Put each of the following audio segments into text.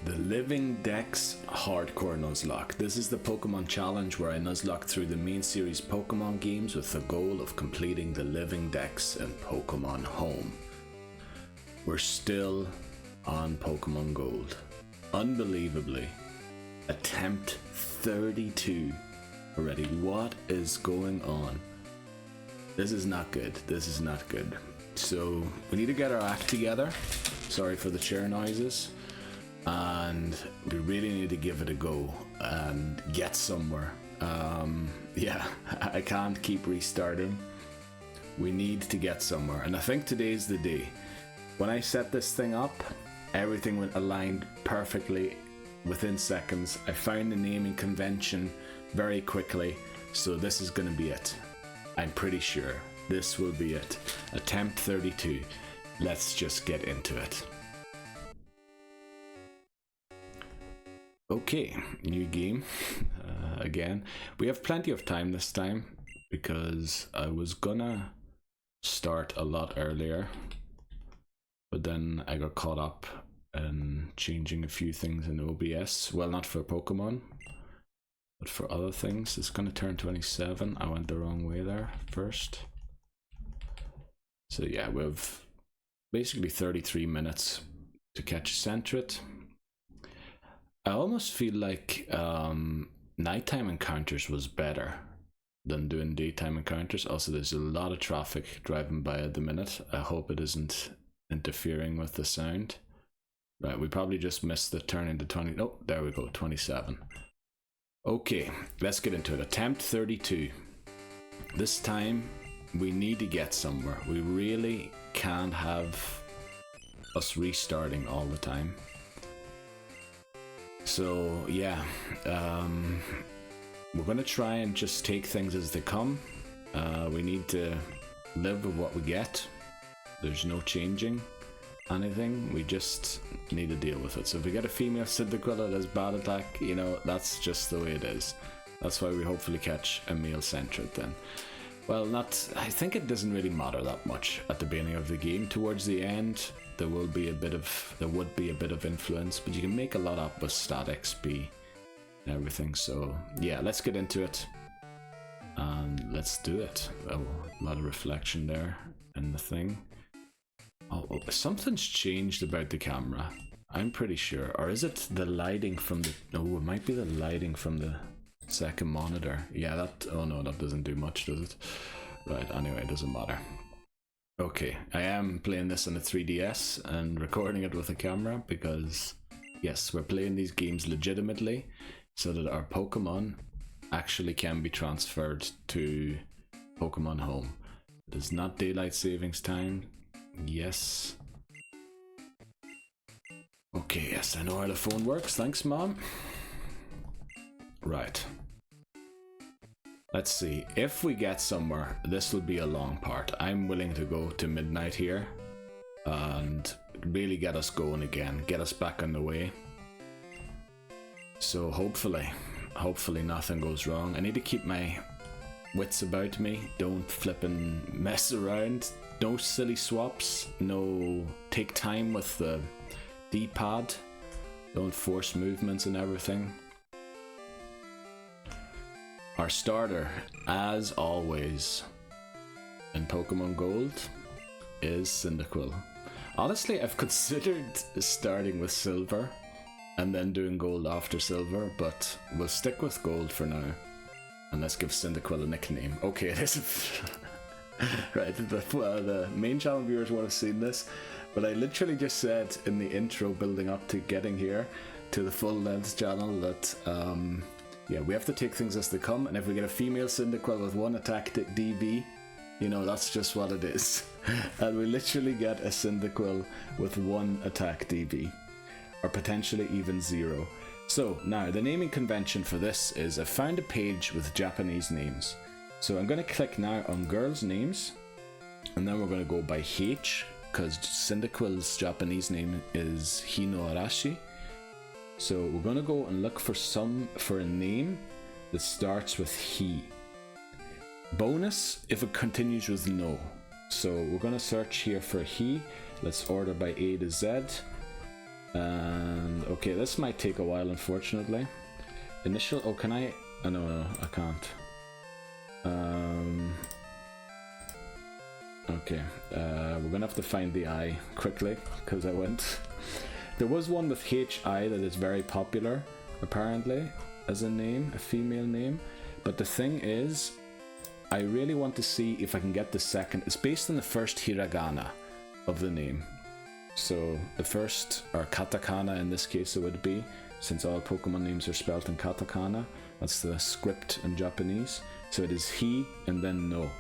The Living Dex Hardcore Nuzlocke. This is the Pokemon challenge where I nuzlocke through the main series Pokemon games with the goal of completing the Living Dex in Pokemon Home. We're still on Pokemon Gold. Unbelievably, attempt 32 already. What is going on? This is not good. This is not good. So we need to get our act together. Sorry for the chair noises. And we really need to give it a go and get somewhere. Yeah, I can't keep restarting. We need to get somewhere, and I think today's the day. When I set this thing up, everything went aligned perfectly within seconds. I found the naming convention very quickly, so this is going to be it. I'm pretty sure this will be it. Attempt 32. Let's just get into it. Okay, new game. Again, we have plenty of time this time because I was gonna start a lot earlier, but then I got caught up in changing a few things in OBS. Well, not for Pokemon, but for other things. It's gonna turn 27. I went the wrong way there first. So yeah, we have basically 33 minutes to catch Centret. I almost feel like nighttime encounters was better than doing daytime encounters. Also, there's a lot of traffic driving by at the minute. I hope it isn't interfering with the sound. Right, we probably just missed the turn into 20. Oh, there we go, 27. Okay, let's get into it. Attempt 32. This time, we need to get somewhere. We really can't have us restarting all the time. So yeah, we're gonna try and just take things as they come. We need to live with what we get. There's no changing anything. We just need to deal with it. So if we get a female Cyndaquil that has bad attack, you know, that's just the way it is. That's why we hopefully catch a male Centret then. Well, I think it doesn't really matter that much at the beginning of the game. Towards the end, there would be a bit of influence, but you can make a lot up with stat XP and everything. So yeah, let's get into it and let's do it. Oh, a lot of reflection there in the thing. Oh, something's changed about the camera, I'm pretty sure. Or is it the lighting from the... Oh, it might be the lighting from the second monitor. Yeah, that... Oh no, that doesn't do much, does it? Right, anyway, it doesn't matter. Okay, I am playing this on a 3DS and recording it with a camera because, yes, we're playing these games legitimately so that our Pokemon actually can be transferred to Pokemon Home. It is not daylight savings time. Yes. Okay, yes, I know how the phone works. Thanks, Mom. Right. Let's see, if we get somewhere, this will be a long part. I'm willing to go to midnight here and really get us going again, get us back on the way. So hopefully nothing goes wrong. I need to keep my wits about me. Don't flippin' mess around. No silly swaps. No take time with the D-pad. Don't force movements and everything. Our starter, as always, in Pokemon Gold, is Cyndaquil. Honestly, I've considered starting with Silver and then doing Gold after Silver, but we'll stick with Gold for now. And let's give Cyndaquil a nickname. Okay, this is... right, the main channel viewers would have seen this, but I literally just said in the intro building up to getting here to the full-length channel that... yeah, we have to take things as they come, and if we get a female Cyndaquil with 1 attack DB, you know, that's just what it is. And we literally get a Cyndaquil with 1 attack DB, or potentially even 0. So, now, the naming convention for this is I found a page with Japanese names. So I'm going to click now on girls' names, and then we're going to go by H, because Cyndaquil's Japanese name is Hino Arashi. So we're going to go and look for a name that starts with he. Bonus if it continues with no. So we're going to search here for he. Let's order by A to Z. And Okay, this might take a while, unfortunately. Initial. Oh, can I? Oh, no, I can't. Okay, we're gonna have to find the I quickly because I went. There was one with HI that is very popular, apparently, as a name, a female name. But the thing is, I really want to see if I can get the second. It's based on the first hiragana of the name. So the first, or katakana in this case it would be, since all Pokemon names are spelled in katakana. That's the script in Japanese. So it is he and then no.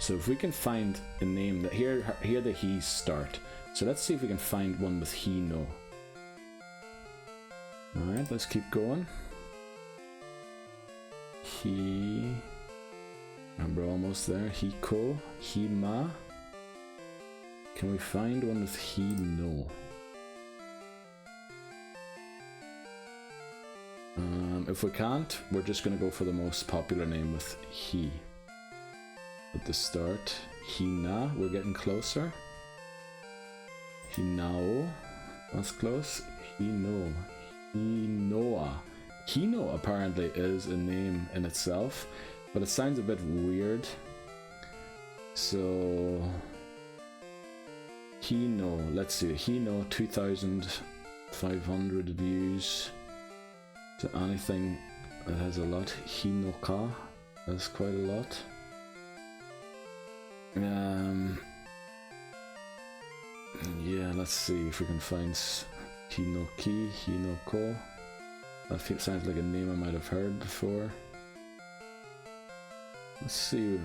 So if we can find a name that here the he's start. So let's see if we can find one with he no. Alright, let's keep going. He, and we're almost there. Hiko, Hima. Can we find one with he no? If we can't, we're just gonna go for the most popular name with he at the start. Hina, we're getting closer. Hinao, that's close. Hino, Hinoa. Hino apparently is a name in itself, but it sounds a bit weird. So Hino, let's see, Hino 2,500 views. To anything that has a lot. Hinoka, that's quite a lot. Yeah, let's see if we can find Hinoki, Hinoko. That sounds like a name I might have heard before. Let's see.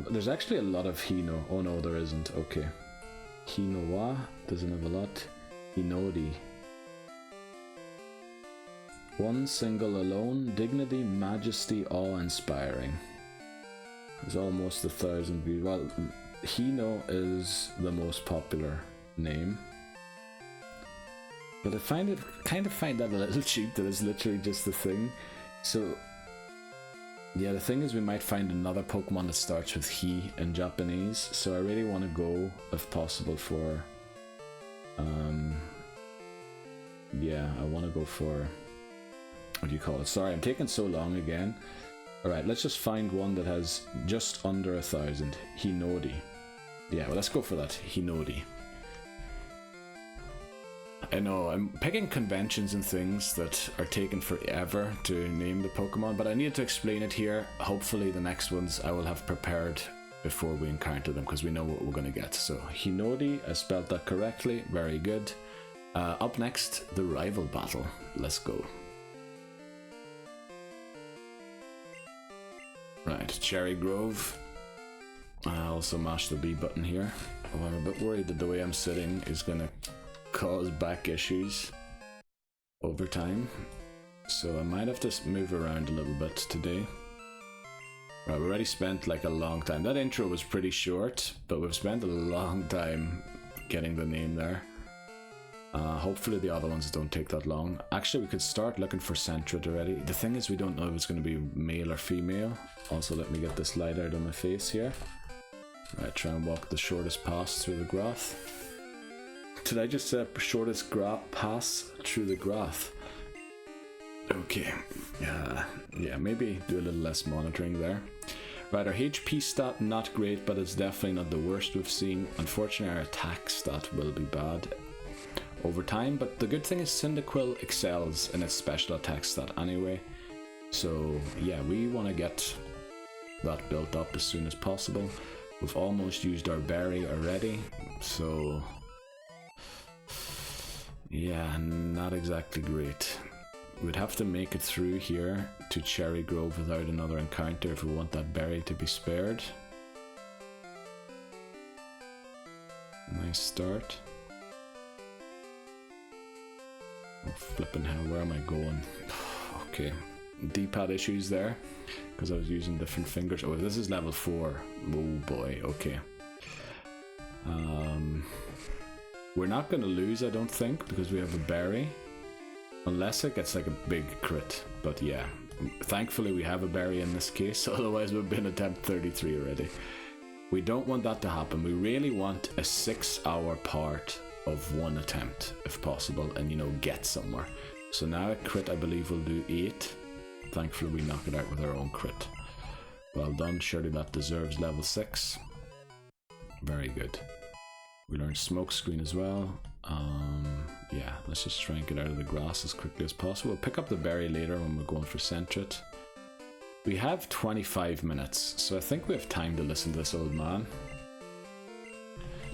There's actually a lot of Hino. Oh no, there isn't. Okay. Hinowa doesn't have a lot. Hinodi. One single alone, dignity, majesty, awe-inspiring. There's almost 1,000 views. Well, Hino is the most popular name. But I kind of find that a little cheap that it's literally just the thing. So, yeah, the thing is we might find another Pokemon that starts with he in Japanese. So I really want to go, if possible, for... yeah, I want to go for... What do you call it? Sorry, I'm taking so long again. Alright, let's just find one that has just under 1,000. Hinodi. Yeah, well, let's go for that. Hinodi. I know, I'm picking conventions and things that are taking forever to name the Pokemon, but I need to explain it here. Hopefully the next ones I will have prepared before we encounter them, because we know what we're going to get. So, Hinodi, I spelled that correctly. Very good. Up next, the rival battle. Let's go. Right, Cherrygrove. I also mashed the B button here. Oh, I'm a bit worried that the way I'm sitting is going to cause back issues over time. So I might have to move around a little bit today. Right, we already spent like a long time. That intro was pretty short, but we've spent a long time getting the name there. Hopefully the other ones don't take that long. Actually, we could start looking for Centrid already. The thing is we don't know if it's going to be male or female. Also, let me get this light out of my face here. Right, try and walk the shortest pass through the grass. Did I just say shortest pass through the grass? Okay, yeah, maybe do a little less monitoring there. Right, our HP stat not great, but it's definitely not the worst we've seen. Unfortunately, our attack stat will be bad over time, but the good thing is Cyndaquil excels in its special attack stat anyway. So yeah, we want to get that built up as soon as possible. We've almost used our berry already, so yeah, not exactly great. We'd have to make it through here to Cherrygrove without another encounter if we want that berry to be spared. Nice start. Oh, flipping hell, where am I going? Okay, D-pad issues there because I was using different fingers. Oh, this is level 4. Oh boy, okay. We're not going to lose, I don't think, because we have a berry. Unless it gets like a big crit. But yeah, thankfully we have a berry in this case, otherwise we've been attempt 33 already. We don't want that to happen. We really want a 6-hour part of one attempt, if possible, and you know, get somewhere. So now a crit, I believe, will do 8. Thankfully, we knock it out with our own crit. Well done, surely that deserves level 6. Very good. We learned smoke screen as well. Yeah, let's just try and get out of the grass as quickly as possible. We'll pick up the berry later when we're going for Centret. We have 25 minutes, so I think we have time to listen to this old man.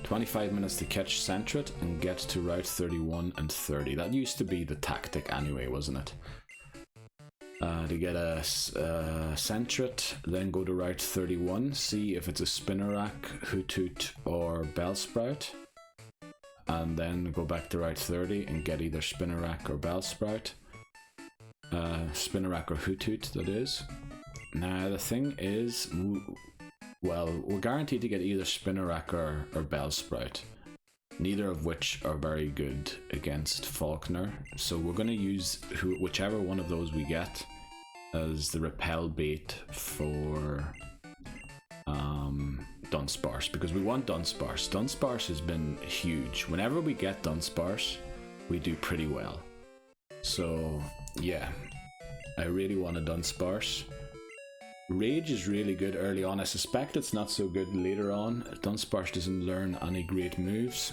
25 minutes to catch Centret and get to Route 31 and 30. That used to be the tactic anyway, wasn't it? To get a Centret, then go to Route 31, see if it's a Spinnerack, Hoothoot or Bellsprout, and then go back to Route 30 and get either Spinnerack or Bellsprout. Spinnerack or Hoothoot, that is. Now the thing is, well, we're guaranteed to get either Spinnerack or Bellsprout, neither of which are very good against Falkner, so we're going to use whichever one of those we get as the repel bait for Dunsparce, because we want Dunsparce. Dunsparce has been huge. Whenever we get Dunsparce, we do pretty well. So yeah, I really want a Dunsparce. Rage is really good early on. I suspect it's not so good later on. Dunsparce doesn't learn any great moves.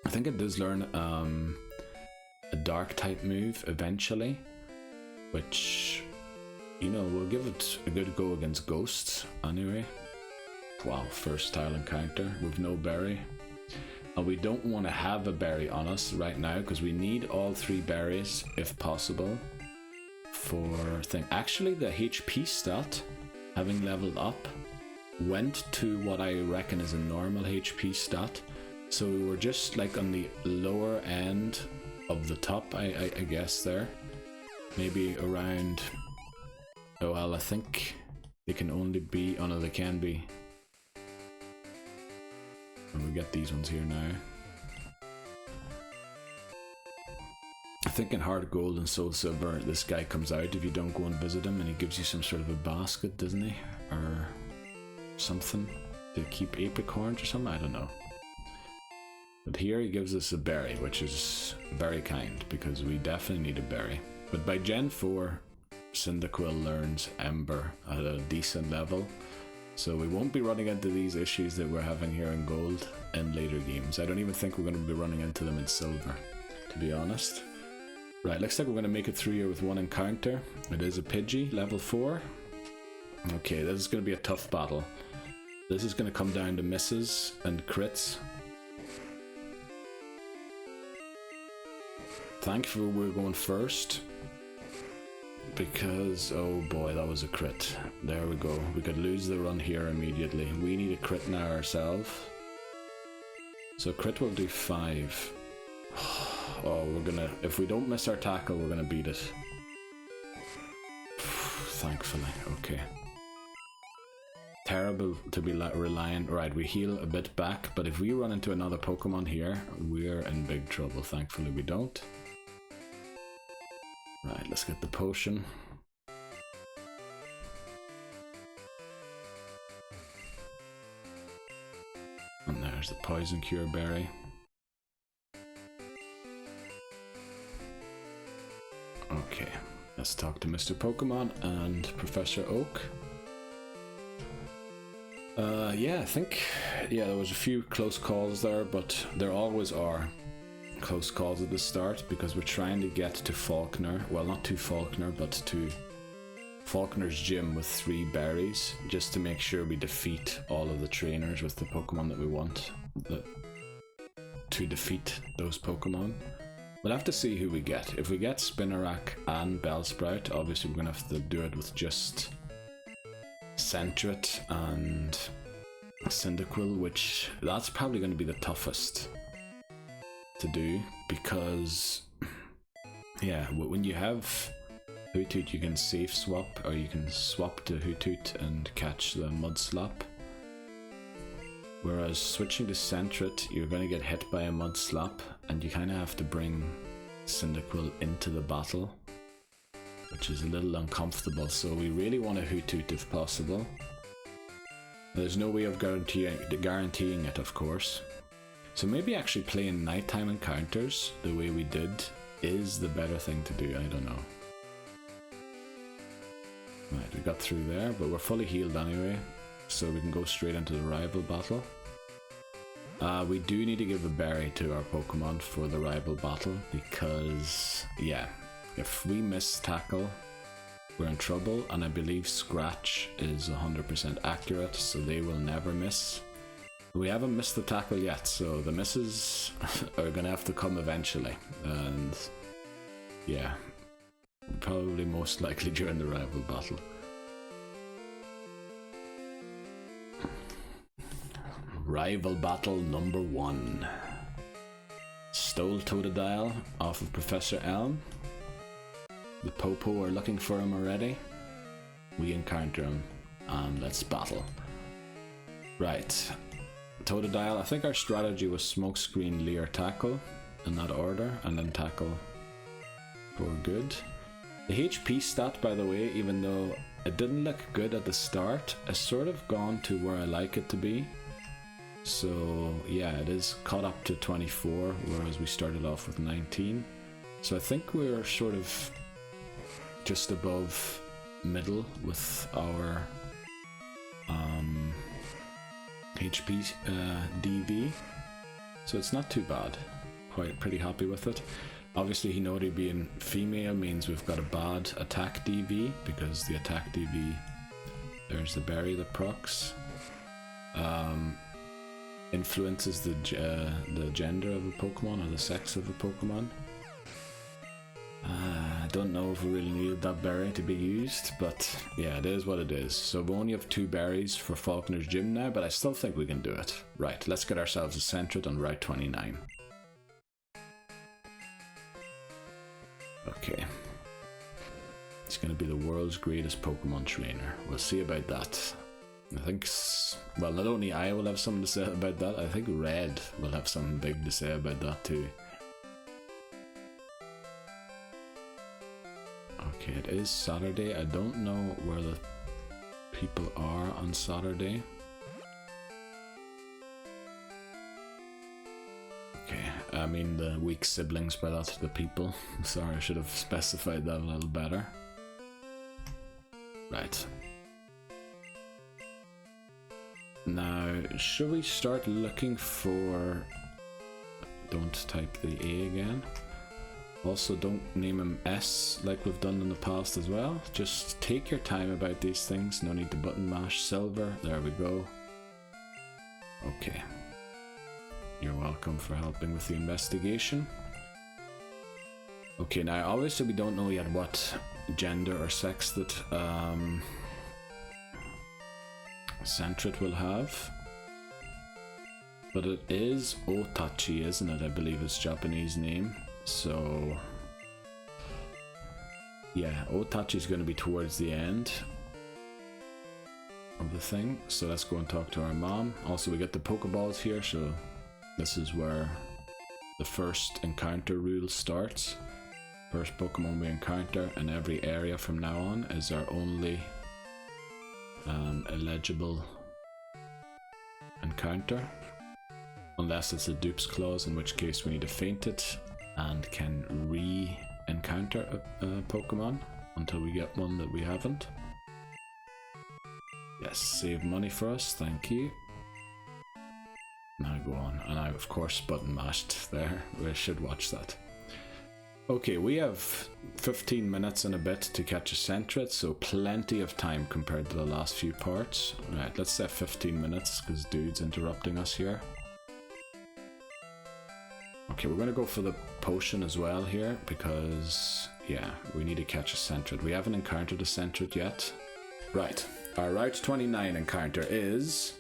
I think it does learn a dark type move eventually, which, you know, we'll give it a good go against ghosts anyway. Wow, first tile encounter with no berry. And we don't want to have a berry on us right now because we need all 3 berries if possible for thing. Actually, the HP stat, having leveled up, went to what I reckon is a normal HP stat. So we were just like on the lower end of the top, I guess there. Maybe around, oh well, I think they can only be, oh no, they can be. And we get these ones here now. I think in Hard Gold and Soul Silver, this guy comes out if you don't go and visit him, and he gives you some sort of a basket, doesn't he? Or something to keep apricorns or something, I don't know. But here he gives us a berry, which is very kind, because we definitely need a berry. But by Gen 4, Cyndaquil learns Ember at a decent level, so we won't be running into these issues that we're having here in Gold in later games. I don't even think we're going to be running into them in Silver, to be honest. Right, looks like we're going to make it through here with 1 encounter. It is a Pidgey, level 4. Okay, this is going to be a tough battle. This is going to come down to misses and crits. Thankfully we're going first, because, oh boy, that was a crit. There we go. We could lose the run here immediately. We need a crit now ourselves. So crit will do 5. Oh, we're gonna, if we don't miss our tackle, we're gonna beat it. Thankfully, okay. Terrible to be reliant. Right, we heal a bit back, but if we run into another Pokemon here, we're in big trouble. Thankfully we don't. Right, let's get the potion. And there's the Poison Cure Berry. Okay, let's talk to Mr. Pokemon and Professor Oak. Yeah, I think, yeah, there was a few close calls there, but there always are close calls at the start, because we're trying to get to Falkner, well, not to Falkner, but to Falkner's gym with 3 berries, just to make sure we defeat all of the trainers with the Pokemon that we want to defeat those Pokemon. We'll have to see who we get. If we get Spinnerack and Bellsprout, obviously we're going to have to do it with just Centret and Cyndaquil, which that's probably going to be the toughest to do, because yeah, when you have Hoothoot, you can safe swap, or you can swap to Hoothoot and catch the Mud Slap. Whereas switching to Centret, you're going to get hit by a Mud Slap, and you kind of have to bring Cyndaquil into the battle, which is a little uncomfortable. So we really want a Hoothoot if possible. There's no way of guaranteeing it, of course. So maybe actually playing nighttime encounters the way we did is the better thing to do, I don't know. Right, we got through there, but we're fully healed anyway, so we can go straight into the rival battle. We do need to give a berry to our Pokemon for the rival battle, because, yeah, if we miss tackle, we're in trouble, and I believe Scratch is 100% accurate, so they will never miss. We haven't missed the tackle yet, so the misses are going to have to come eventually, and yeah, probably most likely during the rival battle. Rival battle number 1. Stole Totodile off of Professor Elm. The Popo are looking for him already. We encounter him, and let's battle. Right. Totodile, I think our strategy was Smokescreen, Leer, Tackle in that order, and then Tackle for good. The HP stat, by the way, even though it didn't look good at the start, has sort of gone to where I like it to be. So yeah, it is caught up to 24, whereas we started off with 19. So I think we're sort of just above middle with our HP DV, so it's not too bad. Pretty happy with it. Obviously Hinori being female means we've got a bad attack DV, because the attack DV, there's the berry that procs, influences the gender of a Pokemon or the sex of a Pokemon. I don't know if we really needed that berry to be used, but yeah, it is what it is. So we only have 2 berries for Falkner's Gym now, but I still think we can do it. Right, let's get ourselves a Sentret on Route 29. Okay. He's going to be the world's greatest Pokemon trainer. We'll see about that. I think, well, not only I will have something to say about that, I think Red will have something big to say about that too. Okay, it is Saturday. I don't know where the people are on Saturday. Okay, I mean the weak siblings, by that, the people. Sorry, I should have specified that a little better. Right. Now, should we start looking for... Don't type the A again. Also, don't name him S like we've done in the past as well. Just take your time about these things. No need to button mash. Silver, there we go. Okay. You're welcome for helping with the investigation. Okay, now obviously we don't know yet what gender or sex that Sentret will have. But it is Otachi, isn't it? I believe it's Japanese name. So yeah, Otachi is going to be towards the end of the thing. So let's go and talk to our mom. Also, we get the Pokeballs here, so this is where the first encounter rule starts. First Pokemon we encounter in every area from now on is our only eligible encounter, unless it's a dupes clause, in which case we need to faint it and can re-encounter a Pokemon until we get one that we haven't. Yes, save money for us, thank you. Now go on, and I of course button mashed there, we should watch that. Okay, we have 15 minutes and a bit to catch a Sentret, so plenty of time compared to the last few parts. Right, let's set 15 minutes because dude's interrupting us here. Okay, we're going to go for the potion as well here because, yeah, we need to catch a Sentret. We haven't encountered a Sentret yet. Right, our Route 29 encounter is...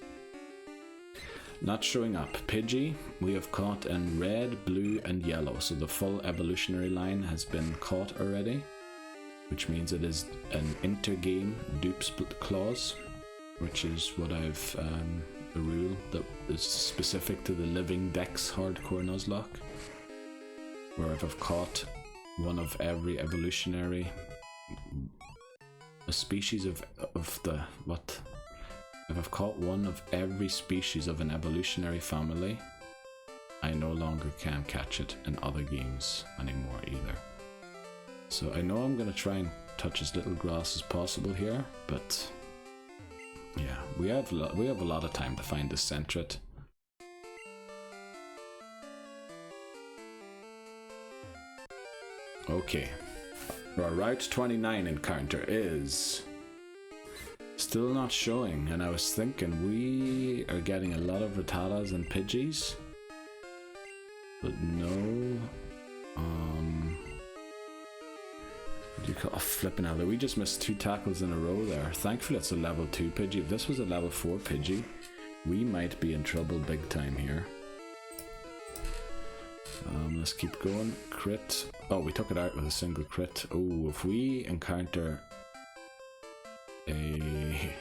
not showing up. Pidgey, we have caught in red, blue and yellow, so the full evolutionary line has been caught already, which means it is an intergame dupe split clause, which is what I've a rule that is specific to the Living Dex Hardcore Nuzlocke, where if I've caught one of every evolutionary, a species of the, what? If I've caught one of every species of an evolutionary family, I no longer can catch it in other games anymore either. So I know I'm going to try and touch as little grass as possible here, but yeah, we have a lot of time to find the Centret. Okay, our Route 29 encounter is still not showing, and I was thinking we are getting a lot of Rattatas and Pidgeys, but no. Oh, flipping out. We just missed 2 tackles in a row there. Thankfully it's a level 2 Pidgey. If this was a level 4 Pidgey, we might be in trouble big time here. Let's keep going. Crit. Oh, we took it out with a single crit. Oh, if we encounter a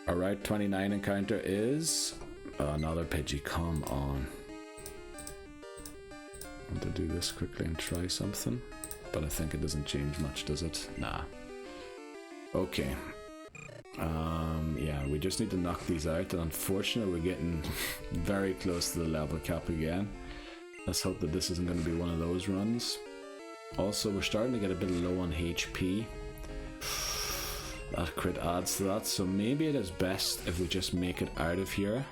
Route 29 encounter is another Pidgey. Come on. I want to do this quickly and try something, but I think it doesn't change much, does it? Nah. Okay. Yeah, we just need to knock these out, and unfortunately we're getting very close to the level cap again. Let's hope that this isn't going to be one of those runs. Also, we're starting to get a bit low on HP. That crit adds to that, so maybe it is best if we just make it out of here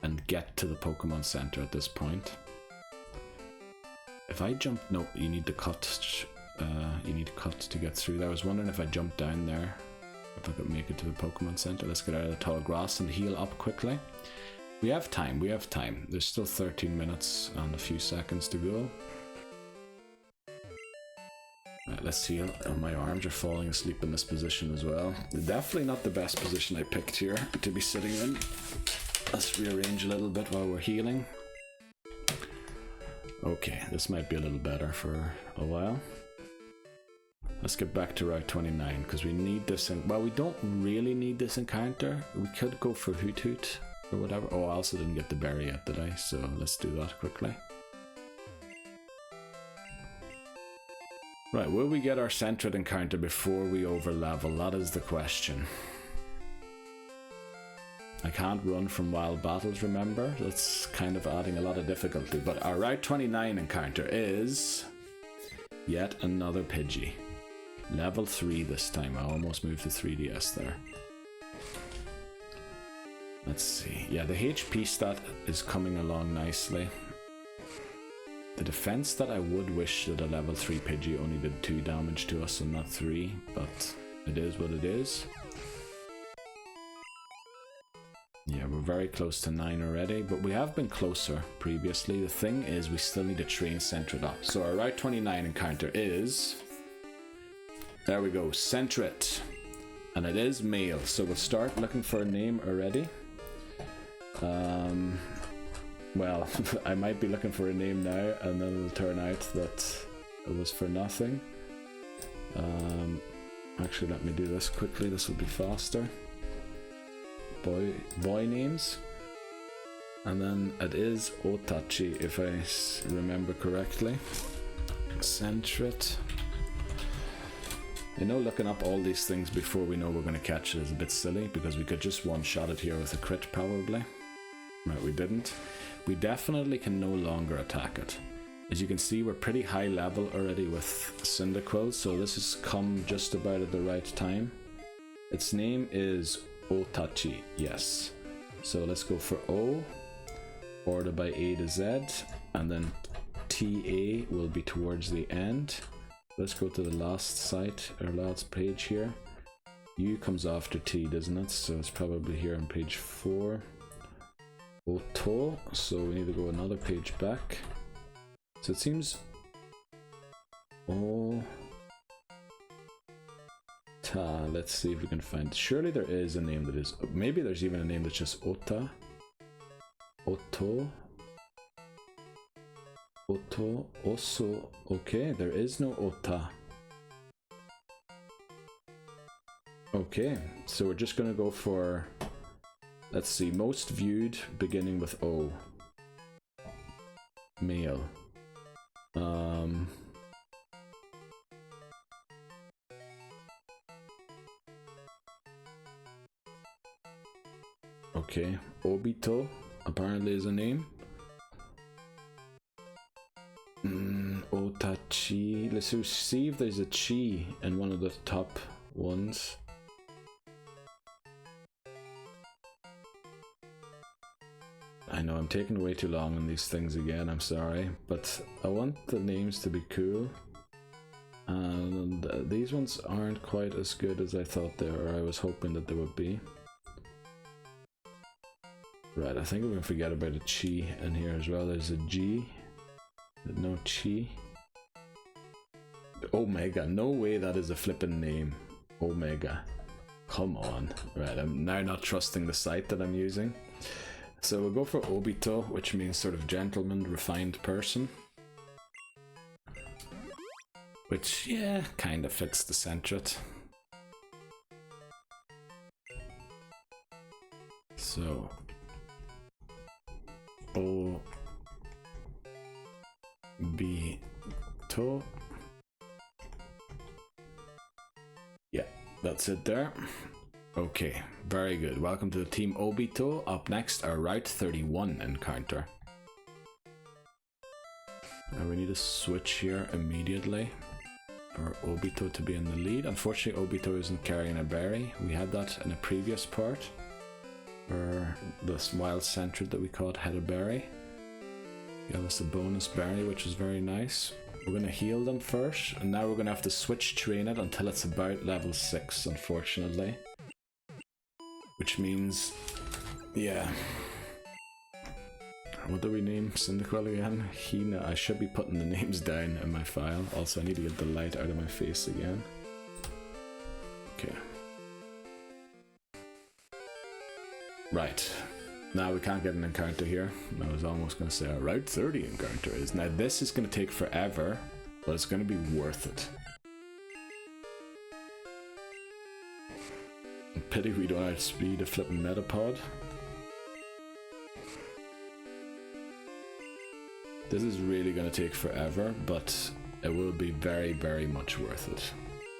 and get to the Pokemon Center at this point. If I jump, no, you need to cut. You need to cut to get through there. I was wondering if I jumped down there, if I could make it to the Pokemon Center. Let's get out of the tall grass and heal up quickly. We have time. We have time. There's still 13 minutes and a few seconds to go. Right, let's heal. Oh, my arms are falling asleep in this position as well. Definitely not the best position I picked here to be sitting in. Let's rearrange a little bit while we're healing. Okay, this might be a little better for a while. Let's get back to Route 29 because we need this. Well, we don't really need this encounter. We could go for Hoot Hoot or whatever. Oh, I also didn't get the berry yet, did I? So let's do that quickly. Right, will we get our Centret encounter before we overlevel? That is the question. I can't run from wild battles, remember? That's kind of adding a lot of difficulty. But our Route 29 encounter is yet another Pidgey. Level 3 this time. I almost moved to 3DS there. Let's see. Yeah, the HP stat is coming along nicely. The defense stat, I would wish that a level 3 Pidgey only did 2 damage to us and not 3, but it is what it is. Yeah, we're very close to 9 already, but we have been closer previously. The thing is, we still need to train Centret up. So our Route 29 encounter is... There we go, Centret. And it is male, so we'll start looking for a name already. Well, I might be looking for a name now, and then it'll turn out that it was for nothing. Actually, let me do this quickly, this will be faster. Boy names, and then it is Otachi if I remember correctly. Centret. You know, looking up all these things before we know we're going to catch it is a bit silly because we could just one-shot it here with a crit probably. Right, we didn't. We definitely can no longer attack it. As you can see, we're pretty high level already with Cyndaquil, so this has come just about at the right time. Its name is Otachi, yes. So let's go for O, ordered by A to Z, and then TA will be towards the end. Let's go to the last site, or last page here. U comes after T, doesn't it? So it's probably here on page 4. Oto, so we need to go another page back. So it seems O Ta. Let's see if we can find. Surely there is a name that is. Maybe there's even a name that's just Ota. Oto. Oto. Oso. Okay, there is no Ota. Okay, so we're just gonna go for. Let's see, most viewed beginning with O. Male. Okay, Obito, a apparently is a name. Otachi. Let's see if there's a chi in one of the top ones. I know I'm taking way too long on these things again, I'm sorry, but I want the names to be cool. And these ones aren't quite as good as I thought they were, or I was hoping that they would be. Right, I think we're going to forget about a chi in here as well. There's a G, but no chi. Omega, no way that is a flippin' name. Omega, come on. Right, I'm now not trusting the site that I'm using. So we'll go for Obito, which means sort of gentleman, refined person. Which, yeah, kind of fits the centret. So, Obito. Yeah, that's it there. Okay, very good. Welcome to the Team Obito. Up next, our Route 31 encounter. Now we need to switch here immediately for Obito to be in the lead. Unfortunately, Obito isn't carrying a berry. We had that in a previous part, where this wild centred that we caught had a berry. Gave us a bonus berry, which was very nice. We're going to heal them first, and now we're going to have to switch train it until it's about level 6, unfortunately. Which means, yeah. What do we name Cyndaquil again? Hina. I should be putting the names down in my file. Also, I need to get the light out of my face again. Okay. Right. Now we can't get an encounter here. I was almost going to say a Route 30 encounter is. Now this is going to take forever, but it's going to be worth it. Pity we don't outspeed a flipping Metapod. This is really going to take forever, but it will be very, very much worth it.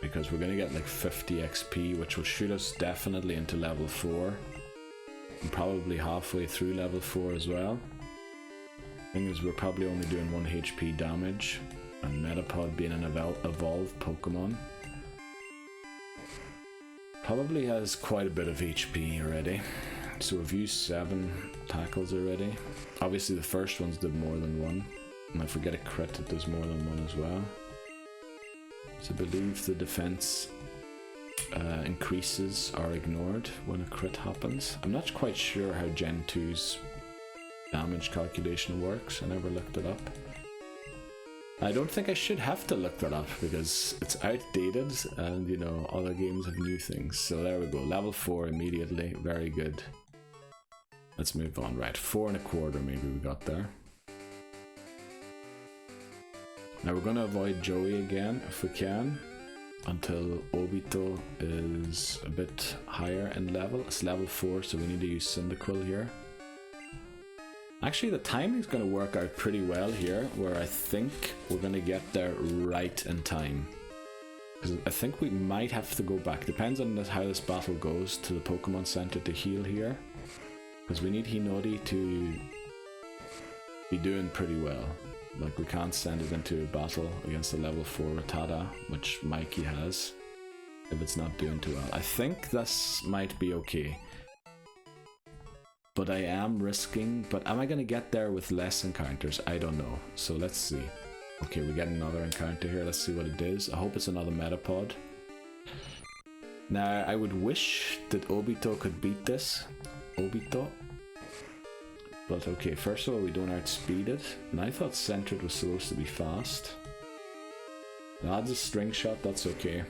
Because we're going to get like 50 XP, which will shoot us definitely into level 4. And probably halfway through level 4 as well. Thing is, we're probably only doing 1 HP damage. And Metapod being an evolved Pokemon probably has quite a bit of HP already. So we've used 7 tackles already. Obviously the first ones did more than 1. And if we get a crit it does more than 1 as well. So I believe the defense increases are ignored when a crit happens. I'm not quite sure how Gen 2's damage calculation works. I never looked it up. I don't think I should have to look that up because it's outdated and, you know, other games have new things. So there we go, level 4 immediately, very good. Let's move on. Right, 4 1/4 maybe we got there. Now we're going to avoid Joey again if we can until Obito is a bit higher in level. It's level 4, so we need to use Cyndaquil here. Actually, the timing's going to work out pretty well here, where I think we're going to get there right in time. Because I think we might have to go back. Depends on how this battle goes, to the Pokemon Center to heal here. Because we need Hinori to be doing pretty well. Like, we can't send it into a battle against a level 4 Rattata, which Mikey has, if it's not doing too well. I think this might be okay. But I am risking, but am I going to get there with less encounters? I don't know. So let's see. Okay, we get another encounter here. Let's see what it is. I hope it's another Metapod. Now, I would wish that Obito could beat this. Obito. But okay, first of all, we don't outspeed it. And I thought Centred was supposed to be fast. That's a string shot, that's okay.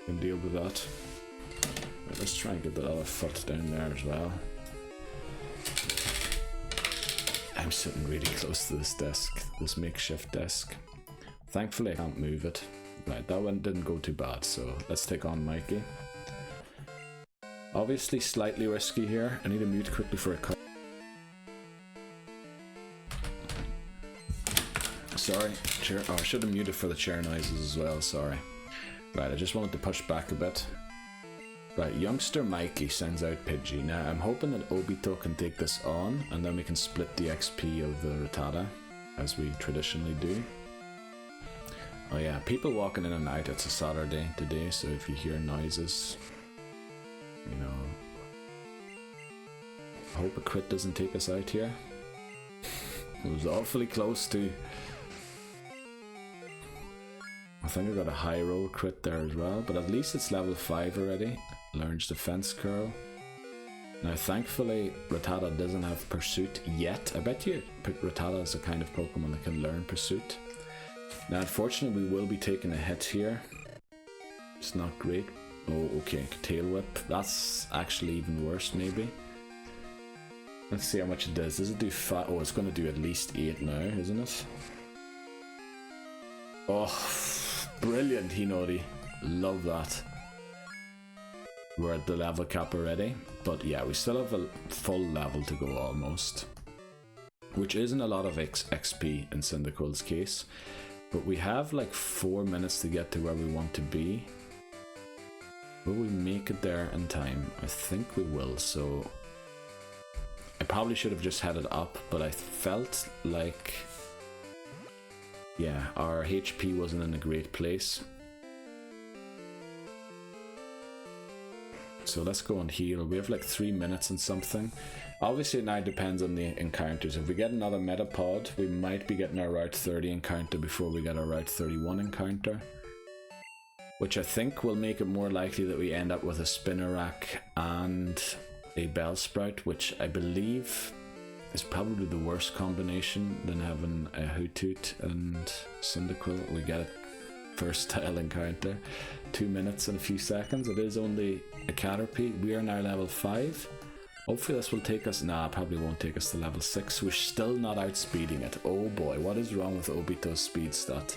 Can deal with that. Right, let's try and get that other foot down there as well. I'm sitting really close to this desk, this makeshift desk. Thankfully I can't move it. Right, that one didn't go too bad, so let's take on Mikey. Obviously slightly risky here. I need to mute quickly for a cut. Sorry, chair. Oh, I should have muted for the chair noises as well, sorry. Right, I just wanted to push back a bit. Right, youngster Mikey sends out Pidgey. Now I'm hoping that Obito can take this on, and then we can split the XP of the Rattata, as we traditionally do. Oh yeah, people walking in and out. It's a Saturday today, so if you hear noises, you know, I hope a crit doesn't take us out here. It was awfully close to. I think I got a high roll crit there as well, but at least it's level 5 already. Learns Defense Curl. Now thankfully Rattata doesn't have Pursuit yet. I bet you Rattata is a kind of Pokemon that can learn Pursuit. Now unfortunately we will be taking a hit here. It's not great. Oh okay, Tail Whip. That's actually even worse maybe. Let's see how much it does. Does it do 5? Oh, it's going to do at least 8 now, isn't it? Oh, brilliant Hinori. Love that. We're at the level cap already. But yeah, we still have a full level to go almost. Which isn't a lot of XP in Cyndaquil's case. But we have like 4 minutes to get to where we want to be. Will we make it there in time? I think we will, so... I probably should have just headed up, but I felt like... yeah, our HP wasn't in a great place. So let's go and heal. We have like 3 minutes and something. Obviously it now depends on the encounters. If we get another Metapod, we might be getting our Route 30 encounter before we get our Route 31 encounter. Which I think will make it more likely that we end up with a Spinarak and a Bellsprout, which I believe is probably the worst combination than having a Hoothoot and Cyndaquil. We get it first tile encounter. 2 minutes and a few seconds. It is only a Caterpie. We are now level 5. Hopefully this will take us... nah, probably won't take us to level 6. We're still not outspeeding it. Oh boy, what is wrong with Obito's speed stat?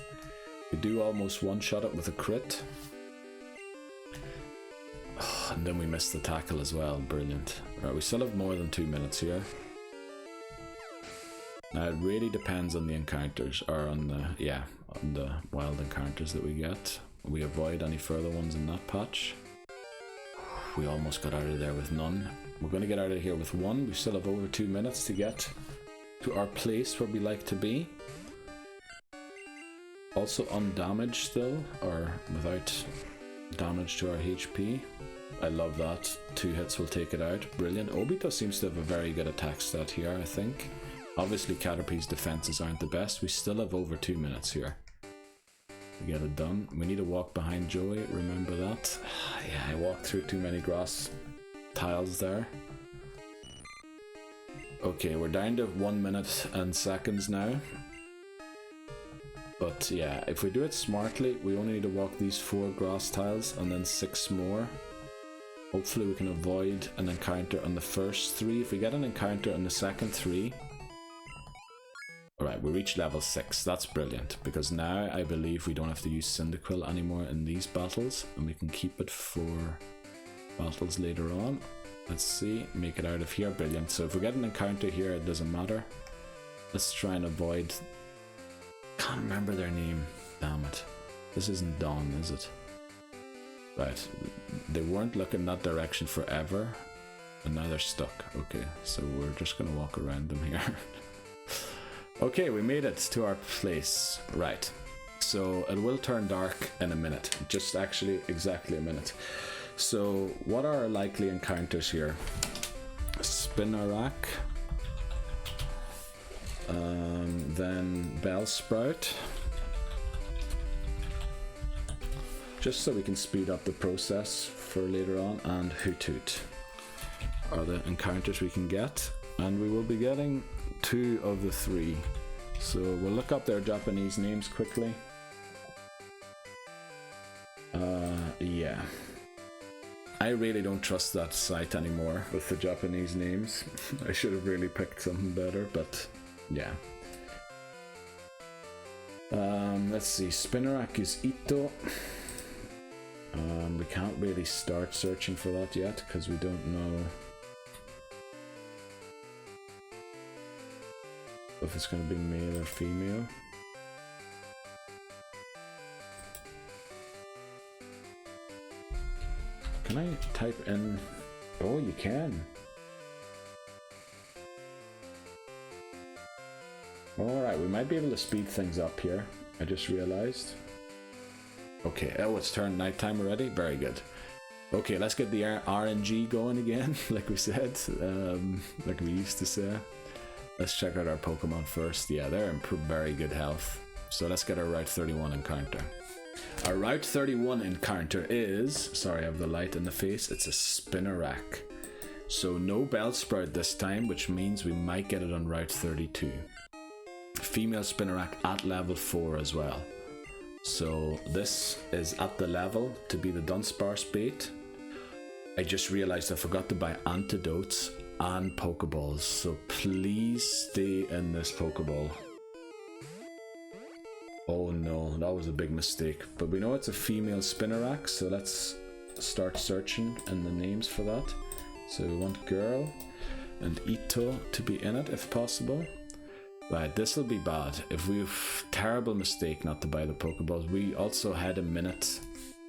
We do almost one-shot it with a crit. Oh, and then we missed the tackle as well. Brilliant. Right, we still have more than 2 minutes here. Now it really depends on the encounters, or on the, yeah, on the wild encounters that we get. We avoid any further ones in that patch. We almost got out of there with none. We're going to get out of here with 1. We still have over 2 minutes to get to our place where we like to be. Also undamaged still, or without damage to our HP. I love that. 2 hits will take it out. Brilliant. Obito seems to have a very good attack stat here, I think. Obviously Caterpie's defenses aren't the best. We still have over 2 minutes here to get it done. We need to walk behind Joey, remember that. Yeah, I walked through too many grass tiles there. Okay, we're down to 1 minute and seconds now. But yeah, if we do it smartly, we only need to walk these 4 grass tiles and then 6 more. Hopefully we can avoid an encounter on the first 3. If we get an encounter on the second 3... alright, we reached level 6. That's brilliant, because now I believe we don't have to use Cyndaquil anymore in these battles, and we can keep it for battles later on. Let's see, make it out of here. Brilliant. So if we get an encounter here, it doesn't matter. Let's try and avoid... can't remember their name. Damn it. This isn't Dawn, is it? Right. They weren't looking that direction forever, and now they're stuck. Okay, so we're just gonna walk around them here. Okay, we made it to our place. Right. So it will turn dark in a minute. Just actually exactly a minute. So what are our likely encounters here? Spinarak. Then Bellsprout. Just so we can speed up the process for later on. And Hoothoot are the encounters we can get. And we will be getting 2 of the 3. So we'll look up their Japanese names quickly. Yeah. I really don't trust that site anymore with the Japanese names. I should have really picked something better, but yeah. Let's see, Spinarak is Ito. We can't really start searching for that yet because we don't know if it's going to be male or female. Can I type in? Oh, you can. Alright, we might be able to speed things up here. I just realized. Okay, oh, it's turned nighttime already? Very good. Okay, let's get the RNG going again, like we said, like we used to say. Let's check out our Pokemon first. Yeah, they're in very good health. So let's get our Route 31 encounter. Our Route 31 encounter is, sorry, I have the light in the face, it's a Spinarak. So no Bellsprout this time, which means we might get it on Route 32. Female Spinarak at level 4 as well. So this is at the level to be the Dunsparce bait. I just realized I forgot to buy antidotes and Pokeballs, so please stay in this Pokeball. Oh no, that was a big mistake. But we know it's a female Spinarak, so let's start searching in the names for that. So we want girl and Ito to be in it if possible. Right, this will be bad. If we've terrible mistake not to buy the Pokeballs. We also had a minute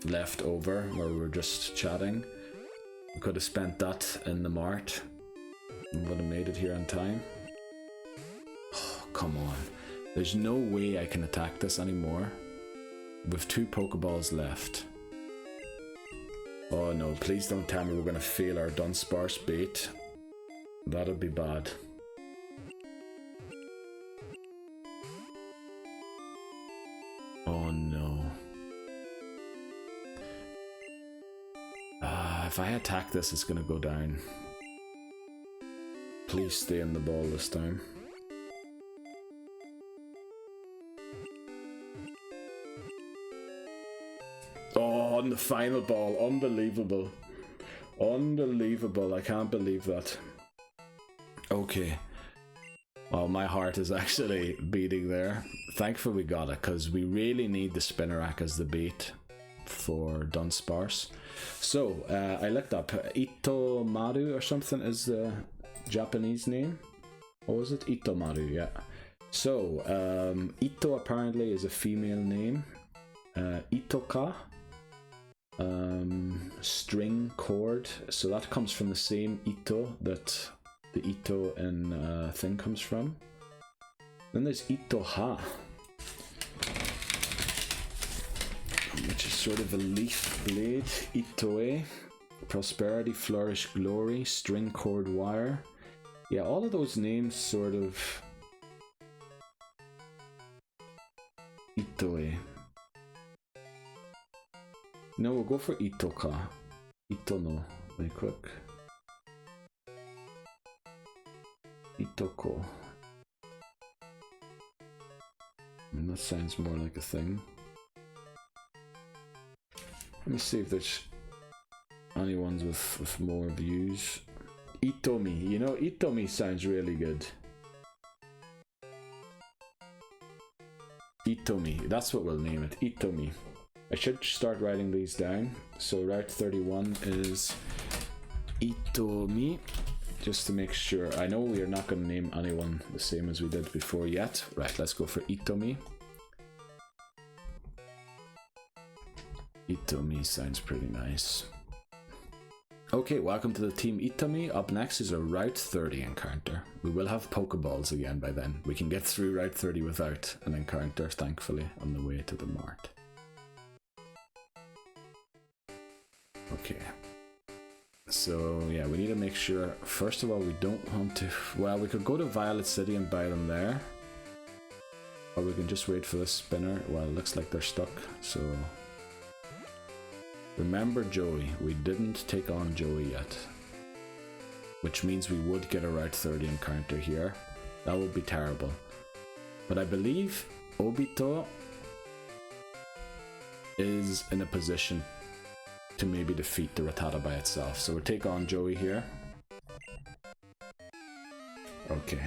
left over where we were just chatting. We could have spent that in the mart and would have made it here on time. Oh, come on. There's no way I can attack this anymore. With 2 Pokeballs left. Oh no, please don't tell me we're going to fail our Dunsparce bait. That'll be bad. Oh no. If I attack this, it's gonna go down. Please stay in the ball this time. Oh, on the final ball. Unbelievable. Unbelievable. I can't believe that. Okay. Well, my heart is actually beating there. Thankfully we got it, because we really need the Spinarak as the bait for Dunsparce. So, I looked up Itomaru or something is the Japanese name. Or was it Itomaru? Yeah. So, Ito apparently is a female name. Itoka. String cord. So that comes from the same Ito that the Ito in thing comes from. Then there's Itoha, which is sort of a leaf blade. Itoe, prosperity, flourish, glory, string cord wire. Yeah, all of those names sort of. Itoe. No, we'll go for Itoka. Itono, very quick. Itoko. I mean, that sounds more like a thing. Let me see if there's any ones with more views. Itomi. You know, Itomi sounds really good. Itomi. That's what we'll name it. Itomi. I should start writing these down. So Route 31 is Itomi. Just to make sure. I know we are not going to name anyone the same as we did before yet. Right, let's go for Itomi. Itomi sounds pretty nice. Okay, welcome to the team Itomi. Up next is a Route 30 encounter. We will have Pokeballs again by then. We can get through Route 30 without an encounter, thankfully, on the way to the mart. Okay. So, yeah, we need to make sure, first of all, we don't want to... Well, we could go to Violet City and buy them there. Or we can just wait for the spinner. Well, it looks like they're stuck, so... Remember Joey. We didn't take on Joey yet. Which means we would get a Route 30 encounter here. That would be terrible. But I believe Obito is in a position to maybe defeat the Rattata by itself. So we'll take on Joey here. Okay.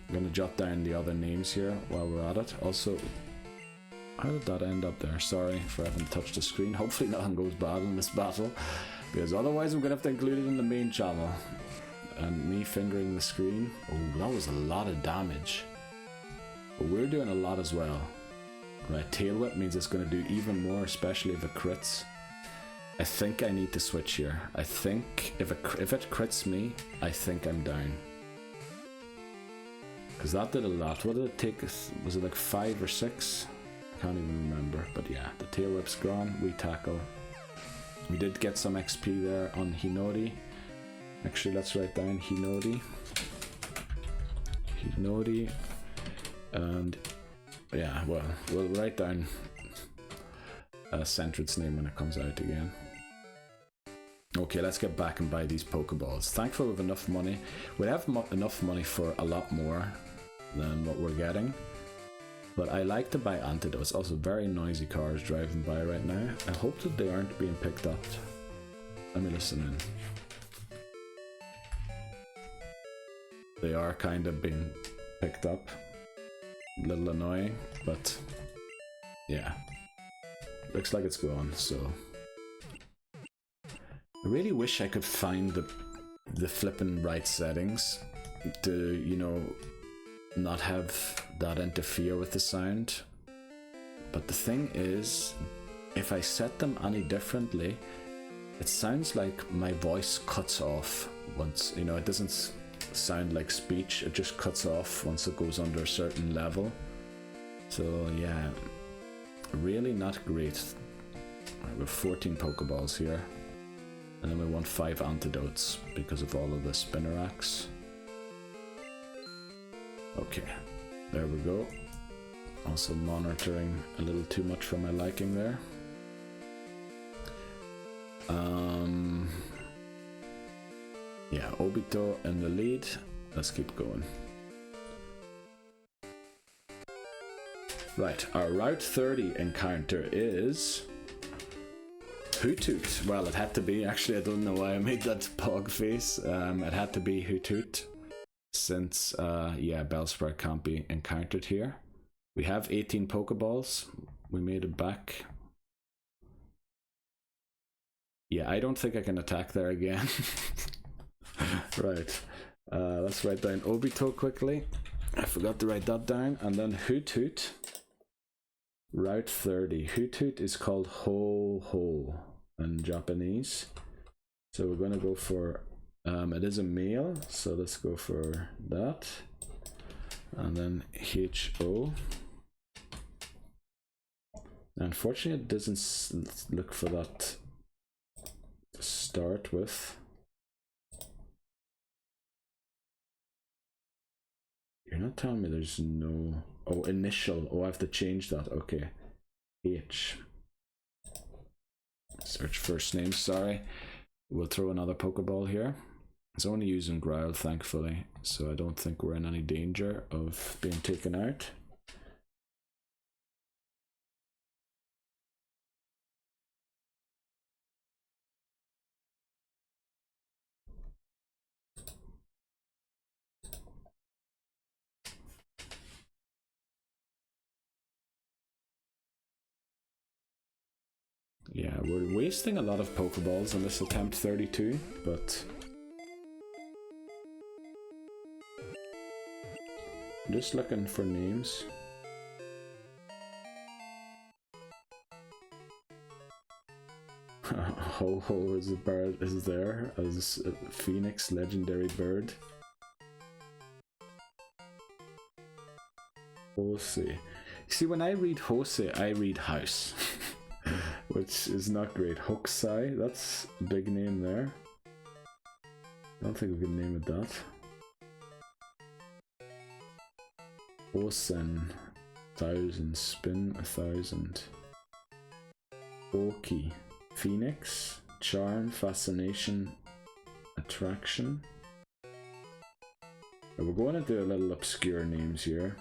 I'm gonna jot down the other names here while we're at it. Also, how did that end up there? Sorry for having touched the screen. Hopefully nothing goes bad in this battle, because otherwise I'm gonna have to include it in the main channel. And me fingering the screen. Oh, that was a lot of damage. But we're doing a lot as well. Right, Tail Whip means it's going to do even more, especially if it crits. I think I need to switch here. I think if it crits me, I think I'm down. Because that did a lot. What did it take us? Was it like 5 or 6? I can't even remember. But yeah, the tail whip's gone. We tackle. We did get some XP there on Hinori. Actually, let's write down Hinori. Hinori. And yeah, well, we'll write down Centred's name when it comes out again. Okay, let's get back and buy these Pokeballs. Thankful we have enough money. We have enough money for a lot more than what we're getting. But I like to buy antidotes. Also, very noisy cars driving by right now. I hope that they aren't being picked up. Let me listen in. They are kind of being picked up. A little annoying, but yeah. Looks like it's gone, so. I really wish I could find the flippin' right settings to, you know, not have that interfere with the sound. But the thing is, if I set them any differently, it sounds like my voice cuts off once, you know, it doesn't sound like speech, it just cuts off once it goes under a certain level. So yeah, really not great. We have 14 Pokeballs here, and then we want 5 antidotes because of all of the Spinneracks. Okay, there we go. Also monitoring a little too much for my liking there. Yeah, Obito in the lead. Let's keep going. Right, our Route 30 encounter is Hoothoot. Well, it had to be. Actually, I don't know why I made that pog face. It had to be Hoothoot, since yeah, Bellsprout can't be encountered here. We have 18 Pokeballs. We made it back. Yeah, I don't think I can attack there again. Right, let's write down Obito quickly. I forgot to write that down. And then Hoothoot. Route 30. Hoothoot is called Ho-Ho in Japanese. So we're going to go for, it is a male, so let's go for that. And then H-O. Unfortunately, it doesn't look for that to start with. You're not telling me there's no... Oh, initial. Oh, I have to change that. Okay. H. Search first name. Sorry. We'll throw another Pokeball here. It's only using Growl, thankfully, so I don't think we're in any danger of being taken out. Yeah, we're wasting a lot of Pokeballs on this attempt 32, but I'm just looking for names. Ho-Ho is a bird, is there as a Phoenix legendary bird. Hose. See, when I read Hose, I read house. Which is not great. Hokusai, that's a big name there. I don't think we can name it that. Osen, 1000. Spin, 1000. Oki, Phoenix. Charm, Fascination, Attraction. We're going to do a little obscure names here.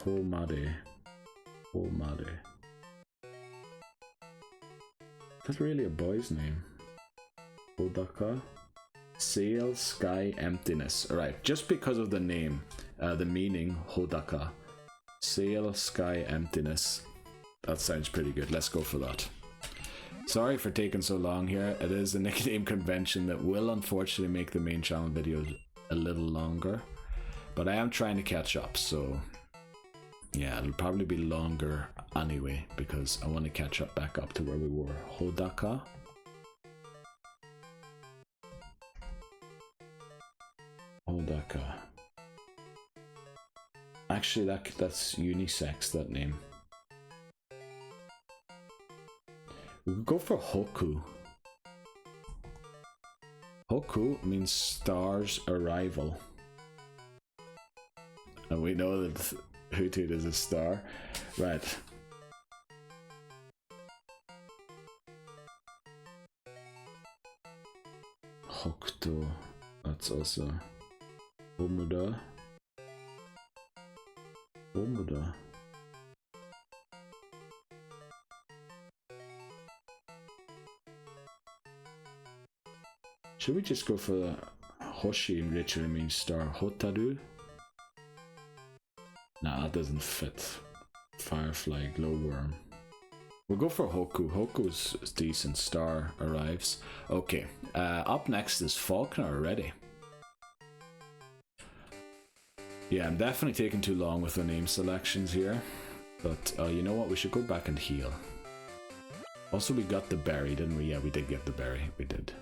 Homade. Homade. That's really a boy's name. Hodaka. Sail, Sky, Emptiness. Alright, just because of the name, the meaning, Hodaka. Sail, Sky, Emptiness. That sounds pretty good. Let's go for that. Sorry for taking so long here. It is a nickname convention that will unfortunately make the main channel videos a little longer. But I am trying to catch up, so... Yeah, it'll probably be longer anyway because I want to catch up back up to where we were. Hodaka. Hodaka. Actually, that's unisex, that name. We could go for Hoku. Hoku means star's arrival. And we know that Hoothoot is a star. Right. Hokuto. That's also Omuda. Omuda. Should we just go for the Hoshi, literally means star. Hotaru? Nah, that doesn't fit. Firefly, glowworm. We'll go for Hoku. Hoku's decent. Star arrives. Okay, up next is Falkner already. Yeah, I'm definitely taking too long with the name selections here. But you know what? We should go back and heal. Also, we got the berry, didn't we? Yeah, we did get the berry. We did.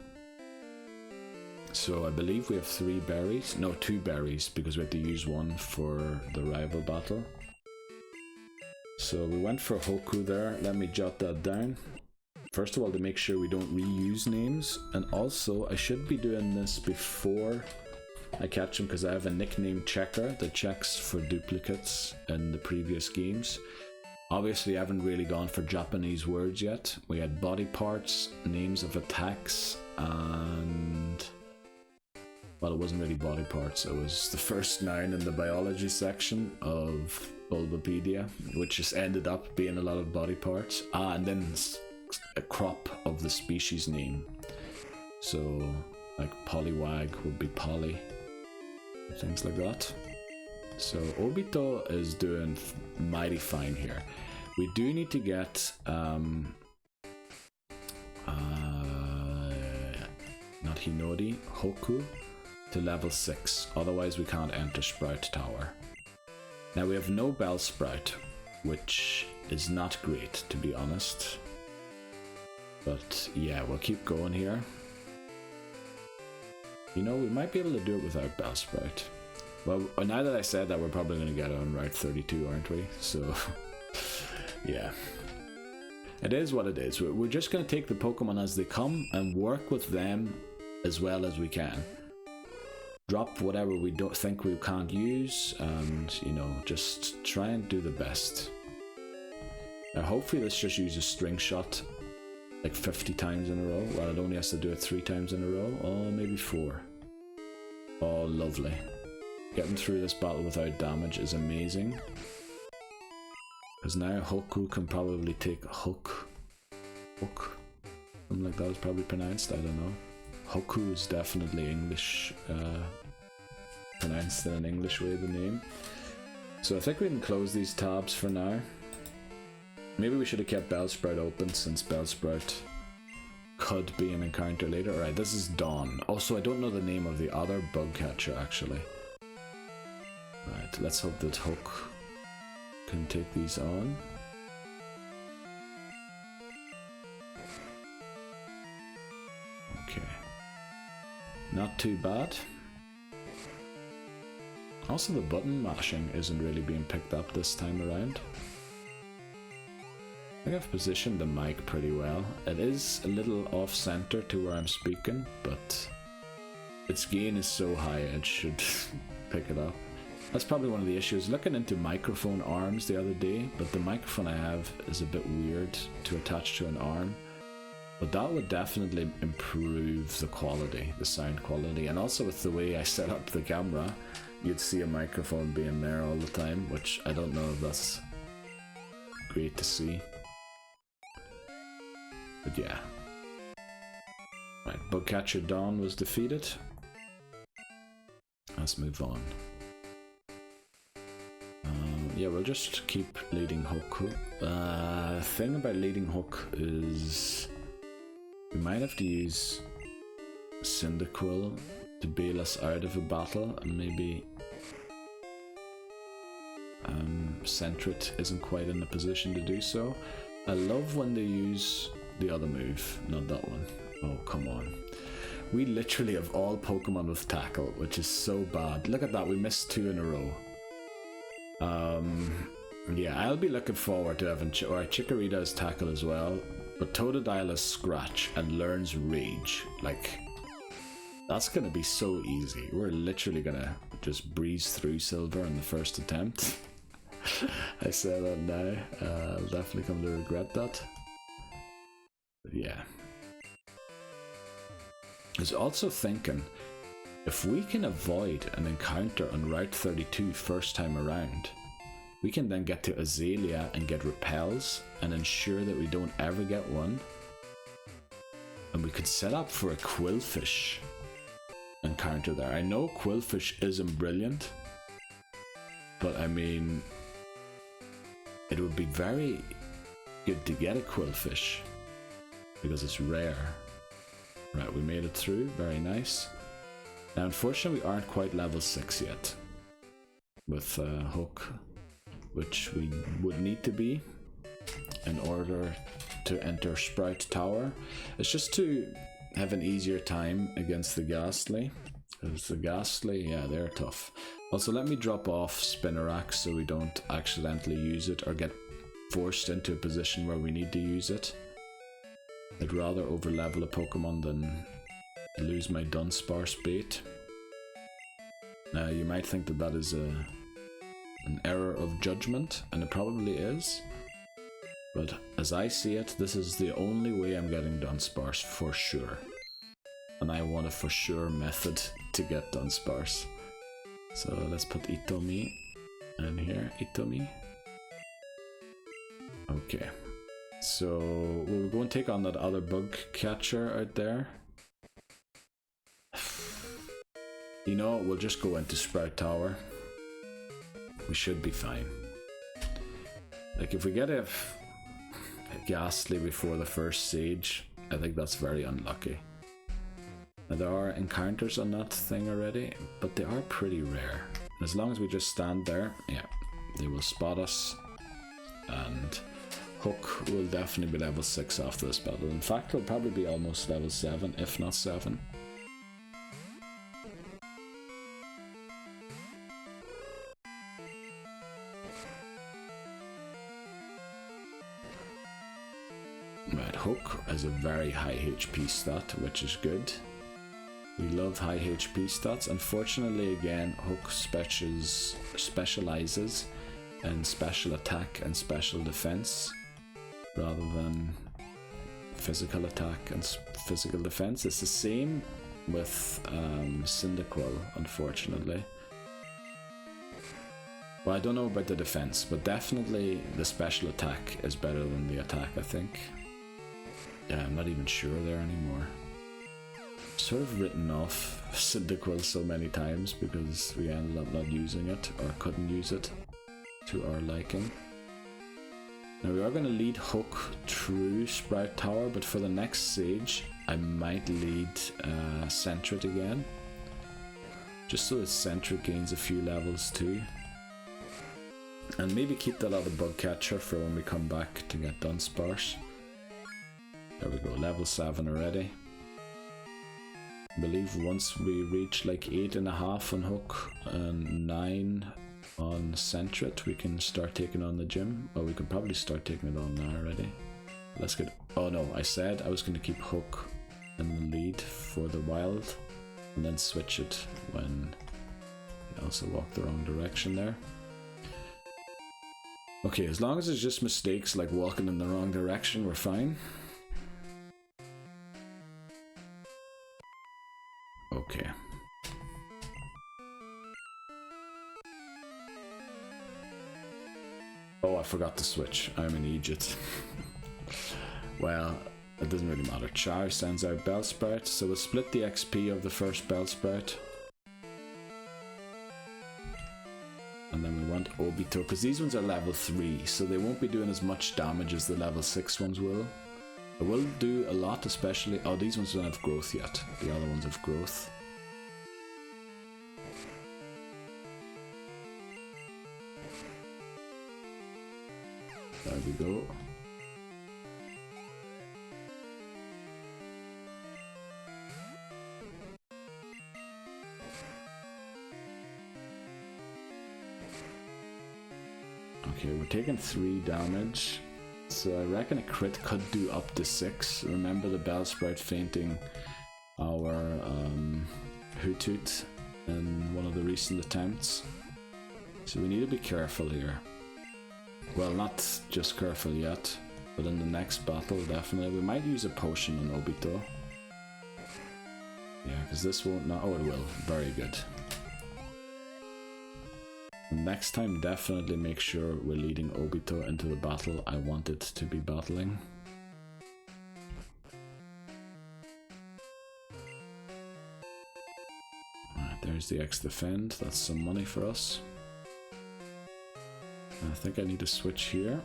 So I believe we have 3 berries. No, 2 berries, because we have to use one for the rival battle. So we went for Hoku there. Let me jot that down. First of all, to make sure we don't reuse names. And also, I should be doing this before I catch them, because I have a nickname checker that checks for duplicates in the previous games. Obviously, I haven't really gone for Japanese words yet. We had body parts, names of attacks, and... well, it wasn't really body parts. It was the first 9 in the biology section of Bulbapedia, which just ended up being a lot of body parts. And then a crop of the species name. So, like Poliwag would be Poly. Things like that. So Obito is doing mighty fine here. We do need to get not Hinodi, Hoku to level 6, otherwise we can't enter Sprout Tower. Now we have no Bellsprout, which is not great, to be honest. But yeah, we'll keep going here. You know, we might be able to do it without Bellsprout. Well, now that I said that, we're probably going to get on Route 32, aren't we? So, yeah. It is what it is. We're just going to take the Pokemon as they come and work with them as well as we can. Drop whatever we don't think we can't use, and, you know, just try and do the best. Now, hopefully this just uses String Shot like 50 times in a row. Well, it only has to do it 3 times in a row, or maybe 4. Oh, lovely. Getting through this battle without damage is amazing. Because now Hoku can probably take a hook. Hook? Something like that is probably pronounced, I don't know. Hoku is definitely English, pronounced in an English way, the name. So I think we can close these tabs for now. Maybe we should have kept Bellsprout open, since Bellsprout could be an encounter later. Alright, this is Dawn. Also, I don't know the name of the other bug catcher, actually. Right, let's hope that Hook can take these on. Okay. Not too bad. Also, the button mashing isn't really being picked up this time around. I think I've positioned the mic pretty well. It is a little off-center to where I'm speaking, but its gain is so high it should pick it up. That's probably one of the issues. Looking into microphone arms the other day, but the microphone I have is a bit weird to attach to an arm. But that would definitely improve the quality, the sound quality, and also with the way I set up the camera, you'd see a microphone being there all the time, which I don't know if that's great to see. But yeah. Right, Bugcatcher Dawn was defeated. Let's move on. Yeah, we'll just keep leading Hook. Thing about leading Hook is we might have to use Cyndaquil to bail us out of a battle, and maybe Sentret isn't quite in a position to do so. I love when they use the other move, not that one. Oh, come on. We literally have all Pokemon with Tackle, which is so bad. Look at that, we missed 2 in a row. Yeah, I'll be looking forward to having Chikorita has Tackle as well, but Totodile has Scratch and learns Rage. Like, that's gonna be so easy. We're literally gonna just breeze through Silver in the first attempt. I say that now. I'll definitely come to regret that. But yeah. I was also thinking, if we can avoid an encounter on Route 32 first time around, we can then get to Azalea and get repels and ensure that we don't ever get one. And we could set up for a Quillfish encounter there. I know Quillfish isn't brilliant, but I mean, it would be very good to get a Quillfish because it's rare. Right, we made it through, very nice. Now unfortunately we aren't quite level 6 yet with Hook, which we would need to be in order to enter Sprout Tower. It's just to have an easier time against the Ghastly. Because the Ghastly, yeah, they're tough. Also, let me drop off Spinnerack so we don't accidentally use it or get forced into a position where we need to use it. I'd rather overlevel a Pokemon than lose my Dunsparce bait. Now, you might think that that is an error of judgment, and it probably is. But as I see it, this is the only way I'm getting Dunsparce for sure. And I want a for sure method to get Dunsparce. So let's put Itomi in here. Itomi. Okay. So we'll go and take on that other bug catcher out there. You know, we'll just go into Sprout Tower. We should be fine. Like if we get a Ghastly before the first Sage, I think that's very unlucky. Now there are encounters on that thing already, but they are pretty rare. As long as we just stand there, yeah, they will spot us, and Hook will definitely be level 6 after this battle. In fact, he'll probably be almost level 7, if not 7. Right, Hook has a very high HP stat, which is good. We love high HP stats. Unfortunately, again, Hook specializes in special attack and special defense rather than physical attack and physical defense. It's the same with Cyndaquil, unfortunately. Well, I don't know about the defense, but definitely the special attack is better than the attack, I think. Yeah, I'm not even sure there anymore. Sort of written off Cyndaquil so many times because we ended up not using it or couldn't use it to our liking. Now we are going to lead Hook through Sprout Tower, but for the next Sage I might lead Sentret again, just so that Sentret gains a few levels too, and maybe keep that other bug catcher for when we come back to get Dunsparce. There we go, level 7 already. I believe once we reach like 8.5 on Hook and 9 on Sentret, we can start taking on the gym. Well, we could probably start taking it on now already. Let's get... Oh no, I said I was going to keep Hook in the lead for the wild and then switch it when I also walk the wrong direction there. Okay, as long as it's just mistakes like walking in the wrong direction, we're fine. Okay. Oh, I forgot to switch. I'm an idiot. Well, it doesn't really matter. Char sends out Bellsprout, so we'll split the XP of the first Bellsprout. And then we want Obito, because these ones are level 3, so they won't be doing as much damage as the level 6 ones will. It will do a lot, especially... Oh, these ones don't have growth yet. The other ones have growth. There we go. Okay, we're taking 3 damage. So I reckon a crit could do up to 6. Remember the Bellsprout fainting our Hoothoot in one of the recent attempts. So we need to be careful here. Well, not just careful yet, but in the next battle definitely. We might use a potion on Obito. Yeah, because this won't not. Oh, it will. Very good. Next time, definitely make sure we're leading Obito into the battle I want it to be battling. Alright, there's the X defend. That's some money for us. I think I need to switch here.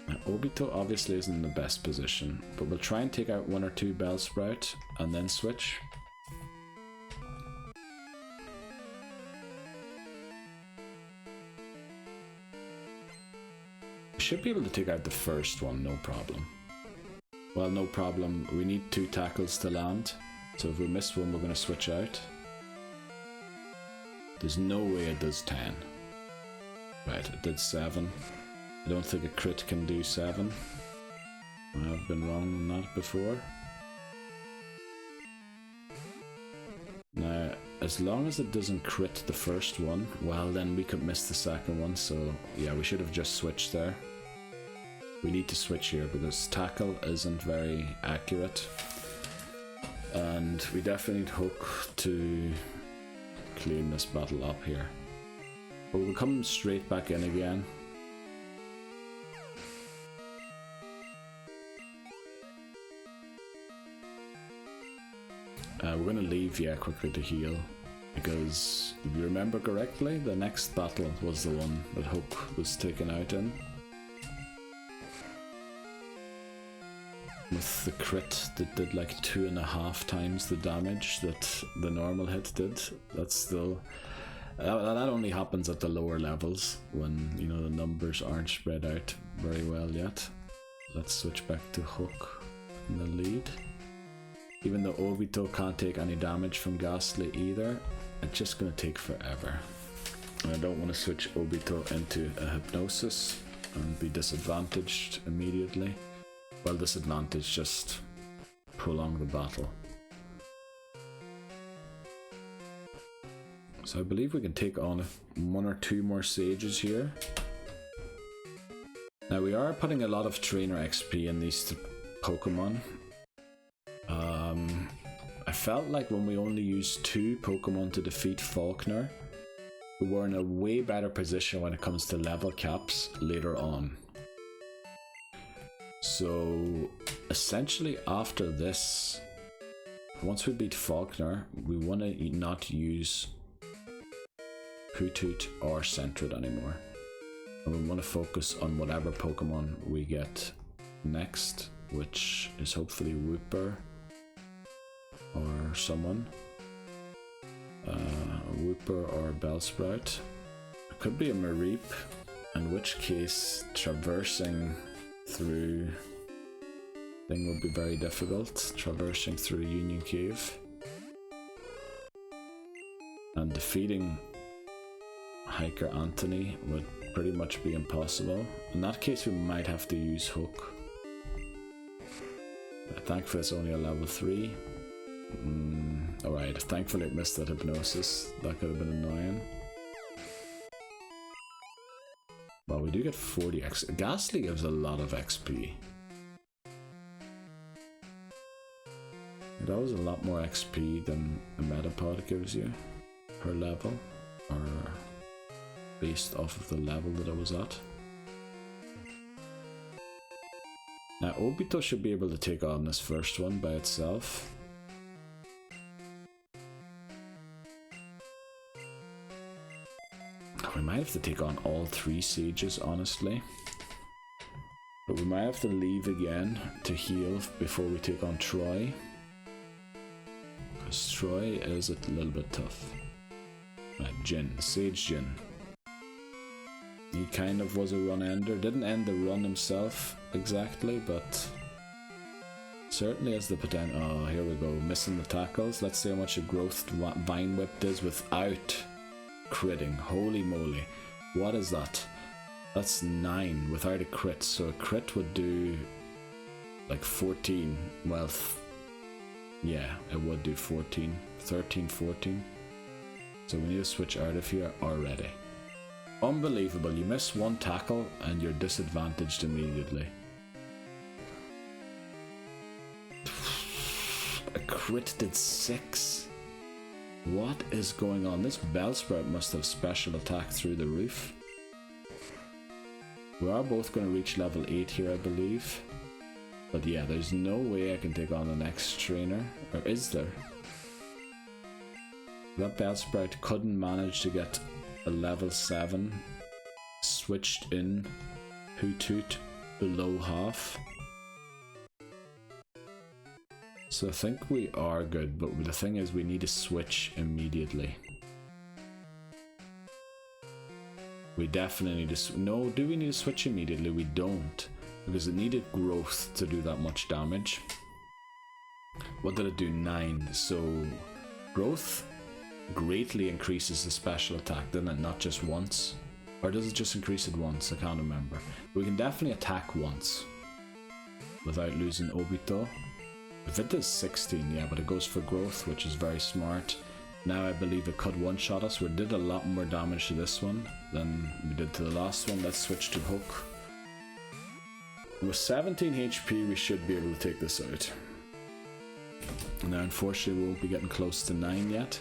Now, Obito obviously isn't in the best position, but we'll try and take out 1 or 2 Bellsprout and then switch. Should be able to take out the first one, no problem. Well, no problem. We need 2 tackles to land, so if we miss one, we're going to switch out. There's no way it does 10. Right, it did 7. I don't think a crit can do 7. I've been wrong on that before. Now, as long as it doesn't crit the first one, well, then we could miss the second one, so yeah, we should have just switched there. We need to switch here because tackle isn't very accurate, and we definitely need Hook to clean this battle up here. But we'll come straight back in again. We're going to leave quickly to heal, because if you remember correctly, the next battle was the one that Hook was taken out in. With the crit that did like 2.5 times the damage that the normal hit did. That's still... that only happens at the lower levels, when, you know, the numbers aren't spread out very well yet. Let's switch back to Hook in the lead. Even though Obito can't take any damage from Ghastly either, it's just going to take forever. And I don't want to switch Obito into a Hypnosis and be disadvantaged immediately. Well, disadvantage, just prolong the battle. So I believe we can take on 1 or 2 more Sages here. Now we are putting a lot of Trainer XP in these Pokemon. I felt like when we only used 2 Pokemon to defeat Falkner, we were in a way better position when it comes to level caps later on. So essentially after this, once we beat Falkner, we want to not use Hoothoot or Sentret anymore. And we want to focus on whatever Pokemon we get next, which is hopefully Wooper or someone. Wooper or Bellsprout. It could be a Mareep, in which case traversing through thing would be very difficult. Traversing through Union Cave. And defeating Hiker Anthony would pretty much be impossible. In that case we might have to use Hook. Thankfully it's only a level 3. Alright, thankfully it missed that Hypnosis. That could have been annoying. Well, we do get 40 XP. Ghastly gives a lot of XP. That was a lot more XP than a Metapod gives you per level, or based off of the level that I was at. Now Obito should be able to take on this first one by itself. We might have to take on all 3 Sages, honestly. But we might have to leave again to heal before we take on Troy. Because Troy is a little bit tough. Jin, Sage Jin. He kind of was a run ender. Didn't end the run himself exactly, but certainly has the potential. Oh, here we go. Missing the tackles. Let's see how much a growth vine whip does without critting. Holy moly. What is that? That's 9 without a crit. So a crit would do like 14. Well, yeah, it would do 14. 13, 14. So we need to switch out of here already. Unbelievable. You miss one tackle and you're disadvantaged immediately. A crit did 6. What is going on? This Bellsprout must have special attack through the roof. We are both going to reach level 8 here, I believe. But yeah, there's no way I can take on the next trainer. Or is there? That Bellsprout couldn't manage to get a level 7 switched in Hoothoot below half. So I think we are good, but the thing is we need to switch immediately. We definitely need to... No, do we need to switch immediately? We don't, because it needed growth to do that much damage. What did it do? 9. So growth greatly increases the special attack, doesn't it? Not just once. Or does it just increase it once? I can't remember. We can definitely attack once without losing Obito. If it does 16, yeah, but it goes for growth, which is very smart. Now I believe it could one-shot us. We did a lot more damage to this one than we did to the last one. Let's switch to Hook. With 17 HP, we should be able to take this out. Now, unfortunately, we won't be getting close to 9 yet.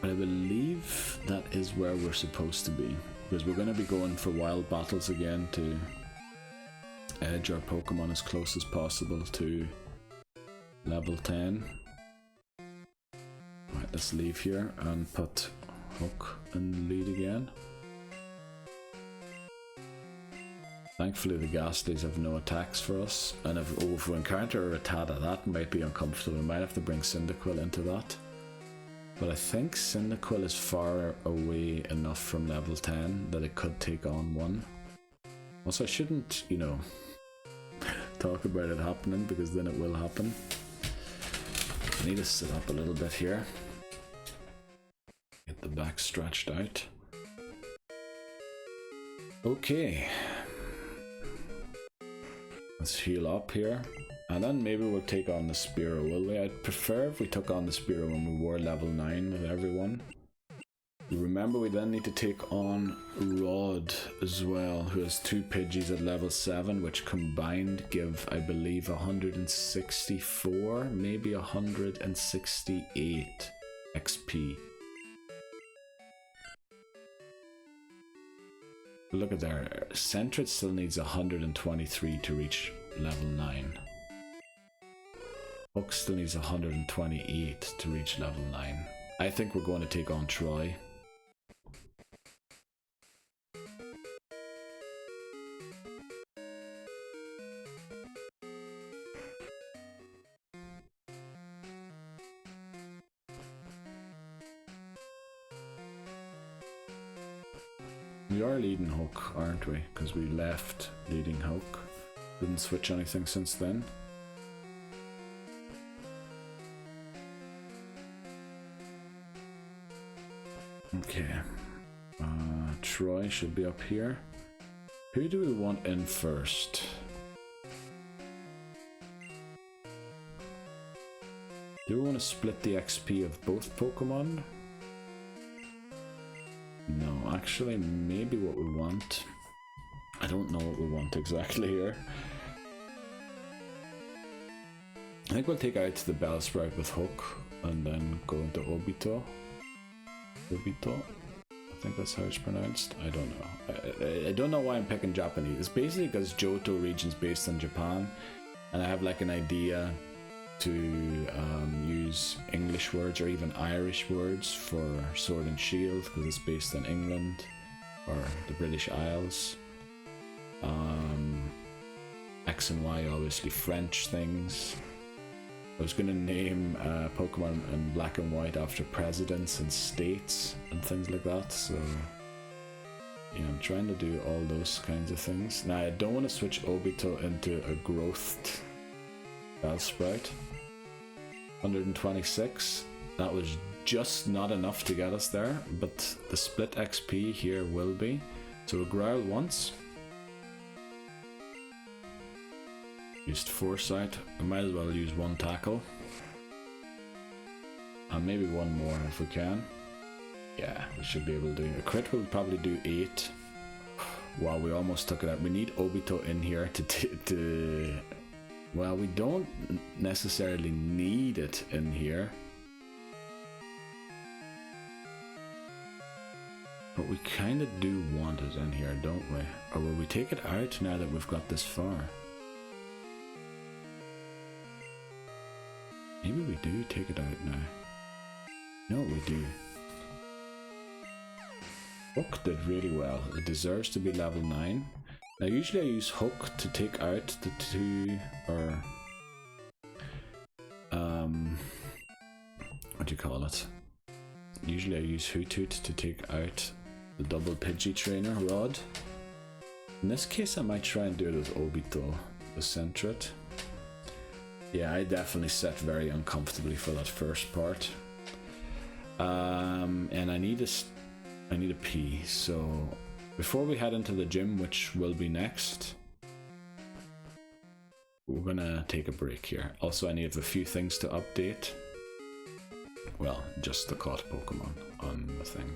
But I believe that is where we're supposed to be, because we're going to be going for wild battles again to edge our Pokemon as close as possible to level 10. Right, let's leave here and put Hook in the lead again. Thankfully the Ghastlies have no attacks for us, and if we encounter a Rattata, that might be uncomfortable. We might have to bring Cyndaquil into that. But I think Cyndaquil is far away enough from level 10 that it could take on one. Also, I shouldn't, you know, talk about it happening, because then it will happen. I need to sit up a little bit here. Get the back stretched out. Okay. Let's heal up here. And then maybe we'll take on the Spearow, will we? I'd prefer if we took on the Spearow when we were level 9 with everyone. Remember, we then need to take on Rod as well, who has 2 Pidgeys at level 7, which combined give, I believe, 164, maybe 168 XP. Look at there, Sentret still needs 123 to reach level 9. Hook still needs 128 to reach level 9. I think we're going to take on Troy. We are leading Hook, aren't we? Because we left leading Hook. Didn't switch anything since then. Okay. Troy should be up here. Who do we want in first? Do we want to split the XP of both Pokemon? No, actually, maybe what we want. I don't know what we want exactly here. I think we'll take out the Bellsprout with Hook and then go into Obito. Obito? I think that's how it's pronounced. I don't know. I don't know why I'm picking Japanese. It's basically because Johto region's based in Japan, and I have like an idea to use English words or even Irish words for Sword and Shield because it's based in England or the British Isles. X and Y obviously French things. I was going to name Pokemon in Black and White after presidents and states and things like that, so yeah, I'm trying to do all those kinds of things. Now, I don't want to switch Obito into a growthed Bellsprout. 126, that was just not enough to get us there, but the split XP here will be. So a Growl once. Used Foresight. I might as well use one tackle. And maybe one more if we can. Yeah, we should be able to do. A crit will probably do 8. Wow, we almost took it out. We need Obito in here to well, we don't necessarily need it in here. But we kind of do want it in here, don't we? Or will we take it out now that we've got this far? Maybe we do take it out now. No, we do. Hook did really well. It deserves to be level 9. Now usually I use Hook to take out the 2, or what do you call it? Usually I use Hoothoot to take out the double Pidgey trainer rod. In this case I might try and do it as Obito, the Centret. Yeah, I definitely set very uncomfortably for that first part. And I need a pee, so before we head into the gym, which will be next, we're gonna take a break here. Also, I need a few things to update. Well, just the caught Pokemon on the thing.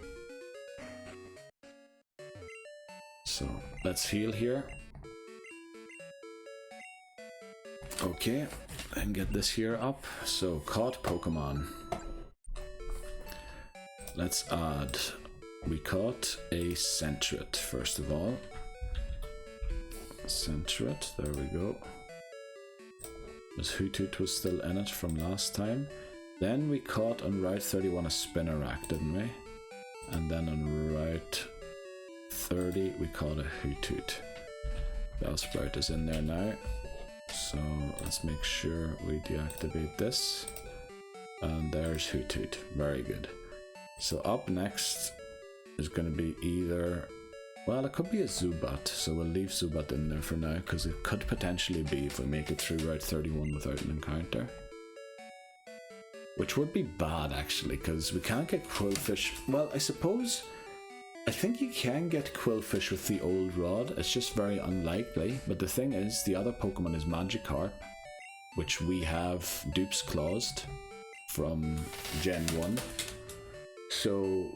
So let's heal here. Okay, and get this here up. So caught Pokemon. Let's add. We caught a Centret first of all. Centret, there we go. As Hoothoot was still in it from last time. Then we caught on Route 31 a Spinarak, didn't we? And then on Route 30 we caught a Hoothoot. Bellsprout is in there now. So let's make sure we deactivate this. And there's Hoothoot. Very good. So up next is going to be either, well, it could be a Zubat, so we'll leave Zubat in there for now, because it could potentially be if we make it through Route 31 without an encounter. Which would be bad, actually, because we can't get Quillfish. Well, I think you can get Quillfish with the old rod, it's just very unlikely, but the thing is, the other Pokemon is Magikarp, which we have dupes claused from Gen 1. So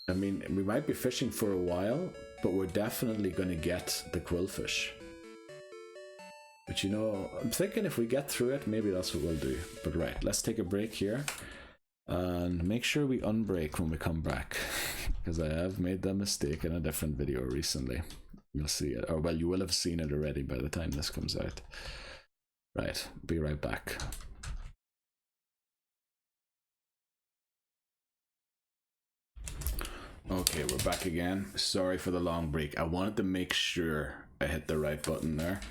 I mean, we might be fishing for a while, but we're definitely going to get the Quillfish. But you know, I'm thinking if we get through it, maybe that's what we'll do. But right, let's take a break here. And make sure we unbreak when we come back. Because I have made that mistake in a different video recently. You'll see it. Or well, you will have seen it already by the time this comes out. Right, be right back. Okay, we're back again. Sorry for the long break. I wanted to make sure I hit the right button there.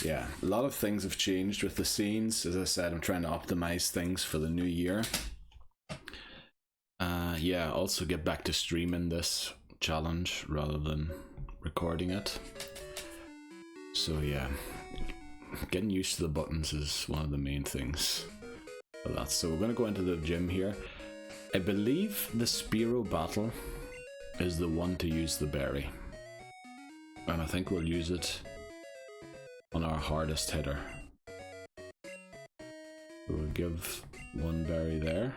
Yeah, a lot of things have changed with the scenes. As I said, I'm trying to optimize things for the new year. Yeah, also get back to streaming this challenge rather than recording it. So yeah, getting used to the buttons is one of the main things for that. So we're going to go into the gym here. I believe the Spearow battle is the one to use the berry. And I think we'll use it on our hardest hitter. We'll give one berry there.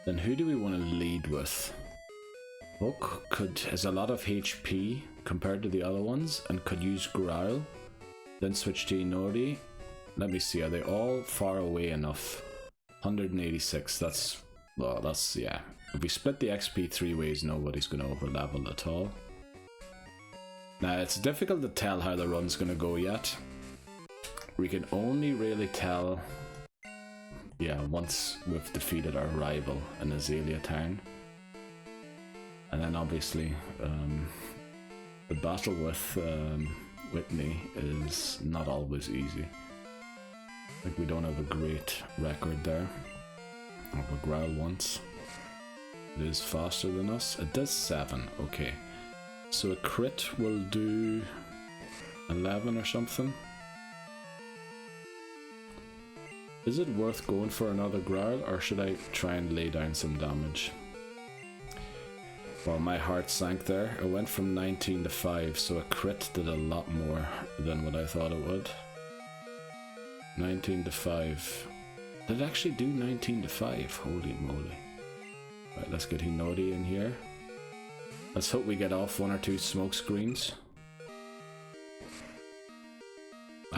Then who do we want to lead with? Hook has a lot of HP compared to the other ones and could use Growl. Then switch to Inori. Let me see, are they all far away enough? 186, that's, yeah. If we split the XP 3 ways, nobody's going to overlevel at all. Now, it's difficult to tell how the run's going to go yet. We can only really tell, yeah, once we've defeated our rival in Azalea Town. And then obviously, the battle with Whitney is not always easy. Like we don't have a great record there. I'll growl once. It is faster than us. It does 7, okay. So a crit will do 11 or something. Is it worth going for another growl, or should I try and lay down some damage? Well, my heart sank there. It went from 19 to 5, so a crit did a lot more than what I thought it would. 19 to 5. Did it actually do 19 to 5? Holy moly. Right, let's get Hinodi in here. Let's hope we get off 1 or 2 smoke screens.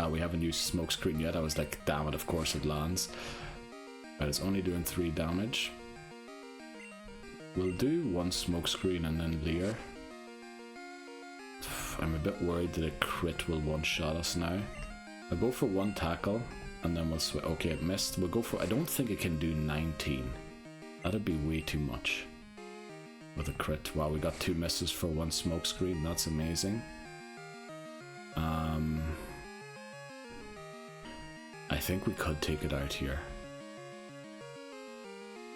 We haven't used smoke screen yet. I was like, damn it, of course it lands. But it's only doing 3 damage. We'll do 1 smoke screen and then Leer. I'm a bit worried that a crit will one-shot us now. I'll go for 1 tackle and then we'll switch. Okay, it missed. We'll go for. I don't think it can do 19. That'd be way too much with a crit. Wow, we got 2 misses for 1 smoke screen. That's amazing. I think we could take it out here.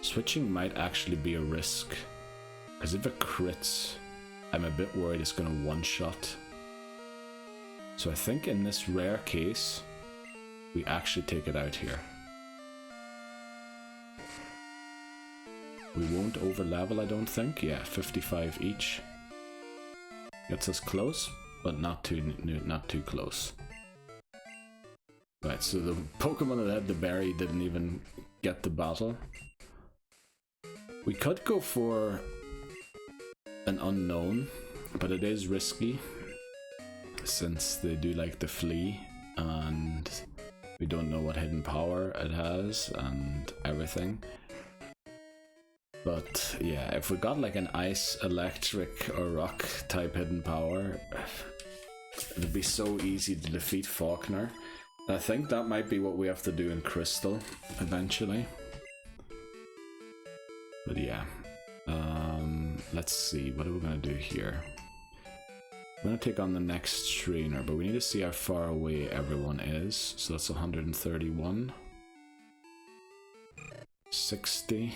Switching might actually be a risk, because if it crits, I'm a bit worried it's going to one-shot. So I think in this rare case, we actually take it out here. We won't over-level, I don't think. Yeah, 55 each. Gets us close, but not too close. Right, so the Pokemon that had the berry didn't even get the battle. We could go for an unknown, but it is risky since they do like the flea and we don't know what hidden power it has and everything. But yeah, if we got like an ice, electric or rock type hidden power, it'd be so easy to defeat Falkner. I think that might be what we have to do in Crystal eventually. But yeah, let's see, what are we going to do here? I'm going to take on the next trainer, but we need to see how far away everyone is. So that's 131. 60.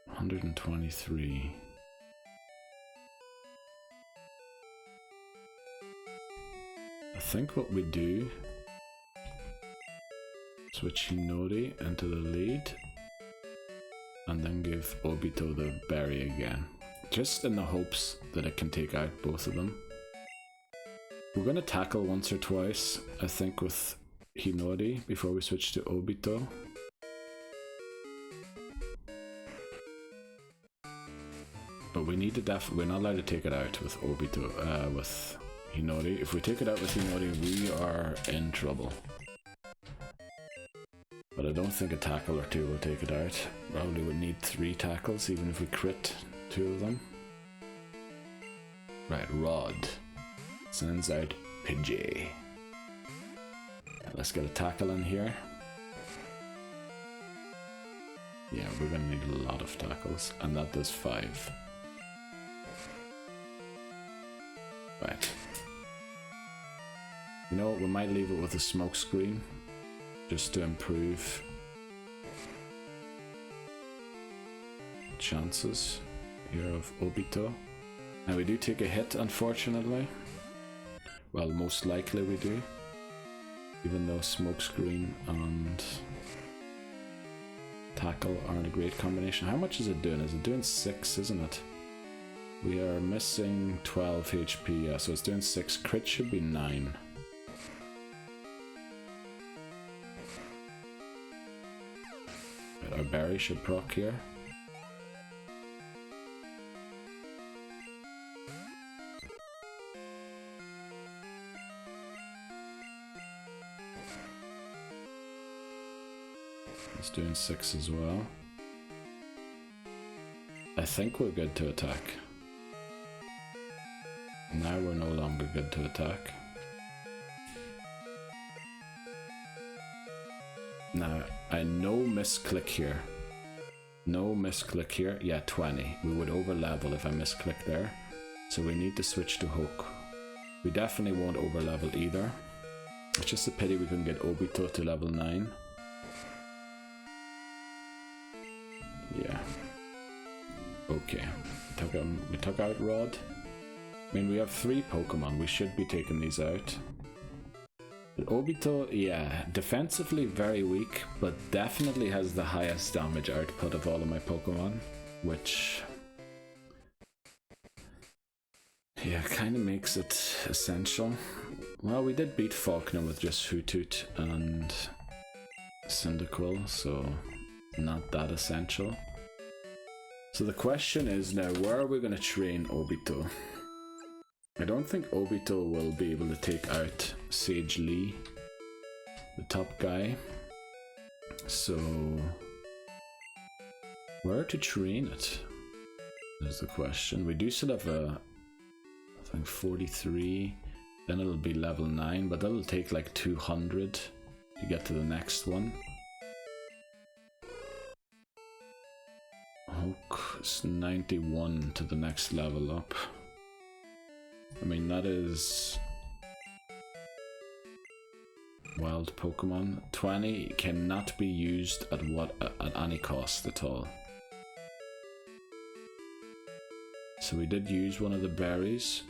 123. I think what we do, switch Hinodi into the lead and then give Obito the berry again, just in the hopes that it can take out both of them. We're going to tackle once or twice, I think, with Hinodi before we switch to Obito. But we need to we're not allowed to take it out with Obito, with Hinodi. If we take it out with Hinodi, we are in trouble. But I don't think a tackle or 2 will take it out. Probably would need 3 tackles, even if we crit 2 of them. Right, Rod sends out Pidgey. Let's get a tackle in here. Yeah, we're gonna need a lot of tackles, and that does 5. Right. You know what, we might leave it with a smoke screen, just to improve chances here of Obito. Now we do take a hit, unfortunately. Well, most likely we do. Even though smoke screen and tackle aren't a great combination. How much is it doing? Is it doing 6, isn't it? We are missing 12 HP, yeah, so it's doing 6. Crit should be 9. Our berry should proc here. It's doing 6 as well. I think we're good to attack. Now we're no longer good to attack. Now, I no misclick here. No misclick here. Yeah, 20. We would over level if I misclick there. So we need to switch to Hook. We definitely won't over level either. It's just a pity we couldn't get Obito to level 9. Yeah. Okay. We took out Rod. I mean, we have 3 Pokemon. We should be taking these out. But Obito, yeah, defensively very weak, but definitely has the highest damage output of all of my Pokemon, which, yeah, kind of makes it essential. Well, we did beat Falkner with just Hoothoot and Cyndaquil, so not that essential. So the question is now, where are we going to train Obito? I don't think Obito will be able to take out Sage Lee, the top guy. So, where to train it is the question. We do still have I think 43, then it'll be level 9, but that'll take like 200 to get to the next one. Hulk is 91 to the next level up. I mean, that is wild Pokemon. 20 cannot be used at any cost at all. So we did use one of the berries.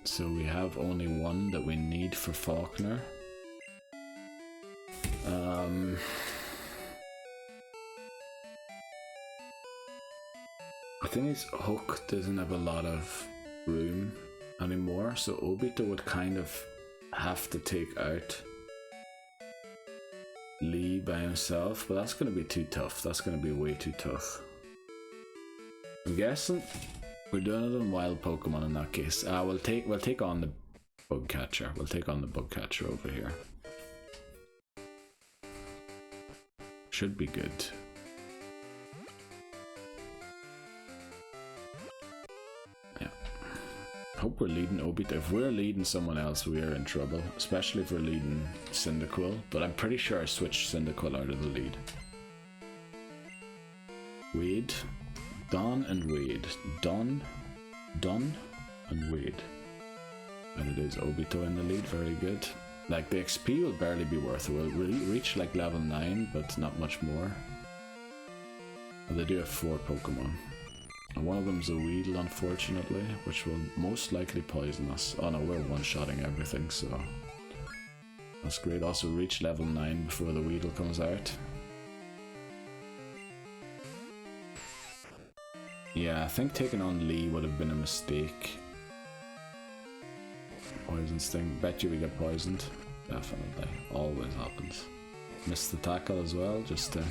So we have only one that we need for Falkner. I think his hook doesn't have a lot of room anymore, so Obito would kind of have to take out Lee by himself, but that's going to be too tough. That's going to be way too tough. I'm guessing we're doing it on wild Pokemon in that case. We'll take on the bug catcher. We'll take on the bug catcher over here. Should be good. Hope we're leading Obito. If we're leading someone else, we are in trouble, especially if we're leading Cyndaquil, but I'm pretty sure I switched Cyndaquil out of the lead. Wade. Don and Wade. Don and Wade. And it is Obito in the lead, very good. Like, the XP will barely be worth it. We'll reach like level 9, but not much more. And they do have 4 Pokemon. And one of them's a Weedle, unfortunately, which will most likely poison us. Oh no, we're one-shotting everything, so that's great. Also reach level 9 before the Weedle comes out. Yeah, I think taking on Lee would have been a mistake. Poison Sting. Bet you we get poisoned. Definitely. Always happens. Missed the tackle as well, just to...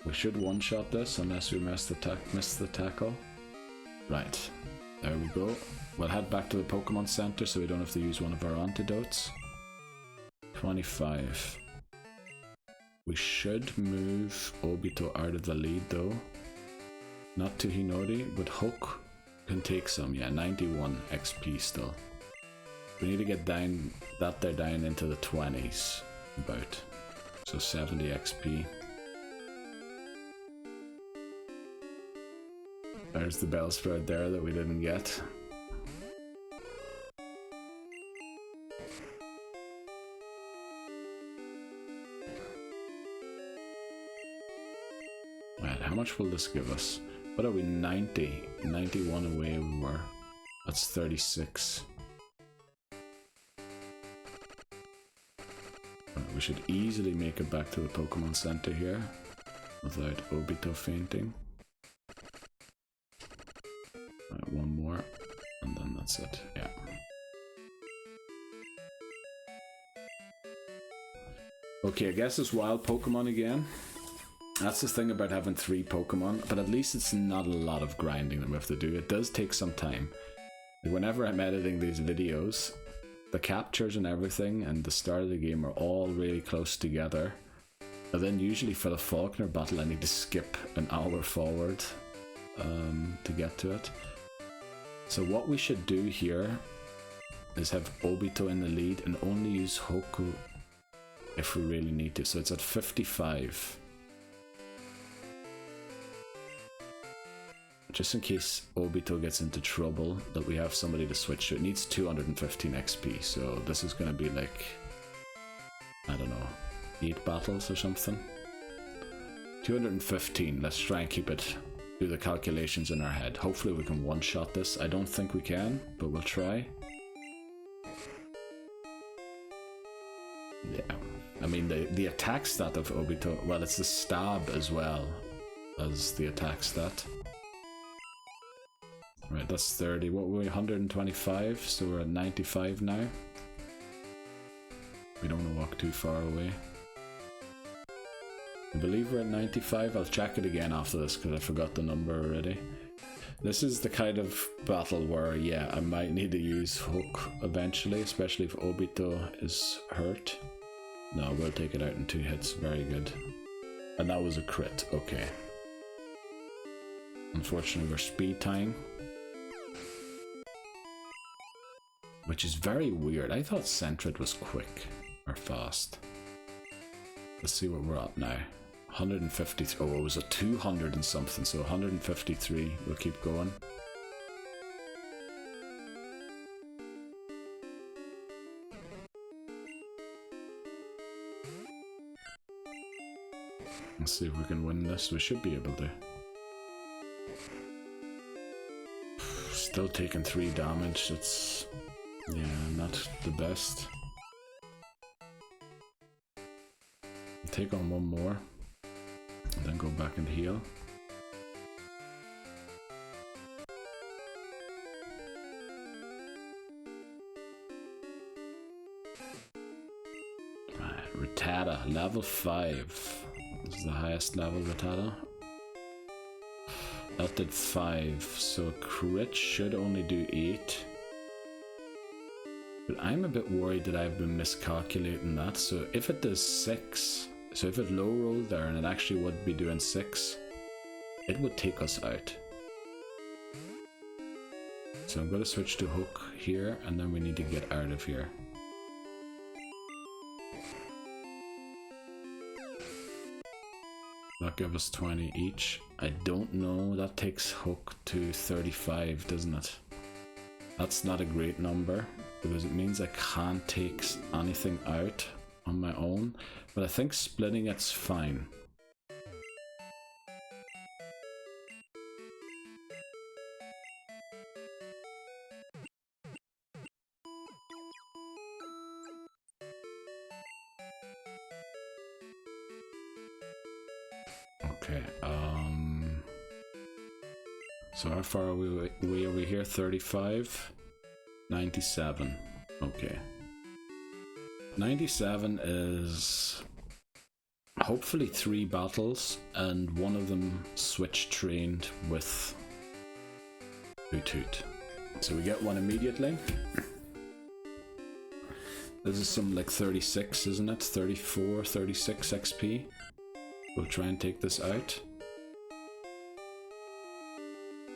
We should one-shot this unless we miss the tackle. Right, there we go. We'll head back to the Pokemon Center so we don't have to use one of our antidotes. 25. We should move Obito out of the lead though. Not to Hinori, but Hook can take some. Yeah, 91 XP still. We need to get down into the 20s about. So 70 XP. There's the Bellsprout there that we didn't get. Right, how much will this give us? What are we? 90. 91 away we were. That's 36. Right, we should easily make it back to the Pokemon Center here without Obito fainting. Right, one more, and then that's it. Yeah. Okay, I guess it's wild Pokemon again. That's the thing about having 3 Pokemon, but at least it's not a lot of grinding that we have to do. It does take some time. Whenever I'm editing these videos, the captures and everything and the start of the game are all really close together. And then usually for the Falkner battle I need to skip an hour forward to get to it. So what we should do here is have Obito in the lead and only use Hoku if we really need to. So it's at 55. just in case Obito gets into trouble, that we have somebody to switch to. It needs 215 XP, so this is going to be like, I don't know, 8 battles or something. 215, let's try and keep it, do the calculations in our head. Hopefully we can one-shot this. I don't think we can, but we'll try. Yeah, I mean the attack stat of Obito, well, it's the stab as well as the attack stat. Right, that's 30. What were we, 125? So we're at 95 now. We don't want to walk too far away. I believe we're at 95. I'll check it again after this because I forgot the number already. This is the kind of battle where, yeah, I might need to use Hook eventually, especially if Obito is hurt. No, we'll take it out in 2 hits. Very good. And that was a crit. Okay. Unfortunately, we're speed tying. Which is very weird. I thought Sentret was quick or fast. Let's see what we're at now. 153. Oh, it was a 200 and something, so 153. We'll keep going. Let's see if we can win this. We should be able to. Still taking 3 damage. It's, yeah, not the best. Take on 1 more, and then go back and heal. Right, Rattata, level 5. This is the highest level Rattata. That did 5, so crit should only do 8. But I'm a bit worried that I've been miscalculating that, so if it does 6, so if it low rolled there and it actually would be doing 6, it would take us out. So I'm going to switch to Hook here, and then we need to get out of here. That gives us 20 each. I don't know, that takes Hook to 35, doesn't it? That's not a great number, because it means I can't take anything out on my own, but I think splitting it's fine. Okay, so how far are we over here? 35? 97. Okay. 97 is hopefully 3 battles, and one of them switch trained with Hoot. So we get one immediately. This is some like 36, isn't it? 34, 36 XP. We'll try and take this out.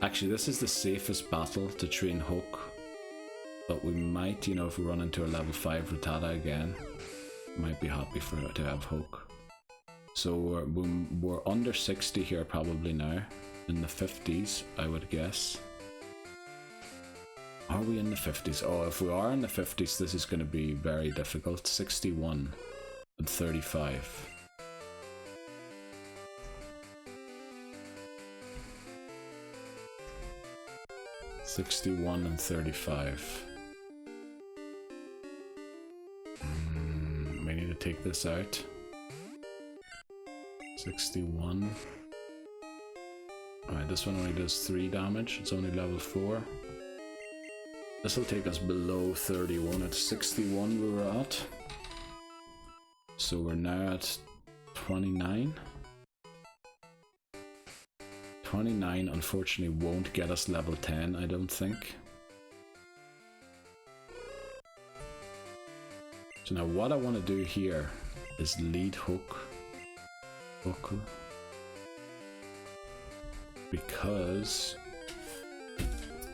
Actually, this is the safest battle to train Hook. But we might, you know, if we run into a level 5 Rattata again, might be happy for it to have Hook. So we're under 60 here probably now. In the 50s, I would guess. Are we in the 50s? Oh, if we are in the 50s, this is going to be very difficult. 61 and 35. $61 and $35. We need to take this out. 61. Alright, this one only does 3 damage. It's only level 4. This will take us below 31. At 61 we were at. So we're now at 29. 29 unfortunately won't get us level 10, I don't think. So now what I want to do here is lead Hook. Because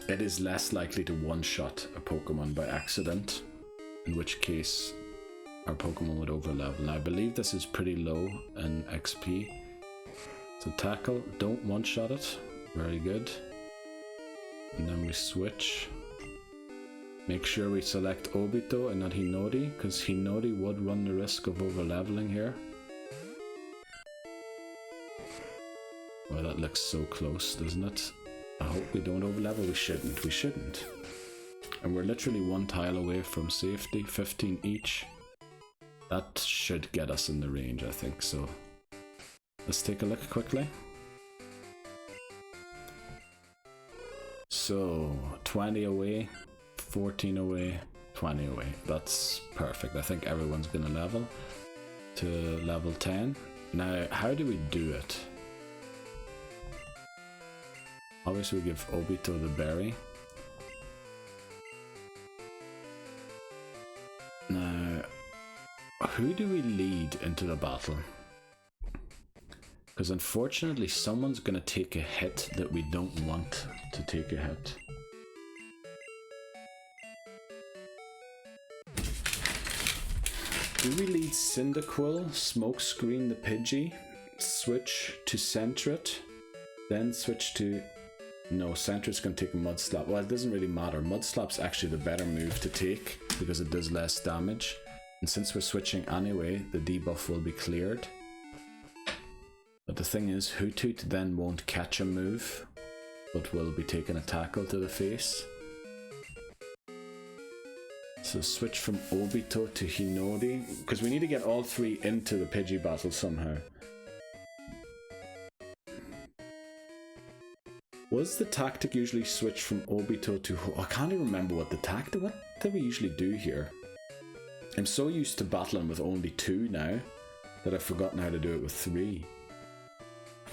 it is less likely to one-shot a Pokemon by accident, in which case our Pokemon would overlevel. Now I believe this is pretty low in XP. So tackle, don't one-shot it. Very good. And then we switch. Make sure we select Obito and not Hinori, because Hinori would run the risk of over leveling here. Well, that looks so close, doesn't it? I hope we don't over level. We shouldn't. We shouldn't. And we're literally one tile away from safety, 15 each. That should get us in the range, I think, so. Let's take a look quickly. So, 20 away, 14 away, 20 away. That's perfect. I think everyone's gonna level to level 10. Now, how do we do it? Obviously, we give Obito the berry. Now, who do we lead into the battle? Because unfortunately, someone's going to take a hit that we don't want to take a hit. Do we lead Cyndaquil, Smokescreen the Pidgey, switch to Sentret, then switch to... No, Sentret's going to take a Mud Slap. Well, it doesn't really matter. Mud Slap's actually the better move to take because it does less damage. And since we're switching anyway, the debuff will be cleared. But the thing is, Hoothoot then won't catch a move, but will be taking a tackle to the face. So switch from Obito to Hinori, because we need to get all three into the Pidgey battle somehow. Was the tactic usually switch from Obito to... I can't even remember what did we usually do here? I'm so used to battling with only two now that I've forgotten how to do it with three.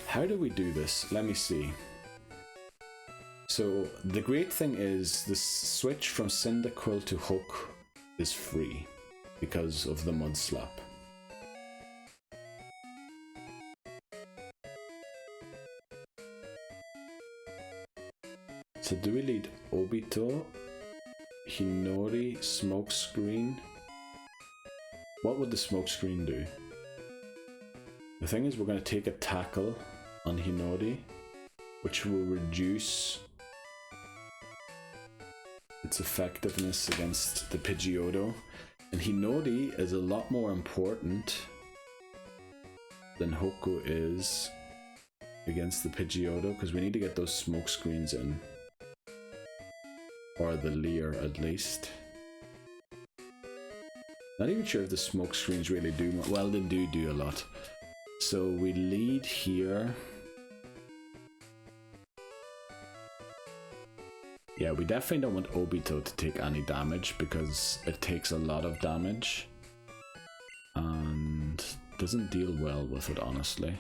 How do we do this? Let me see. So the great thing is the switch from Cyndaquil to Hook is free because of the Mud Slap. So do we lead Obito, Hinori, Smokescreen? What would the Smokescreen do? The thing is, we're going to take a tackle on Hinori, which will reduce its effectiveness against the Pidgeotto. And Hinori is a lot more important than Hoku is against the Pidgeotto, because we need to get those Smokescreens in. Or the Leer, at least. Not even sure if the Smokescreens really do more. Well, they do a lot. So we lead here. Yeah, we definitely don't want Obito to take any damage because it takes a lot of damage and doesn't deal well with it, honestly.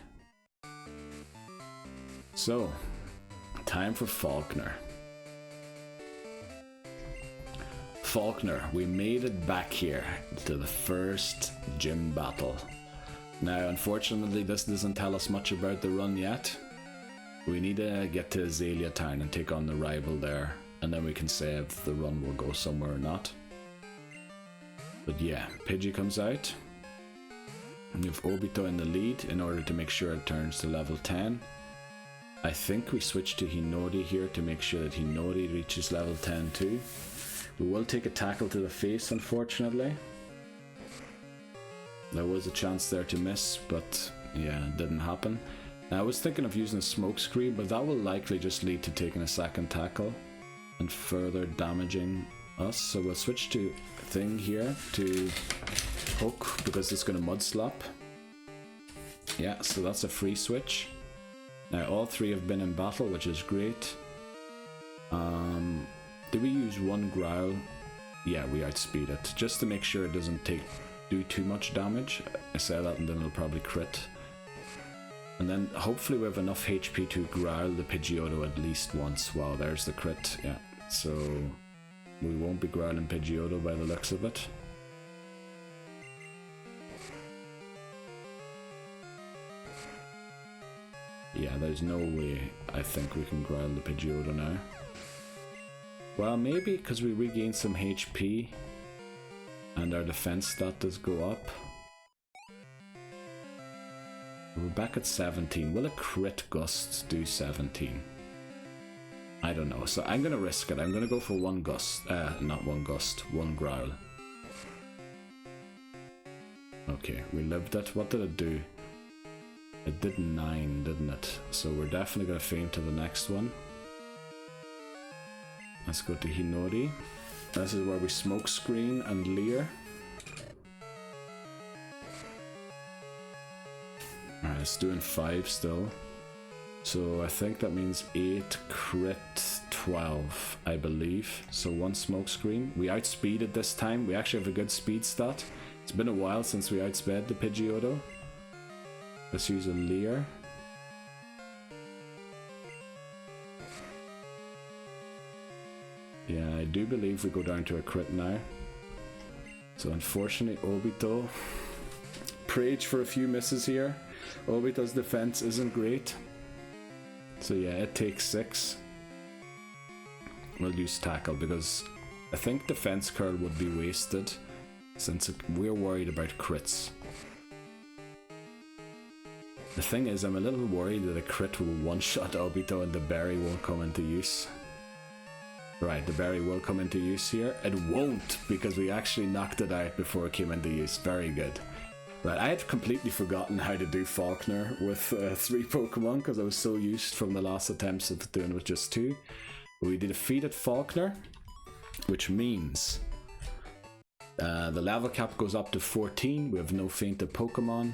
So, time for Falkner. Falkner, we made it back here to the first gym battle. Now, unfortunately, this doesn't tell us much about the run yet. We need to get to Azalea Town and take on the rival there, and then we can say if the run will go somewhere or not. But yeah, Pidgey comes out. And we have Obito in the lead in order to make sure it turns to level 10. I think we switch to Hinori here to make sure that Hinori reaches level 10 too. We will take a tackle to the face, unfortunately. There was a chance there to miss, but yeah, it didn't happen. Now, I was thinking of using a Smokescreen, but that will likely just lead to taking a second tackle and further damaging us. So we'll switch to Thing here to Hook because it's going to Mud Slap. Yeah, so that's a free switch. Now all three have been in battle, which is great. Did we use one Growl? Yeah, we outspeed it just to make sure it doesn't do too much damage. I say that and then it'll probably crit. And then hopefully we have enough HP to Growl the Pidgeotto at least once. Wow, there's the crit. Yeah, so we won't be growling Pidgeotto by the looks of it. Yeah, there's no way I think we can growl the Pidgeotto now. Well, maybe because we regain some HP and our defense stat does go up. We're back at 17. Will a crit gust do 17? I don't know, so I'm gonna risk it. I'm gonna go for one gust, not one gust, one growl. Okay, we lived it. What did it do? It did 9, didn't it? So we're definitely gonna faint to the next one. Let's go to Hinori. This is where we smoke screen and leer. Alright, it's doing 5 still. So I think that means 8 crit 12, I believe. So 1 smoke screen. We outspeeded this time. We actually have a good speed stat. It's been a while since we outsped the Pidgeotto. Let's use a leer. Yeah, I do believe we go down to a crit now. So unfortunately, Obito prayed for a few misses here. Obito's defense isn't great. So yeah, it takes 6. We'll use tackle because I think defense curl would be wasted since we're worried about crits. The thing is, I'm a little worried that a crit will one-shot Obito and the berry won't come into use. Right, the berry will come into use here. It won't, because we actually knocked it out before it came into use. Very good. Right, I had completely forgotten how to do Falkner with 3 Pokemon because I was so used from the last attempts of doing with just 2. We defeated Falkner, which means the level cap goes up to 14. We have no fainted Pokemon.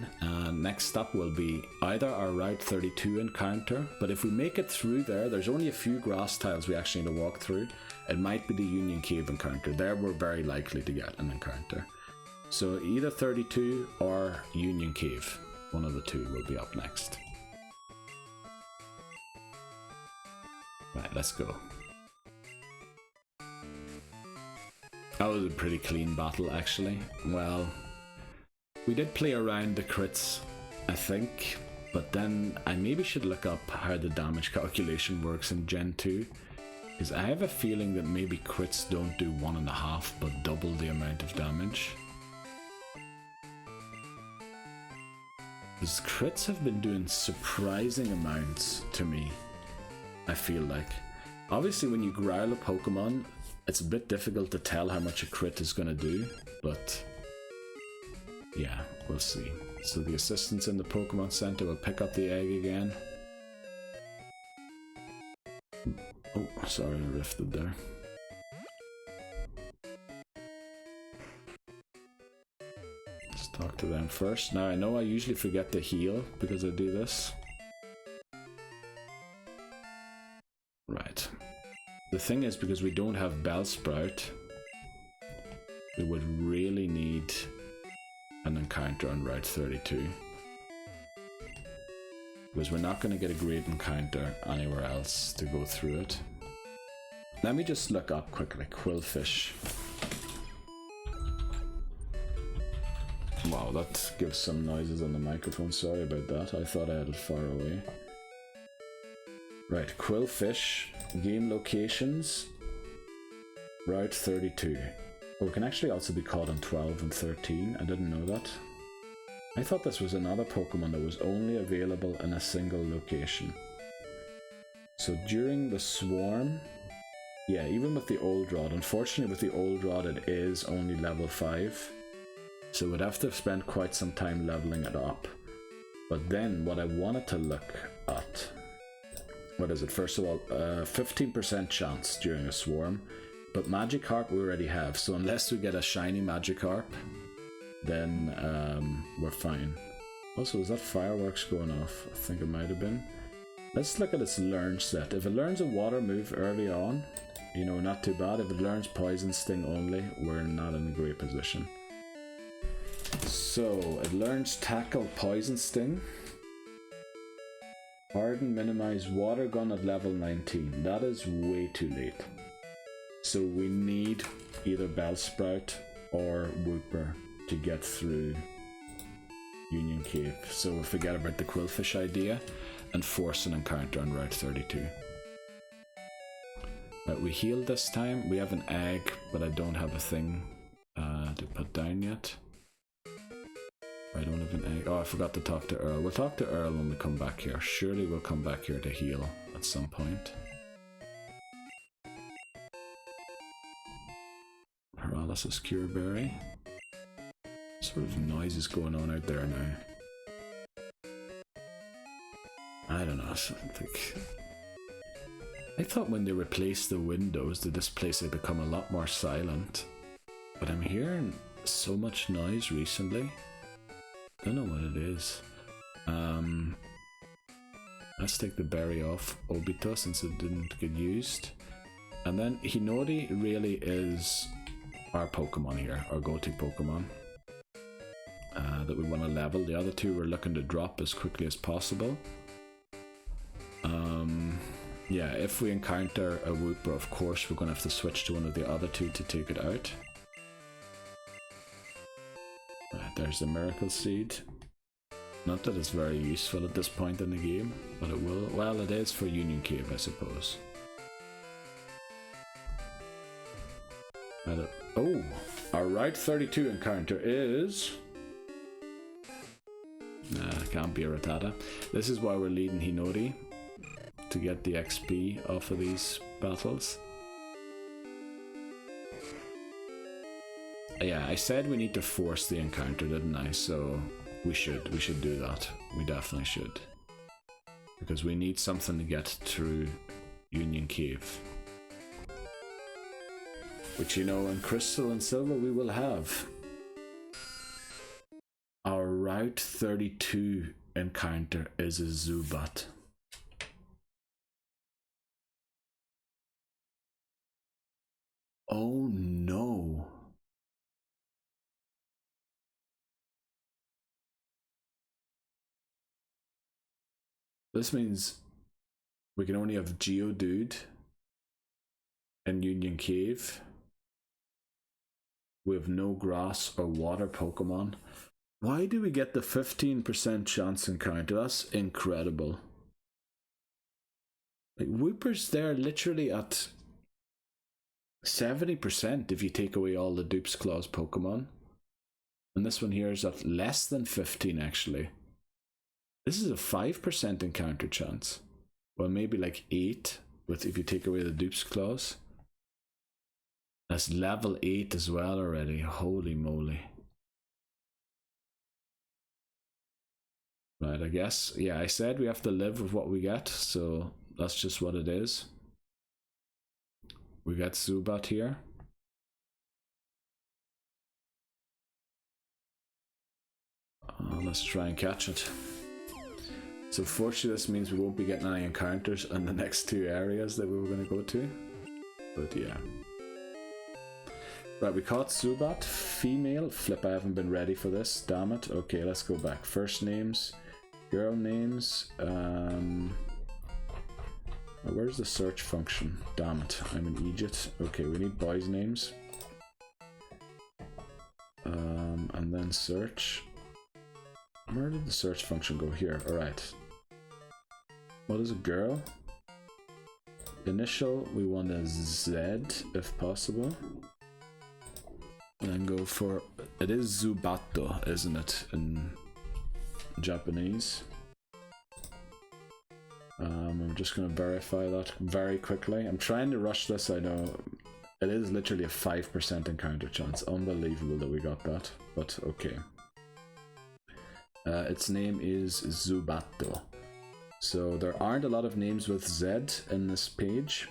Next up will be either our Route 32 encounter, but if we make it through there, there's only a few grass tiles we actually need to walk through. It might be the Union Cave encounter. There we're very likely to get an encounter. So either 32 or Union Cave. One of the two will be up next. Right, let's go. That was a pretty clean battle, actually. Well, we did play around the crits, I think, but then I maybe should look up how the damage calculation works in Gen 2, because I have a feeling that maybe crits don't do 1.5 but double the amount of damage. Because crits have been doing surprising amounts to me, I feel like. Obviously when you growl a Pokemon, it's a bit difficult to tell how much a crit is going to do, but yeah, we'll see. So the assistants in the Pokemon Center will pick up the egg again. Oh, sorry, I rifted there. Let's talk to them first. Now, I know I usually forget to heal because I do this. Right. The thing is, because we don't have Bellsprout, we would really need an encounter on Route 32. Because we're not going to get a great encounter anywhere else to go through it. Let me just look up quickly. Quillfish. Wow, that gives some noises on the microphone. Sorry about that. I thought I had it far away. Right, Quillfish. Game locations. Route 32. Oh, it can actually also be caught on 12 and 13. I didn't know that. I thought this was another Pokemon that was only available in a single location. So during the swarm, yeah, even with the old rod, unfortunately with the old rod it is only level 5. So we'd have to spend quite some time leveling it up. But then what I wanted to look at, what is it? First of all, 15% chance during a swarm, but Magikarp we already have, so unless we get a shiny Magikarp, then we're fine. Also, is that fireworks going off? I think it might have been. Let's look at its learn set. If it learns a water move early on, you know, not too bad. If it learns Poison Sting only, we're not in a great position. So, it learns Tackle, Poison Sting. Harden, Minimize, Water Gun at level 19. That is way too late. So we need either Bellsprout or Wooper to get through Union Cave. So we'll forget about the Quillfish idea and force an encounter on Route 32. But we healed this time. We have an egg, but I don't have a thing to put down yet. I don't have an egg. Oh, I forgot to talk to Earl. We'll talk to Earl when we come back here. Surely we'll come back here to heal at some point. Paralysis Cure Berry. What sort of noise is going on out there now? I don't know. I thought when they replaced the windows that this place had become a lot more silent. But I'm hearing so much noise recently. Don't know what it is. Let's take the berry off Obito since it didn't get used. And then Hinori really is our Pokemon here, our go-to Pokemon. That we want to level. The other two we're looking to drop as quickly as possible. Yeah, if we encounter a Wooper, of course we're going to have to switch to one of the other two to take it out. Right, there's the Miracle Seed. Not that it's very useful at this point in the game, but it will. Well, it is for Union Cave, I suppose. Oh, our Route 32 encounter is... Nah, it can't be a Rattata. This is why we're leading Hinori, to get the XP off of these battles. Yeah, I said we need to force the encounter, didn't I? So we should do that. We definitely should. Because we need something to get through Union Cave. Which, you know, in Crystal and Silver we will have. Our Route 32 encounter is a Zubat. Oh no. This means we can only have Geodude in Union Cave. We have no grass or water Pokemon. Why do we get the 15% chance encounter? That's incredible. Like, Wooper's there literally at 70% if you take away all the Dupes Claws Pokemon. And this one here is at less than 15 actually. This is a 5% encounter chance. Well, maybe like 8 with if you take away the Dupes Claws. That's level 8 as well already. Holy moly. Right, I guess. Yeah, I said we have to live with what we get, so that's just what it is. We got Zubat here. Let's try and catch it. So fortunately this means we won't be getting any encounters in the next two areas that we were going to go to. But yeah. Right, we caught Zubat. Female. Flip, I haven't been ready for this. Damn it. Okay, let's go back. First names. Girl names. Where's the search function? Damn it, I'm in Egypt. Okay, we need boys' names. And then search. Where did the search function go? Here, alright. What is a girl? Initial, we want a Z if possible. And then go for, it is Zubato, isn't it, in Japanese? I'm just going to verify that very quickly. I'm trying to rush this, I know. It is literally a 5% encounter chance. Unbelievable that we got that, but okay. Its name is Zubato. So there aren't a lot of names with Z in this page.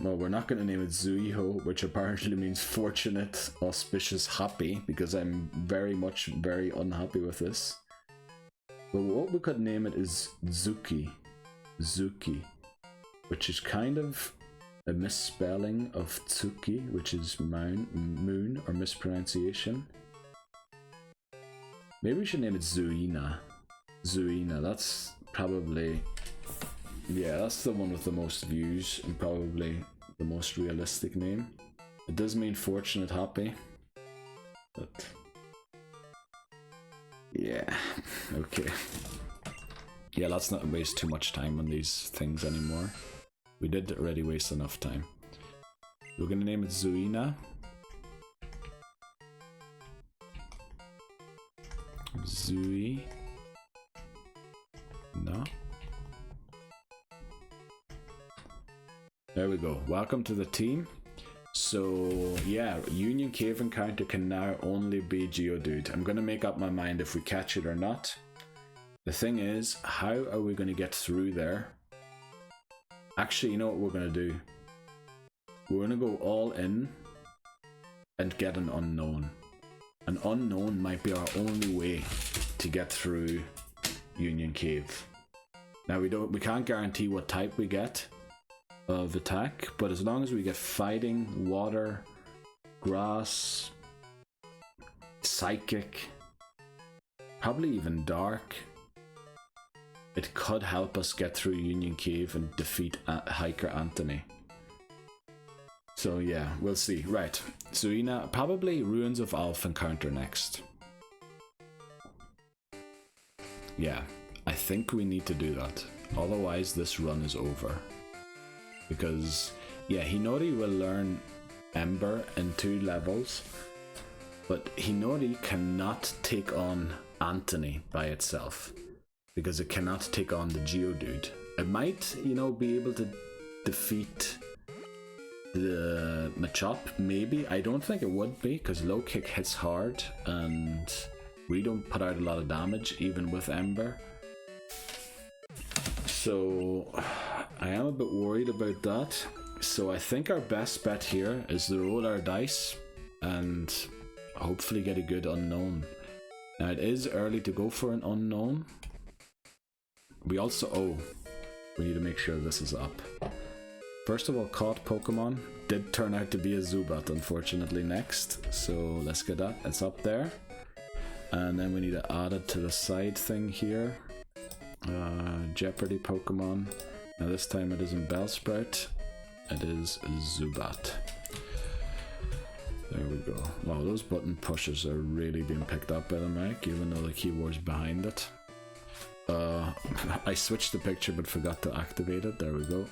Well, we're not going to name it Zuiho, which apparently means fortunate, auspicious, happy, because I'm very unhappy with this. But what we could name it is Zuki, which is kind of a misspelling of Tsuki, which is moon or mispronunciation. Maybe we should name it Zuina. Zuina, that's probably... Yeah, that's the one with the most views and probably the most realistic name. It does mean fortunate, happy, but yeah, okay. Yeah, let's not waste too much time on these things anymore. We did already waste enough time. We're gonna name it Zuina. Zui. No. There we go. Welcome to the team. So yeah, Union Cave encounter can now only be Geodude. I'm gonna make up my mind if we catch it or not. The thing is, how are we gonna get through there? Actually, you know what we're gonna do? We're gonna go all in and get an unknown. An unknown might be our only way to get through Union Cave. Now we can't guarantee what type we get of attack, but as long as we get fighting, water, grass, psychic, probably even dark, it could help us get through Union Cave and defeat Hiker Anthony. So yeah, we'll see. Right, Zuina, probably Ruins of Alph encounter next. Yeah, I think we need to do that. Otherwise this run is over. Because, yeah, Hinori will learn Ember in 2 levels, but Hinori cannot take on Anthony by itself, because it cannot take on the Geodude. It might, you know, be able to defeat the Machop, maybe. I don't think it would be, because low kick hits hard, and we don't put out a lot of damage, even with Ember. So I am a bit worried about that. So I think our best bet here is to roll our dice and hopefully get a good unknown. Now it is early to go for an unknown. We also, we need to make sure this is up. First of all, caught Pokemon did turn out to be a Zubat, unfortunately, next. So let's get that, it's up there. And then we need to add it to the side thing here. Jeopardy Pokémon. Now this time it isn't Bellsprout, it is Zubat. There we go. Wow, those button pushes are really being picked up by the mic, even though the keyboard's behind it. I switched the picture but forgot to activate it. There we go.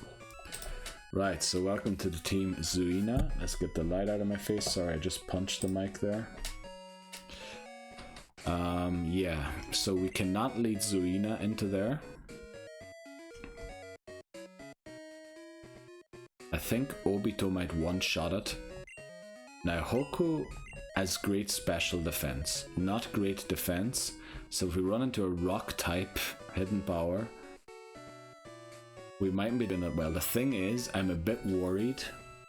Right, so welcome to the team Zuina. Let's get the light out of my face. Sorry, I just punched the mic there. Yeah, so we cannot lead Zuina into there. I think Obito might one-shot it. Now Hoku has great special defense, not great defense. So if we run into a rock type hidden power, we might be doing it well. The thing is, I'm a bit worried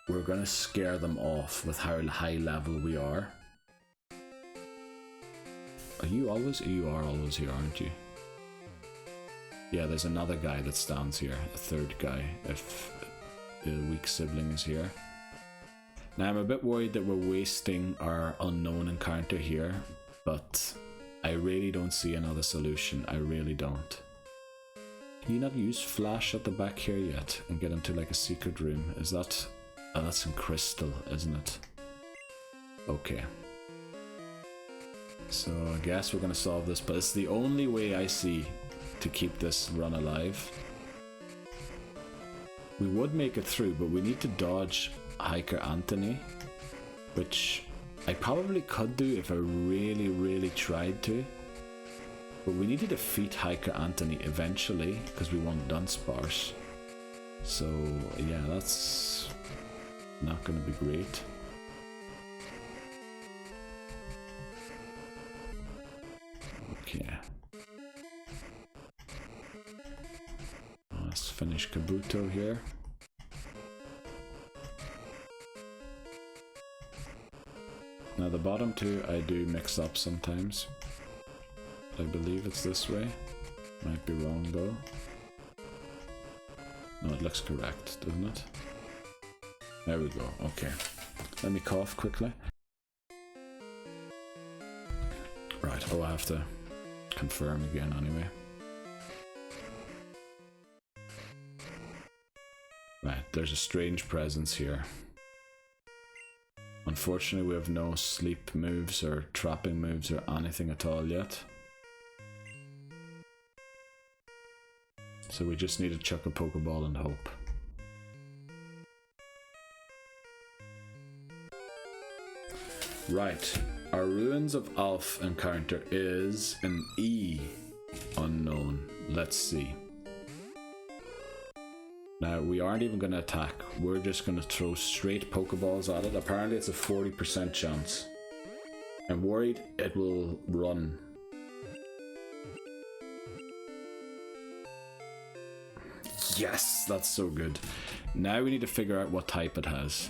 we're gonna scare them off with how high level we are. You are always here, aren't you? Yeah, there's another guy that stands here, a third guy, if the weak sibling is here. Now I'm a bit worried that we're wasting our unknown encounter here, but I really don't see another solution, I really don't. Can you not use flash at the back here yet and get into like a secret room? Is that... oh, that's in crystal, isn't it? Okay. So I guess we're gonna solve this, but it's the only way I see to keep this run alive. We would make it through, but we need to dodge Hiker Anthony, which I probably could do if I really tried to. But we need to defeat Hiker Anthony eventually, because we want Dunsparce. So yeah, that's not gonna be great. Okay. Let's finish Kabuto here. Now the bottom two I do mix up sometimes. I believe it's this way. Might be wrong though. No, it looks correct, doesn't it? There we go, okay. Let me cough quickly. Right, oh, I have to confirm again anyway. Right, there's a strange presence here. Unfortunately, we have no sleep moves or trapping moves or anything at all yet. So we just need to chuck a Pokeball and hope. Right, our Ruins of Alph encounter is an E unknown. Let's see. Now, we aren't even going to attack. We're just going to throw straight Pokeballs at it. Apparently, it's a 40% chance. I'm worried it will run. Yes, that's so good. Now we need to figure out what type it has.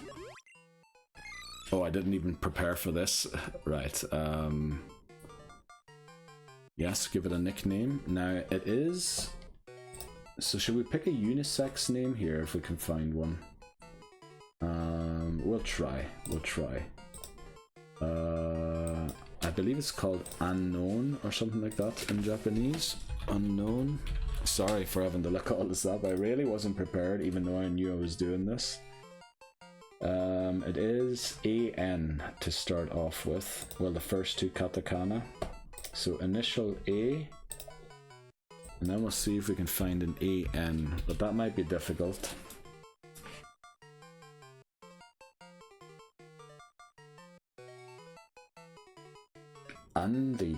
Oh, I didn't even prepare for this. Right. Yes, give it a nickname. Now, it is... So should we pick a unisex name here if we can find one? We'll try. I believe it's called Unknown or something like that in Japanese. Unknown. Sorry for having to look all this up. I really wasn't prepared, even though I knew I was doing this. It is AN to start off with. Well, the first two katakana. So initial A. And then we'll see if we can find an AN, but that might be difficult. Andy.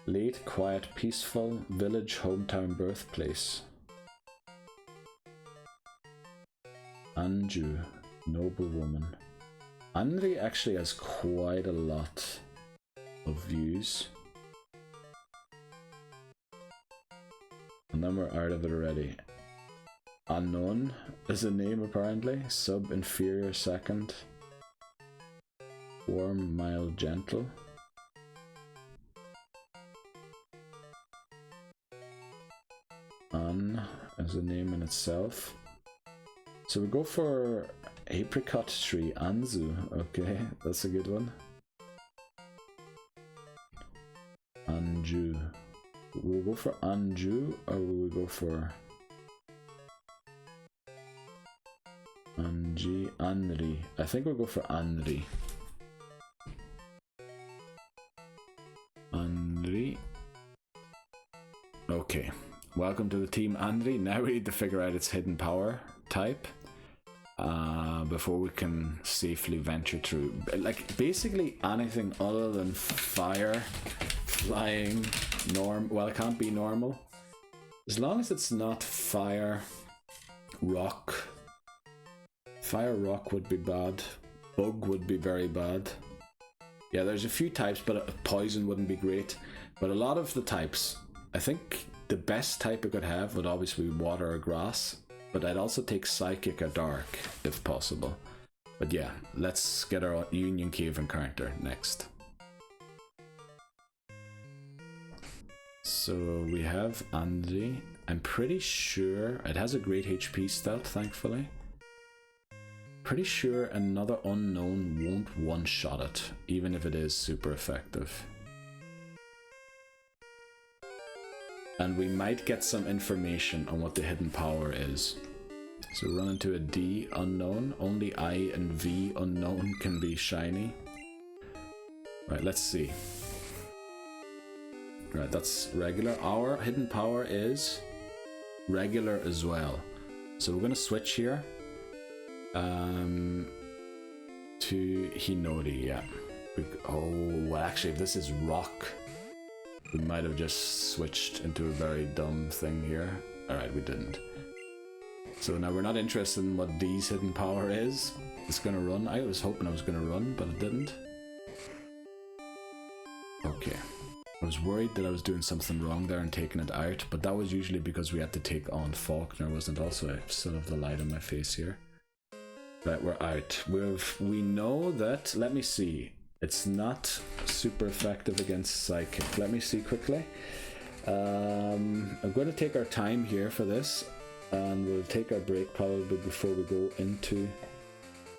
Late, quiet, peaceful, village, hometown, birthplace. Anju, noble woman. Andri actually has quite a lot of views. And then we're out of it already. Unknown is a name apparently. Sub inferior second. Warm, mild, gentle. An is a name in itself. So we go for apricot tree, Anzu. Okay, that's a good one. Anju. Will we go for Anju or will we go for Anji? Anri. I think we'll go for Anri. Anri. Okay. Welcome to the team, Anri. Now we need to figure out its hidden power type before we can safely venture through. Like, basically anything other than fire, flying, well, it can't be normal. As long as it's not fire, rock. Fire, rock would be bad. Bug would be very bad. Yeah, there's a few types, but poison wouldn't be great. But a lot of the types, I think the best type it could have would obviously be water or grass. But I'd also take psychic or dark, if possible. But yeah, let's get our Union Cave encounter next. So we have Andri. I'm pretty sure it has a great HP stat, thankfully. Pretty sure another unknown won't one-shot it, even if it is super effective. And we might get some information on what the hidden power is. So run into a D, unknown. Only I and V, unknown, can be shiny. Right, let's see. Right, that's regular. Our hidden power is regular as well. So we're going to switch here to Hinori, yeah. Oh, well, actually, if this is rock, we might have just switched into a very dumb thing here. Alright, we didn't. So now we're not interested in what D's hidden power is. It's gonna run. I was hoping I was gonna run, but it didn't. Okay. I was worried that I was doing something wrong there and taking it out, but that was usually because we had to take on Falkner, wasn't it? Also, I still have the light on my face here. Right, we're out. We know that, let me see. It's not super effective against Psychic. Let me see quickly. I'm going to take our time here for this, and we'll take our break probably before we go into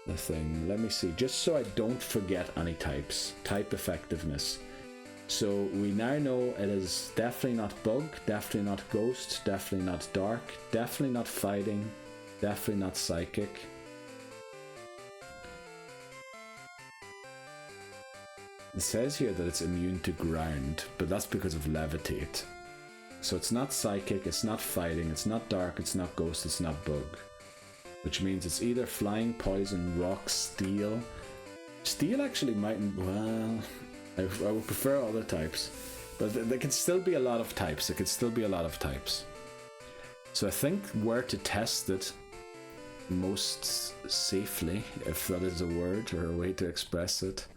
the thing. Let me see, just so I don't forget any types. Type effectiveness. So we now know it is definitely not Bug, definitely not Ghost, definitely not Dark, definitely not Fighting, definitely not Psychic. It says here that it's immune to ground, but that's because of levitate. So it's not psychic, it's not fighting, it's not dark, it's not ghost, it's not bug. Which means it's either flying, poison, rock, steel. Steel actually mightn't, well, I would prefer other types. But there can still be a lot of types, So I think where to test it most safely, if that is a word or a way to express it,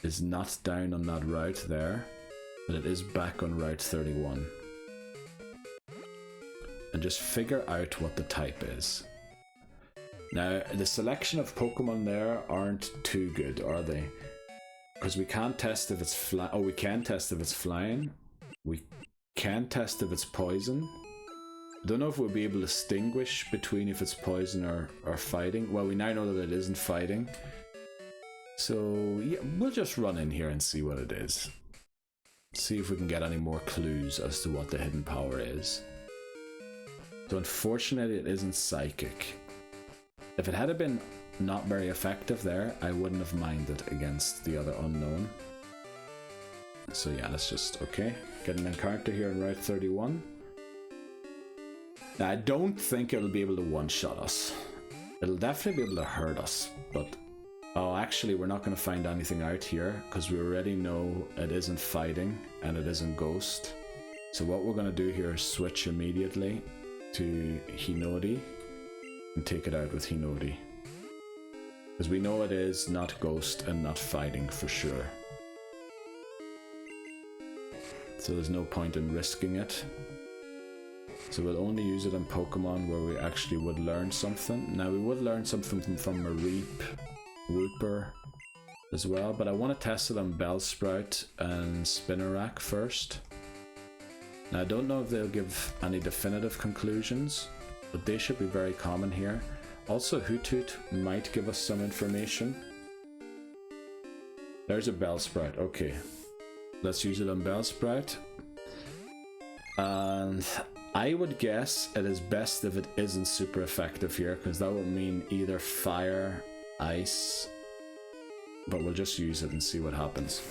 is not down on that route there, but it is back on Route 31. And just figure out what the type is. Now, the selection of Pokemon there aren't too good, are they? Because we can't test if it's we can test if it's flying. We can test if it's poison. Don't know if we'll be able to distinguish between if it's poison or fighting. Well, we now know that it isn't fighting. So, yeah, we'll just run in here and see what it is. See if we can get any more clues as to what the hidden power is. So unfortunately, it isn't psychic. If it had been not very effective there, I wouldn't have minded against the other unknown. So yeah, let's just, okay, get an encounter here in Route 31. Now, I don't think it'll be able to one-shot us. It'll definitely be able to hurt us, but... Oh, actually, we're not going to find anything out here, because we already know it isn't fighting, and it isn't ghost. So what we're going to do here is switch immediately to Hinodi, and take it out with Hinodi. Because we know it is not ghost and not fighting for sure. So there's no point in risking it. So we'll only use it on Pokemon where we actually would learn something. Now we would learn something from Wooper as well, but I want to test it on Bellsprout and Spinnerack first. Now I don't know if they'll give any definitive conclusions, but they should be very common here. Also, Hoothoot might give us some information. There's a Bellsprout, okay. Let's use it on Bellsprout. And I would guess it is best if it isn't super effective here, because that would mean either fire, ice, but we'll just use it and see what happens.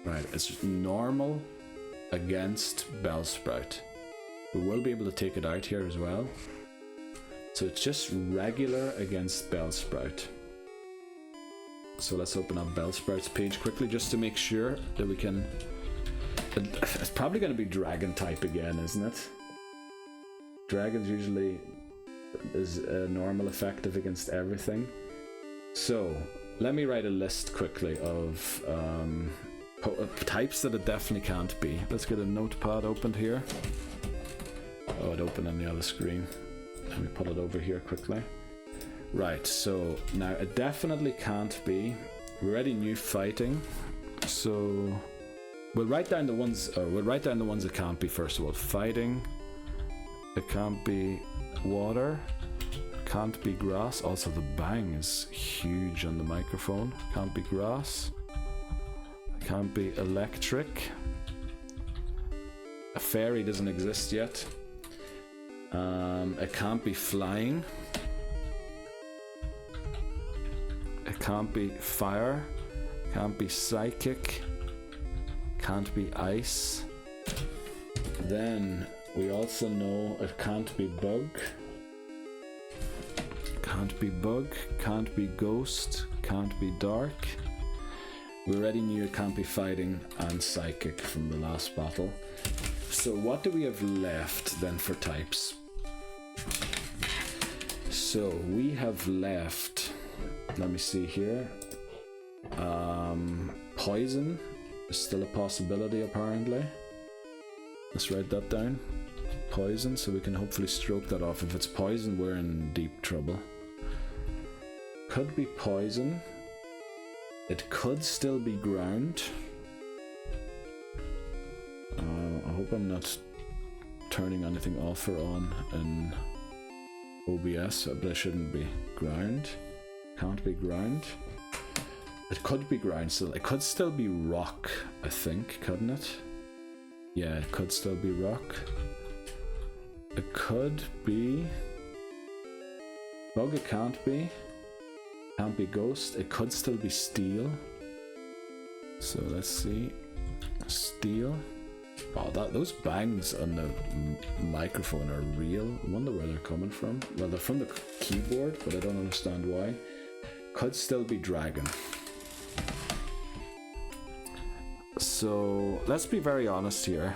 Right, it's just normal against Bellsprout. We will be able to take it out here as well. So it's just regular against Bellsprout. So let's open up Bellsprout's page quickly just to make sure that we can... It's probably going to be Dragon type again, isn't it? Dragons usually is a normal effective against everything. So let me write a list quickly of types that it definitely can't be. Let's get a notepad opened here. Oh, it opened on the other screen. Let me put it over here quickly. Right, so now it definitely can't be. We already knew fighting, so we'll write down the ones. We'll write down the ones that can't be first of all. Fighting. It can't be water. Can't be grass. Also, the bang is huge on the microphone. Can't be grass. Can't be electric. A fairy doesn't exist yet. It can't be flying. It can't be fire. Can't be psychic. Can't be ice. Then we also know it can't be bug. Can't be bug. Can't be ghost. Can't be dark. We already knew it can't be fighting and psychic from the last battle. So what do we have left then for types? So we have left, let me see here, poison is still a possibility apparently. Let's write that down. Poison, so we can hopefully stroke that off. If it's poison, we're in deep trouble. Could be poison. It could still be ground. I hope I'm not turning anything off or on in OBS, but it shouldn't be. Ground. Can't be ground. It could be ground still. It could still be rock, I think, couldn't it? Yeah, it could still be rock. It could be... Bug, it can't be. Can't be ghost. It could still be steel. So let's see. Steel. Oh, those bangs on the microphone are real. I wonder where they're coming from. Well, they're from the keyboard, but I don't understand why. Could still be dragon. So let's be very honest here.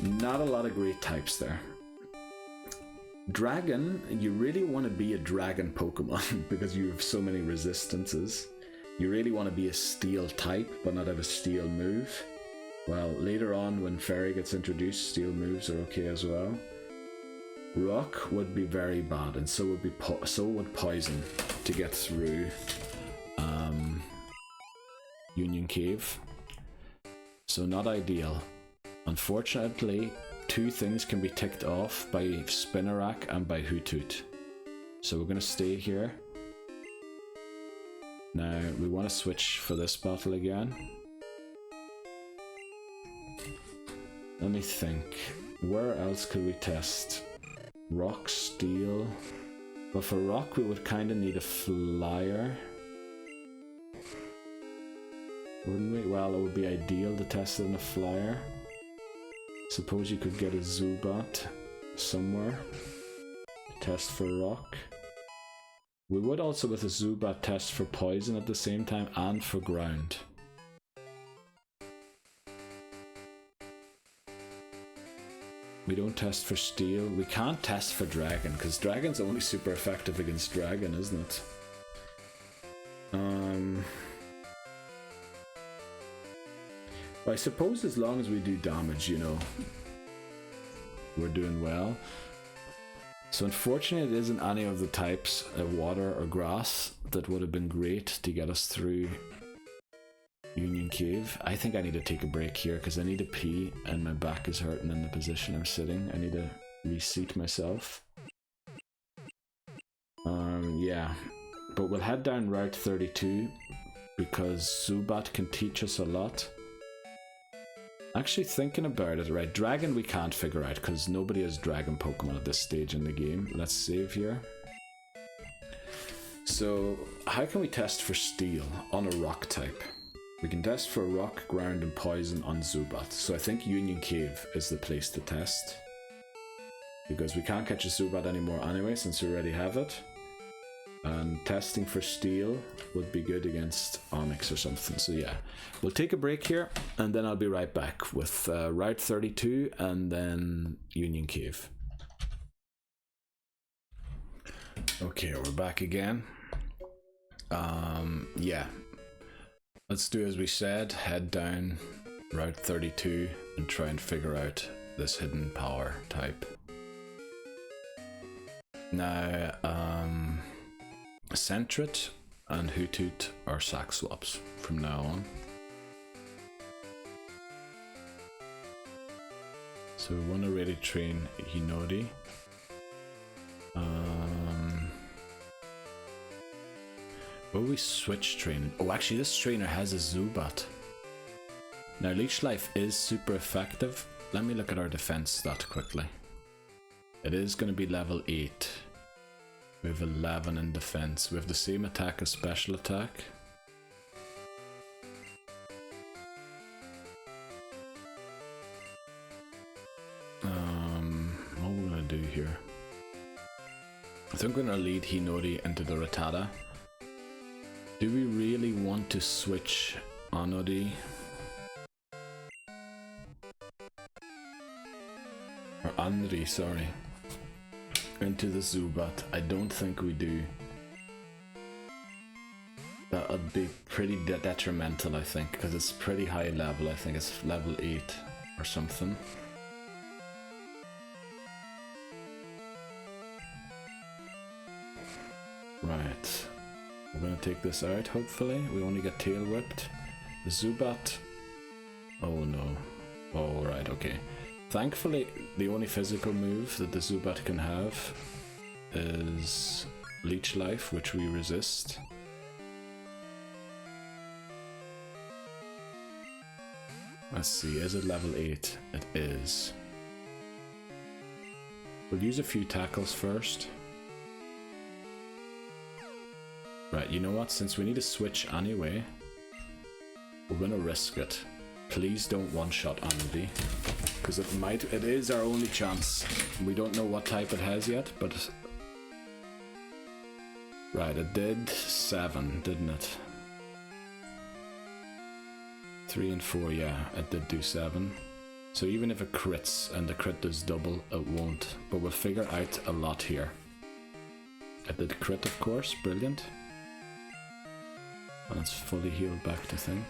Not a lot of great types there. Dragon, you really want to be a dragon Pokemon because you have so many resistances. You really want to be a steel type, but not have a steel move. Well, later on when Fairy gets introduced, steel moves are okay as well. Rock would be very bad, and so would Poison to get through Union Cave. So not ideal. Unfortunately, two things can be ticked off by Spinarak and by Hoothoot. So we're going to stay here. Now we want to switch for this battle again. Let me think. Where else could we test? Rock, steel. But for rock we would kind of need a flyer. Wouldn't we? Well, it would be ideal to test it in a flyer. Suppose you could get a Zubat somewhere to test for rock. We would also with a Zubat test for poison at the same time and for ground. We don't test for steel. We can't test for dragon because dragon's only super effective against dragon, isn't it? I suppose as long as we do damage, you know, we're doing well. So unfortunately it isn't any of the types of water or grass that would have been great to get us through Union Cave. I think I need to take a break here because I need to pee and my back is hurting in the position I'm sitting. I need to reseat myself. Yeah, but we'll head down Route 32 because Zubat can teach us a lot. Actually thinking about it, right, dragon we can't figure out because nobody has dragon Pokemon at this stage in the game. Let's save here. So how can we test for steel on a rock type? We can test for rock, ground and poison on Zubat. So I think Union Cave is the place to test. Because we can't catch a Zubat anymore anyway since we already have it. And testing for steel would be good against Onyx or something. So yeah, we'll take a break here and then I'll be right back with Route 32 and then Union Cave. Okay, we're back again. Yeah, let's do as we said, head down Route 32 and try and figure out this hidden power type. Now, Sentret and Hoothoot are sack swaps from now on. So we want to really train Hinodi. Will we switch training? Oh, actually this trainer has a Zubat. Now Leech Life is super effective. Let me look at our defense stat quickly. It is going to be level 8. We have 11 in defense. We have the same attack as special attack. What are we going to do here? I think we're going to lead Hinodi into the Rattata. Do we really want to switch Onodi? Or Andri, sorry. Into the Zubat? I don't think we do. That would be pretty detrimental, I think, because it's pretty high level. I think it's level 8 or something. Right. We're going to take this out, hopefully. We only get tail whipped. The Zubat. Oh no. Oh, right, okay. Thankfully, the only physical move that the Zubat can have is Leech Life, which we resist. Let's see, is it level 8? It is. We'll use a few tackles first. Right, you know what? Since we need to switch anyway, we're gonna risk it. Please don't one-shot Andy, because it is our only chance. We don't know what type it has yet, but... Right, it did 7, didn't it? 3 and 4, yeah, it did do 7. So even if it crits and the crit does double, it won't. But we'll figure out a lot here. It did crit, of course, brilliant. And it's fully healed back to thing.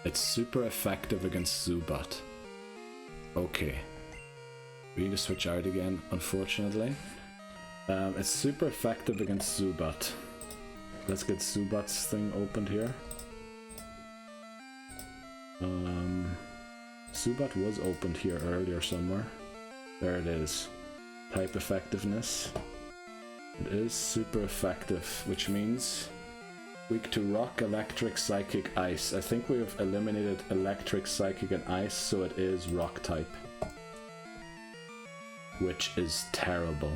It's super effective against Zubat. Okay. We need to switch out again, unfortunately. It's super effective against Zubat. Let's get Zubat's thing opened here. Zubat was opened here earlier somewhere. There it is. Type effectiveness. It is super effective, which means weak to rock, electric, psychic, ice. I think we have eliminated electric, psychic, and ice, so it is rock type. Which is terrible.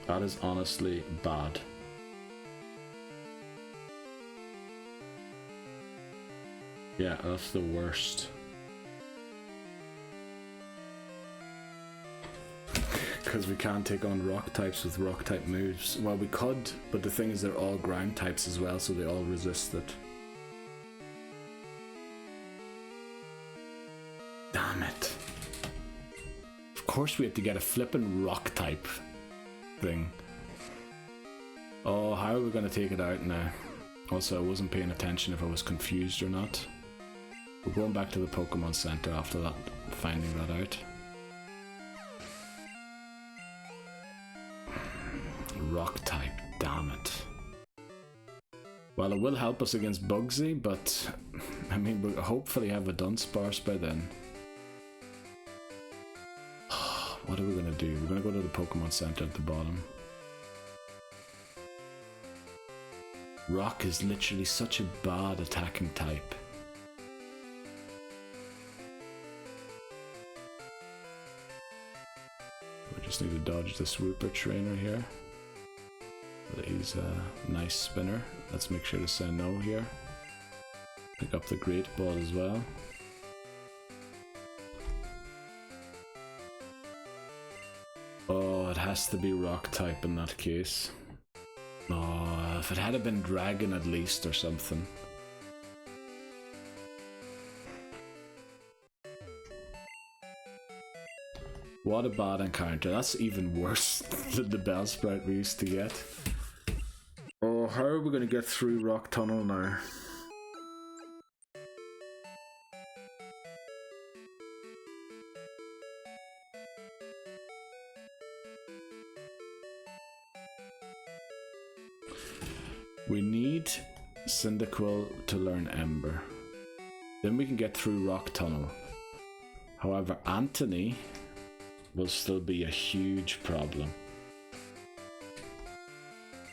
That is honestly bad. Yeah, that's the worst. Because we can't take on rock types with rock type moves. Well, we could, but the thing is they're all ground types as well, so they all resist it. Damn it. Of course we have to get a flippin' rock type thing. Oh, how are we going to take it out now? Also, I wasn't paying attention if I was confused or not. We're going back to the Pokemon Center after that, finding that out. Rock type, damn it. Well, it will help us against Bugsy, but I mean, we'll hopefully have a Dunsparce by then. What are we gonna do? We're gonna go to the Pokemon Center at the bottom. Rock is literally such a bad attacking type. We just need to dodge this Rupert trainer here. He's a nice spinner. Let's make sure to say no here. Pick up the Great Ball as well. Oh, it has to be rock type in that case. Oh, if it had been dragon at least or something. What a bad encounter. That's even worse than the Bellsprout we used to get. Oh, how are we going to get through Rock Tunnel now? We need Cyndaquil to learn Ember. Then we can get through Rock Tunnel. However, Anthony will still be a huge problem.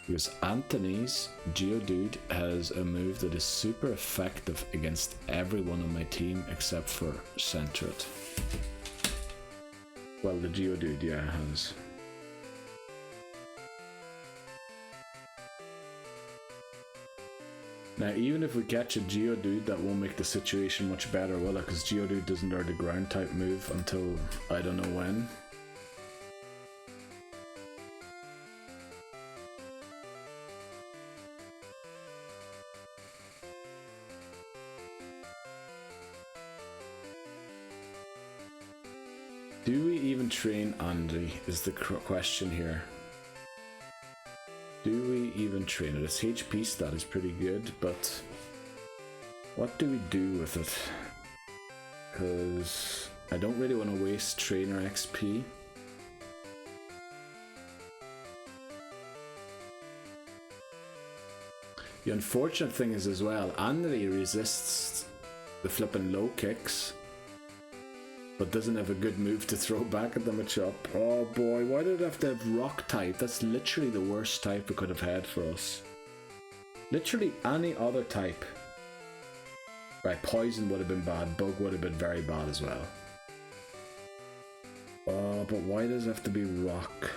Because Anthony's Geodude has a move that is super effective against everyone on my team except for Sentret. Well, the Geodude, yeah, has. Now, even if we catch a Geodude, that won't make the situation much better, will it? Because Geodude doesn't learn the ground type move until I don't know when. Do we even train Andy is the question here. Do we even train it? Its HP stat is pretty good, but what do we do with it? Because I don't really want to waste trainer XP. The unfortunate thing is as well, Andy resists the flippin' low kicks, but doesn't have a good move to throw back at them a chop. Oh boy, why did it have to have rock type? That's literally the worst type it could have had for us. Literally any other type. Right, poison would have been bad, bug would have been very bad as well. Oh, but why does it have to be rock?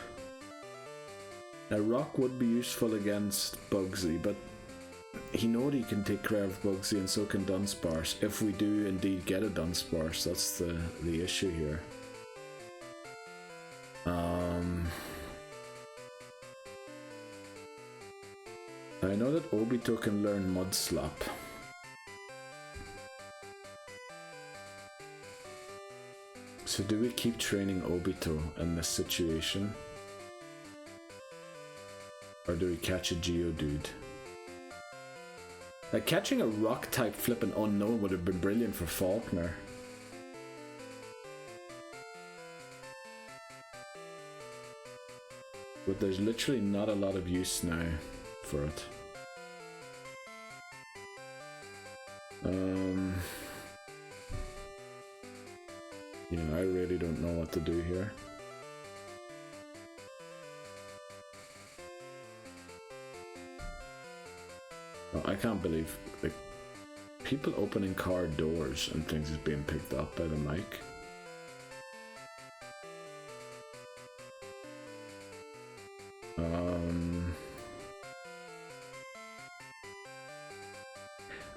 Now rock would be useful against Bugsy, but he knows he can take care of Bugsy, and so can Dunsparce. If we do indeed get a Dunsparce, that's the issue here. I know that Obito can learn Mud Slap. So do we keep training Obito in this situation? Or do we catch a Geodude? Like, catching a rock type flipping unknown would have been brilliant for Falkner. But there's literally not a lot of use now for it. Yeah, I really don't know what to do here. Oh, I can't believe, like, people opening car doors and things is being picked up by the mic.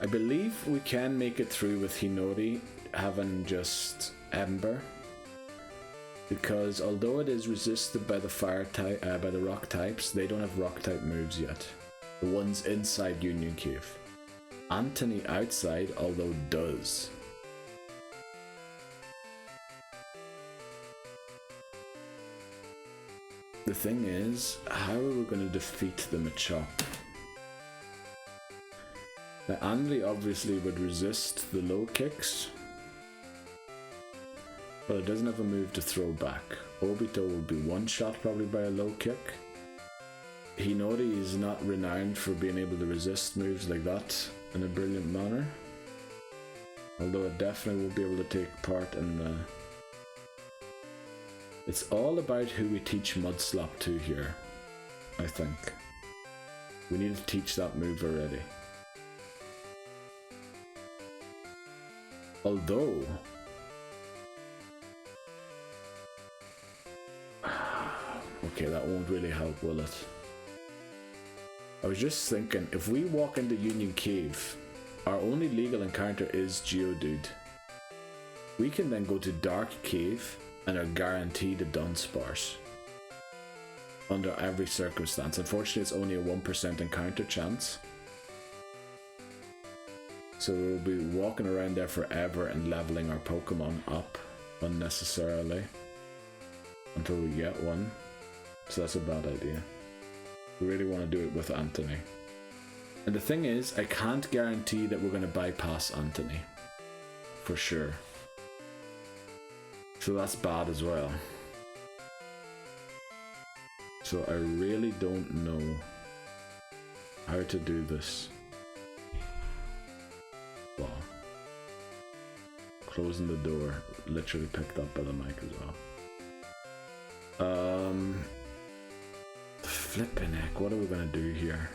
I believe we can make it through with Hinori having just Ember, because although it is resisted by the fire type, by the rock types, they don't have rock type moves yet. The ones inside Union Cave. Anthony outside, although does. The thing is, how are we going to defeat the Machop? Now, Andy obviously would resist the low kicks, but it doesn't have a move to throw back. Obito will be one shot probably by a low kick. Hinori is not renowned for being able to resist moves like that in a brilliant manner, although it definitely will be able to take part in the... It's all about who we teach Mudslap to here, I think. We need to teach that move already. Although... Okay, that won't really help, will it? I was just thinking, if we walk into Union Cave, our only legal encounter is Geodude. We can then go to Dark Cave and are guaranteed a Dunsparce under every circumstance. Unfortunately, it's only a 1% encounter chance. So we'll be walking around there forever and leveling our Pokemon up unnecessarily until we get one. So that's a bad idea. We really want to do it with Anthony. And the thing is, I can't guarantee that we're going to bypass Anthony. For sure. So that's bad as well. So I really don't know how to do this. Wow. Closing the door, literally picked up by the mic as well. Flippin' heck, what are we gonna do here?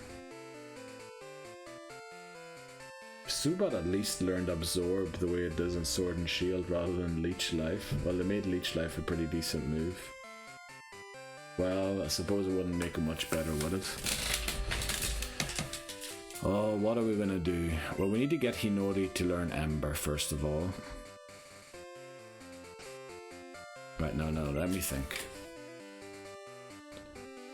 Subat at least learned Absorb the way it does in Sword and Shield rather than Leech Life. Well, they made Leech Life a pretty decent move. Well, I suppose it wouldn't make it much better, would it? Oh, what are we gonna do? Well, we need to get Hinori to learn Ember first of all. Right, no, let me think.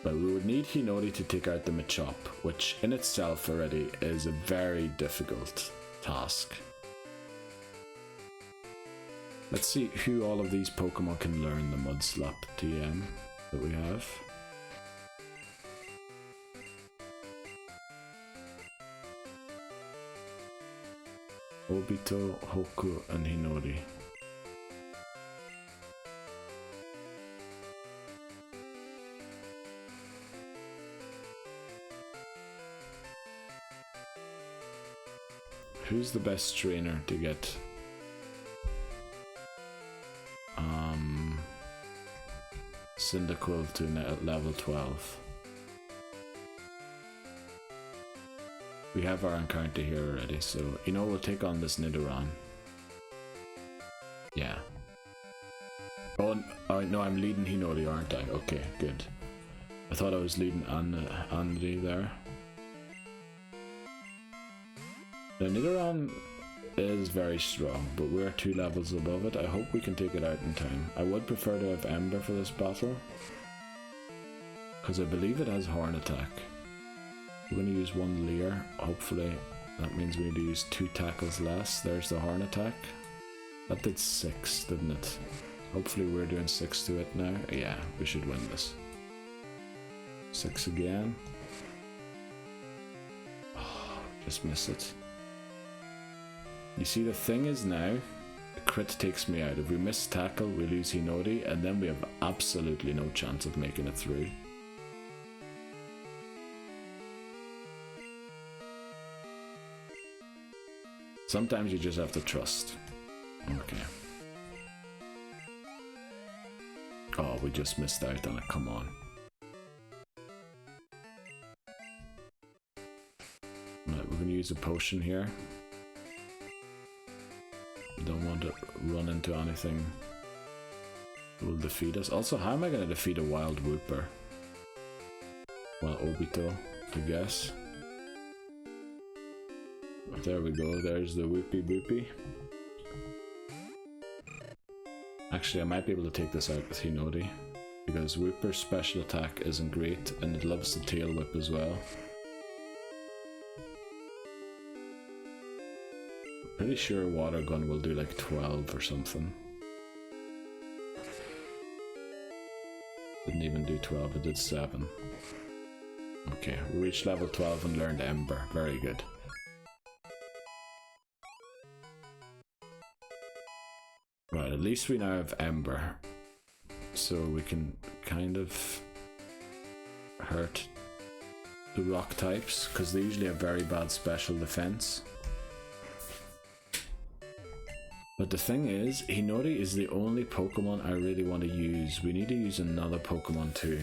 But we would need Hinori to take out the Machop, which in itself already is a very difficult task. Let's see who all of these Pokemon can learn the Mudslap TM that we have. Obito, Hoku, and Hinori. Who's the best trainer to get Cyndaquil to level 12? We have our encounter here already, so you know we'll take on this Nidoran. Yeah. Oh no, I'm leading Hinori, aren't I? Okay, good. I thought I was leading Andy there. The Nidoran is very strong, but we're 2 levels above it. I hope we can take it out in time. I would prefer to have Ember for this battle, because I believe it has Horn Attack. We're going to use 1 Leer, hopefully. That means we need to use 2 tackles less. There's the Horn Attack. That did 6, didn't it? Hopefully we're doing 6 to it now. Yeah, we should win this. 6 again. Oh, just miss it. You see, the thing is now, a crit takes me out. If we miss tackle, we lose Hinori, and then we have absolutely no chance of making it through. Sometimes you just have to trust. Okay. Oh, we just missed out on it, come on. Right, we're gonna use a potion here. Don't want to run into anything that will defeat us. Also, how am I gonna defeat a wild Wooper? Well, Obito, I guess. There we go, there's the Whoopie Boopie. Actually, I might be able to take this out with Hinori, because Whooper's special attack isn't great, and it loves the tail whip as well. Pretty sure Water Gun will do like 12 or something. Didn't even do 12, it did 7. Okay, we reached level 12 and learned Ember, very good. Right, at least we now have Ember, so we can kind of hurt the rock types, because they usually have very bad special defense. But the thing is, Hinori is the only Pokemon I really want to use. We need to use another Pokemon too.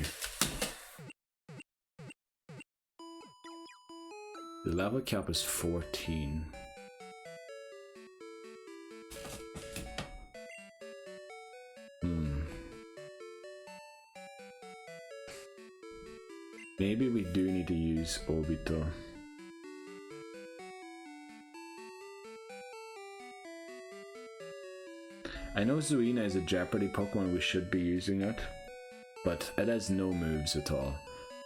The level cap is 14. Maybe we do need to use Obito. I know Zuina is a Jeopardy Pokemon, we should be using it, but it has no moves at all.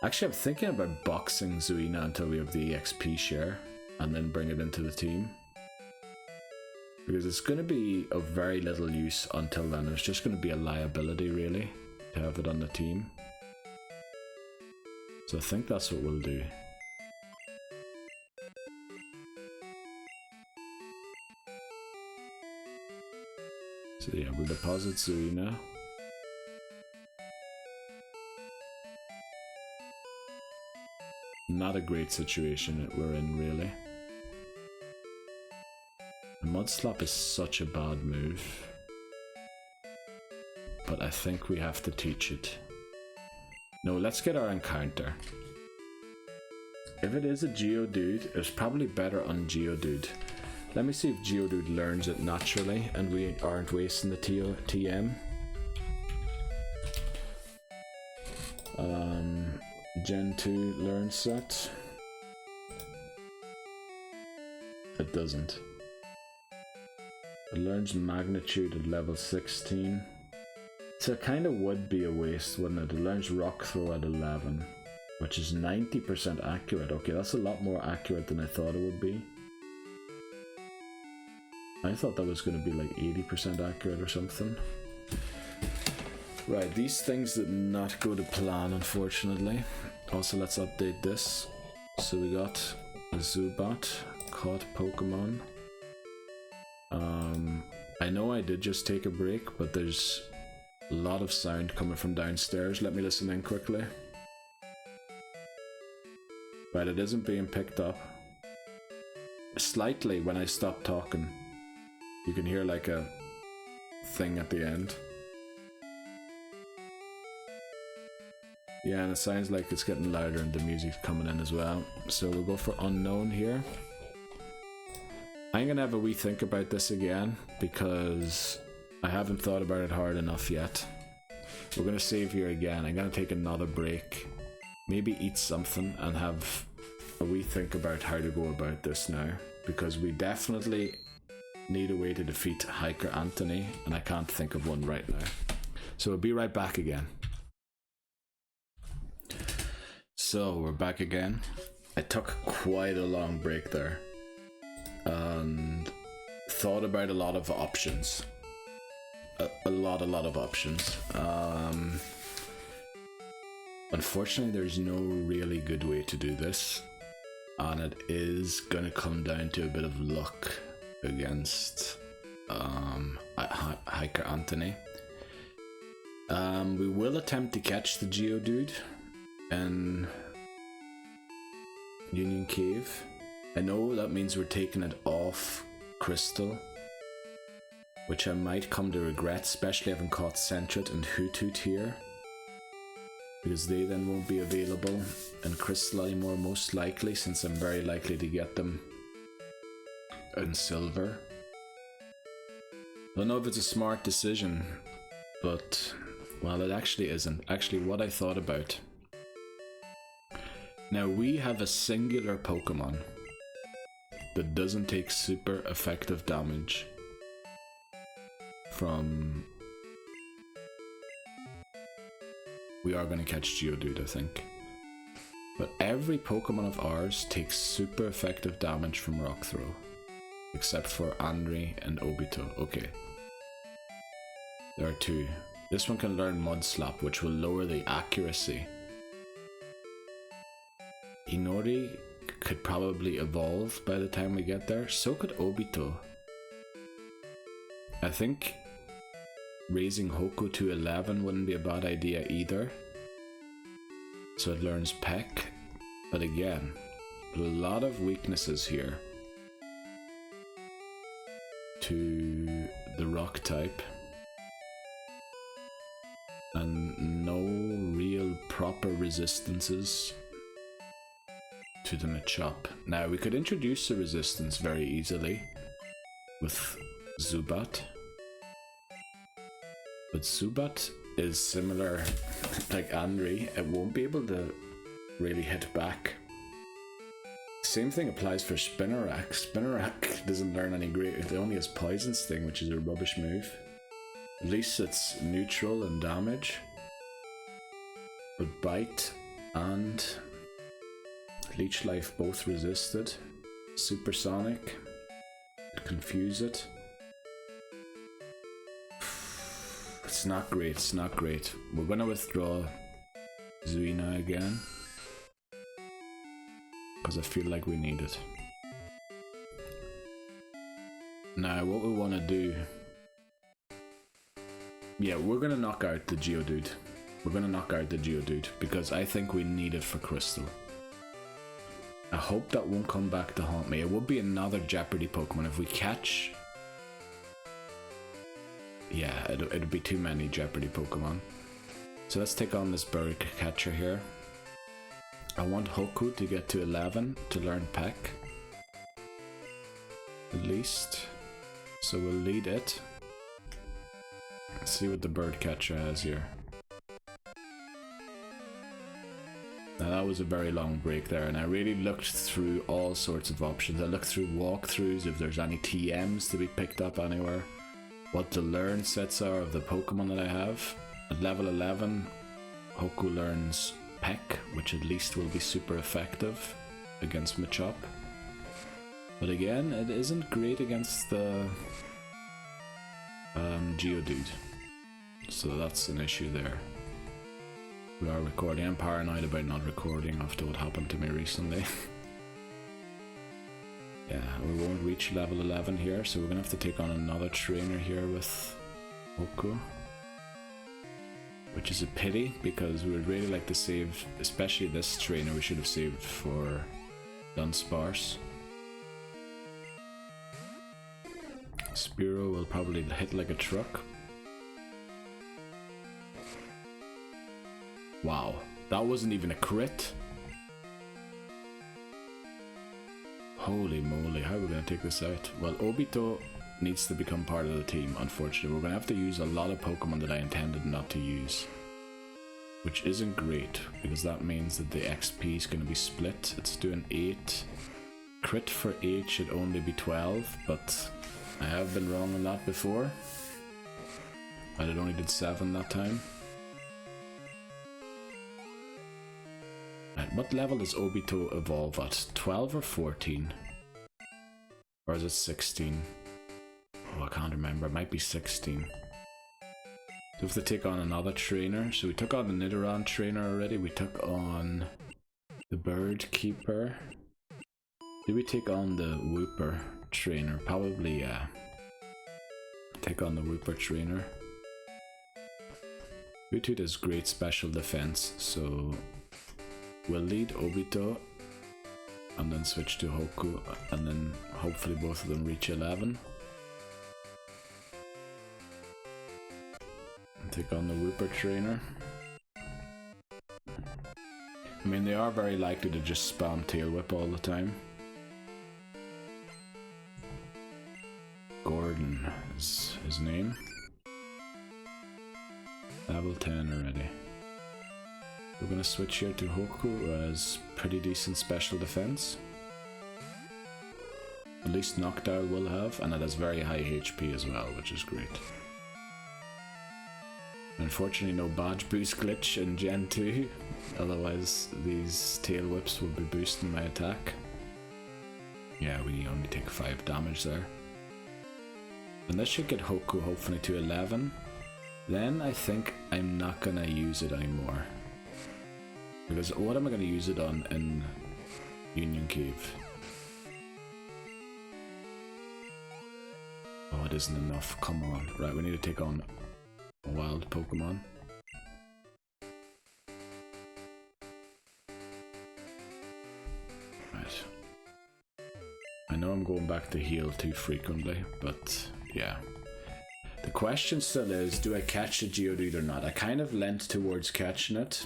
Actually, I'm thinking about boxing Zuina until we have the EXP share, and then bring it into the team. Because it's going to be of very little use until then. It's just going to be a liability, really, to have it on the team. So I think that's what we'll do. So yeah, we'll deposit Zuina. Not a great situation that we're in, really. Mudslap is such a bad move, but I think we have to teach it. No, let's get our encounter. If it is a Geodude, it's probably better on Geodude. Let me see if Geodude learns it naturally and we aren't wasting the TM. Gen 2 learn set. It doesn't. It learns magnitude at level 16. So it kind of would be a waste, wouldn't it? It learns rock throw at 11, which is 90% accurate. Okay, that's a lot more accurate than I thought it would be. I thought that was going to be like 80% accurate or something. Right, these things did not go to plan, unfortunately. Also, let's update this. So we got a Zubat, caught Pokemon. I know I did just take a break, but there's a lot of sound coming from downstairs. Let me listen in quickly. Right, it isn't being picked up. Slightly when I stop talking. You can hear like a thing at the end. Yeah, and it sounds like it's getting louder and the music's coming in as well. So we'll go for unknown here. I'm gonna have a wee think about this again because I haven't thought about it hard enough yet. We're gonna save here again. I'm gonna take another break. Maybe eat something and have a wee think about how to go about this now. Because we definitely need a way to defeat Hiker Anthony, and I can't think of one right now. So we'll be right back again. So we're back again. I took quite a long break there and thought about a lot of options. a lot of options. Unfortunately, there's no really good way to do this, and it is gonna come down to a bit of luck against Hiker Anthony. We will attempt to catch the Geodude in Union Cave. I know that means we're taking it off Crystal, which I might come to regret, especially having caught Sentret and Hoothoot here, because they then won't be available in Crystal anymore, most likely, since I'm very likely to get them in Silver. I don't know if it's a smart decision, but, well, it actually isn't. Actually, what I thought about. Now, we have a singular Pokemon that doesn't take super effective damage from... We are going to catch Geodude, I think. But every Pokemon of ours takes super effective damage from Rock Throw. Except for Andri and Obito. Okay. There are two. This one can learn Mud Slap, which will lower the accuracy. Inori could probably evolve by the time we get there. So could Obito. I think raising Hoku to 11 wouldn't be a bad idea either. So it learns Peck. But again, a lot of weaknesses here to the rock type. And no real proper resistances to the Machop. Now we could introduce a resistance very easily with Zubat. But Zubat is similar like Andri, it won't be able to really hit back. Same thing applies for Spinarak. Spinarak doesn't learn any great, it only has Poison Sting, which is a rubbish move. At least it's neutral in damage. But Bite and Leech Life both resisted. Supersonic, confuse it. It's not great, it's not great. We're gonna withdraw Zuina again, because I feel like we need it. Now what we want to do, yeah, we're gonna knock out the Geodude. We're gonna knock out the Geodude because I think we need it for Crystal. I hope that won't come back to haunt me. It would be another Jeopardy Pokemon if we catch. Yeah, it'd be too many Jeopardy Pokemon. So let's take on this bird catcher here. I want Hoku to get to 11 to learn Peck. At least. So we'll lead it. Let's see what the bird catcher has here. Now that was a very long break there, and I really looked through all sorts of options. I looked through walkthroughs if there's any TMs to be picked up anywhere, what the learn sets are of the Pokemon that I have. At level 11, Hoku learns Peck, which at least will be super effective against Machop. But again, it isn't great against the Geodude, so that's an issue there. We are recording. I'm paranoid about not recording after what happened to me recently. Yeah, we won't reach level 11 here, so we're gonna have to take on another trainer here with Hoku. Which is a pity, because we would really like to save, especially this trainer we should have saved for Dunsparce. Spearow will probably hit like a truck. Wow, that wasn't even a crit. Holy moly, how are we going to take this out? Well, Obito needs to become part of the team, unfortunately. We're going to have to use a lot of Pokemon that I intended not to use. Which isn't great, because that means that the XP is going to be split. It's doing 8. Crit for 8 should only be 12, but I have been wrong on that before. And it only did 7 that time. Right, what level does Obito evolve at? 12 or 14? Or is it 16? Oh, I can't remember. It might be 16. So we have to take on another trainer. So we took on the Nidoran trainer already. We took on the Bird Keeper. Did we take on the Whooper trainer? Probably, yeah. Take on the Whooper trainer. Mewtwo does great special defense, so we'll lead Obito and then switch to Hoku, and then hopefully both of them reach 11. And take on the Whooper trainer. I mean, they are very likely to just spam Tail Whip all the time. Gordon is his name. Level 10 already. We're gonna switch here to Hoku, who has pretty decent special defense. At least Noctowl will have, and it has very high HP as well, which is great. Unfortunately, no badge boost glitch in Gen 2, otherwise these tail whips would be boosting my attack. Yeah, we only take 5 damage there. And this should get Hoku hopefully to 11. Then I think I'm not gonna use it anymore. Because what am I gonna use it on in Union Cave? Oh, it isn't enough, come on. Right, we need to take on a wild Pokemon. Right. I know I'm going back to heal too frequently, but yeah. The question still is, do I catch the Geodude or not? I kind of leant towards catching it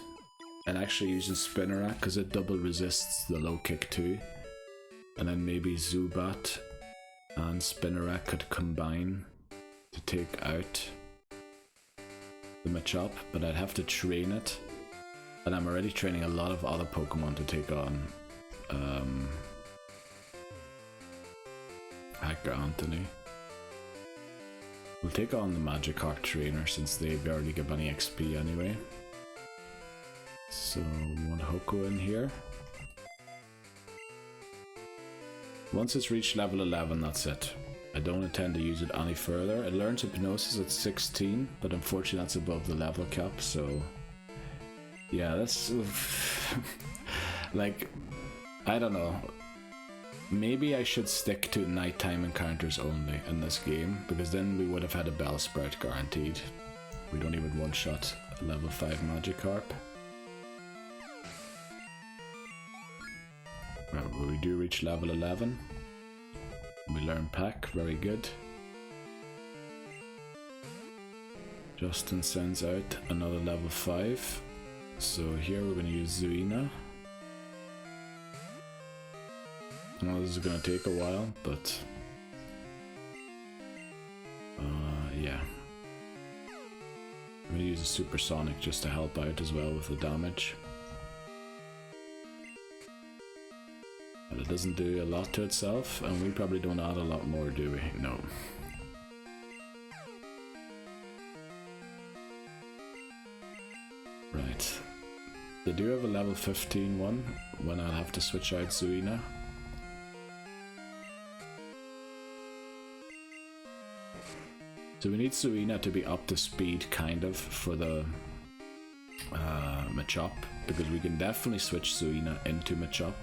and actually using Spinarak because it double resists the low kick too. And then maybe Zubat and Spinarak could combine to take out the Machop, but I'd have to train it. And I'm already training a lot of other Pokemon to take on Hacker Anthony. We'll take on the Magikarp trainer since they barely give any XP anyway. So we want Hoku in here. Once it's reached level 11, that's it. I don't intend to use it any further. It learns Hypnosis at 16, but unfortunately that's above the level cap, so yeah, that's like, I don't know. Maybe I should stick to nighttime encounters only in this game, because then we would have had a Bellsprout guaranteed. We don't even one-shot a level 5 Magikarp. Well, we do reach level 11. We learn Pack, very good. Justin sends out another level 5. So here we're going to use Zuina. Well, this is going to take a while, but yeah. I'm going to use a Supersonic just to help out as well with the damage. But it doesn't do a lot to itself, and we probably don't add a lot more, do we? No. Right. They do have a level 15 one, when I'll have to switch out Zuina. So we need Zuina to be up to speed, kind of, for the Machop, because we can definitely switch Zuina into Machop,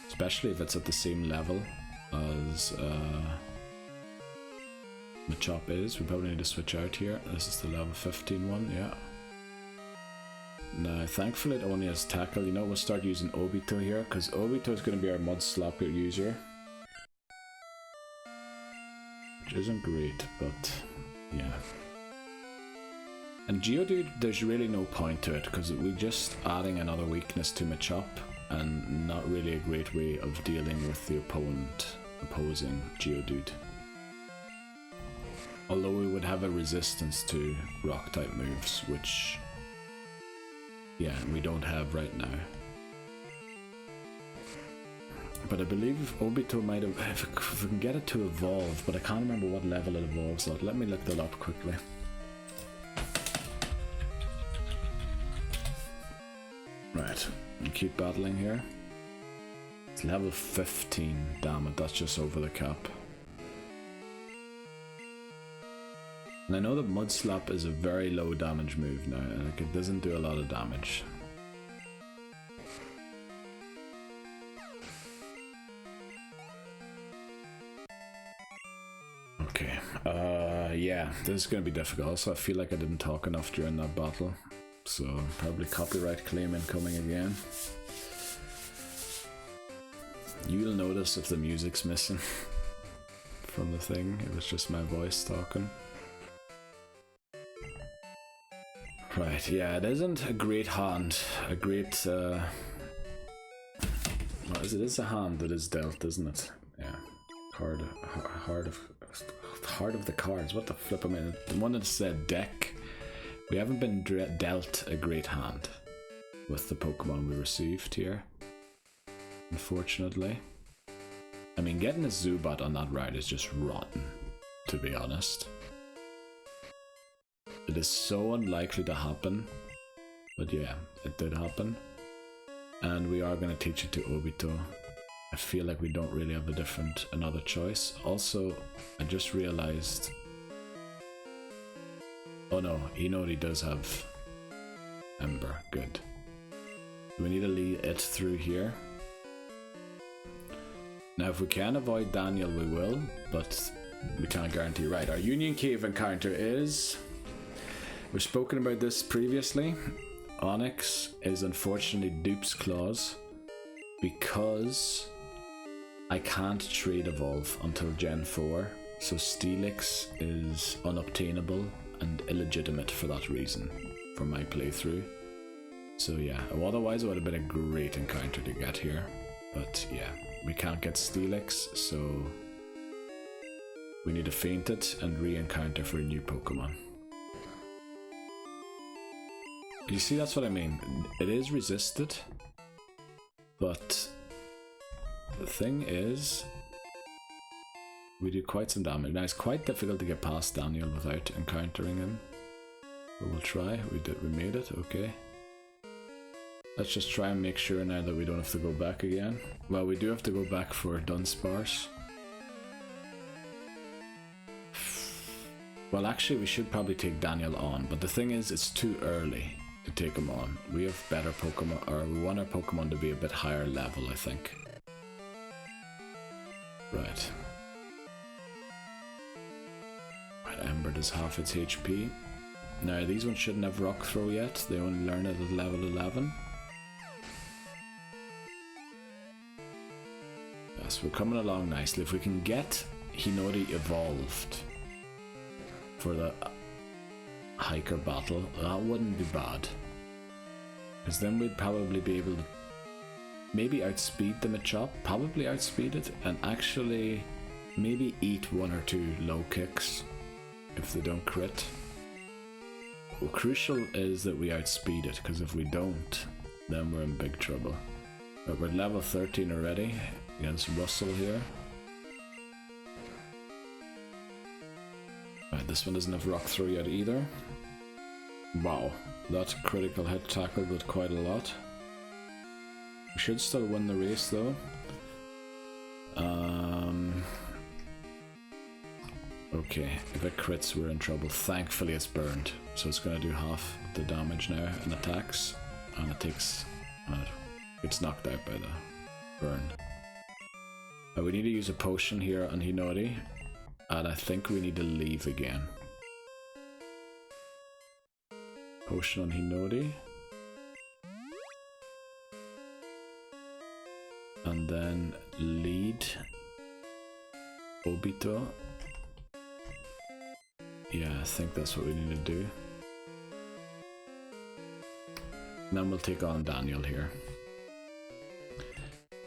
especially if it's at the same level as Machop is. We probably need to switch out here. This is the level 15 one, yeah. Now, thankfully it only has Tackle. You know, we'll start using Obito here, because Obito is going to be our Mudslapper user. Which isn't great, but yeah. And Geodude, there's really no point to it, because we're just adding another weakness to Machop, and not really a great way of dealing with the opposing Geodude. Although we would have a resistance to Rock-type moves, which, yeah, we don't have right now. But I believe Obito might have, if we can get it to evolve, but I can't remember what level it evolves at. Let me look that up quickly. Right, and keep battling here. It's level 15, damn it, that's just over the cap. And I know that Mud Slap is a very low damage move now, like it doesn't do a lot of damage. Okay, yeah, this is going to be difficult. Also, I feel like I didn't talk enough during that battle, so probably copyright claim incoming again. You'll notice if the music's missing from the thing. It was just my voice talking. Right, yeah, it isn't a great hand. A great, what is it? It's a hand that is dealt, isn't it? Yeah. Heart of the cards. What the flip? I mean, the one that said deck. We haven't been dealt a great hand with the Pokemon we received here, unfortunately. I mean, getting a Zubat on that ride is just rotten, to be honest. It is so unlikely to happen, but yeah, it did happen. And we are going to teach it to Obito. I feel like we don't really have another choice. Also, I just realized... Oh no, Hinori does have Ember, good. We need to lead it through here. Now if we can avoid Daniel we will, but we can't guarantee. Right, our Union Cave encounter is... We've spoken about this previously. Onyx is unfortunately Dupe's Claws because I can't trade evolve until Gen 4, so Steelix is unobtainable and illegitimate for that reason, for my playthrough. So yeah, otherwise it would have been a great encounter to get here, but yeah, we can't get Steelix, so we need to feint it and re-encounter for a new Pokemon. You see, that's what I mean. It is resisted, but the thing is, we do quite some damage. Now, it's quite difficult to get past Daniel without encountering him, but we'll try. We made it, okay. Let's just try and make sure now that we don't have to go back again. Well, we do have to go back for Dunsparce. Well, actually, we should probably take Daniel on, but the thing is, it's too early to take him on. We have better Pokemon, or we want our Pokemon to be a bit higher level, I think. Right. Right, Ember does half its HP. Now, these ones shouldn't have Rock Throw yet. They only learn it at level 11. Yes, we're coming along nicely. If we can get Hinori evolved for the hiker battle, that wouldn't be bad, because then we'd probably be able to maybe outspeed the Machop, probably outspeed it, and actually maybe eat one or two low kicks if they don't crit. Well, crucial is that we outspeed it, because if we don't, then we're in big trouble. But we're level 13 already against Russell here. Right, this one doesn't have Rock Throw yet either. Wow, that critical hit tackled it quite a lot. We should still win the race though. Okay, if it crits we're in trouble. Thankfully it's burned, so it's going to do half the damage now and attacks, and it takes... it's knocked out by the burn. We need to use a potion here on Hinori, and I think we need to leave again. Potion on Hinori. And then lead Obito. Yeah, I think that's what we need to do. And then we'll take on Daniel here.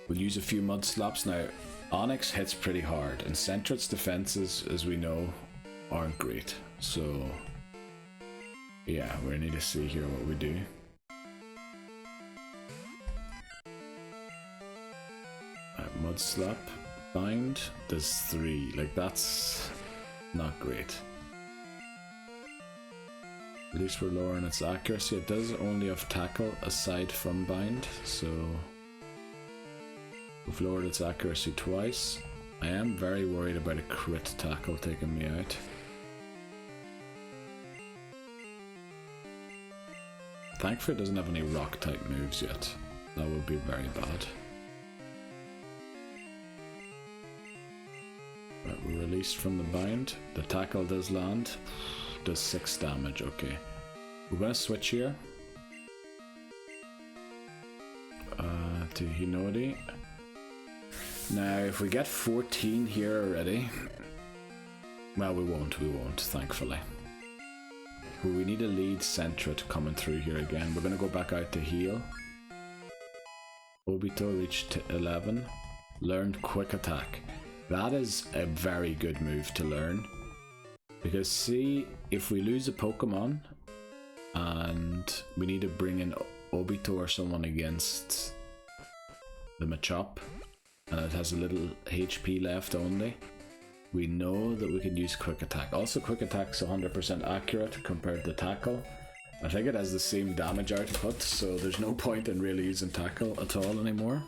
We'll use a few mud slaps. Now, Onyx hits pretty hard, and Centret's defenses, as we know, aren't great. So, yeah, we need to see here what we do. Right, mud slap, bind, does 3. Like, that's not great. At least we're lowering its accuracy. It does only have tackle aside from bind, so we've lowered its accuracy twice. I am very worried about a crit tackle taking me out. Thankfully it doesn't have any rock type moves yet. That would be very bad. Right, we're released from the bind. The tackle does land. Does 6 damage, okay. We're gonna switch here. To Hinori. Now, if we get 14 here already, well, we won't, thankfully. We need a lead Sentret coming through here again. We're going to go back out to heal. Obito reached 11. Learned Quick Attack. That is a very good move to learn. Because see, if we lose a Pokemon and we need to bring in Obito or someone against the Machop, and it has a little HP left only, we know that we can use Quick Attack. Also, Quick Attack's 100% accurate compared to Tackle. I think it has the same damage output, so there's no point in really using Tackle at all anymore.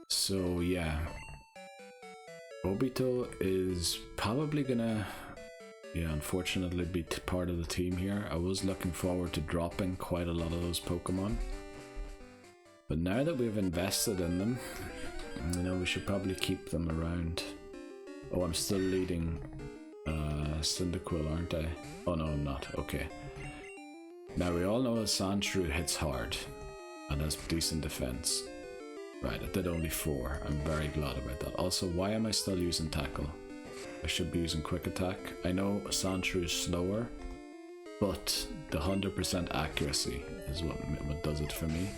So yeah, Obito is probably gonna, unfortunately be part of the team here. I was looking forward to dropping quite a lot of those Pokemon, but now that we've invested in them, we should probably keep them around. Oh, I'm still leading Cyndaquil, aren't I? Oh no, I'm not. Okay. Now we all know that Sandshrew hits hard and has decent defense. Right, it did only 4. I'm very glad about that. Also, why am I still using Tackle? I should be using Quick Attack. I know Sandshrew is slower, but the 100% accuracy is what does it for me.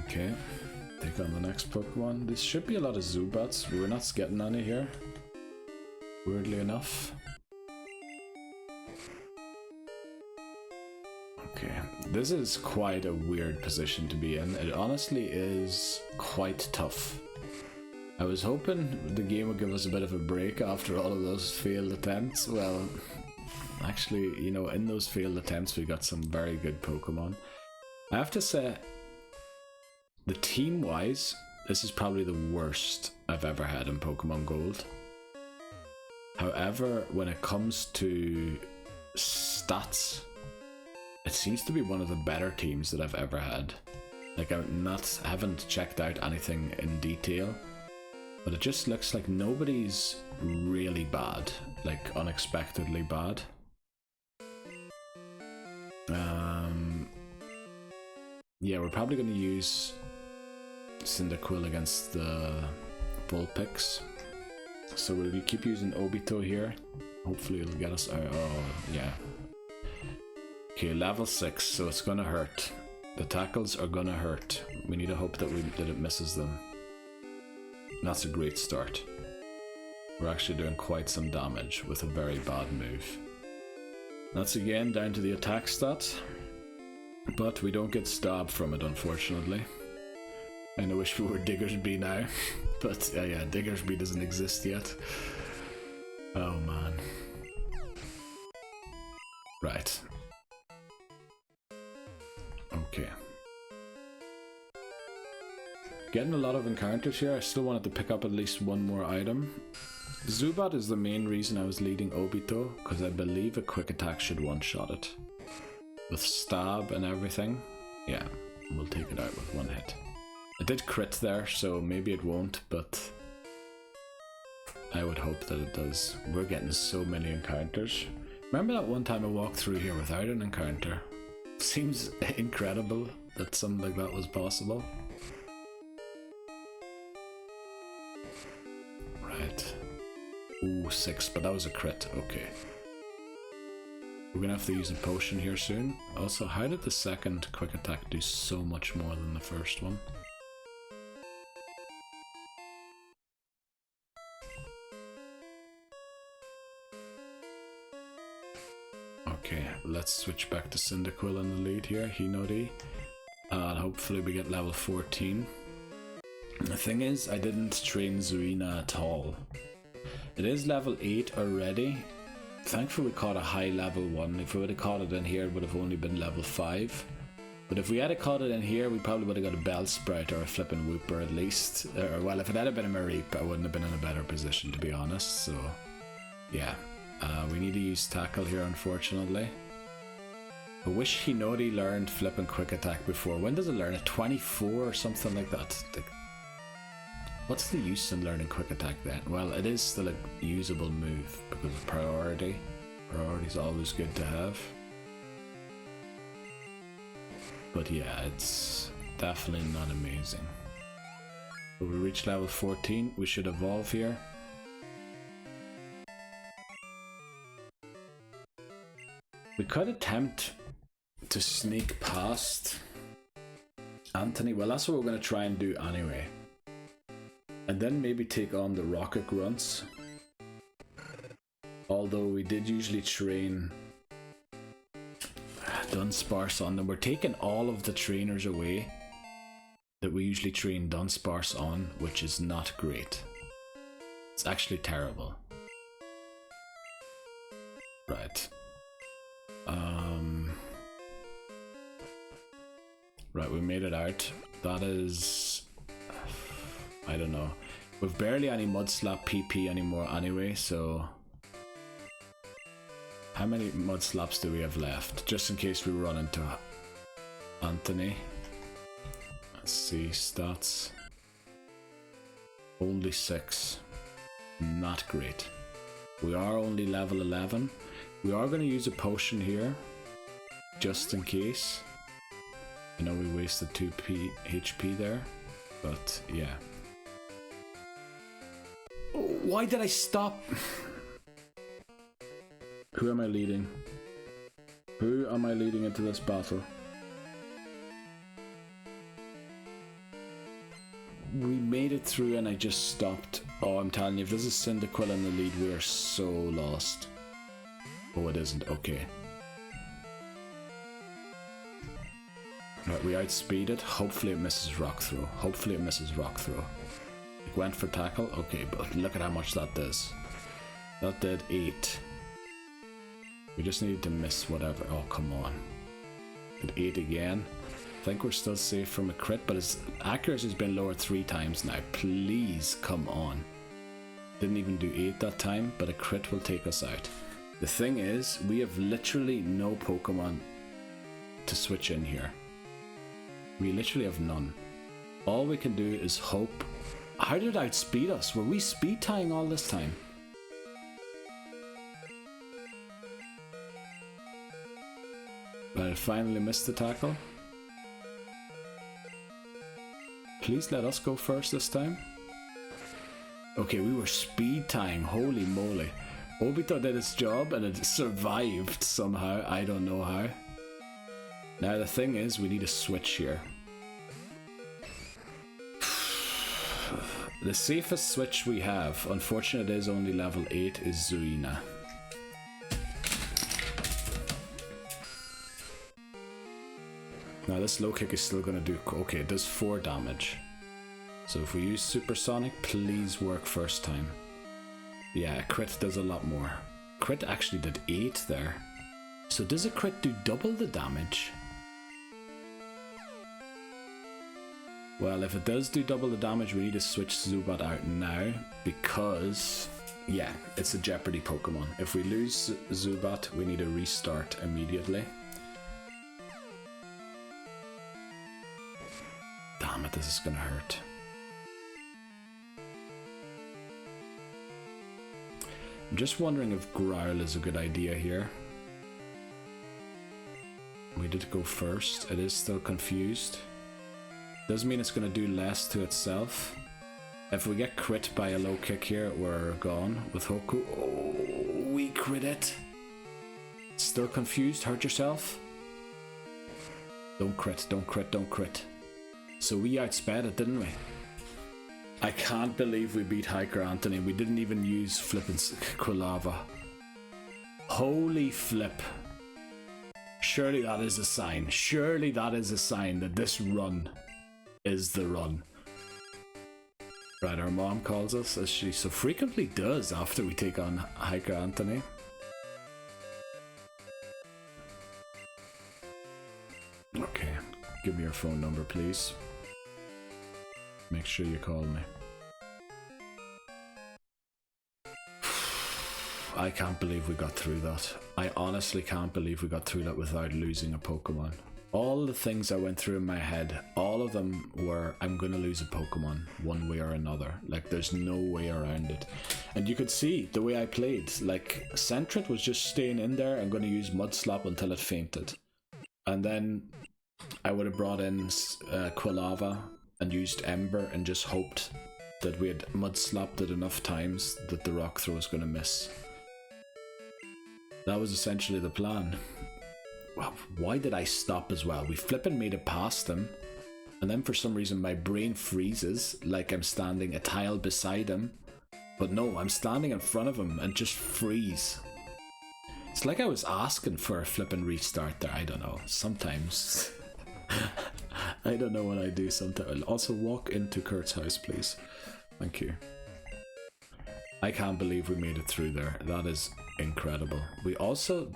Okay, take on the next Pokemon. This should be a lot of Zubats. We're not getting any here, weirdly enough. Okay, this is quite a weird position to be in. It honestly is quite tough. I was hoping the game would give us a bit of a break after all of those failed attempts. Well, actually, in those failed attempts we got some very good Pokemon. I have to say, the team-wise, this is probably the worst I've ever had in Pokemon Gold. However, when it comes to stats, it seems to be one of the better teams that I've ever had. Like, haven't checked out anything in detail, but it just looks like nobody's really bad, like unexpectedly bad. Yeah, we're probably going to use Cyndaquil against the Vulpix. So we'll keep using Obito here. Hopefully it'll get us... oh, yeah. Okay, level 6, so it's gonna hurt. The tackles are gonna hurt. We need to hope that it misses them. That's a great start. We're actually doing quite some damage with a very bad move. That's again down to the attack stat, but we don't get stabbed from it, unfortunately. I wish we were Diggersby now, but yeah, Diggersby doesn't exist yet. Oh man. Right. Okay. Getting a lot of encounters here. I still wanted to pick up at least one more item. Zubat is the main reason I was leading Obito, because I believe a Quick Attack should one-shot it. With stab and everything, yeah, we'll take it out with one hit. It did crit there, so maybe it won't, but I would hope that it does. We're getting so many encounters. Remember that one time I walked through here without an encounter? Seems incredible that something like that was possible. Right. Ooh, 6, but that was a crit. Okay. We're gonna have to use a potion here soon. Also, how did the second Quick Attack do so much more than the first one? Okay, let's switch back to Cyndaquil in the lead here, Hinori. And hopefully we get level 14. The thing is, I didn't train Zuina at all. It is level 8 already. Thankfully we caught a high level one. If we would have caught it in here, it would have only been level 5. But if we had caught it in here, we probably would have got a Bellsprout or a flipping Whooper at least. Or, well, if it had been a Mareep, I wouldn't have been in a better position, to be honest. So, yeah. We need to use Tackle here, unfortunately. I wish Hinori learned flipping Quick Attack before. When does it learn? At 24 or something like that? Like, what's the use in learning Quick Attack then? Well, it is still a usable move because of priority. Priority's always good to have. But yeah, it's definitely not amazing. But we reached level 14. We should evolve here. We could attempt to sneak past Anthony. Well, that's what we're going to try and do anyway. And then maybe take on the Rocket Grunts. Although we did usually train Dunsparce on them. We're taking all of the trainers away that we usually train Dunsparce on, which is not great. It's actually terrible. Right. Right, we made it out. That is... I don't know. We've barely any Mudslap PP anymore anyway, so... How many Mudslaps do we have left? Just in case we run into Anthony. Let's see, stats. Only 6. Not great. We are only level 11. We are going to use a potion here. Just in case. I know we wasted 2 HP there. But, yeah. Oh, why did I stop? Who am I leading? Who am I leading into this battle? We made it through and I just stopped. Oh, I'm telling you, if this is Cyndaquil in the lead, we are so lost. Oh, it isn't. Okay. Right, we outspeed it. Hopefully it misses Rock Throw. Hopefully it misses Rock Throw. It went for Tackle. Okay, but look at how much that does. That did 8. We just needed to miss whatever. Oh, come on. Did 8 again. I think we're still safe from a crit, but his accuracy has been lowered 3 times now. Please, come on. Didn't even do 8 that time, but a crit will take us out. The thing is, we have literally no Pokemon to switch in here. We literally have none. All we can do is hope. How did it outspeed us? Were we speed tying all this time? But I finally missed the tackle. Please let us go first this time. Okay, we were speed tying. Holy moly. Obito did its job and it survived somehow. I don't know how. Now the thing is, we need a switch here. The safest switch we have, unfortunately it is only level 8, is Zuina. Now this low kick is still going to do... Okay, it does 4 damage. So if we use Supersonic, please work first time. Yeah, crit does a lot more. Crit actually did 8 there. So does a crit do double the damage? Well, if it does do double the damage, we need to switch Zubat out now because, yeah, it's a Jeopardy Pokemon. If we lose Zubat, we need to restart immediately. Damn it, this is gonna hurt. I'm just wondering if Growl is a good idea here. We did go first. It is still confused. Doesn't mean it's going to do less to itself. If we get crit by a low kick here, we're gone with Hoku. Oh, we crit it. Still confused? Hurt yourself? Don't crit, don't crit, don't crit. So we outsped it, didn't we? I can't believe we beat Hiker Anthony. We didn't even use Flippin' Quilava. Holy flip. Surely that is a sign. Surely that is a sign that this run is the run. Right, our mom calls us, as she so frequently does after we take on Hiker Anthony. Okay, your phone number, please. Make sure you call me. I can't believe we got through that. I honestly can't believe we got through that without losing a Pokemon. All the things that went through in my head, all of them were, I'm gonna lose a Pokemon one way or another. Like, there's no way around it. And you could see the way I played. Like, Sentret was just staying in there and gonna use Mudslap until it fainted. And then I would have brought in Quilava and used Ember and just hoped that we had Mudslapped it enough times that the Rock Throw was gonna miss. That was essentially the plan. Why did I stop as well? We flipping made it past him, and then for some reason my brain freezes like I'm standing a tile beside him, but no, I'm standing in front of him and just freeze. It's like I was asking for a flipping restart there. I don't know, sometimes. I don't know what I do sometimes. Also, walk into Kurt's house, please. Thank you. I can't believe we made it through there. That is incredible. We also...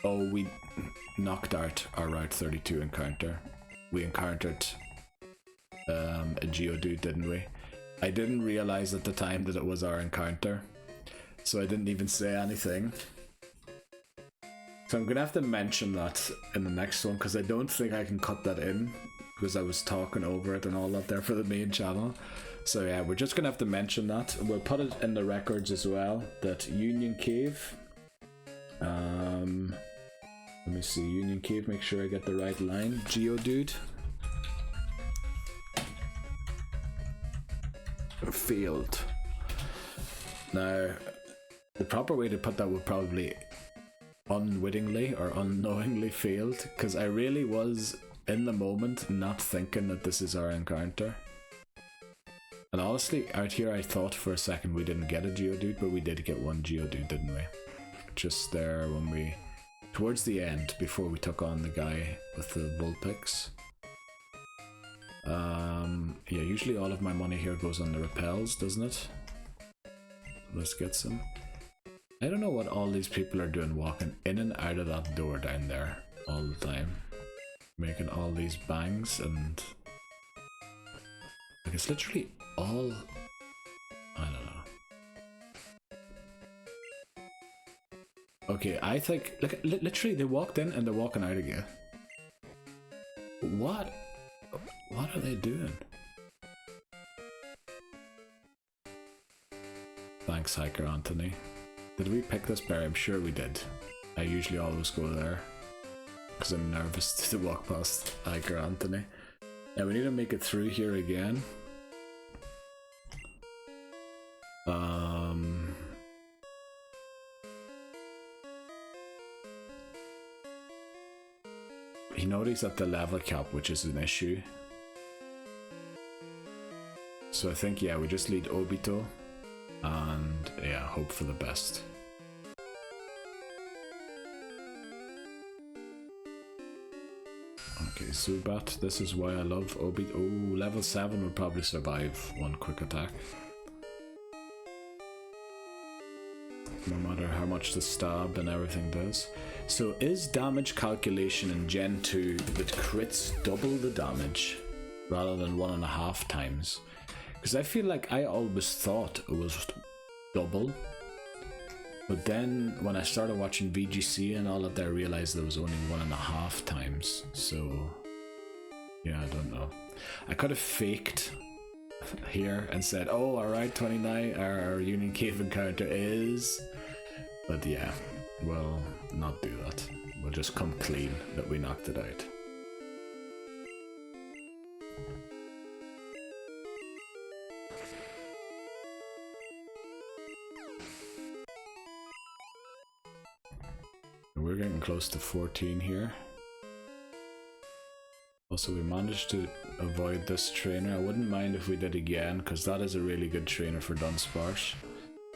Oh, we knocked out our Route 32 encounter. We encountered a Geodude, didn't we? I didn't realize at the time that it was our encounter, so I didn't even say anything. So I'm gonna have to mention that in the next one, because I don't think I can cut that in, because I was talking over it and all that there for the main channel. So yeah, we're just gonna have to mention that. We'll put it in the records as well, that Union Cave, let me see, Union Cave, make sure I get the right line. Geodude. Failed. Now, the proper way to put that would probably unwittingly or unknowingly failed, because I really was, in the moment, not thinking that this is our encounter. And honestly, out here I thought for a second we didn't get a Geodude, but we did get one Geodude, didn't we? Just there when we... towards the end, before we took on the guy with the Vulpix. Yeah, usually all of my money here goes on the repels, doesn't it? Let's get some. I don't know what all these people are doing walking in and out of that door down there all the time. Making all these bangs and... like, it's literally all... I don't know. Okay, I think... look, literally they walked in and they're walking out again. What? What are they doing? Thanks, Hiker Anthony. Did we pick this berry? I'm sure we did. I usually always go there because I'm nervous to walk past Hiker Anthony. Now we need to make it through here again. He noticed at the level cap, which is an issue. So I think, yeah, we just lead Obito and yeah, hope for the best. Okay, Zubat, this is why I love Obito. Oh, level 7 would probably survive one quick attack. No matter how much the stab and everything does. So is damage calculation in Gen 2 that crits double the damage rather than 1.5 times? Because I feel like I always thought it was double, but then when I started watching VGC and all of that, I realized there was only 1.5 times. So yeah, I don't know. I could have faked here and said, oh, alright, 29, our Union Cave encounter is... but yeah, we'll not do that. We'll just come clean that we knocked it out. We're getting close to 14 here. Also, we managed to avoid this trainer. I wouldn't mind if we did again, because that is a really good trainer for Dunsparce.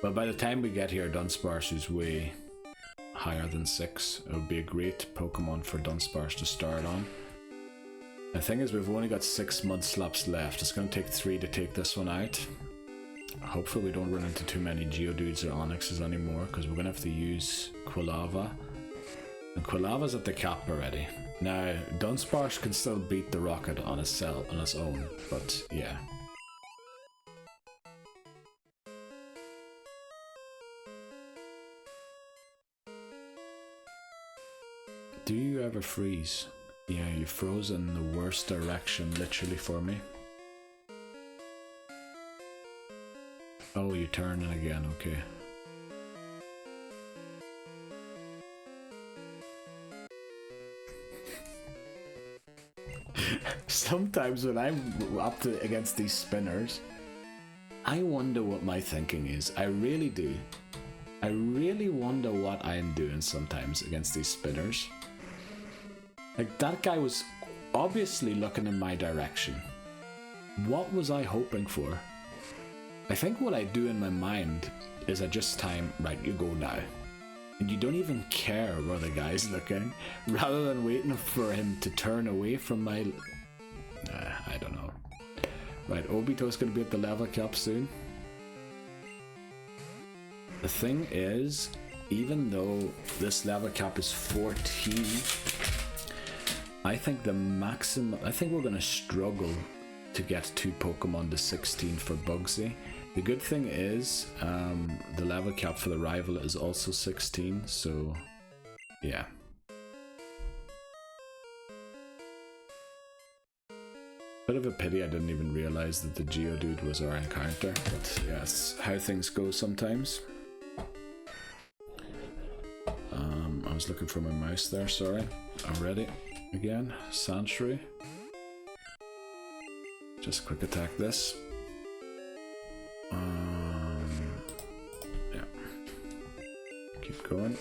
But by the time we get here, Dunsparce is way higher than 6. It would be a great Pokemon for Dunsparce to start on. The thing is, we've only got 6 Mudslaps left. It's going to take 3 to take this one out. Hopefully we don't run into too many Geodudes or Onyxes anymore, because we're going to have to use Quilava. And Quilava's at the cap already. Now, Dunsparce can still beat the Rocket on its own, but yeah. Do you ever freeze? Yeah, you froze in the worst direction, literally, for me. Oh, you're turning again, okay. Sometimes when I'm up against these spinners, I wonder what my thinking is. I really do. I really wonder what I'm doing sometimes against these spinners. Like, that guy was obviously looking in my direction. What was I hoping for? I think what I do in my mind is I just time, right, you go now. And you don't even care where the guy's looking, rather than waiting for him to turn away from my... I don't know. Right, Obito's gonna be at the level cap soon. The thing is, even though this level cap is 14, I think the maximum... I think we're gonna struggle to get 2 Pokemon to 16 for Bugsy. The good thing is, the level cap for the rival is also 16, so yeah. Bit of a pity I didn't even realize that the Geodude was our encounter, but yeah, it's how things go sometimes. I was looking for my mouse there, sorry. I'm ready again. Sandshrew. Just quick attack this. Yeah. Keep going.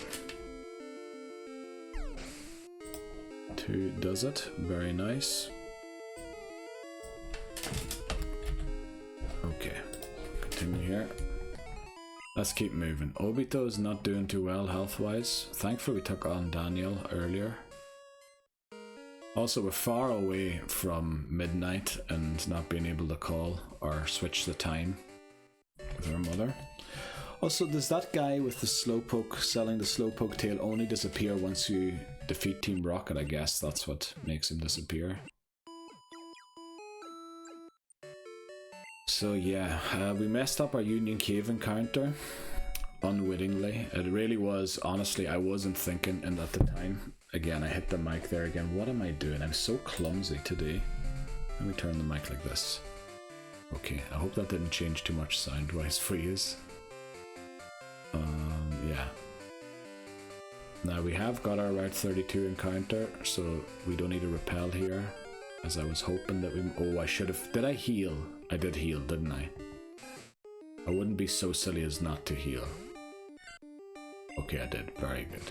2 does it. Very nice. Okay. Continue here. Let's keep moving. Obito is not doing too well health-wise. Thankfully we took on Daniel earlier. Also, we're far away from midnight and not being able to call or switch the time with our mother. Also, does that guy with the Slowpoke selling the Slowpoke tail only disappear once you defeat Team Rocket? I guess that's what makes him disappear. So yeah, we messed up our Union Cave encounter unwittingly. It really was, honestly, I wasn't thinking and at the time. Again, I hit the mic there again. What am I doing? I'm so clumsy today. Let me turn the mic like this. Okay, I hope that didn't change too much sound-wise for you. Yeah. Now we have got our Route 32 encounter, so we don't need to repel here. As I was hoping that we... Oh, I should have... Did I heal? I did heal, didn't I? I wouldn't be so silly as not to heal. Okay, I did. Very good.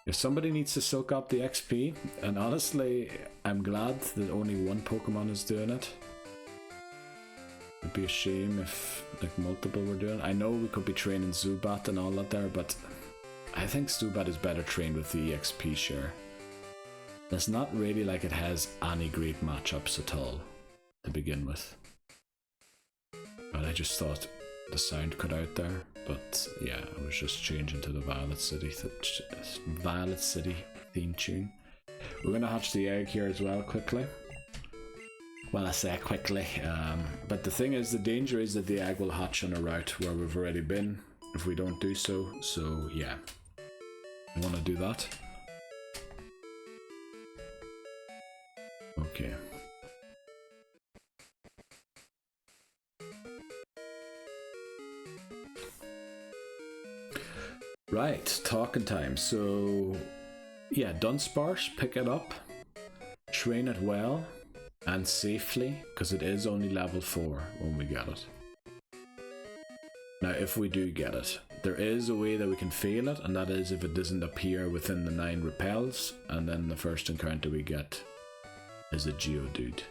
If somebody needs to soak up the XP, and honestly, I'm glad that only one Pokemon is doing it. It'd be a shame if like multiple were doing it. I know we could be training Zubat and all that there, but I think Zubat is better trained with the EXP share. It's not really like it has any great matchups at all to begin with. But I just thought the sound cut out there. But yeah, I was just changing to the Violet City theme tune. We're gonna hatch the egg here as well quickly. Well, I say quickly, but the thing is, the danger is that the egg will hatch on a route where we've already been if we don't do so. So yeah, I want to do that. Okay. Right, talking time. So yeah, Dunsparce, pick it up, train it well and safely, because it is only level 4 when we get it. Now if we do get it, there is a way that we can fail it, and that is if it doesn't appear within the 9 repels, and then the first encounter we get is a Geodude.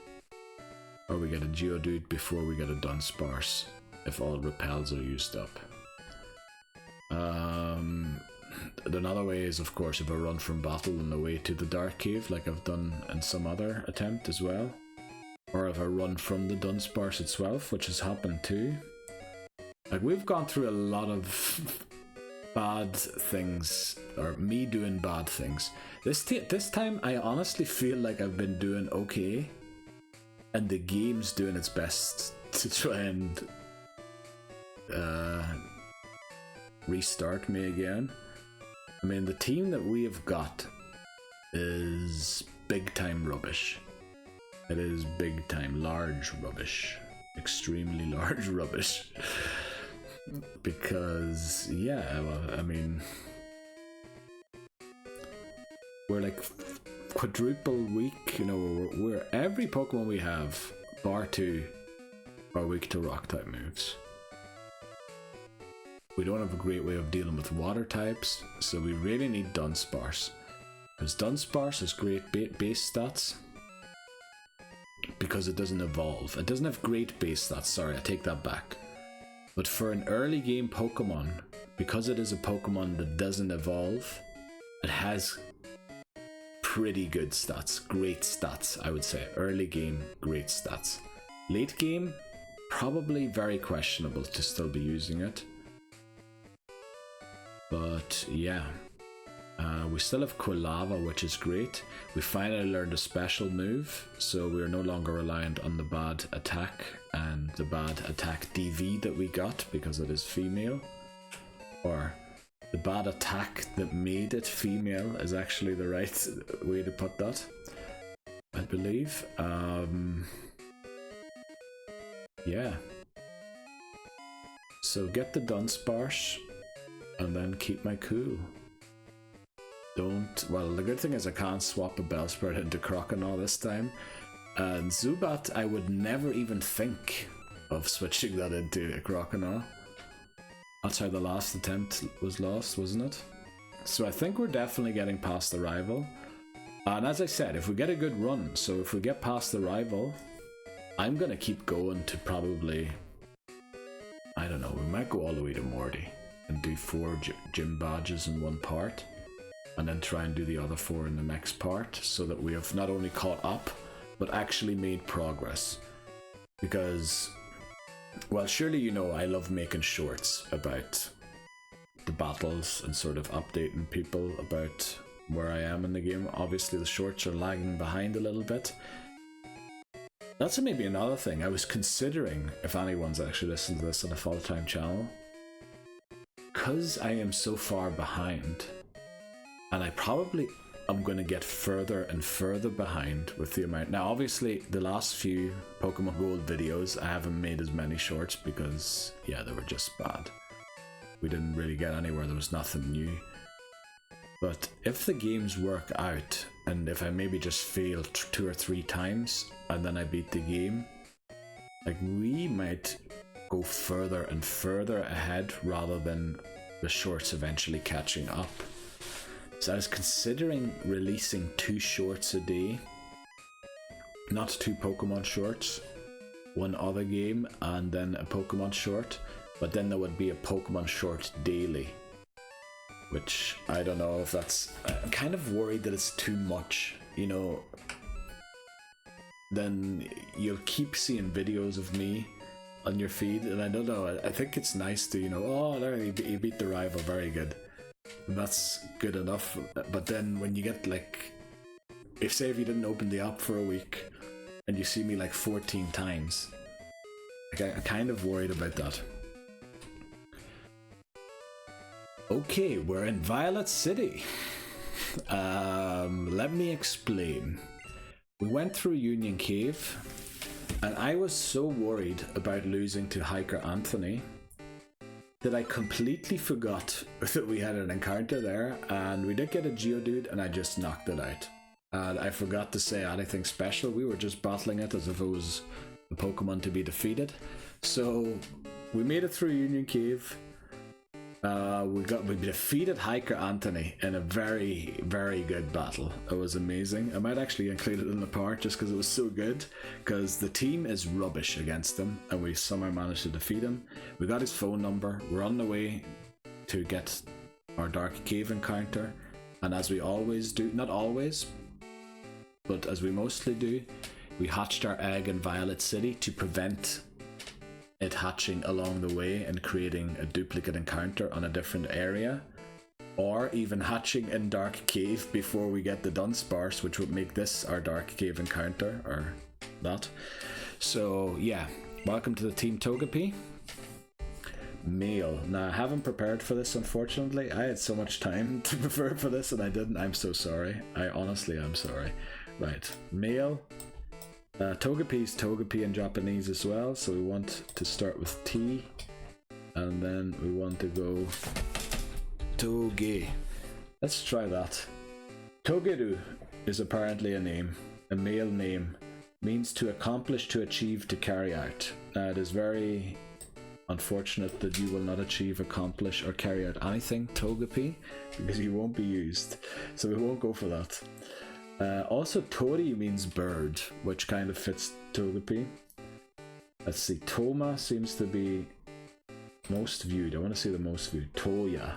Or we get a Geodude before we get a Dunsparce, if all repels are used up. Another way is, of course, if I run from battle on the way to the Dark Cave, like I've done in some other attempt as well. Or if I run from the Dunsparce itself, which has happened too. Like, we've gone through a lot of bad things, or me doing bad things. This time, I honestly feel like I've been doing okay, and the game's doing its best to try and restart me again. I mean, the team that we have got is big time rubbish. It is big time large rubbish. Extremely large rubbish. Because, yeah, well, I mean, we're like quadruple weak, you know, we're every Pokemon we have, bar 2, are weak to rock type moves. We don't have a great way of dealing with water types, so we really need Dunsparce. Because Dunsparce has great base stats, because it doesn't evolve. It doesn't have great base stats, sorry, I take that back. But for an early game Pokemon, because it is a Pokemon that doesn't evolve, it has pretty good stats, great stats, I would say. Early game, great stats. Late game, probably very questionable to still be using it. But yeah, we still have Quilava, which is great. We finally learned a special move, so we are no longer reliant on the bad attack and the bad attack DV that we got because it is female. Or the bad attack that made it female is actually the right way to put that, I believe. Yeah. So get the Dunsparce and then keep my cool. Well, the good thing is I can't swap a Bellsprout into Croconaw this time. And Zubat, I would never even think of switching that into a Croconaw. That's how the last attempt was lost, wasn't it? So I think we're definitely getting past the rival. And as I said, if we get a good run, so if we get past the rival, I'm gonna keep going to probably, I don't know, we might go all the way to Morty and do 4 gym badges in one part, and then try and do the other 4 in the next part, so that we have not only caught up, but actually made progress. Because, well, surely you know I love making shorts about the battles and sort of updating people about where I am in the game. Obviously the shorts are lagging behind a little bit. That's maybe another thing. I was considering, if anyone's actually listening to this on a full-time channel, because I am so far behind, and I probably am going to get further and further behind with the amount. Now obviously the last few Pokemon Gold videos I haven't made as many shorts because, yeah, they were just bad. We didn't really get anywhere, there was nothing new. But if the games work out, and if I maybe just fail 2 or 3 times and then I beat the game, like, we might go further and further ahead rather than the shorts eventually catching up. So I was considering releasing 2 shorts a day, not 2 Pokemon shorts, one other game and then a Pokemon short, but then there would be a Pokemon short daily, which I don't know if that's, I'm kind of worried that it's too much, you know. Then you'll keep seeing videos of me on your feed, and I don't know, I think it's nice to, you know, oh, there you beat the rival, very good. And that's good enough, but then when you get like, if you didn't open the app for a week and you see me like 14 times, like, I'm kind of worried about that. Okay, we're in Violet City. Let me explain. We went through Union Cave, and I was so worried about losing to Hiker Anthony that I completely forgot that we had an encounter there, and we did get a Geodude and I just knocked it out. And I forgot to say anything special, we were just battling it as if it was a Pokemon to be defeated. So we made it through Union Cave. We defeated Hiker Anthony in a very, very good battle. It was amazing. I might actually include it in the part just because it was so good, because the team is rubbish against him and we somehow managed to defeat him. We got his phone number, we're on the way to get our Dark Cave encounter, and as we always do, not always, but as we mostly do, we hatched our egg in Violet City to prevent it hatching along the way and creating a duplicate encounter on a different area, or even hatching in Dark Cave before we get the Dunsparce, which would make this our Dark Cave encounter, or that. So yeah, welcome to the Team Togepi. Male. Now I haven't prepared for this, unfortunately. I had so much time to prepare for this and I didn't. I'm so sorry. I honestly am sorry. Right, male. Togepi is Togepi in Japanese as well, so we want to start with T, and then we want to go Toge. Let's try that. Togeru is apparently a name, a male name, means to accomplish, to achieve, to carry out. Now it is very unfortunate that you will not achieve, accomplish, or carry out anything, Togepi, because you won't be used, so we won't go for that. Also, Tori means bird, which kind of fits Togepi. Let's see, Toma seems to be most viewed. I want to see the most viewed. Toya,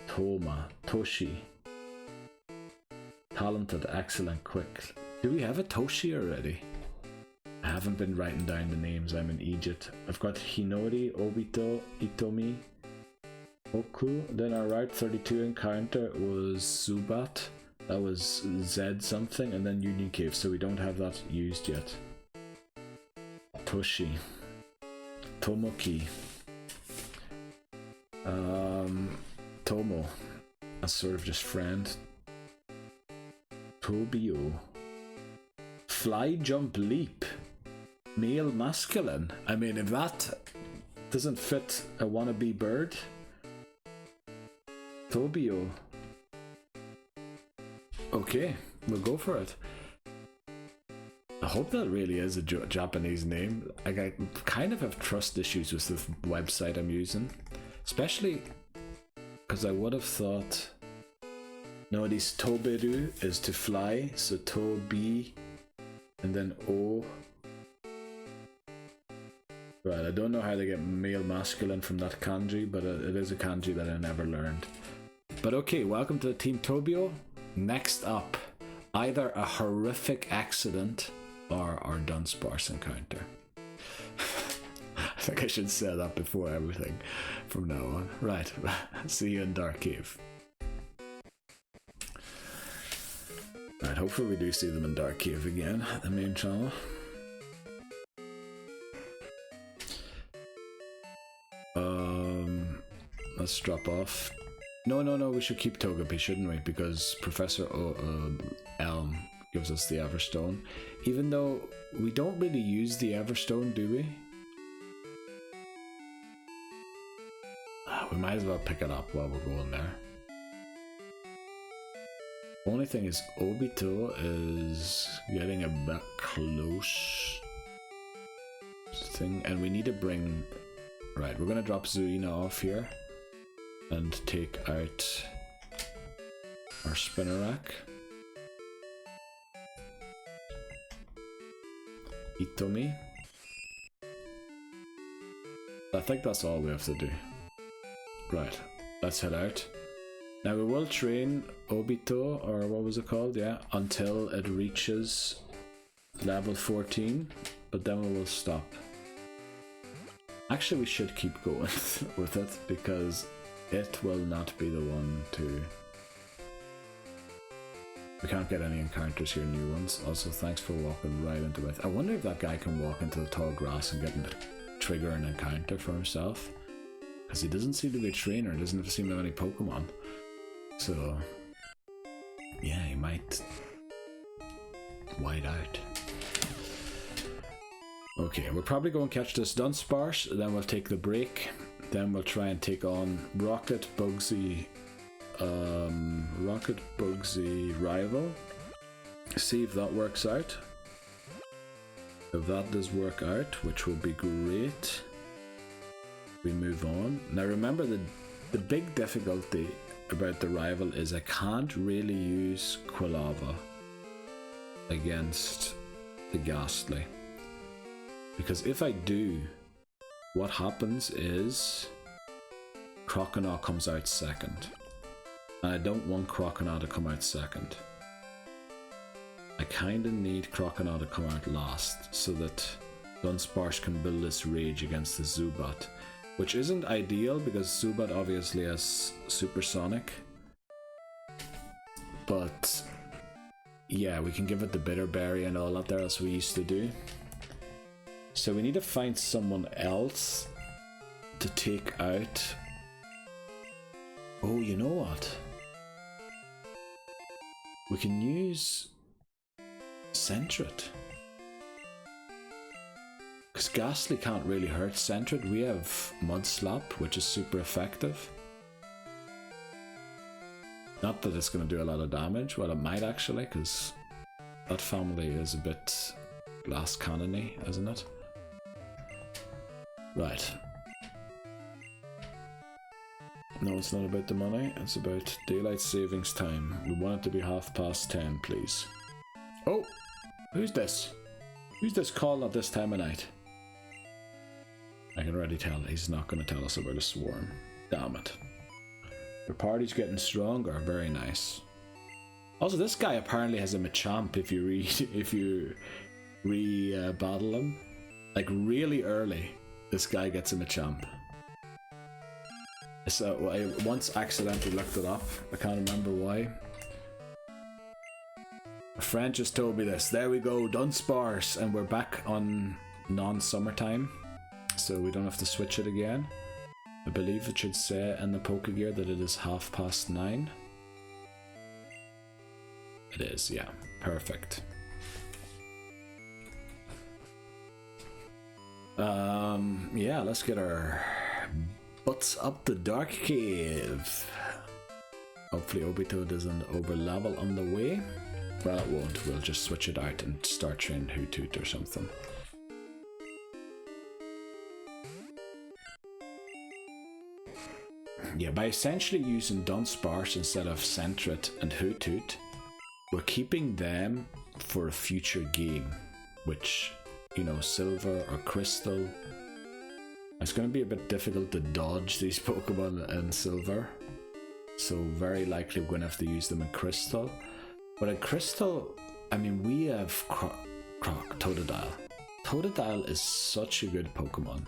Toma, Toshi. Talented, excellent, quick. Do we have a Toshi already? I haven't been writing down the names. I'm in Egypt. I've got Hinori, Obito, Itomi, Oku. Then our Route 32 encounter was Zubat. That was Z something, and then Union Cave, so we don't have that used yet. Toshi. Tomoki. Tomo. That's sort of just friend. Tobio. Fly, jump, leap. Male, masculine. I mean, if that doesn't fit a wannabe bird. Tobio. Okay, we'll go for it. I hope that really is a Japanese name. Like, I kind of have trust issues with the website I'm using, especially because I would have thought, no, it is Toberu is to fly, so Tobi and then O. Right, I don't know how they get male masculine from that kanji, but it is a kanji that I never learned. But okay, welcome to the Team Tobio. Next up, either a horrific accident or our Dunsparce encounter. I think I should say that before everything from now on. Right, see you in Dark Cave. Right, hopefully we do see them in Dark Cave again, the main channel. Let's drop off. No, we should keep Togepi, shouldn't we? Because Professor Elm gives us the Everstone. Even though we don't really use the Everstone, do we? We might as well pick it up while we're going there. Only thing is, Obito is getting a bit close. And we need to bring... Right, we're going to drop Zuina off here and take out our Spinnerack. Itomi. I think that's all we have to do. Right, let's head out. Now we will train Obito, or what was it called? Yeah, until it reaches level 14, but then we will stop. Actually, we should keep going with it because it will not be the one to... We can't get any encounters here, new ones. Also, thanks for walking right into it. I wonder if that guy can walk into the tall grass and get him to trigger an encounter for himself. Because he doesn't seem to be a trainer, he doesn't seem to have any Pokemon. So, yeah, he might white out. Okay, we'll probably go and catch this Dunsparce, then we'll take the break. Then we'll try and take on Rocket Bugsy rival. See if that works out. If that does work out, which will be great, we move on. Now remember, the big difficulty about the rival is I can't really use Quilava against the Ghastly. Because if I do, what happens is Croconaw comes out second. And I don't want Croconaw to come out second. I kinda need Croconaw to come out last so that Dunsparce can build this rage against the Zubat, which isn't ideal because Zubat obviously has Supersonic. But yeah, we can give it the Bitter Berry and all that there as we used to do. So we need to find someone else to take out. Oh, you know what? We can use Sentret. Because Ghastly can't really hurt Sentret. We have Mudslap, which is super effective. Not that it's going to do a lot of damage. Well, it might actually, because that family is a bit glass cannon-y, isn't it? Right. No, it's not about the money. It's about daylight savings time. We want it to be 10:30, please. Oh! Who's this? Who's this calling at this time of night? I can already tell he's not going to tell us about a swarm. Damn it. The party's getting stronger. Very nice. Also, this guy apparently has a Machamp if you battle him. Like really early, this guy gets a Machamp. So I once accidentally looked it up. I can't remember why. A friend just told me this. There we go, Dunsparce, and we're back on non-summertime, so we don't have to switch it again. I believe it should say in the Pokegear that it is 9:30. It is, yeah, perfect. Yeah, let's get our butts up the dark cave. Hopefully Obito doesn't overlevel on the way. Well, it won't. We'll just switch it out and start training Hoothoot or something. Yeah, by essentially using Dunsparce instead of Sentret and Hoothoot, we're keeping them for a future game, which, you know, Silver or Crystal. It's going to be a bit difficult to dodge these Pokemon in Silver, so very likely we're going to have to use them in Crystal. But in Crystal, I mean, we have Totodile. Totodile is such a good Pokemon.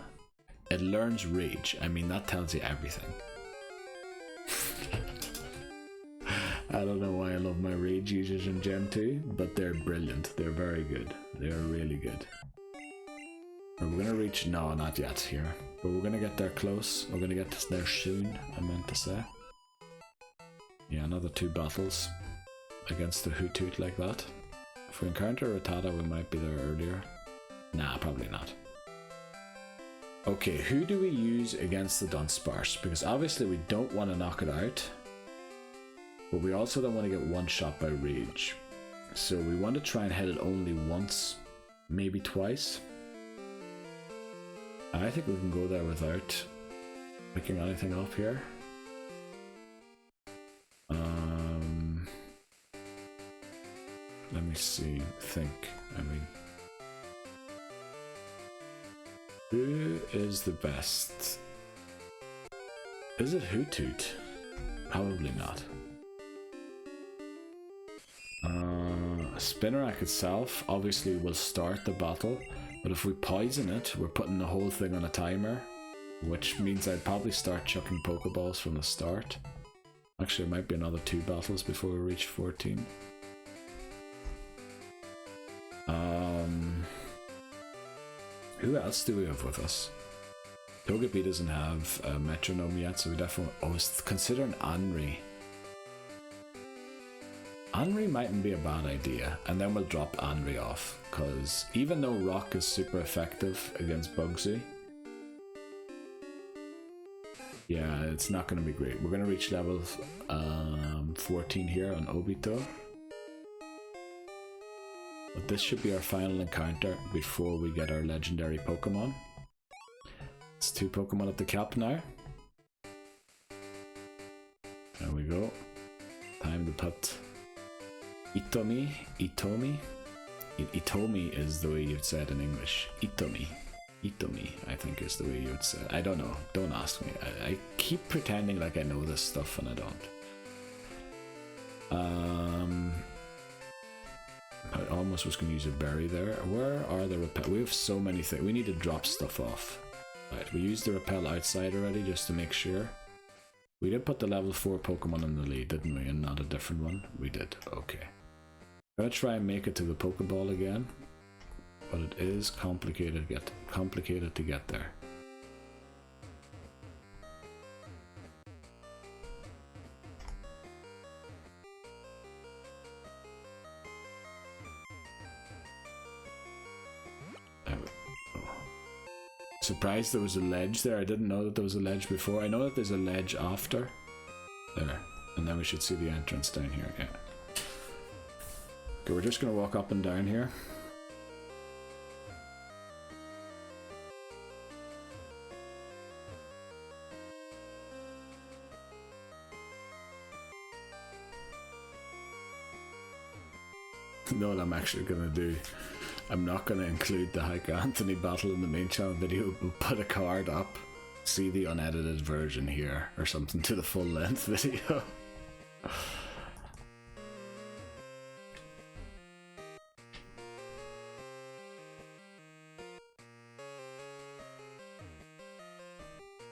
It learns Rage. I mean, that tells you everything. I don't know why I love my Rage users in Gen 2, but they're brilliant. They're very good. They're really good. Are we gonna reach? No, not yet here. But we're gonna get there close. We're gonna get there soon, I meant to say. Yeah, another 2 battles against the Hoothoot like that. If we encounter Rattata, we might be there earlier. Nah, probably not. Okay, who do we use against the Dunsparce? Because obviously we don't want to knock it out, but we also don't want to get one shot by Rage. So we want to try and hit it only once, maybe twice. I think we can go there without picking anything up here. Let me see, I mean, who is the best? Is it Hoothoot? Probably not. Spinarak itself obviously will start the battle, but if we poison it, we're putting the whole thing on a timer, which means I'd probably start chucking Pokeballs from the start. Actually, it might be another 2 battles before we reach 14. Who else do we have with us? Togepi doesn't have a metronome yet, so we definitely... Oh, I was considering Anri. Anri mightn't be a bad idea, and then we'll drop Anri off, because even though Rock is super effective against Bugsy, yeah, it's not going to be great. We're going to reach level 14 here on Obito. But this should be our final encounter before we get our legendary Pokemon. It's 2 Pokemon at the cap now. There we go. Time to put Itomi. Itomi is the way you'd say it in English. Itomi, I think is the way you would say it. I don't know. Don't ask me. I keep pretending like I know this stuff and I don't. almost was going to use a berry there. Where are the repel? We have so many things. We need to drop stuff off. Right, we used the repel outside already just to make sure. We did put the level 4 Pokemon in the lead, didn't we? And not a different one? We did. Okay. I'm going to try and make it to the Pokeball again. But it is complicated to get there. Surprised there was a ledge there. I didn't know that there was a ledge before. I know that there's a ledge after. There. And then we should see the entrance down here. Yeah. Okay, we're just going to walk up and down here. You know what I'm actually going to do? I'm not going to include the Hiker Anthony battle in the main channel video. We'll put a card up, see the unedited version here, or something to the full length video.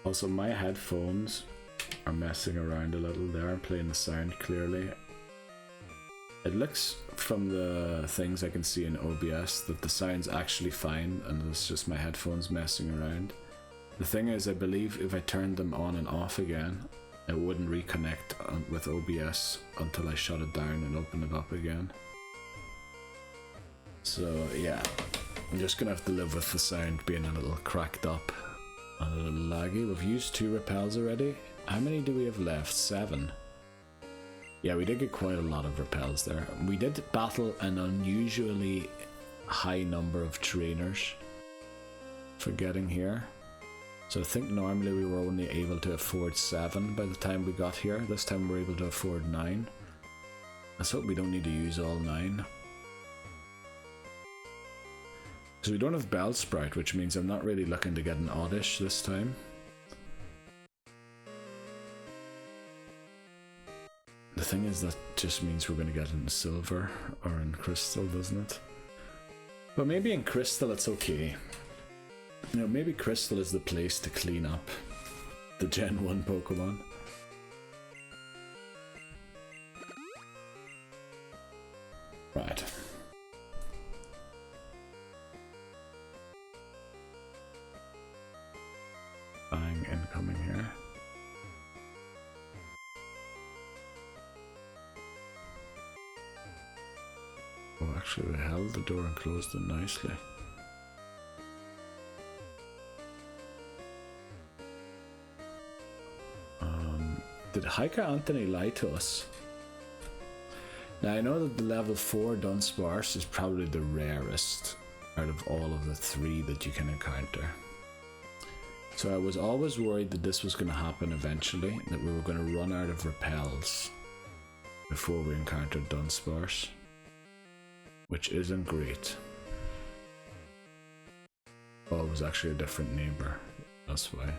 Also, my headphones are messing around a little. They aren't playing the sound clearly. It looks from the things I can see in OBS that the sound's actually fine and it's just my headphones messing around. The thing is, I believe if I turned them on and off again, it wouldn't reconnect with OBS until I shut it down and open it up again. So yeah, I'm just gonna have to live with the sound being a little cracked up and a little laggy. We've used 2 repels already. How many do we have left? 7. Yeah, we did get quite a lot of repels there. We did battle an unusually high number of trainers for getting here. So I think normally we were only able to afford 7 by the time we got here. This time we're able to afford 9. Let's hope we don't need to use all 9. So we don't have Bellsprout, which means I'm not really looking to get an Oddish this time. The thing is, that just means we're going to get in Silver or in Crystal, doesn't it? But maybe in Crystal it's okay. You know, maybe Crystal is the place to clean up the Gen 1 Pokemon. Right. Bang incoming here. Oh, actually we held the door and closed it nicely. Did Hiker Anthony lie to us? Now I know that the level 4 Dunsparce is probably the rarest out of all of the 3 that you can encounter. So I was always worried that this was going to happen eventually, that we were going to run out of repels before we encountered Dunsparce. Which isn't great. Oh, it was actually a different neighbor. That's why.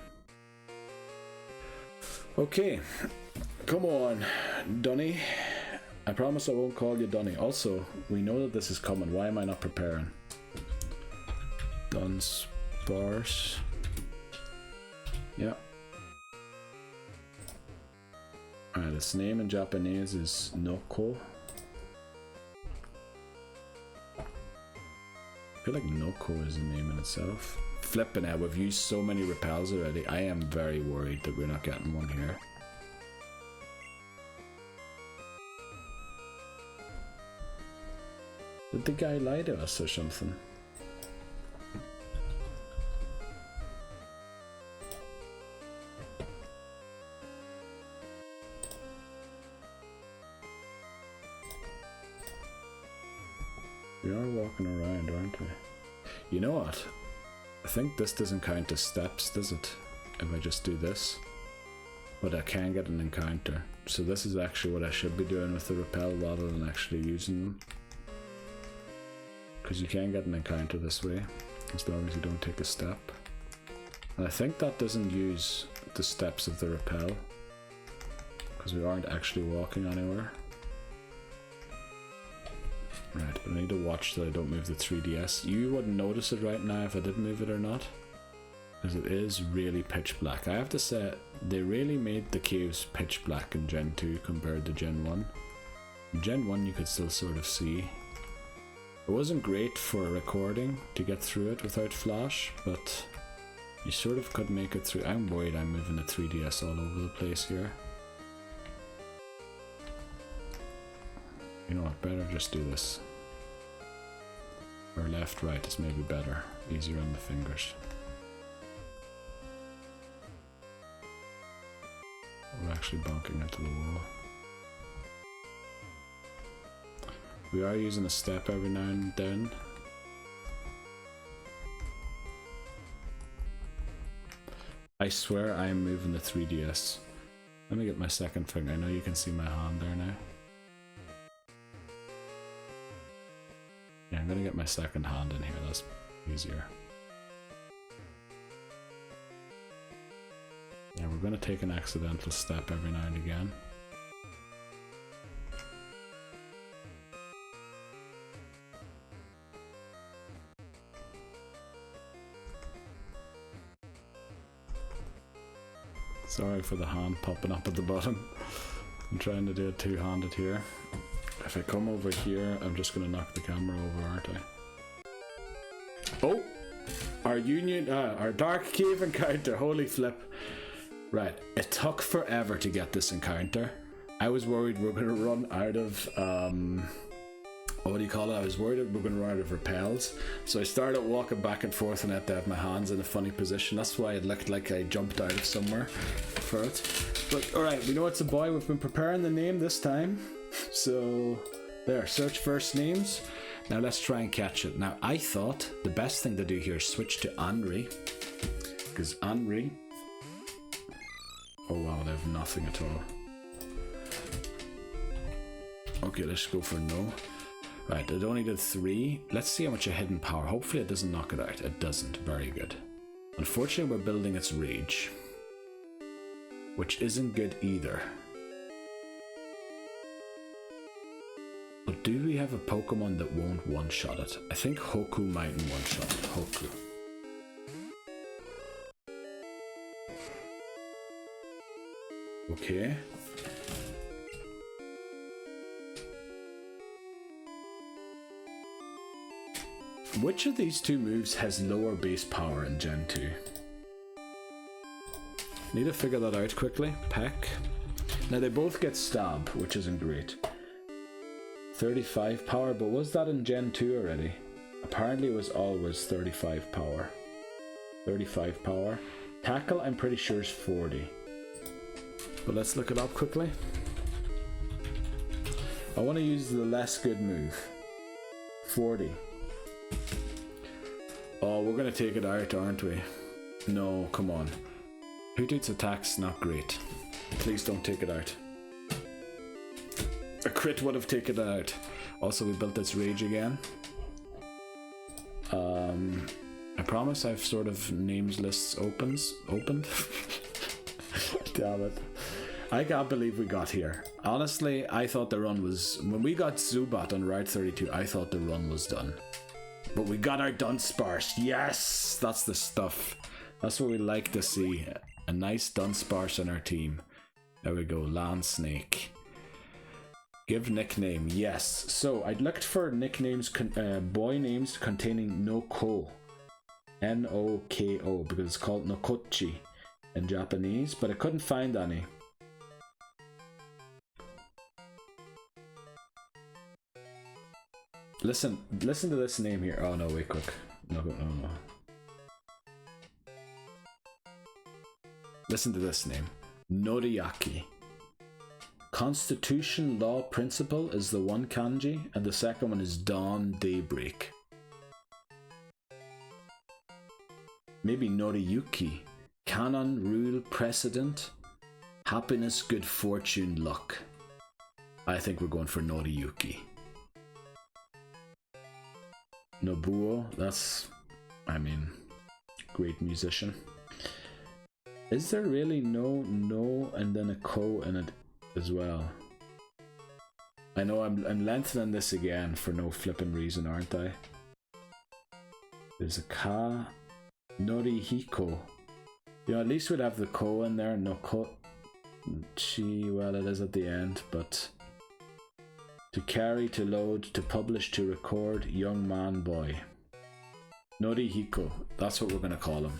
Okay. Come on, Dunny. I promise I won't call you Dunny. Also, we know that this is coming. Why am I not preparing? Dunsparce. Yeah. Alright, its name in Japanese is Noko. I feel like Noko is a name in itself. Flipping out, we've used so many repels already. I am very worried that we're not getting one here. Did the guy lie to us or something? We are walking around, aren't we? You know what? I think this doesn't count as steps, does it? If I just do this. But I can get an encounter. So this is actually what I should be doing with the repel rather than actually using them. Because you can get an encounter this way, as long as you don't take a step. And I think that doesn't use the steps of the repel. Because we aren't actually walking anywhere. Right, I need to watch that I don't move the 3DS. You wouldn't notice it right now if I did move it or not, because it is really pitch black. I have to say, they really made the caves pitch black in Gen 2 compared to Gen 1. In Gen 1 you could still sort of see. It wasn't great for recording to get through it without flash, but you sort of could make it through. I'm worried I'm moving the 3DS all over the place here. You know what, better just do this. Or left, right is maybe better. Easier on the fingers. We're actually bonking into the wall. We are using a step every now and then. I swear I am moving the 3DS. Let me get my second finger. I know you can see my hand there now. Yeah, I'm gonna get my second hand in here, that's easier. Yeah, we're gonna take an accidental step every now and again. Sorry for the hand popping up at the bottom. I'm trying to do it two-handed here. If I come over here, I'm just gonna knock the camera over, aren't I? Oh! Our Dark Cave encounter, holy flip. Right, it took forever to get this encounter. I was worried we were gonna run out of, what do you call it? I was worried we were gonna run out of repels. So I started walking back and forth and I had to have my hands in a funny position. That's why it looked like I jumped out of somewhere for it. But alright, we know it's a boy. We've been preparing the name this time. So there, search first names. Now let's try and catch it. Now I thought the best thing to do here is switch to Henri, because Henri, oh wow, they have nothing at all. Okay, let's go for no. Right, it only did 3. Let's see how much a hidden power. Hopefully it doesn't knock it out. It doesn't. Very good. Unfortunately, we're building its rage, which isn't good either. But do we have a Pokemon that won't one-shot it? I think Hoku might one-shot it. Hoku. Okay. Which of these two moves has lower base power in Gen 2? Need to figure that out quickly. Peck. Now they both get stab, which isn't great. 35 power, but was that in Gen 2 already? Apparently it was always 35 power. 35 power. Tackle, I'm pretty sure is 40. But let's look it up quickly. I want to use the less good move. 40. Oh, we're gonna take it out, aren't we? No, come on. Hootoots attack's not great. Please don't take it out. A crit would have taken it out. Also, we built its rage again. I promise I've sort of names lists opened. Damn it. I can't believe we got here. Honestly, I thought the run was... When we got Zubat on Route 32, I thought the run was done. But we got our Dunsparce. Yes! That's the stuff. That's what we like to see. A nice Dunsparce in our team. There we go. Land Snake. Give nickname. Yes. So, I'd looked for nicknames, boy names containing Noko. N-O-K-O. Because it's called Nokochi in Japanese. But I couldn't find any. Listen to this name here. Oh no, wait, quick. No. Listen to this name. Noriaki. Constitution Law Principle is the one kanji, and the second one is Dawn Daybreak. Maybe Noriyuki. Canon, Rule, Precedent, Happiness, Good Fortune, Luck. I think we're going for Noriyuki. Nobuo, that's, I mean, great musician. Is there really no and then a ko in it as well? I know I'm lengthening this again for no flipping reason, aren't I? There's a Ka Norihiko. You know, at least we'd have the ko in there. No ko. Chi, well, it is at the end, but to carry, to load, to publish, to record, young man, boy. Norihiko. That's what we're going to call him.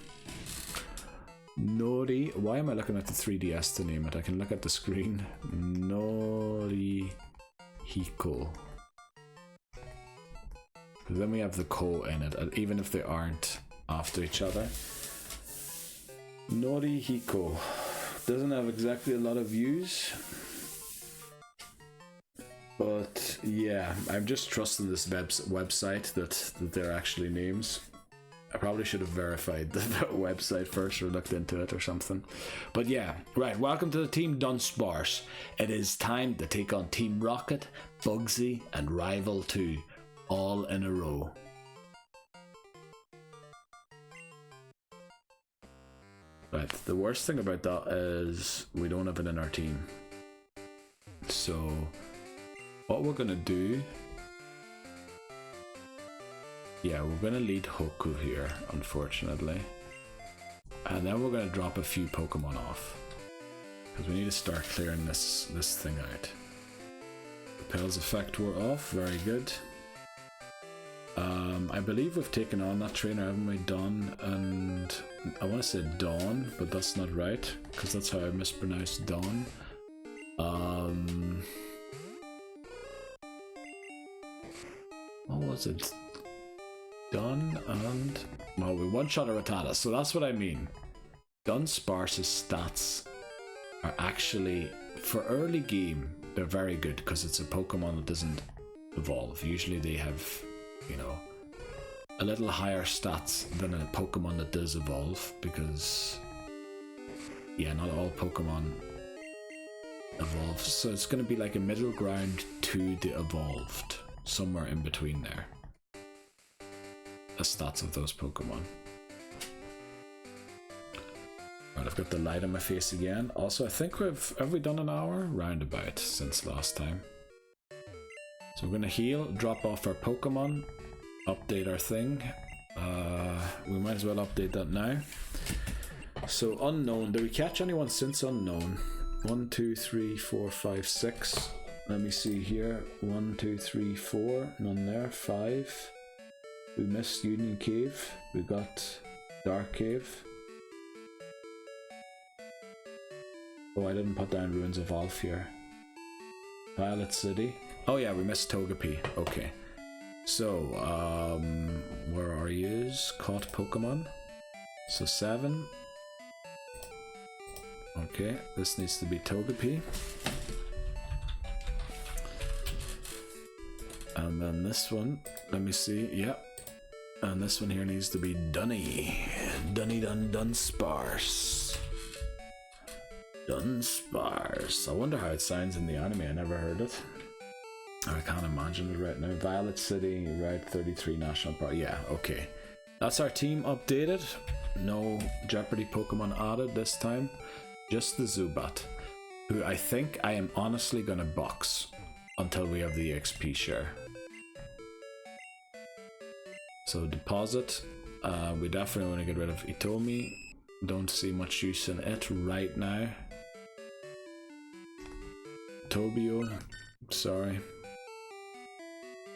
Nori. Why am I looking at the 3DS to name it? I can look at the screen. Norihiko. Then we have the ko in it, even if they aren't after each other. Norihiko doesn't have exactly a lot of views, but yeah, I'm just trusting this website that they're actually names. I probably should have verified the website first or looked into it or something. But yeah, right, welcome to the Team Dunsparce. It is time to take on Team Rocket, Bugsy, and Rival 2, all in a row. Right, the worst thing about that is we don't have it in our team. So, what we're gonna do... Yeah, we're gonna lead Hoku here, unfortunately. And then we're gonna drop a few Pokemon off. Because we need to start clearing this thing out. Repel's effect wore off, very good. I believe we've taken on that trainer, haven't we? Dawn and... I want to say Dawn, but that's not right, because that's how I mispronounced Dawn. What was it? Dawn and... Well, we one-shot a Rattata, so that's what I mean. Dunsparce's stats are actually, for early game, they're very good, because it's a Pokemon that doesn't evolve. Usually they have, you know, a little higher stats than a Pokemon that does evolve, because yeah, not all Pokemon evolve, so it's going to be like a middle ground to the evolved, somewhere in between there, the stats of those Pokemon. Right, I've got the light on my face again. Also, I think have we done an hour? Roundabout since last time. So we're going to heal, drop off our Pokemon, update our thing. We might as well update that now. So Unknown, did we catch anyone since Unknown? 1, 2, 3, 4, 5, 6. Let me see here. 1, 2, 3, 4. None there. 5. We missed Union Cave. We got Dark Cave. Oh, I didn't put down Ruins of Alph here. Violet City. Oh yeah, we missed Togepi. Okay. So, where are yous? Caught Pokemon. So 7. Okay, this needs to be Togepi. And then this one, let me see, yep. And this one here needs to be Dunny. Dunsparce. Dunsparce. I wonder how it sounds in the anime, I never heard it. I can't imagine it right now. Violet City, Route 33 National Park. Yeah, okay. That's our team updated. No Jeopardy Pokemon added this time. Just the Zubat, who I think I am honestly gonna box until we have the XP share. So deposit. We definitely want to get rid of Itomi. Don't see much use in it right now. Tobio. Sorry.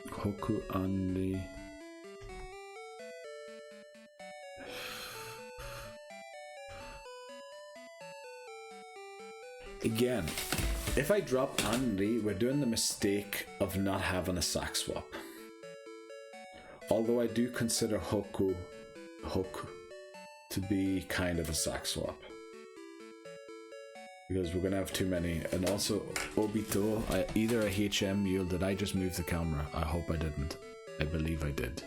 Hoku and the... Again, if I drop Andy, we're doing the mistake of not having a sack swap. Although I do consider Hoku to be kind of a sack swap. Because we're going to have too many. And also, Obito, either a HM yield. Did I just move the camera? I hope I didn't. I believe I did.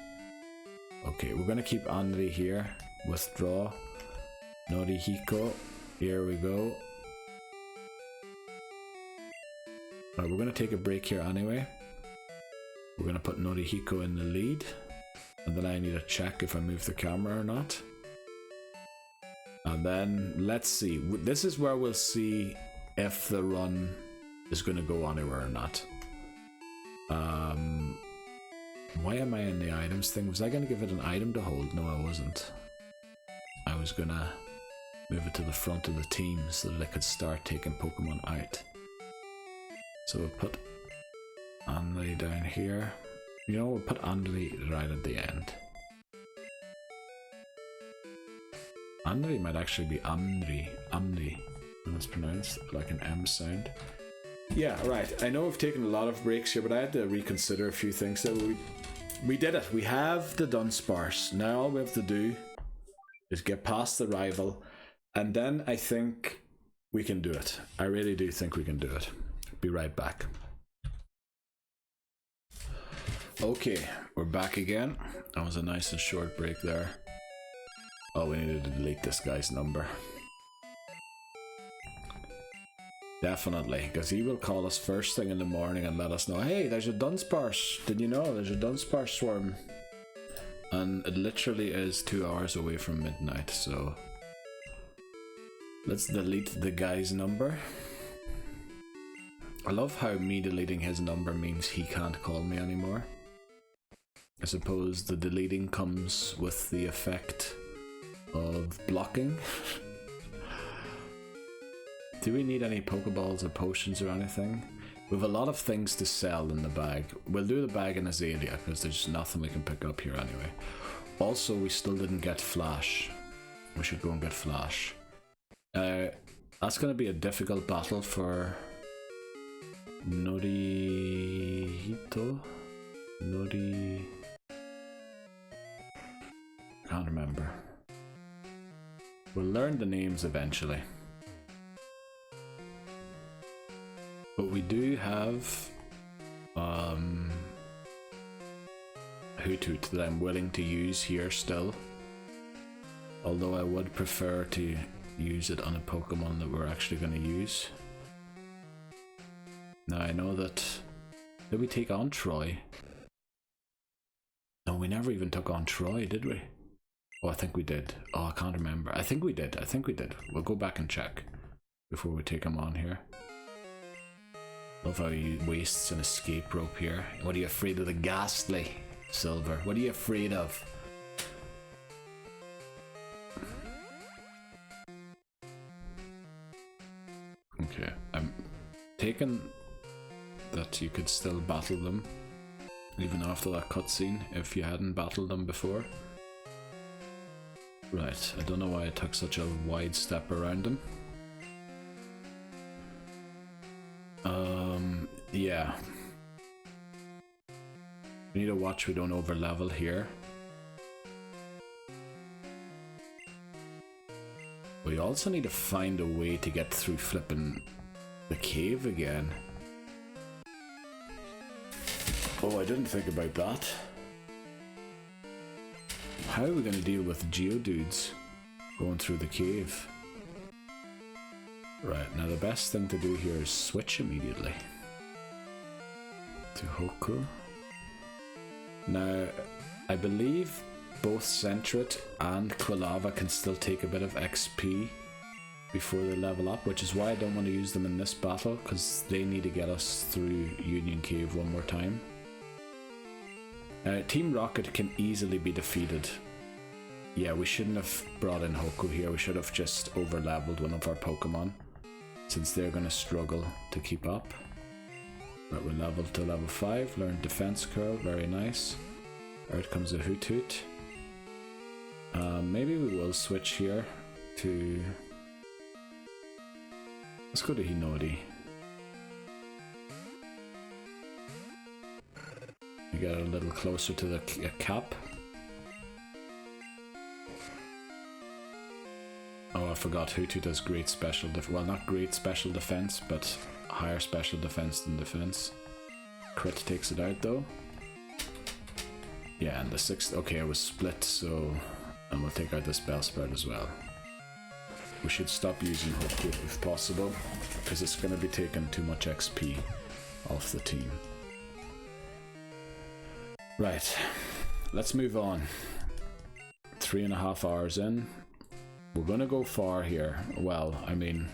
Okay, we're going to keep Anri here. Withdraw. Norihiko. Here we go. Alright, we're going to take a break here anyway. We're going to put Norihiko in the lead. And then I need to check if I move the camera or not. And then, let's see. This is where we'll see if the run is going to go anywhere or not. Why am I in the items thing? Was I going to give it an item to hold? No, I wasn't. I was going to move it to the front of the team so that I could start taking Pokemon out. So we'll put Anli down here. You know, we'll put Anli right at the end. Anli might actually be Amri. Amri. It's pronounced like an M sound. Yeah, right. I know we've taken a lot of breaks here, but I had to reconsider a few things. So we did it. We have the Dunsparce. Now all we have to do is get past the rival, and then I think we can do it. I really do think we can do it. Be right back. Okay, we're back again. That was a nice and short break there. Oh, we needed to delete this guy's number. Definitely, because he will call us first thing in the morning and let us know, hey, there's a Dunsparce. Did you know there's a Dunsparce swarm? And it literally is 2 hours away from midnight, so let's delete the guy's number. I love how me deleting his number means he can't call me anymore. I suppose the deleting comes with the effect of blocking. Do we need any Pokeballs or potions or anything? We have a lot of things to sell in the bag. We'll do the bag in Azalea because there's nothing we can pick up here anyway. Also, we still didn't get Flash. We should go and get Flash. That's going to be a difficult battle for Norihito? Can't remember. We'll learn the names eventually. But we do have Hoothoot that I'm willing to use here still. Although I would prefer to use it on a Pokemon that we're actually going to use. Now I know that... Did we take on Troy? No, we never even took on Troy, did we? Oh, I think we did. Oh, I can't remember. I think we did. We'll go back and check before we take him on here. Love how he wastes an escape rope here. What are you afraid of? The ghastly, Silver? What are you afraid of? Okay, I'm taking that you could still battle them even after that cutscene if you hadn't battled them before. Right, I don't know why I took such a wide step around them. Yeah. We need to watch we don't over level here. We also need to find a way to get through flipping the cave again. Oh, I didn't think about that. How are we going to deal with Geodudes going through the cave? Right, now the best thing to do here is switch immediately to Hoku. Now, I believe both Sentret and Quilava can still take a bit of XP before they level up, which is why I don't want to use them in this battle, because they need to get us through Union Cave one more time. Team Rocket can easily be defeated. Yeah, we shouldn't have brought in Hoku here, we should have just over-leveled one of our Pokemon, since they're going to struggle to keep up. Right, we're leveled to level 5, learn Defense Curl, very nice. Out comes a Hoothoot. Maybe we will switch here to... Let's go to Hinori. We get a little closer to the cap. Oh, I forgot Hoothoot does great special well, not great special defense, but higher special defense than defense. Crit takes it out though. Yeah, and the 6th, okay, it was split, so... And we'll take out the Spell Spread as well. We should stop using Hoku if possible, because it's going to be taking too much XP off the team. Right, let's move on. 3.5 hours in. We're going to go far here. Well, I mean,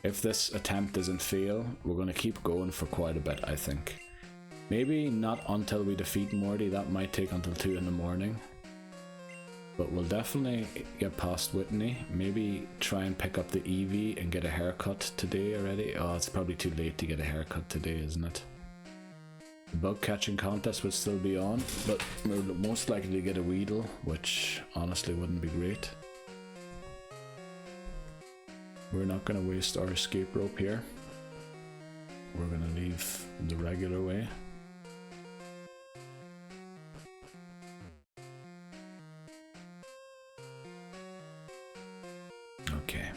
if this attempt doesn't fail, we're going to keep going for quite a bit, I think. Maybe not until we defeat Morty, that might take until 2 in the morning. But we'll definitely get past Whitney. Maybe try and pick up the Eevee and get a haircut today already. Oh, it's probably too late to get a haircut today, isn't it? The bug catching contest would still be on, but we're most likely to get a Weedle, which honestly wouldn't be great. We're not going to waste our escape rope here. We're going to leave the regular way. Okay.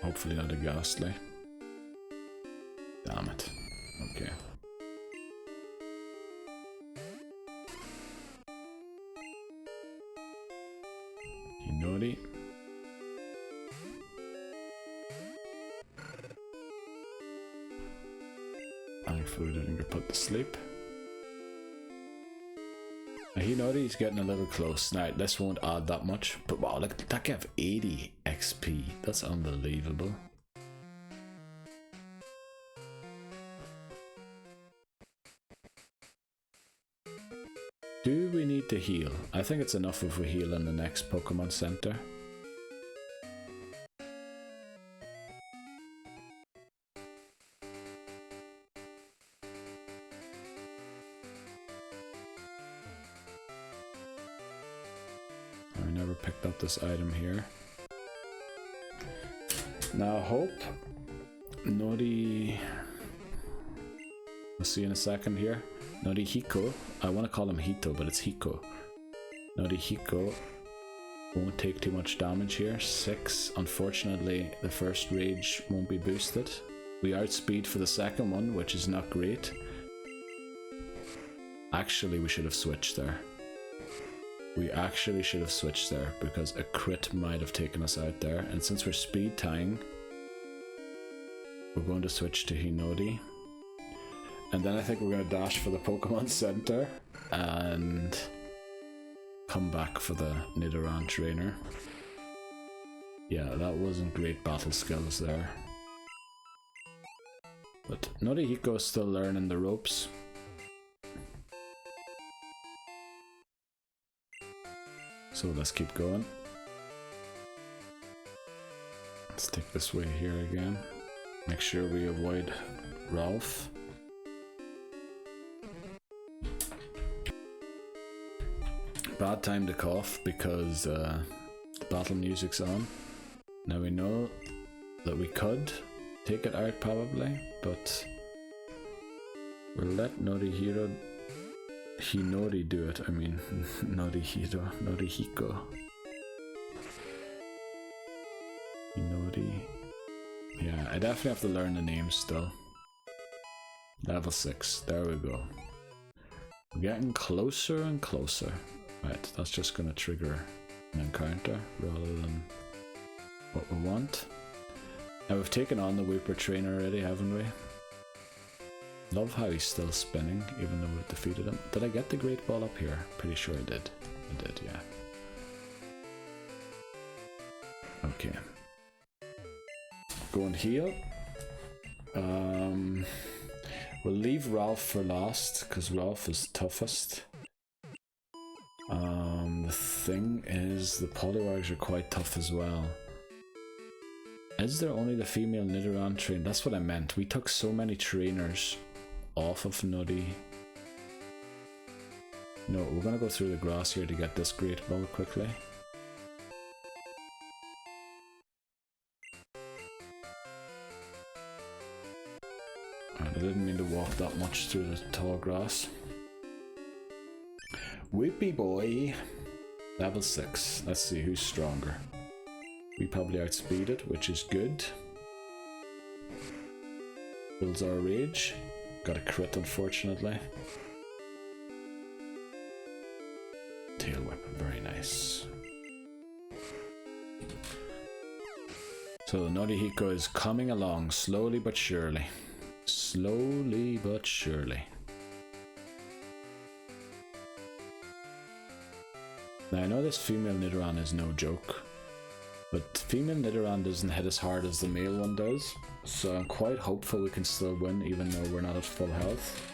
Hopefully not a ghastly. Damn it. Okay. You naughty. Thankfully didn't get put to sleep. He's getting a little close. Now, this won't add that much, but wow, look, that gave 80 XP. That's unbelievable. Do we need to heal? I think it's enough if we heal in the next Pokemon Center. Picked up this item here. Now Hope, Nori, we'll see in a second here. Norihiko, I want to call him Hito, but it's Hiko. Norihiko won't take too much damage here. 6, unfortunately the first rage won't be boosted. We outspeed for the second one, which is not great. Actually, we should have switched there. We actually should have switched there because a crit might have taken us out there, and since we're speed tying, we're going to switch to Hinodi. And then I think we're going to dash for the Pokemon Center and come back for the Nidoran trainer. Yeah, that wasn't great battle skills there. But Norihiko is still learning the ropes. So let's keep going. Let's take this way here again. Make sure we avoid Ralph. Bad time to cough because the battle music's on. Now we know that we could take it out probably, but we'll let Hinori do it. I mean, Norihiko. Hinori. Yeah, I definitely have to learn the names still. Level 6. There we go. We're getting closer and closer. Right, that's just gonna trigger an encounter rather than what we want. Now we've taken on the Weeper trainer already, haven't we? Love how he's still spinning, even though we've defeated him. Did I get the Great Ball up here? Pretty sure I did. I did, yeah. Okay. Go and heal. We'll leave Ralph for last, because Ralph is toughest. The thing is, the Poliwags are quite tough as well. Is there only the female Nidoran train? That's what I meant. We took so many trainers off of Noddy. No, we're gonna go through the grass here to get this Great Ball quickly. I didn't mean to walk that much through the tall grass. Whippy boy! Level 6. Let's see who's stronger. We probably outspeeded, which is good. Builds our rage. Got a crit, unfortunately. Tail whip, very nice. So Norihiko is coming along slowly but surely. Slowly but surely. Now I know this female Nidoran is no joke, But female Nidoran doesn't hit as hard as the male one does, so I'm quite hopeful we can still win even though we're not at full health.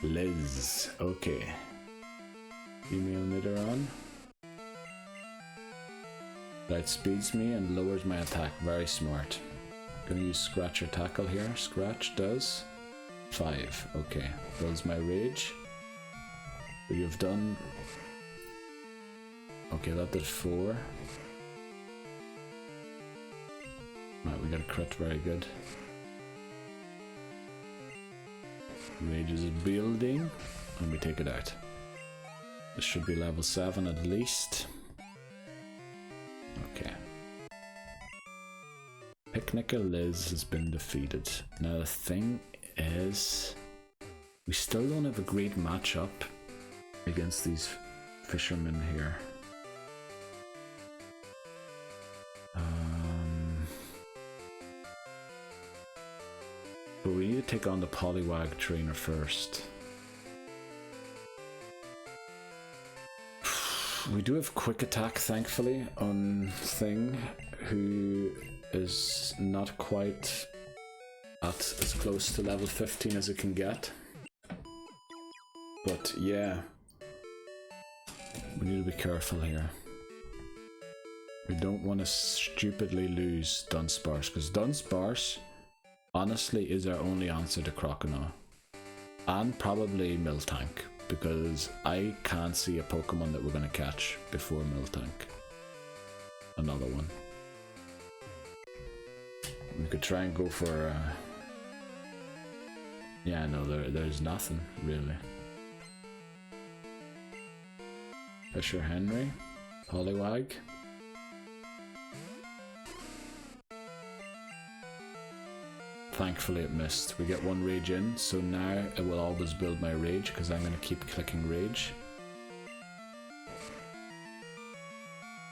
Liz, okay. Female Nidoran. That speeds me and lowers my attack, very smart. Gonna use Scratch or Tackle here. Scratch does 5, okay. Builds my rage. You've done... Okay, that did 4. Right, we got a crit, very good. Rage is building, and we take it out. This should be level 7 at least. Okay. Picnicker Liz has been defeated. Now the thing is, we still don't have a great matchup against these fishermen here. But we need to take on the Poliwag trainer first. We do have quick attack, thankfully, on Thing, who is not quite at as close to level 15 as it can get. But yeah, we need to be careful here. We don't want to stupidly lose Dunsparce, because Dunsparce honestly is our only answer to Croconaw. And probably Miltank, because I can't see a Pokemon that we're going to catch before Miltank. Another one. We could try and go for... yeah, no, there's nothing, really. Fisher Henry, Poliwag. Thankfully it missed. We get one rage in, so now it will always build my rage because I'm going to keep clicking rage.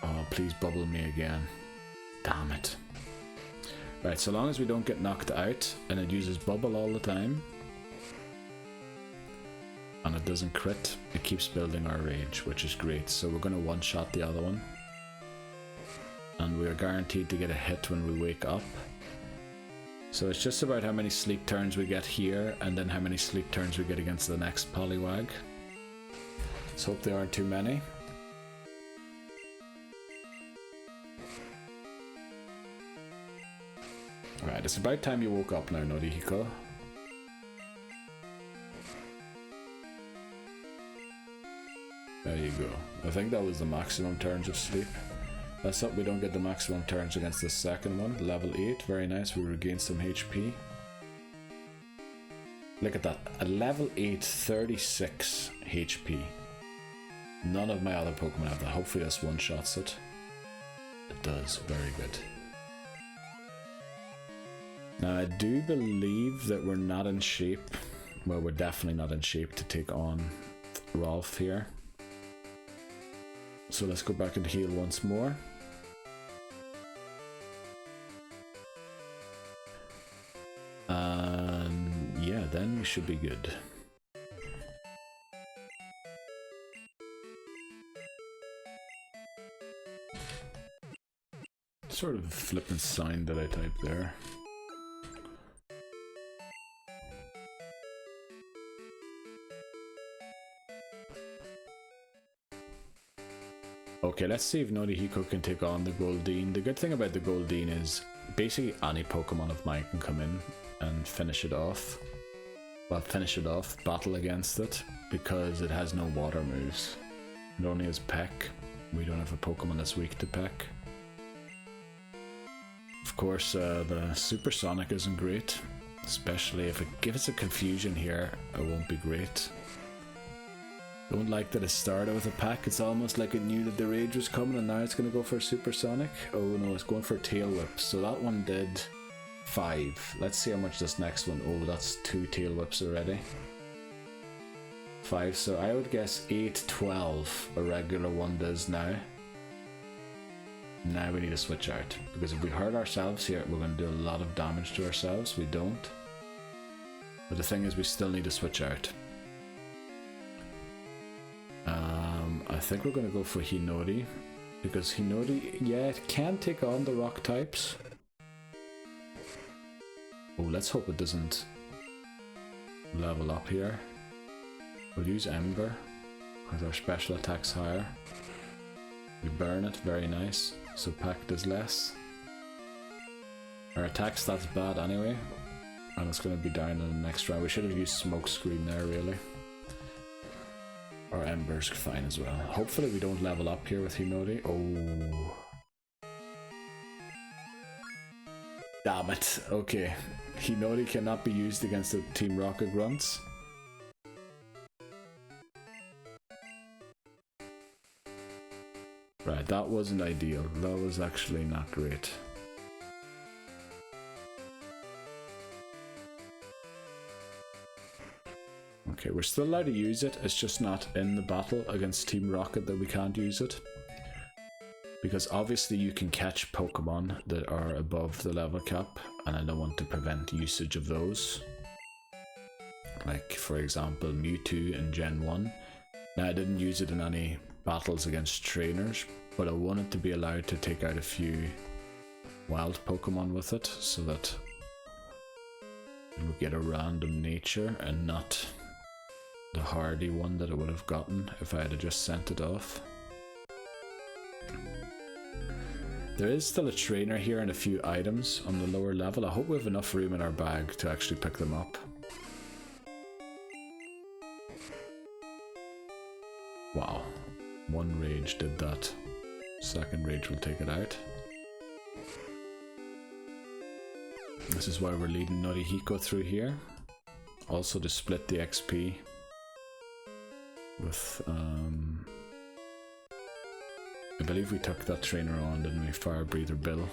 Oh, please bubble me again. Damn it. Right, so long as we don't get knocked out and it uses bubble all the time and it doesn't crit, it keeps building our rage, which is great. So we're going to one-shot the other one. And we're guaranteed to get a hit when we wake up. So it's just about how many sleep turns we get here and then how many sleep turns we get against the next Poliwag. Let's hope there aren't too many. Alright, it's about time you woke up now, Norihiko. There you go. I think that was the maximum turns of sleep. Let's hope we don't get the maximum turns against the second one. Level 8, very nice, we regained some HP. Look at that, at level 8, 36 HP. None of my other Pokemon have that. Hopefully this one-shots it. It does, very good. Now I do believe that we're not in shape, well we're definitely not in shape to take on Rolf here. So let's go back and heal once more. And yeah, then we should be good. Sort of a flippant sign that I typed there. Okay, let's see if Norihiko can take on the Goldeen. The good thing about the Goldeen is basically any Pokemon of mine can come in and finish it off. Well, finish it off, battle against it, because it has no water moves. It only has Peck. We don't have a Pokemon that's weak to Peck. Of course, the Supersonic isn't great, especially if it gives a confusion here, it won't be great. Don't like that it started with a pack. It's almost like it knew that the rage was coming and now it's going to go for Supersonic. Oh no, it's going for Tail Whip. So that one did 5. Let's see how much this next one. Oh, that's 2 Tail Whips already. 5, so I would guess 8, 12 a regular one does now. Now we need to switch out, because if we hurt ourselves here, we're going to do a lot of damage to ourselves. We don't. But the thing is, we still need to switch out. I think we're going to go for Hinori, because Hinori, yeah, it can take on the rock types. Oh, let's hope it doesn't level up here. We'll use Ember, because our special attack's higher. We burn it, very nice, so Pack does less. Our attack stat's bad anyway, and it's going to be down in the next round. We should have used Smoke Screen there, really. Our Ember's fine as well. Hopefully we don't level up here with Hinori. Oh. Damn it. Okay. Hinori cannot be used against the Team Rocket Grunts. Right, that wasn't ideal. That was actually not great. Okay, we're still allowed to use it, it's just not in the battle against Team Rocket that we can't use it. Because obviously you can catch Pokemon that are above the level cap, and I don't want to prevent usage of those. Like, for example, Mewtwo in Gen 1. Now, I didn't use it in any battles against trainers, but I wanted to be allowed to take out a few wild Pokemon with it, so that we would get a random nature and not the hardy one that I would have gotten if I had just sent it off. There is still a trainer here and a few items on the lower level. I hope we have enough room in our bag to actually pick them up. Wow, one rage did that. Second rage will take it out. This is why we're leading Norihiko through here. Also to split the XP with I believe we took that trainer on, didn't we? Fire Breather Bill.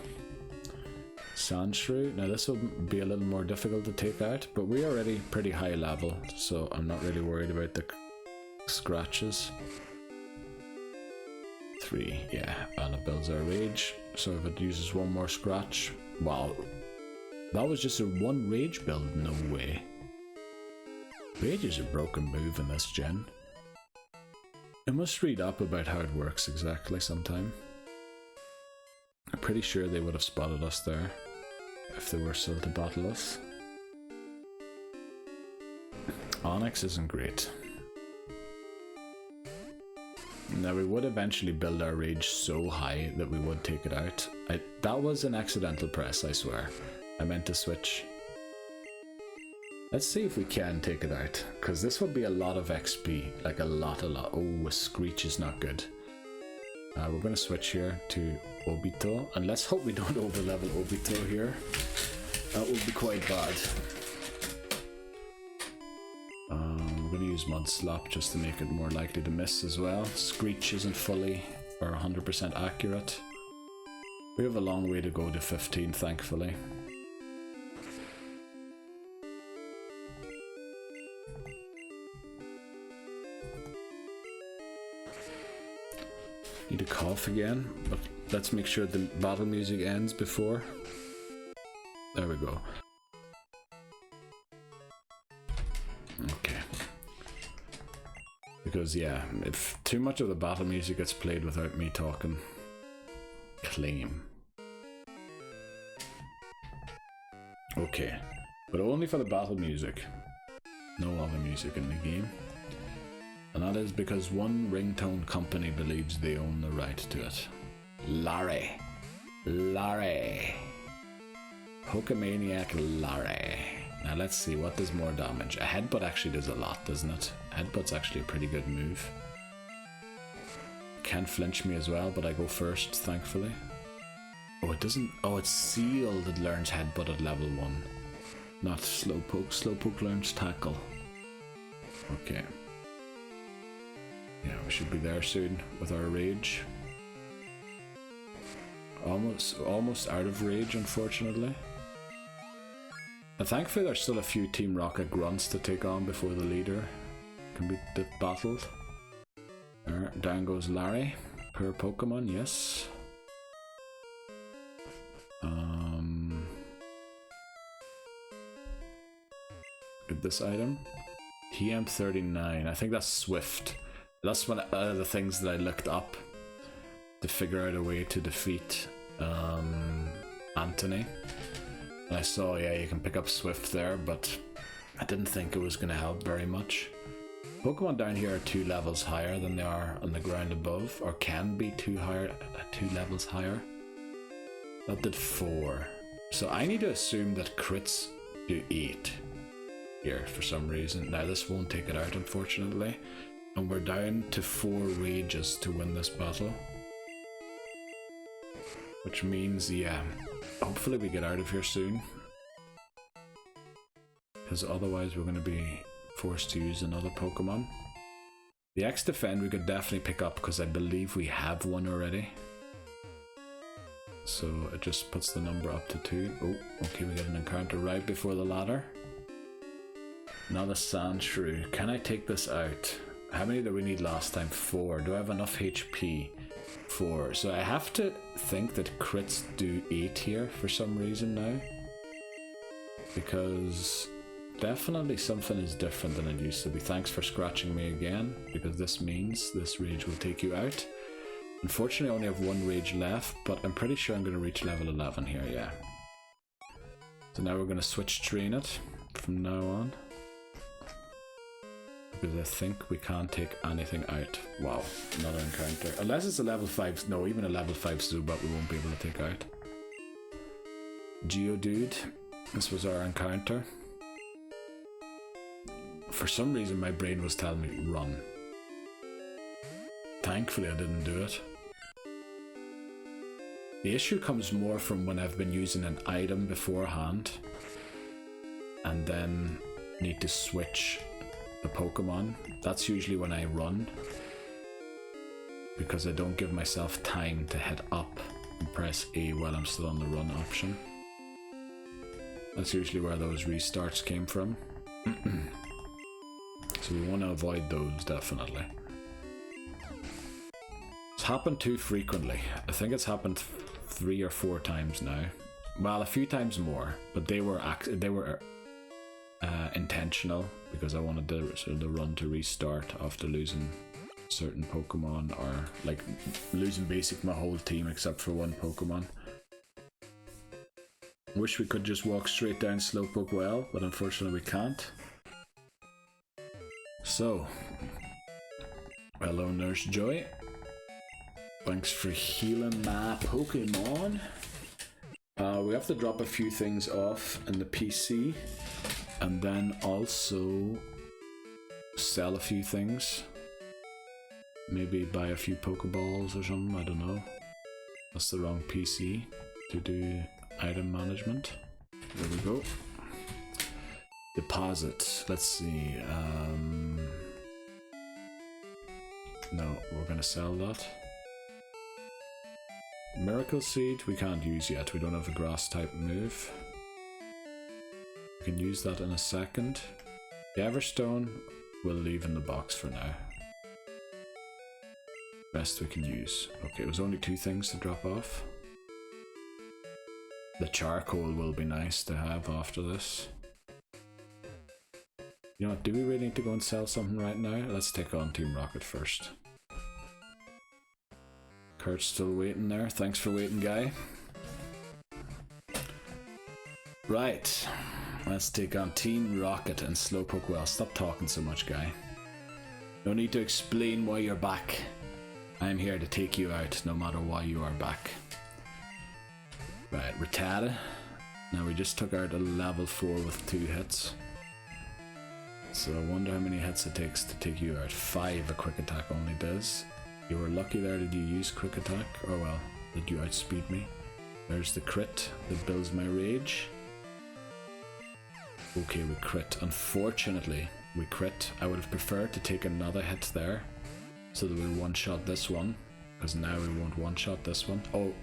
Sandshrew. Now this will be a little more difficult to take out, but we're already pretty high level, so I'm not really worried about the scratches. 3, yeah, and it builds our rage, so if it uses one more scratch, wow, that was just a one rage build, no way. Rage is a broken move in this gen. I must read up about how it works exactly sometime. I'm pretty sure they would have spotted us there if they were still to battle us. Onyx isn't great. Now we would eventually build our rage so high that we would take it out. That was an accidental press, I swear. I meant to switch. Let's see if we can take it out, because this would be a lot of XP, like a lot. Oh, a Screech is not good. We're going to switch here to Obito, and let's hope we don't overlevel Obito here. That would be quite bad. We're going to use Mud Slap just to make it more likely to miss as well. Screech isn't fully or 100% accurate. We have a long way to go to 15, thankfully. Need a cough again, but let's make sure the battle music ends before. There we go. Okay. Because yeah, if too much of the battle music gets played without me talking. Claim. Okay. But only for the battle music. No other music in the game. And that is because one ringtone company believes they own the right to it. Larry. Larry. Pokemaniac Larry. Now let's see, what does more damage? A headbutt actually does a lot, doesn't it? Headbutt's actually a pretty good move. Can't flinch me as well, but I go first, thankfully. Oh, it doesn't... Oh, it's Seal that learns headbutt at level 1. Not Slowpoke. Slowpoke learns tackle. Okay. Yeah, we should be there soon with our rage. Almost out of rage, unfortunately. And thankfully there's still a few Team Rocket grunts to take on before the leader can be battled. Down goes Larry per Pokemon, yes. Get this item. TM39, I think that's Swift. That's one of the things that I looked up to figure out a way to defeat Anthony. And I saw, yeah, you can pick up Swift there, but I didn't think it was going to help very much. Pokemon down here are 2 levels higher than they are on the ground above, or can be 2 levels higher. That did 4. So I need to assume that crits do 8 here for some reason. Now this won't take it out, unfortunately. And we're down to 4 rages to win this battle. Which means, yeah, hopefully we get out of here soon. Because otherwise we're going to be forced to use another Pokemon. The X-Defend we could definitely pick up because I believe we have one already. So it just puts the number up to 2. Oh, okay, we get an encounter right before the ladder. Another Sandshrew. Can I take this out? How many did we need last time? 4. Do I have enough HP? 4. So I have to think that crits do 8 here for some reason now. Because definitely something is different than it used to be. Thanks for scratching me again, because this means this rage will take you out. Unfortunately I only have 1 rage left, but I'm pretty sure I'm going to reach level 11 here, yeah. So now we're going to switch train it from now on. Because I think we can't take anything out. Wow, another encounter. Unless it's a level 5, no, even a level 5 Zubat we won't be able to take out. Geodude, this was our encounter. For some reason my brain was telling me run. Thankfully I didn't do it. The issue comes more from when I've been using an item beforehand and then need to switch the Pokemon. That's usually when I run, because I don't give myself time to head up and press A while I'm still on the run option. That's usually where those restarts came from. So we want to avoid those, definitely. It's happened too frequently. I think it's happened 3 or 4 times now. Well, a few times more, but they were intentional, because I wanted the run to restart after losing certain Pokemon, or like losing basically my whole team except for 1 Pokemon. Wish we could just walk straight down Slowpoke Well, but unfortunately we can't. So, hello Nurse Joy. Thanks for healing my Pokemon. We have to drop a few things off in the PC, and then also sell a few things. Maybe buy a few Pokeballs or something, I don't know. That's the wrong PC to do item management. There we go. Deposit. Let's see. No, we're gonna sell that. Miracle Seed we can't use yet. We don't have a grass type move. We can use that in a second. The Everstone we'll leave in the box for now. Best we can use. Okay, it was only 2 things to drop off. The charcoal will be nice to have after this. You know what, do we really need to go and sell something right now? Let's take on Team Rocket first. Kurt's still waiting there. Thanks for waiting, guy. Right. Let's take on Team Rocket and Slowpoke Well. Stop talking so much, guy. No need to explain why you're back. I'm here to take you out, no matter why you are back. Right, Rattata. Now we just took out a level 4 with 2 hits. So I wonder how many hits it takes to take you out. 5 a quick attack only does. You were lucky there. Did you use quick attack? Oh well, did you outspeed me? There's the crit that builds my rage. Okay, we crit. Unfortunately, we crit. I would have preferred to take another hit there, so that we one-shot this one, because now we won't one-shot this one. Oh,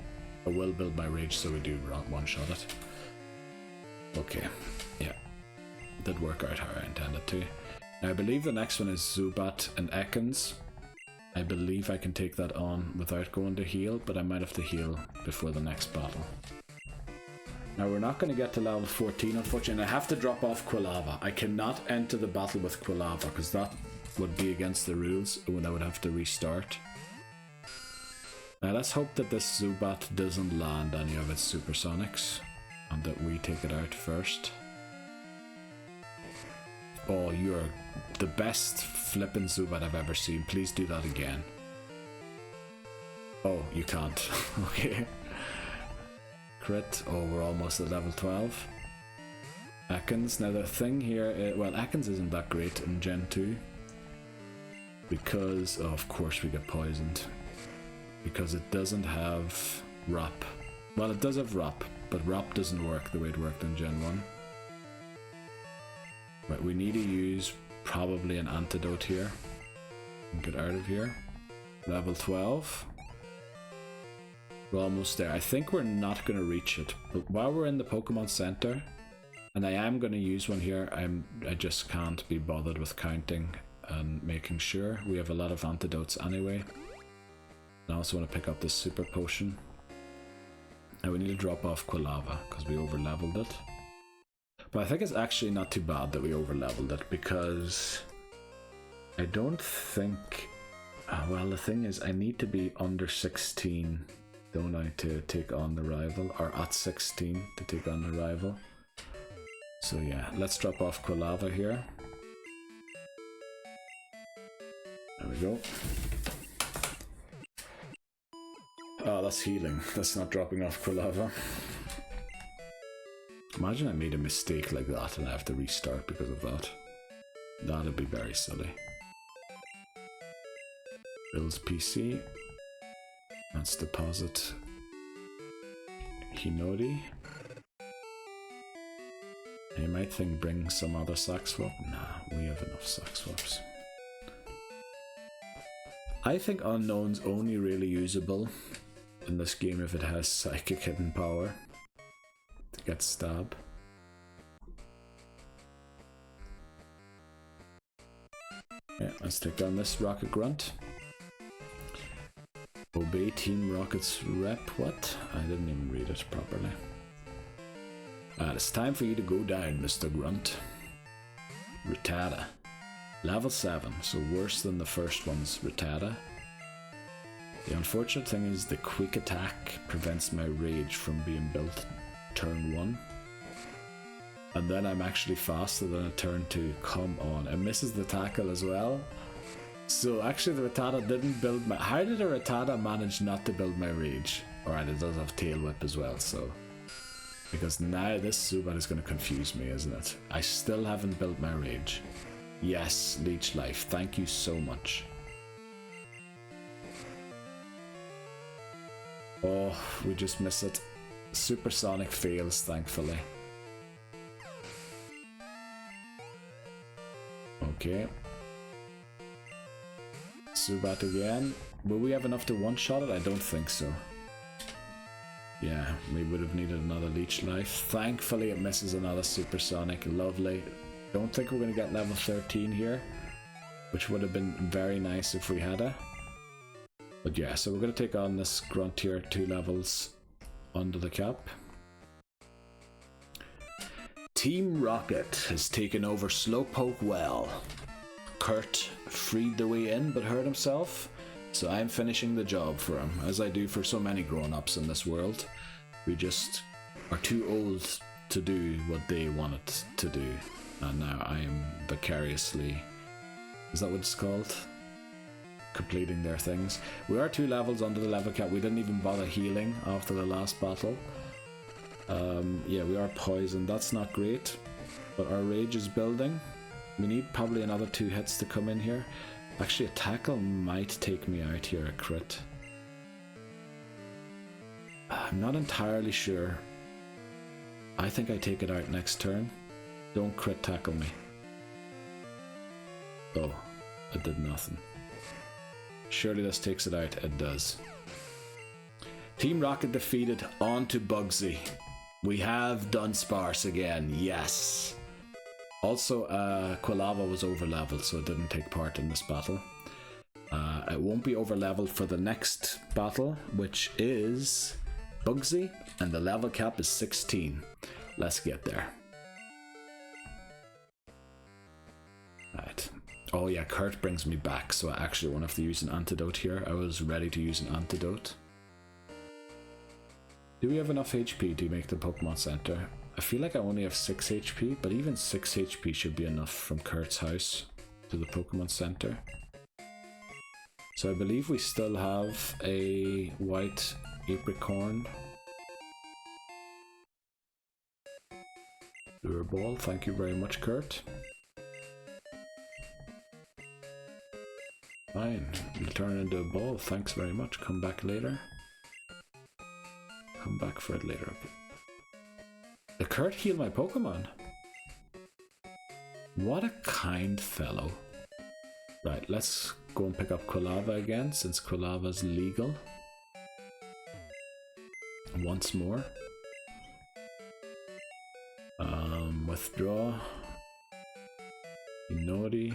I will build my rage so we do one-shot it. Okay, yeah. Did work out how I intended to. Now I believe the next one is Zubat and Ekans. I believe I can take that on without going to heal, but I might have to heal before the next battle. Now we're not going to get to level 14 unfortunately. I have to drop off Quilava. I cannot enter the battle with Quilava because that would be against the rules when I would have to restart. Now let's hope that this Zubat doesn't land any of its supersonics and that we take it out first. Oh, you're the best flippin' Zubat I've ever seen. Please do that again. Oh, you can't. Okay. Crit. Oh, we're almost at level 12. Ekans. Now the thing here, well, Ekans isn't that great in Gen 2. Because, oh, of course we get poisoned. Because it doesn't have Rap. Well, it does have Rap, but Rap doesn't work the way it worked in Gen 1. Right, we need to use probably an antidote here. And get out of here. Level 12. We're almost there. I think we're not going to reach it, but while we're in the Pokemon Center, and I am going to use one here, I just can't be bothered with counting and making sure. We have a lot of antidotes anyway. I also want to pick up this super potion. Now we need to drop off Quilava because we over leveled it. But I think it's actually not too bad that we over leveled it, because I don't think, well, the thing is I need to be under 16, don't I, to take on the rival, or at 16 to take on the rival. So yeah, let's drop off Quilava here. There we go. Oh, that's healing. That's not dropping off Quilava. Imagine I made a mistake like that and I have to restart because of that. That'd be very silly. Bill's PC. Let's deposit Hinori. You might think bring some other sack swap. Nah, we have enough sack swaps. I think Unknown's only really usable in this game if it has psychic hidden power to get stab. Yeah, let's take down this Rocket Grunt. Obey Team Rocket's rep. What? I didn't even read it properly. It's time for you to go down, Mr. Grunt. Rattata. Level 7, so worse than the first one's Rattata. The unfortunate thing is the quick attack prevents my rage from being built turn 1. And then I'm actually faster than a turn 2. Come on. It misses the tackle as well. So actually the Rattata didn't build my... How did a Rattata manage not to build my rage? Alright, it does have Tail Whip as well, so... Because now this Zubat is going to confuse me, isn't it? I still haven't built my rage. Yes, Leech Life. Thank you so much. Oh, we just miss it. Supersonic fails, thankfully. Okay. Zubat again. Will we have enough to one-shot it? I don't think so. Yeah, we would have needed another Leech Life. Thankfully it misses another Supersonic. Lovely. Don't think we're going to get level 13 here, which would have been very nice if we had a. But yeah, so we're going to take on this Grunt here 2 levels under the cap. Team Rocket has taken over Slowpoke Well. Kurt freed the way in but hurt himself, so I'm finishing the job for him, as I do for so many grown-ups in this world. We just are too old to do what they wanted to do, and now I am vicariously, is that what it's called? Completing their things. We are 2 levels under the level cap. We didn't even bother healing after the last battle. Yeah, we are poisoned. That's not great, but our rage is building. We need probably another 2 hits to come in here. Actually, a tackle might take me out here, a crit. I'm not entirely sure. I think I take it out next turn. Don't crit tackle me. Oh, it did nothing. Surely this takes it out. It does. Team Rocket defeated. On to Bugsy. We have Dunsparce again. Yes. Also, Quilava was over leveled, so it didn't take part in this battle. It won't be over leveled for the next battle, which is Bugsy, and the level cap is 16. Let's get there. Right. Oh yeah, Kurt brings me back, so I actually won't have to use an antidote here. I was ready to use an antidote. Do we have enough HP to make the Pokemon Center? I feel like I only have 6 HP, but even 6 HP should be enough from Kurt's house to the Pokemon Center. So I believe we still have a white apricorn. Lure ball, thank you very much, Kurt. Fine, you'll turn it into a ball, thanks very much. Come back later. Come back for it later. The Kurt healed my Pokemon. What a kind fellow. Right, let's go and pick up Quilava again, since Quilava's legal. Once more. Withdraw. Inori.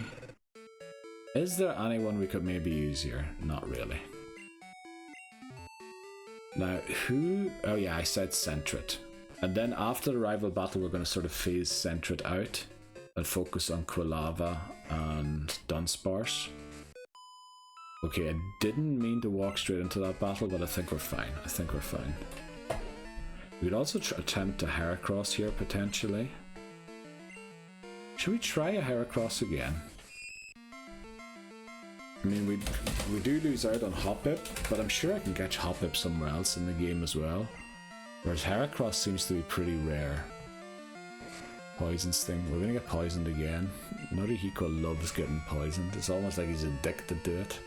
Is there anyone we could maybe use here? Not really. Now, who... Oh yeah, I said Sentret. And then after the rival battle, we're going to sort of phase Sentret out and focus on Quilava and Dunsparce. Okay, I didn't mean to walk straight into that battle, but I think we're fine. I think we're fine. We'd also attempt a Heracross here, potentially. Should we try a Heracross again? I mean, we do lose out on Hoppip, but I'm sure I can catch Hoppip somewhere else in the game as well. Whereas Heracross seems to be pretty rare. Poison Sting. We're gonna get poisoned again. Norihiko loves getting poisoned. It's almost like he's addicted to it.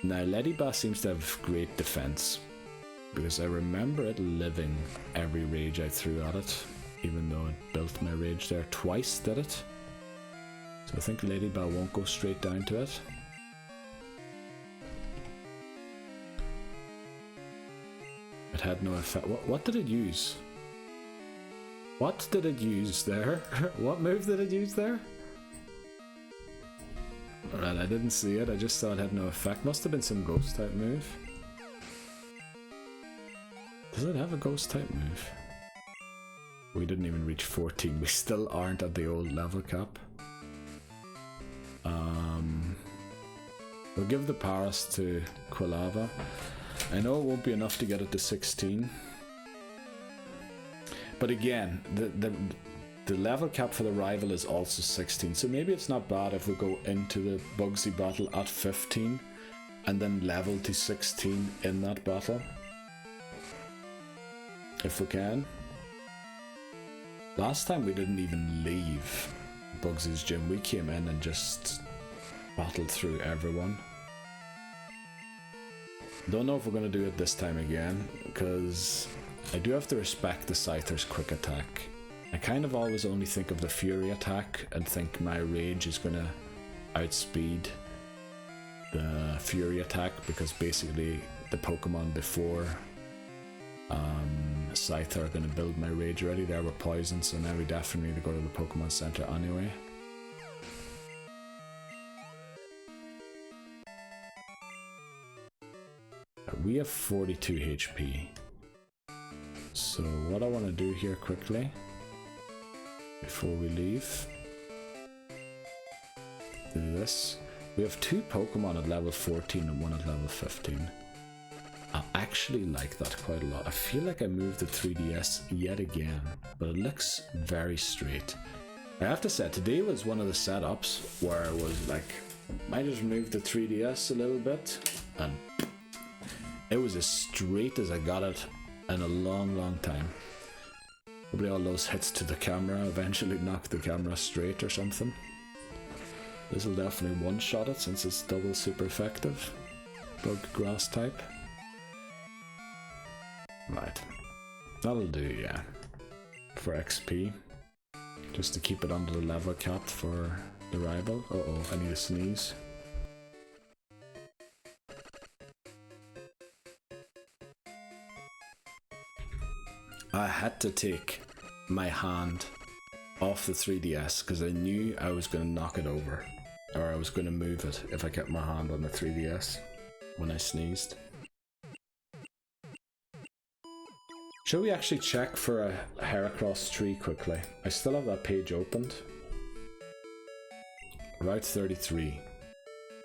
Now, Leddyba seems to have great defense, because I remember it living every rage I threw at it, even though it built my rage there twice, did it? So I think Ladybell won't go straight down to it. It had no effect. What did it use? What did it use there? What move did it use there? Alright, I didn't see it. I just saw it had no effect. Must have been some ghost type move. Does it have a ghost type move? We didn't even reach 14. We still aren't at the old level cap. We'll give the Paras to Quilava. I know it won't be enough to get it to 16. But again, the level cap for the rival is also 16. So maybe it's not bad if we go into the Bugsy battle at 15 and then level to 16 in that battle. If we can. Last time we didn't even leave Bugsy's gym. We came in and just battled through everyone. Don't know if we're going to do it this time again, because I do have to respect the Scyther's quick attack. I kind of always only think of the Fury attack and think my Rage is going to outspeed the Fury attack, because basically the Pokemon before Scyther are going to build my Rage already. There were poison, so now we definitely need to go to the Pokemon Center anyway. We have 42 HP. So what I want to do here quickly, before we leave, do this. We have 2 Pokemon at level 14 and 1 at level 15. I actually like that quite a lot. I feel like I moved the 3DS yet again, but it looks very straight. I have to say, today was one of the setups where I was like, I just moved the 3DS a little bit, and it was as straight as I got it in a long time. Probably all those hits to the camera eventually knocked the camera straight or something. This will definitely one-shot it since it's double super effective. Bug grass type. Right. That'll do, yeah. For XP. Just to keep it under the level cap for the rival. Uh-oh, I need a sneeze. I had to take my hand off the 3DS because I knew I was going to knock it over, or I was going to move it if I kept my hand on the 3DS when I sneezed. Shall we actually check for a Heracross tree quickly? I still have that page opened. Route 33.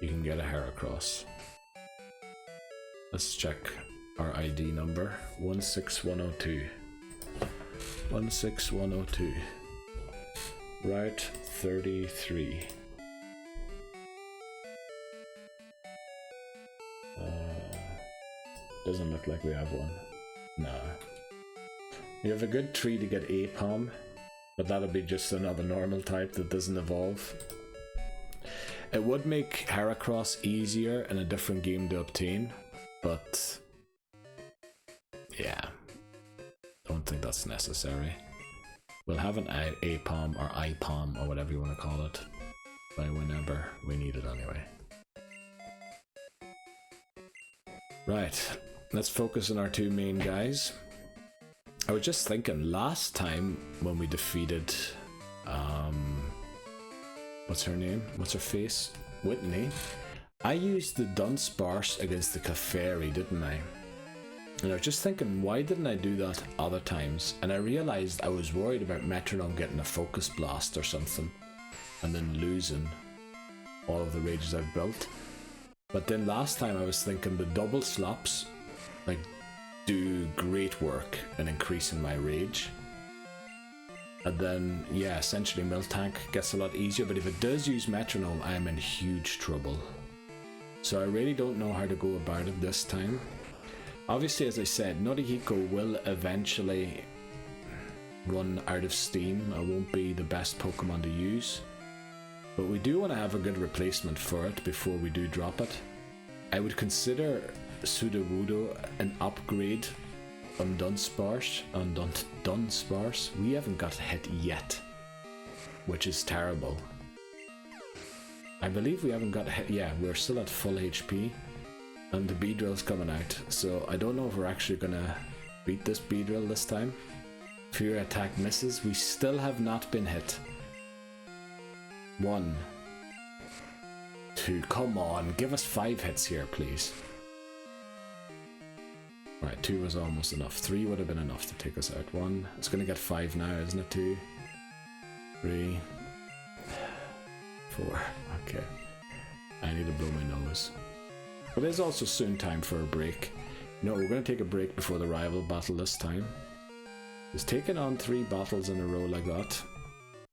You can get a Heracross. Let's check our ID number. 16102. 16102. Route 33. Doesn't look like we have one. No. We have a good tree to get Apom, but that'll be just another normal type that doesn't evolve. It would make Heracross easier in a different game to obtain, but yeah, don't think that's necessary. We'll have an Apom or IPOM or whatever you want to call it by whenever we need it anyway. Right, let's focus on our two main guys. I was just thinking, last time when we defeated, what's her name? What's her face? Whitney. I used the Dunsparce against the Clefairy, didn't I? And I was just thinking, why didn't I do that other times? And I realized I was worried about Metronome getting a Focus Blast or something, and then losing all of the rages I've built. But then last time I was thinking the double slops, like, do great work in increasing my rage. And then, yeah, essentially Miltank gets a lot easier, but if it does use Metronome, I am in huge trouble. So I really don't know how to go about it this time. Obviously, as I said, Norihiko will eventually run out of steam. I won't be the best Pokemon to use. But we do want to have a good replacement for it before we do drop it. I would consider Sudowoodo an upgrade on Dunsparce. Dunsparce. We haven't got hit yet, which is terrible. I believe we haven't got hit. Yeah, we're still at full HP, and the Beedrill's coming out. So I don't know if we're actually gonna beat this Beedrill this time. Fury attack misses. We still have not been hit. 1, 2. Come on, give us 5 hits here, please. Right, 2 was almost enough. 3 would have been enough to take us out. 1. It's going to get 5 now, isn't it? 2, 3, 4. Okay. I need to blow my nose. But it's also soon time for a break. No, we're going to take a break before the rival battle this time. Just taking on 3 battles in a row like that,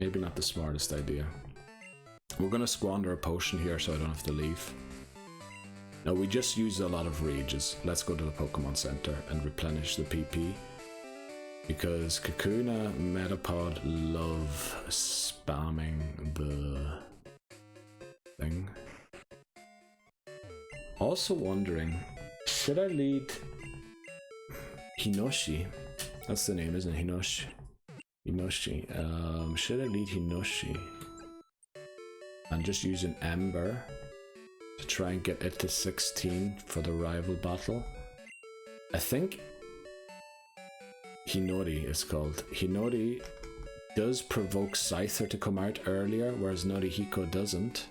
maybe not the smartest idea. We're going to squander a potion here so I don't have to leave. Now, we just used a lot of rages. Let's go to the Pokemon Center and replenish the PP. Because Kakuna, Metapod love spamming the thing. Also wondering, should I lead Hinoshi? That's the name, isn't it? Hinoshi. Hinoshi. Should I lead Hinoshi? And just use an Ember to try and get it to 16 for the rival battle. I think Hinori is called. Hinori does provoke Scyther to come out earlier, whereas Norihiko doesn't.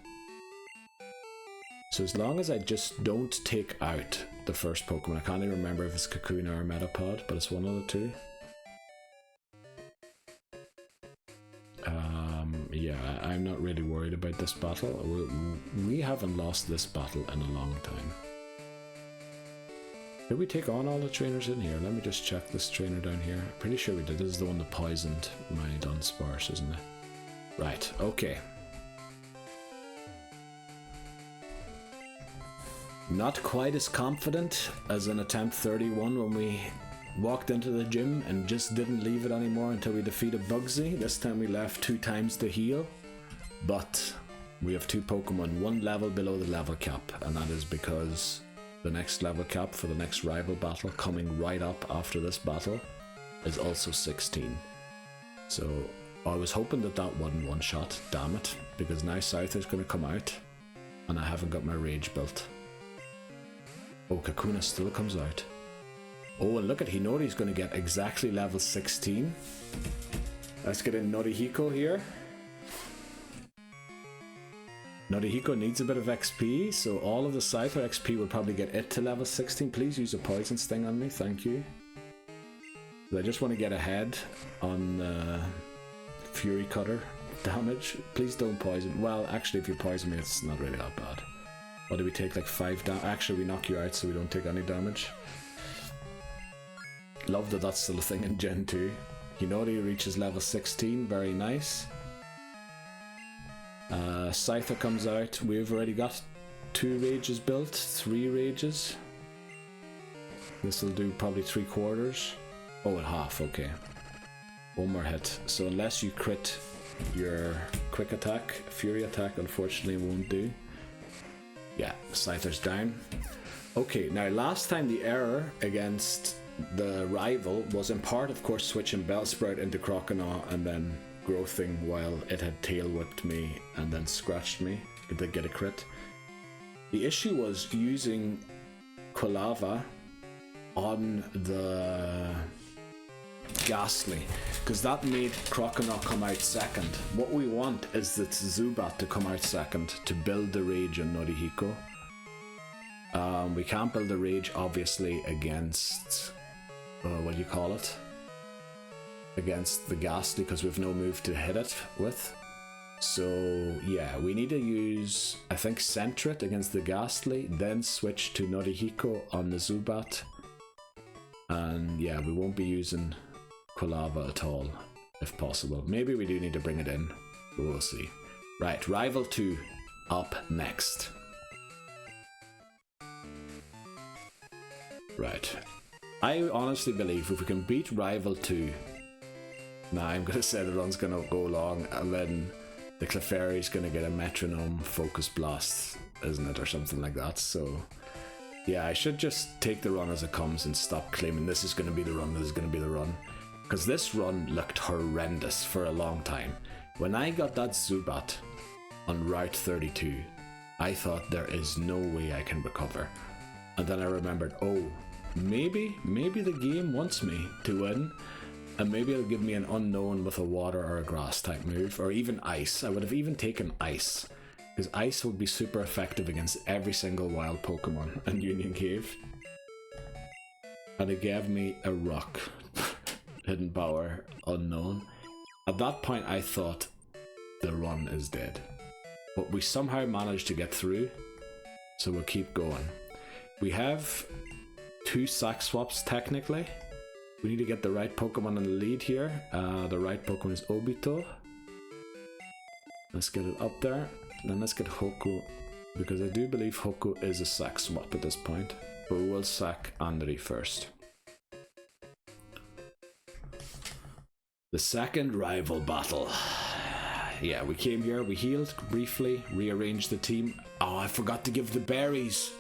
So as long as I just don't take out the first Pokemon, I can't even remember if it's Kakuna or Metapod, but it's one of the two. Yeah, I'm not really worried about this battle. We haven't lost this battle in a long time. Did we take on all the trainers in here? Let me just check this trainer down here. Pretty sure we did. This is the one that poisoned my Dunsparce, isn't it? Right, okay. Not quite as confident as in attempt 31 when we walked into the gym and just didn't leave it anymore until we defeated Bugsy. This time we left 2 times to heal, but we have 2 Pokemon 1 level below the level cap, and that is because the next level cap for the next rival battle coming right up after this battle is also 16. So I was hoping that that wasn't one shot, damn it, because now Scyther's going to come out and I haven't got my rage built. Oh, Kakuna still comes out. Oh, and look at Hinori's going to get exactly level 16. Let's get in Norihiko here. Norihiko needs a bit of XP, so all of the Scyther XP will probably get it to level 16. Please use a Poison Sting on me, thank you. I just want to get ahead on Fury Cutter damage. Please don't poison. Well, actually, if you poison me, it's not really that bad. What do we take, like 5 damage? Actually, we knock you out so we don't take any damage. Love that that's still a thing in Gen 2. Hinori reaches level 16, very nice. Scyther comes out. We've already got 2 rages built, 3 rages. This will do probably 3/4. Oh, at half, okay. 1 more hit. So unless you crit your quick attack, fury attack unfortunately won't do. Yeah, Scyther's down. Okay, now last time the error against the rival was in part, of course, switching Bellsprout into Croconaw and then growthing while it had tail whipped me and then scratched me. It did get a crit. The issue was using Quilava on the Ghastly, because that made Croconaw come out second. What we want is the Zubat to come out second to build the rage on Norihiko. We can't build the rage obviously against what do you call it? Against the Ghastly, because we've no move to hit it with. So yeah, we need to use, I think, Sentret against the Ghastly, then switch to Norihiko on the Zubat. And yeah, we won't be using Quilava at all, if possible. Maybe we do need to bring it in, but we'll see. Right, Rival 2 up next. Right. I honestly believe if we can beat Rival 2... Nah, I'm going to say the run's going to go long, and then the Clefairy's going to get a Metronome Focus Blast, isn't it, or something like that, so... Yeah, I should just take the run as it comes and stop claiming this is going to be the run, this is going to be the run. Because this run looked horrendous for a long time. When I got that Zubat on Route 32, I thought there is no way I can recover. And then I remembered, oh, maybe the game wants me to win, and maybe it'll give me an unknown with a water or a grass type move, or even ice. I would have even taken ice, because ice would be super effective against every single wild Pokemon in Union Cave. And it gave me a rock. Hidden power unknown. At that point I thought the run is dead, but we somehow managed to get through, so we'll keep going. We have 2 sack swaps technically. We need to get the right Pokemon in the lead here. The right Pokemon is Obito. Let's get it up there. Then let's get Hoku, because I do believe Hoku is a sack swap at this point, but we will sack Andri first. The second rival battle. Yeah, we came here, we healed briefly, rearranged the team. Oh, I forgot to give the berries.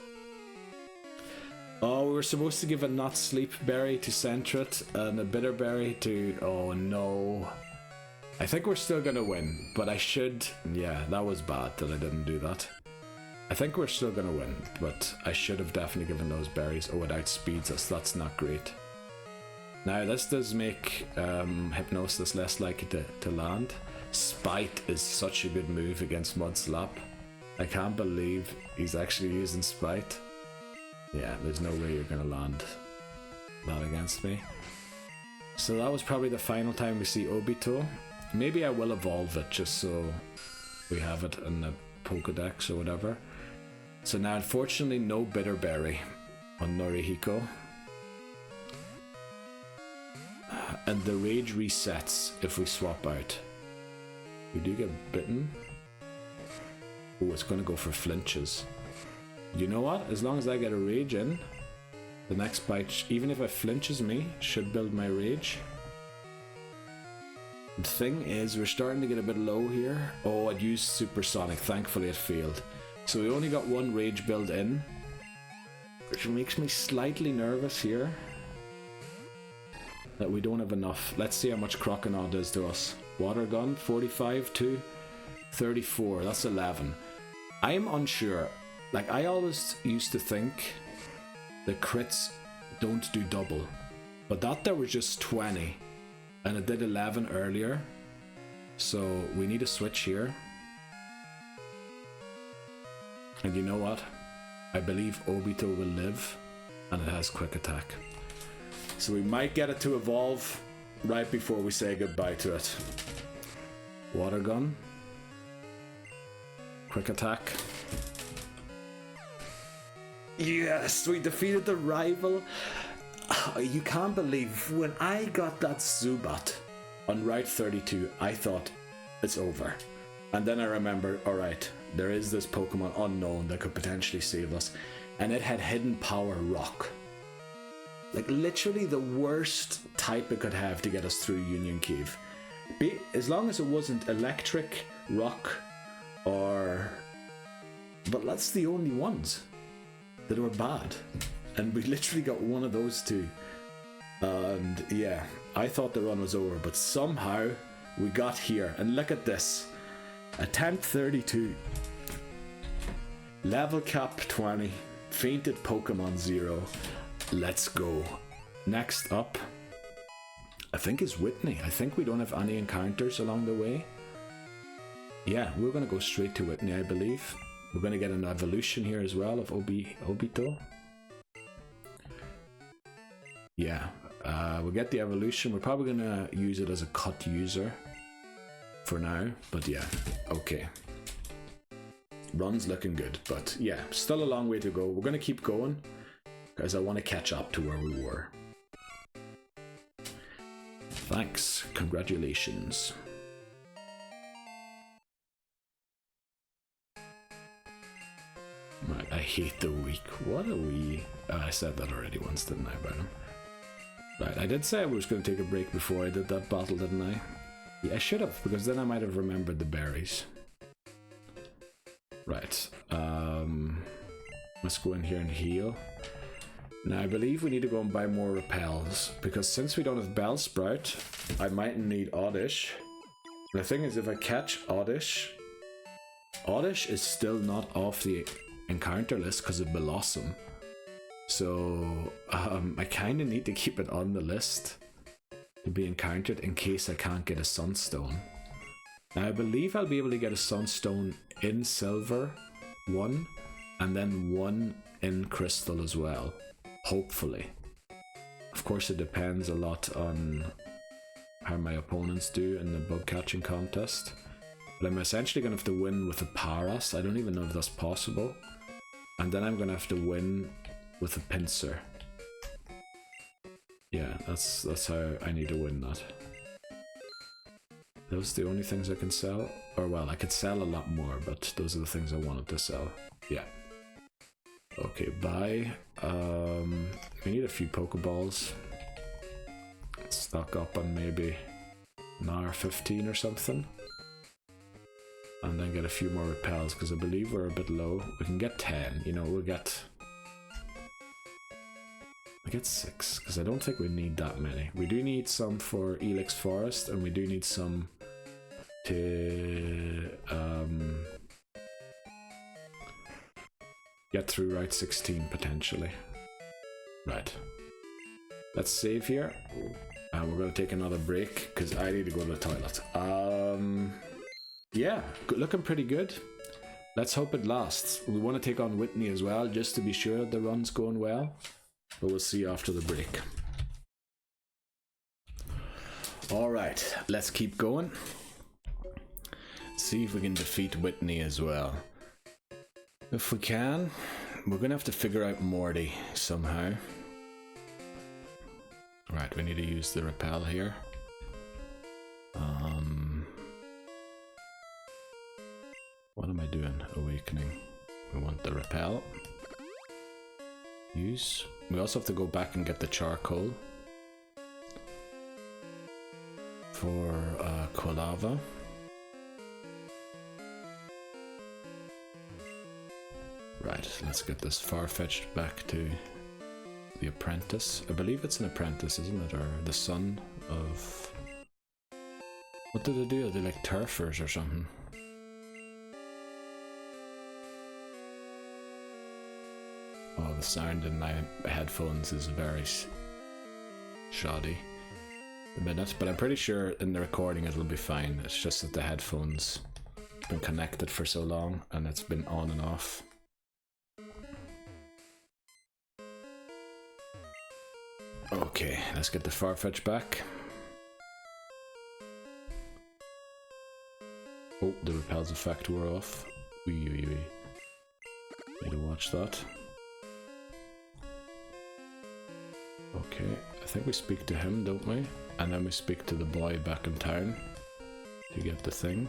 Oh, we were supposed to give a not sleep berry to Sentret and a bitter berry to... Oh no. I think we're still gonna win, but I should... Yeah, that was bad that I didn't do that. I think we're still gonna win, but I should have definitely given those berries. Oh, it outspeeds us, that's not great. Now, this does make Hypnosis less likely to land. Spite is such a good move against Mudslap. I can't believe he's actually using Spite. Yeah, there's no way you're going to land that against me. So that was probably the final time we see Obito. Maybe I will evolve it just so we have it in the Pokedex or whatever. So now, unfortunately, no Bitter Berry on Norihiko. And the rage resets if we swap out. We do get bitten. Oh, it's going to go for flinches. You know what? As long as I get a rage in, the next bite, even if it flinches me, should build my rage. The thing is, we're starting to get a bit low here. Oh, I'd used Supersonic. Thankfully it failed. So we only got 1 rage build in, which makes me slightly nervous here that we don't have enough. Let's see how much Croconaw does to us. Water Gun, 45 to 34. That's 11. I am unsure. Like, I always used to think the crits don't do double, but that there was just 20 and it did 11 earlier, so we need a switch here. And you know what? I believe Obito will live, and it has quick attack, so we might get it to evolve right before we say goodbye to it. Water gun. Quick attack. Yes, we defeated the rival. You can't believe, when I got that Zubat on Route 32, I thought it's over. And then I remembered, alright, there is this Pokemon unknown that could potentially save us. And it had Hidden Power Rock. Like literally the worst type it could have to get us through Union Cave. As long as it wasn't electric, rock, or... But that's the only ones that were bad. And we literally got one of those two. And yeah, I thought the run was over, but somehow we got here. And look at this. Attempt 32. Level cap 20. Fainted Pokemon 0. Let's go. Next up, I think is Whitney. I think we don't have any encounters along the way. Yeah, we're going to go straight to Whitney, I believe. We're going to get an evolution here as well of Obito. Yeah, we'll get the evolution. We're probably going to use it as a cut user for now. But yeah, okay. Run's looking good. But yeah, still a long way to go. We're going to keep going because I want to catch up to where we were. Thanks. Congratulations. Right, I hate the week. What a wee... I said that already once, didn't I, Brennan? Right, I did say I was going to take a break before I did that battle, didn't I? Yeah, I should have, because then I might have remembered the berries. Right, let's go in here and heal. Now, I believe we need to go and buy more repels, because since we don't have Bellsprout, I might need Oddish. The thing is, if I catch Oddish, Oddish is still not off the encounter list because of Blossom. So, I kind of need to keep it on the list to be encountered in case I can't get a Sunstone. Now, I believe I'll be able to get a Sunstone in Silver 1, and then 1 in Crystal as well. Hopefully. Of course, it depends a lot on how my opponents do in the bug catching contest. But I'm essentially going to have to win with a Paras. I don't even know if that's possible. And then I'm going to have to win with a Pinsir. Yeah, that's how I need to win that. Those are the only things I can sell. Or well, I could sell a lot more, but those are the things I wanted to sell. Yeah. Okay, buy. We need a few Pokeballs. Stock up on maybe an hour 15 or something. And then get a few more repels, because I believe we're a bit low. We can get 10, you know, we'll get 6, because I don't think we need that many. We do need some for Elix Forest, and we do need some to get through Route 16 potentially. Right. Let's save here. And we're going to take another break because I need to go to the toilet. Yeah, looking pretty good. Let's hope it lasts. We want to take on Whitney as well, just to be sure the run's going well. But we'll see after the break. Alright, let's keep going. See if we can defeat Whitney as well. If we can, we're going to have to figure out Morty somehow. Right, we need to use the repel here. What am I doing? Awakening. We want the repel. Use. We also have to go back and get the charcoal for Quilava. Right, let's get this Farfetch'd back to the apprentice. I believe it's an apprentice, isn't it? Or the son of... What do they do? Are they like turfers or something? Oh, the sound in my headphones is very shoddy a minute, but I'm pretty sure in the recording it'll be fine. It's just that the headphones have been connected for so long and it's been on and off. Okay, let's get the Farfetch back. Oh, the repel's effect wore off. Need to watch that. Okay, I think we speak to him, don't we? And then we speak to the boy back in town to get the thing.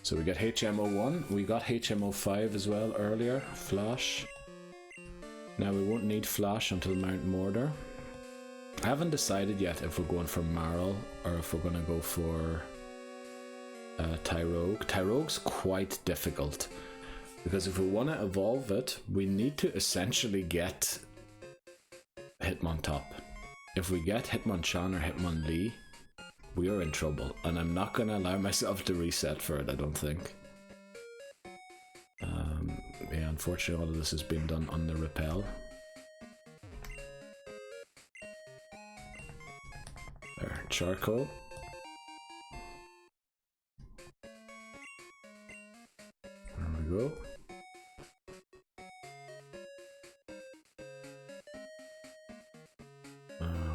So we get HMO1, we got HMO5 as well earlier, Flash. Now we won't need Flash until Mount Mortar. I haven't decided yet if we're going for Marl or if we're going to go for Tyrogue. Tyrogue's quite difficult because if we want to evolve it, we need to essentially get Hitmontop. If we get Hitmonchan or Hitmonlee, we are in trouble, and I'm not going to allow myself to reset for it, I don't think. Yeah, unfortunately all of this is being done on the repel. There, charcoal. There we go.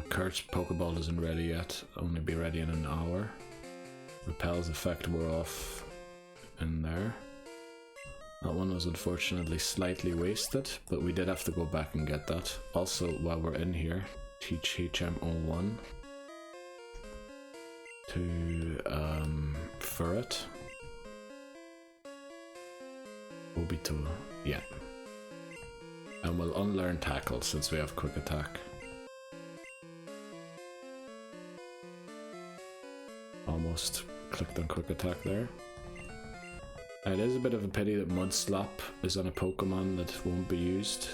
Kurt's Pokeball isn't ready yet, only be ready in an hour. Repel's effect wore off in there. That one was unfortunately slightly wasted, but we did have to go back and get that. Also, while we're in here, teach HMO1 to Furret. Obito, yeah. And we'll unlearn Tackle since we have Quick Attack. Almost clicked on Quick Attack there. It is a bit of a pity that Mudslap is on a Pokemon that won't be used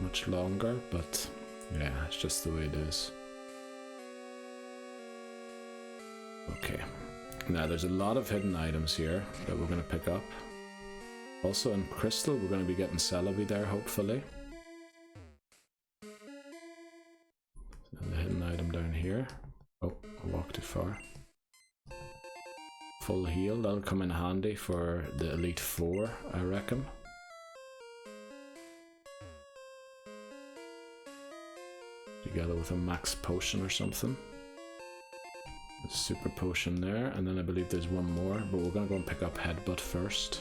much longer, but yeah, it's just the way it is. Okay, now there's a lot of hidden items here that we're going to pick up. Also in Crystal, we're going to be getting Celebi there, hopefully. And the hidden item down here. Oh, I walked too far. Full heal, that'll come in handy for the Elite Four, I reckon. Together with a max potion or something. A super potion there, and then I believe there's one more, but we're gonna go and pick up Headbutt first.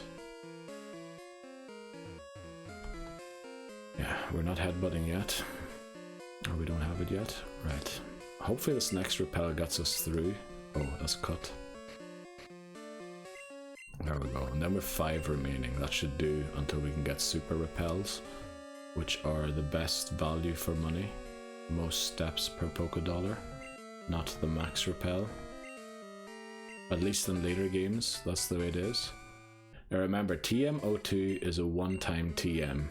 Yeah, we're not headbutting yet. Or we don't have it yet. Right. Hopefully this next repel gets us through. Oh, that's cut. There we go, and then with 5 remaining, that should do until we can get super repels, which are the best value for money, most steps per Pokédollar, not the max repel. At least in later games, that's the way it is. Now remember, TM02 is a one-time TM,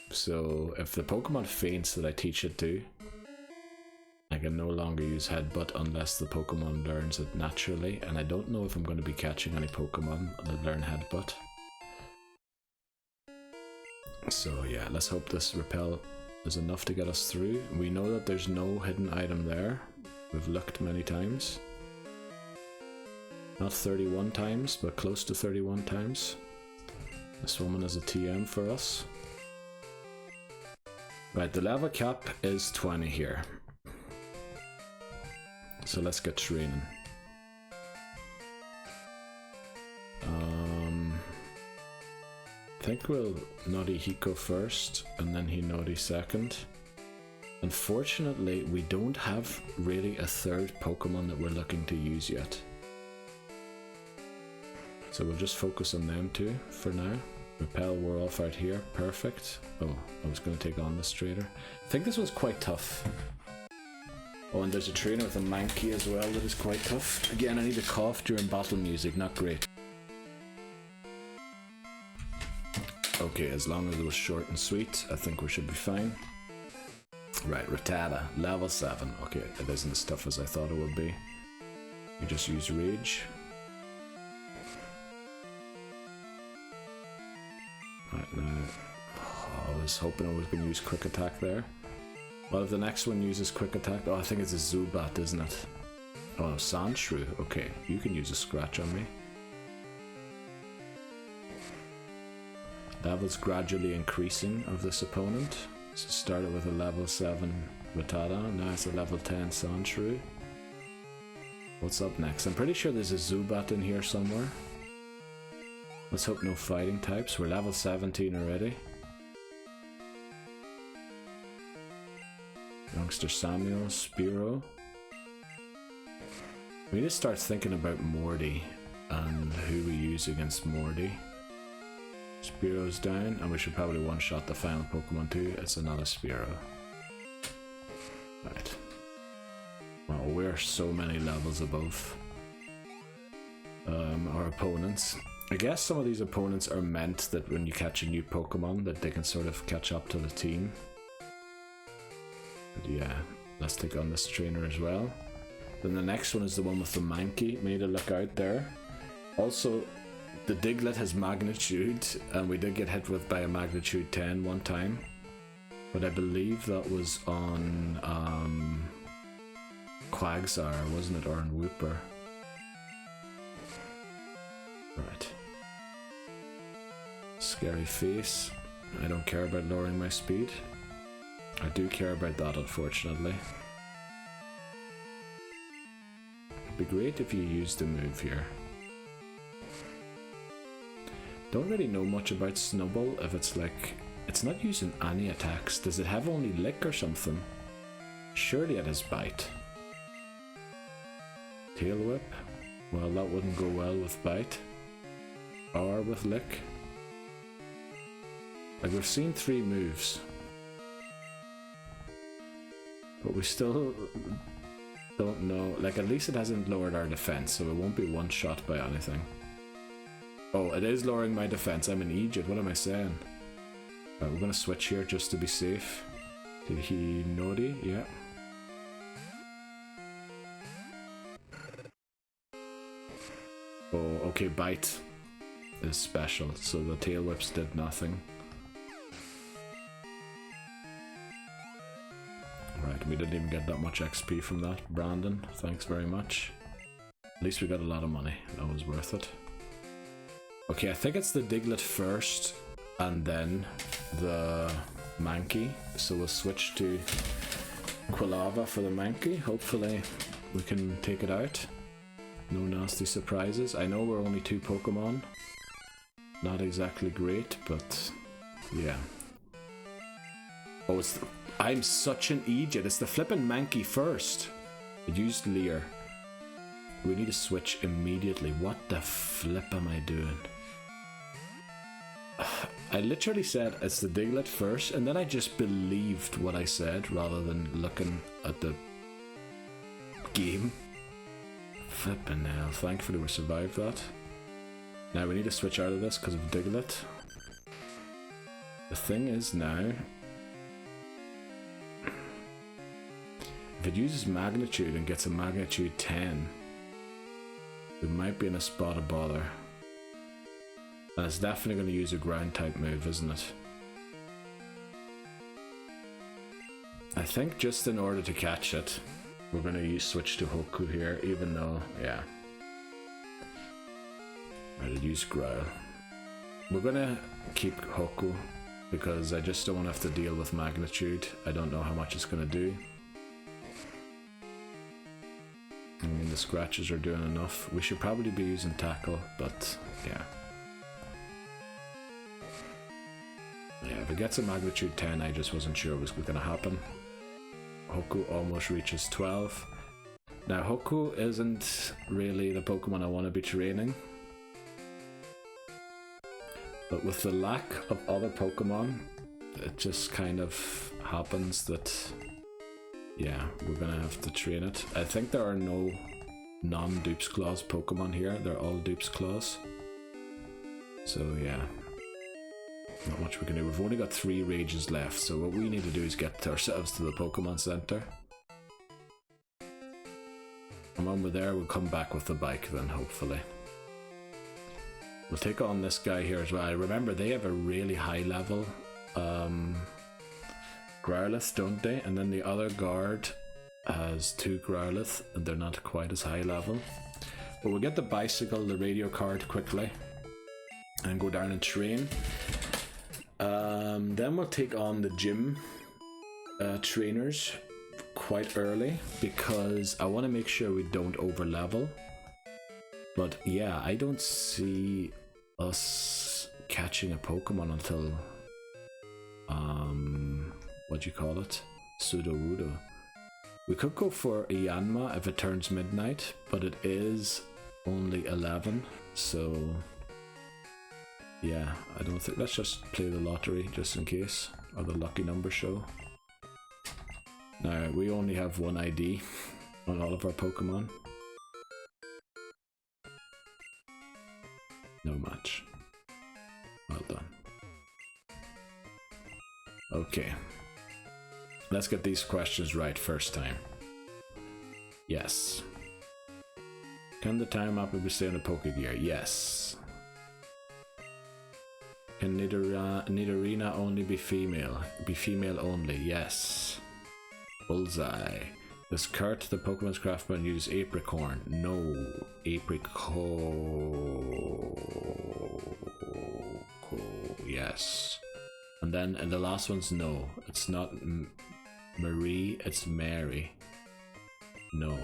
so if the Pokemon faints that I teach it to, I can no longer use Headbutt unless the Pokemon learns it naturally, and I don't know if I'm going to be catching any Pokemon that learn Headbutt. So yeah, let's hope this repel is enough to get us through. We know that there's no hidden item there. We've looked many times. Not 31 times, but close to 31 times. This woman is a TM for us. Right, the level cap is 20 here. So let's get training. I think we'll Noddy Hiko first, and then Hinodi second. Unfortunately, we don't have really a third Pokemon that we're looking to use yet. So we'll just focus on them two for now. Repel wore off out here, perfect. Oh, I was going to take on this trader. I think this was quite tough. Oh, and there's a trainer with a Mankey as well that is quite tough. Again, I need to cough during battle music, not great. Okay, as long as it was short and sweet, I think we should be fine. Right, Rattata, level 7. Okay, it isn't as tough as I thought it would be. You just use Rage. Right, now, I was hoping I was going to use Quick Attack there. Well, if the next one uses Quick Attack... Oh, I think it's a Zubat, isn't it? Oh, Sandshrew. Okay, you can use a Scratch on me. Levels gradually increasing of this opponent. So started with a level 7 Rattata, now it's a level 10 Sandshrew. What's up next? I'm pretty sure there's a Zubat in here somewhere. Let's hope no fighting types. We're level 17 already. Youngster Samuel, Spearow. We need to start thinking about Morty and who we use against Morty. Spearow's down, and we should probably one-shot the final Pokemon too. It's another Spearow. Right. Wow, we're so many levels above our opponents. I guess some of these opponents are meant that when you catch a new Pokemon that they can sort of catch up to the team. But yeah, let's take on this trainer as well. Then the next one is the one with the Mankey. Made a look out there. Also, the Diglett has Magnitude, and we did get hit with by a Magnitude 10 one time. But I believe that was on Quagsire, wasn't it? Or on Wooper. Right. Scary face. I don't care about lowering my speed. I do care about that, unfortunately. It'd be great if you used the move here. Don't really know much about Snubbull. If it's like, it's not using any attacks. Does it have only Lick or something? Surely it has Bite. Tail Whip. Well, that wouldn't go well with Bite. Or with Lick. Like, we've seen 3 moves. But we still don't know. Like, at least it hasn't lowered our defense, so it won't be one shot by anything. Oh, it is lowering my defense. I'm an Egypt. What am I saying? Right, we're gonna switch here just to be safe. Did he Nodi? Yeah. Oh, okay, Bite is special, so the Tail Whips did nothing. Right, we didn't even get that much XP from that. Brandon, thanks very much. At least we got a lot of money. That was worth it. Okay, I think it's the Diglett first, and then the Mankey. So we'll switch to Quilava for the Mankey. Hopefully we can take it out. No nasty surprises. I know we're only 2 Pokemon. Not exactly great, but yeah. Oh, it's the, I'm such an idiot. It's the flippin' Mankey first. It used Leer. We need to switch immediately. What the flip am I doing? I literally said it's the Diglett first, and then I just believed what I said rather than looking at the game. Flippin' hell. Thankfully we survived that. Now we need to switch out of this because of Diglett. The thing is now, if it uses Magnitude and gets a Magnitude 10, we might be in a spot of bother. And it's definitely going to use a ground type move, isn't it? I think just in order to catch it, we're going to switch to Hoku here, even though, yeah. Right, I'd use Growl. We're going to keep Hoku because I just don't want to have to deal with Magnitude. I don't know how much it's going to do. I mean, the scratches are doing enough. We should probably be using Tackle, but yeah. Yeah, if it gets a Magnitude 10, I just wasn't sure it was going to happen. Hoku almost reaches 12. Now, Hoku isn't really the Pokemon I want to be training. But with the lack of other Pokemon, it just kind of happens that, yeah, we're going to have to train it. I think there are no non-Dupes Claws Pokemon here. They're all Dupes Claws. So, yeah. Not much we can do. We've only got 3 Rages left, so what we need to do is get ourselves to the Pokemon Center. And when we're there, we'll come back with the bike then, hopefully. We'll take on this guy here as well. Remember, they have a really high level Growlithe, don't they? And then the other guard has 2 Growlithe, and they're not quite as high level. But we'll get the bicycle, the radio card quickly, and go down and train. Then we'll take on the gym trainers quite early because I want to make sure we don't over level. But yeah, I don't see us catching a Pokemon until what do you call it? Sudowoodo. We could go for a Yanma if it turns midnight, but it is only 11, so yeah, I don't think. Let's just play the lottery just in case, or the lucky number show. Now, we only have one ID on all of our Pokemon. No match. Well done. Okay. Let's get these questions right first time. Yes. Can the time map be stay on the Pokegear? Yes. Can Nidorina only be female? Be female only? Yes. Bullseye. Does Kurt, the Pokemon's Craftman, use Apricorn? No. Yes. And then the last one's no. It's not Marie, it's Mary. No.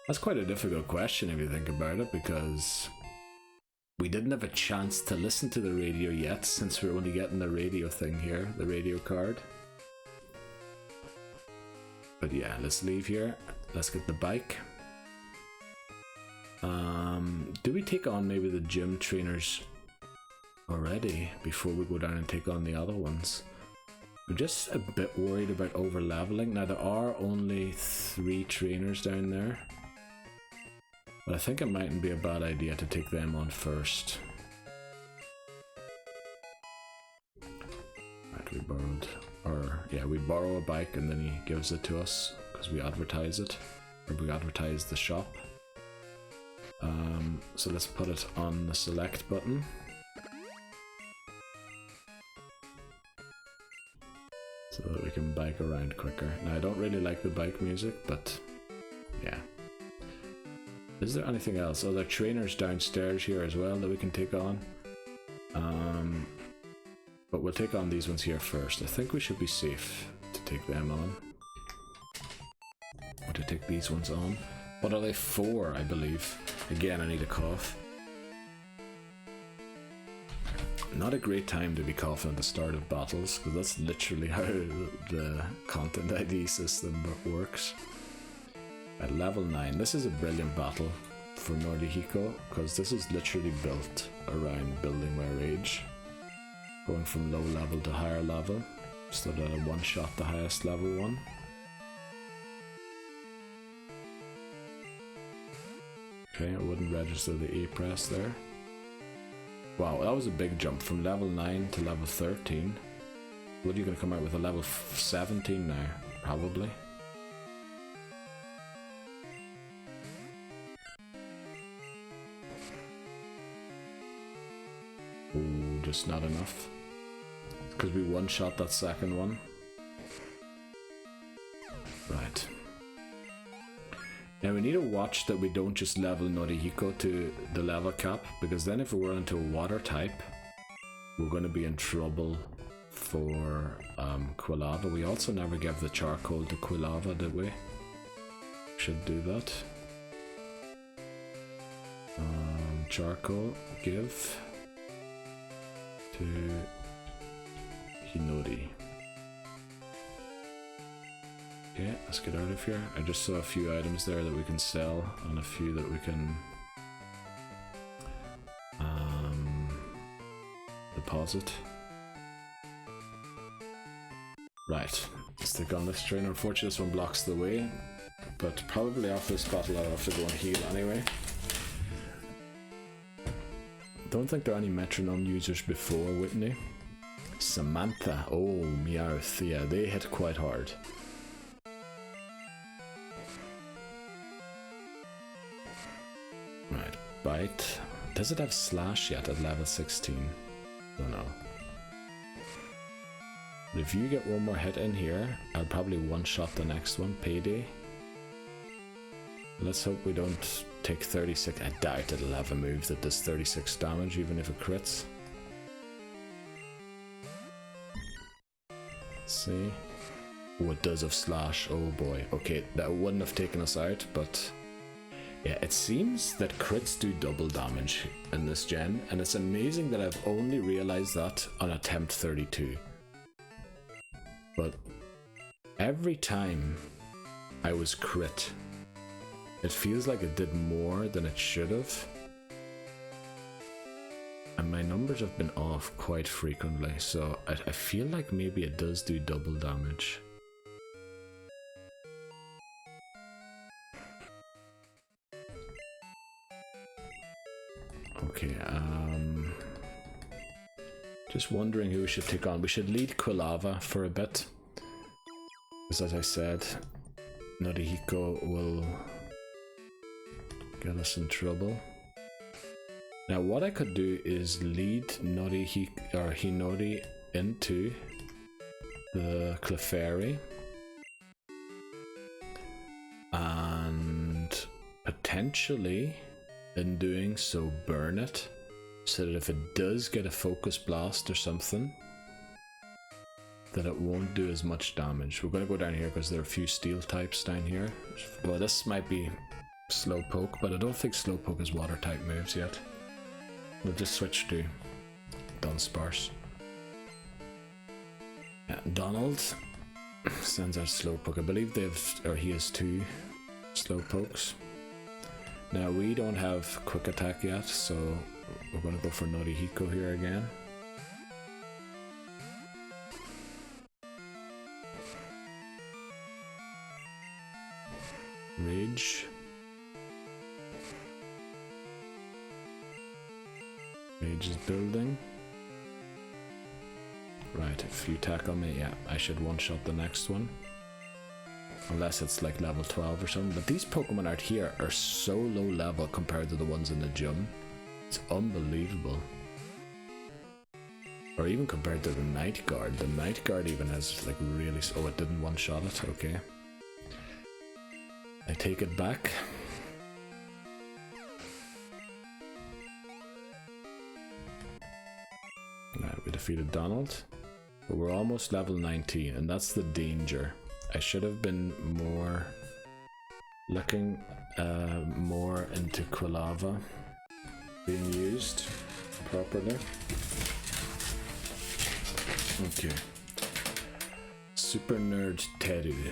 That's quite a difficult question if you think about it, because we didn't have a chance to listen to the radio yet, since we're only getting the radio thing here, the radio card. But yeah, let's leave here. Let's get the bike. Do we take on maybe the gym trainers already before we go down and take on the other ones? I'm just a bit worried about over leveling. Now there are only 3 trainers down there, but I think it mightn't be a bad idea to take them on first. Right, we borrowed, or yeah, we borrow a bike and then he gives it to us because we advertise it, or we advertise the shop. So let's put it on the select button. So that we can bike around quicker. Now I don't really like the bike music, but yeah. Is there anything else? Oh, there are trainers downstairs here as well that we can take on. But we'll take on these ones here first. I think we should be safe to take them on. Or to take these ones on. What are they for, I believe? Again, I need a cough. Not a great time to be coughing at the start of battles, because that's literally how the content ID system works. At level 9, this is a brilliant battle for Nordihiko, because this is literally built around building my rage. Going from low level to higher level, so that I one-shot the highest level one. Okay, I wouldn't register the A-press there. Wow, that was a big jump from level 9 to level 13. What are you going to come out with, a level 17 now? Probably. Ooh, just not enough. Because we one-shot that second one. Right. Now we need to watch that we don't just level Norihiko to the level cap, because then if we run into a water type, we're going to be in trouble for Quilava. We also never gave the charcoal to Quilava, did we? Should do that. Charcoal, give to Hinori. Okay, let's get out of here. I just saw a few items there that we can sell, and a few that we can deposit. Right, let's take on this trainer. Unfortunately, this one blocks the way, but probably after this battle I'll have to go and heal anyway. Don't think there are any metronome users before Whitney. Samantha, oh, Meowth, yeah, they hit quite hard. Right, bite. Does it have slash yet at level 16? Don't know. But if you get one more hit in here, I'll probably one-shot the next one, Payday. Let's hope we don't take 36. I doubt it'll have a move that does 36 damage, even if it crits. Let's see. Oh, it does have slash. Oh boy. Okay, that wouldn't have taken us out, but yeah, it seems that crits do double damage in this gen, and it's amazing that I've only realized that on attempt 32. But every time I was crit, it feels like it did more than it should have. And my numbers have been off quite frequently, so I feel like maybe it does do double damage. Okay, just wondering who we should take on. We should lead Quilava for a bit, because as I said, Norihiko will get us in trouble. Now what I could do is lead Hinori into the Clefairy and potentially in doing so burn it, so that if it does get a focus blast or something, that it won't do as much damage. We're going to go down here because there are a few steel types down here. Well, this might be Slowpoke, but I don't think Slowpoke has water type moves yet. We'll just switch to Dunsparce. Yeah, Donald sends out Slowpoke. I believe he has 2 Slowpokes. Now we don't have quick attack yet, so we're going to go for Norihiko here again. Rage. Rage is building. Right, if you tackle me, yeah, I should one-shot the next one. Unless it's like level 12 or something. But these Pokemon out here are so low level compared to the ones in the gym. It's unbelievable. Or even compared to the Night Guard. The Night Guard even has like really... Oh, it didn't one-shot it? Okay. I take it back. Right, we defeated Donald. But we're almost level 19, and that's the danger. I should have been more looking more into Quilava being used properly. Okay. Super Nerd Teru.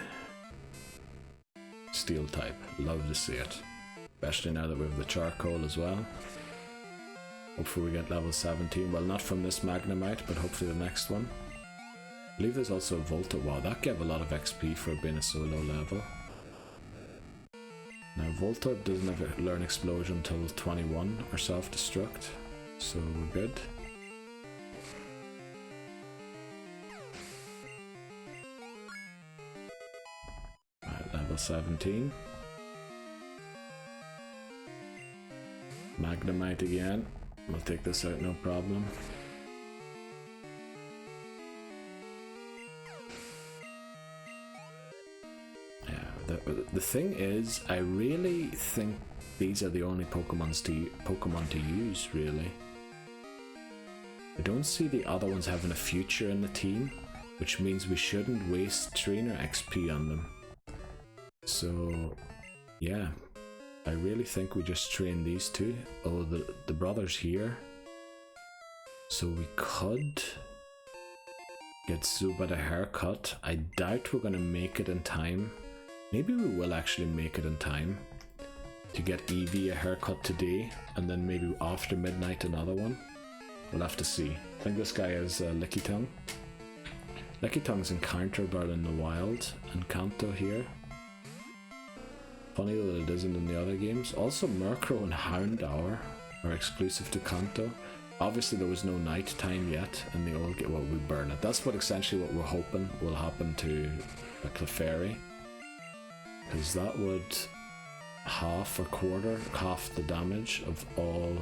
Steel type. Love to see it. Especially now that we have the charcoal as well. Hopefully we get level 17. Well, not from this Magnemite, but hopefully the next one. I believe there's also a Volta. Wow, that gave a lot of XP for being a so low level. Now Volta doesn't have a learn explosion until 21 or self-destruct, so we're good. Alright, level 17. Magnemite again. We'll take this out, no problem. The thing is, I really think these are the only Pokemon to use, really. I don't see the other ones having a future in the team, which means we shouldn't waste trainer XP on them. So, yeah, I really think we just train these two. Oh, the brother's here. So we could get Zubat a haircut. I doubt we're going to make it in time. Maybe we will actually make it in time to get Eevee a haircut today, and then maybe after midnight another one. We'll have to see. I think this guy is Lickitung. Lickitung's in Counterburn in the wild, and Kanto here. Funny that it isn't in the other games. Also, Murkrow and Houndour are exclusive to Kanto. Obviously there was no night time yet in the old game. Well, we burn it. That's essentially what we're hoping will happen to a Clefairy. Because that would half the damage of all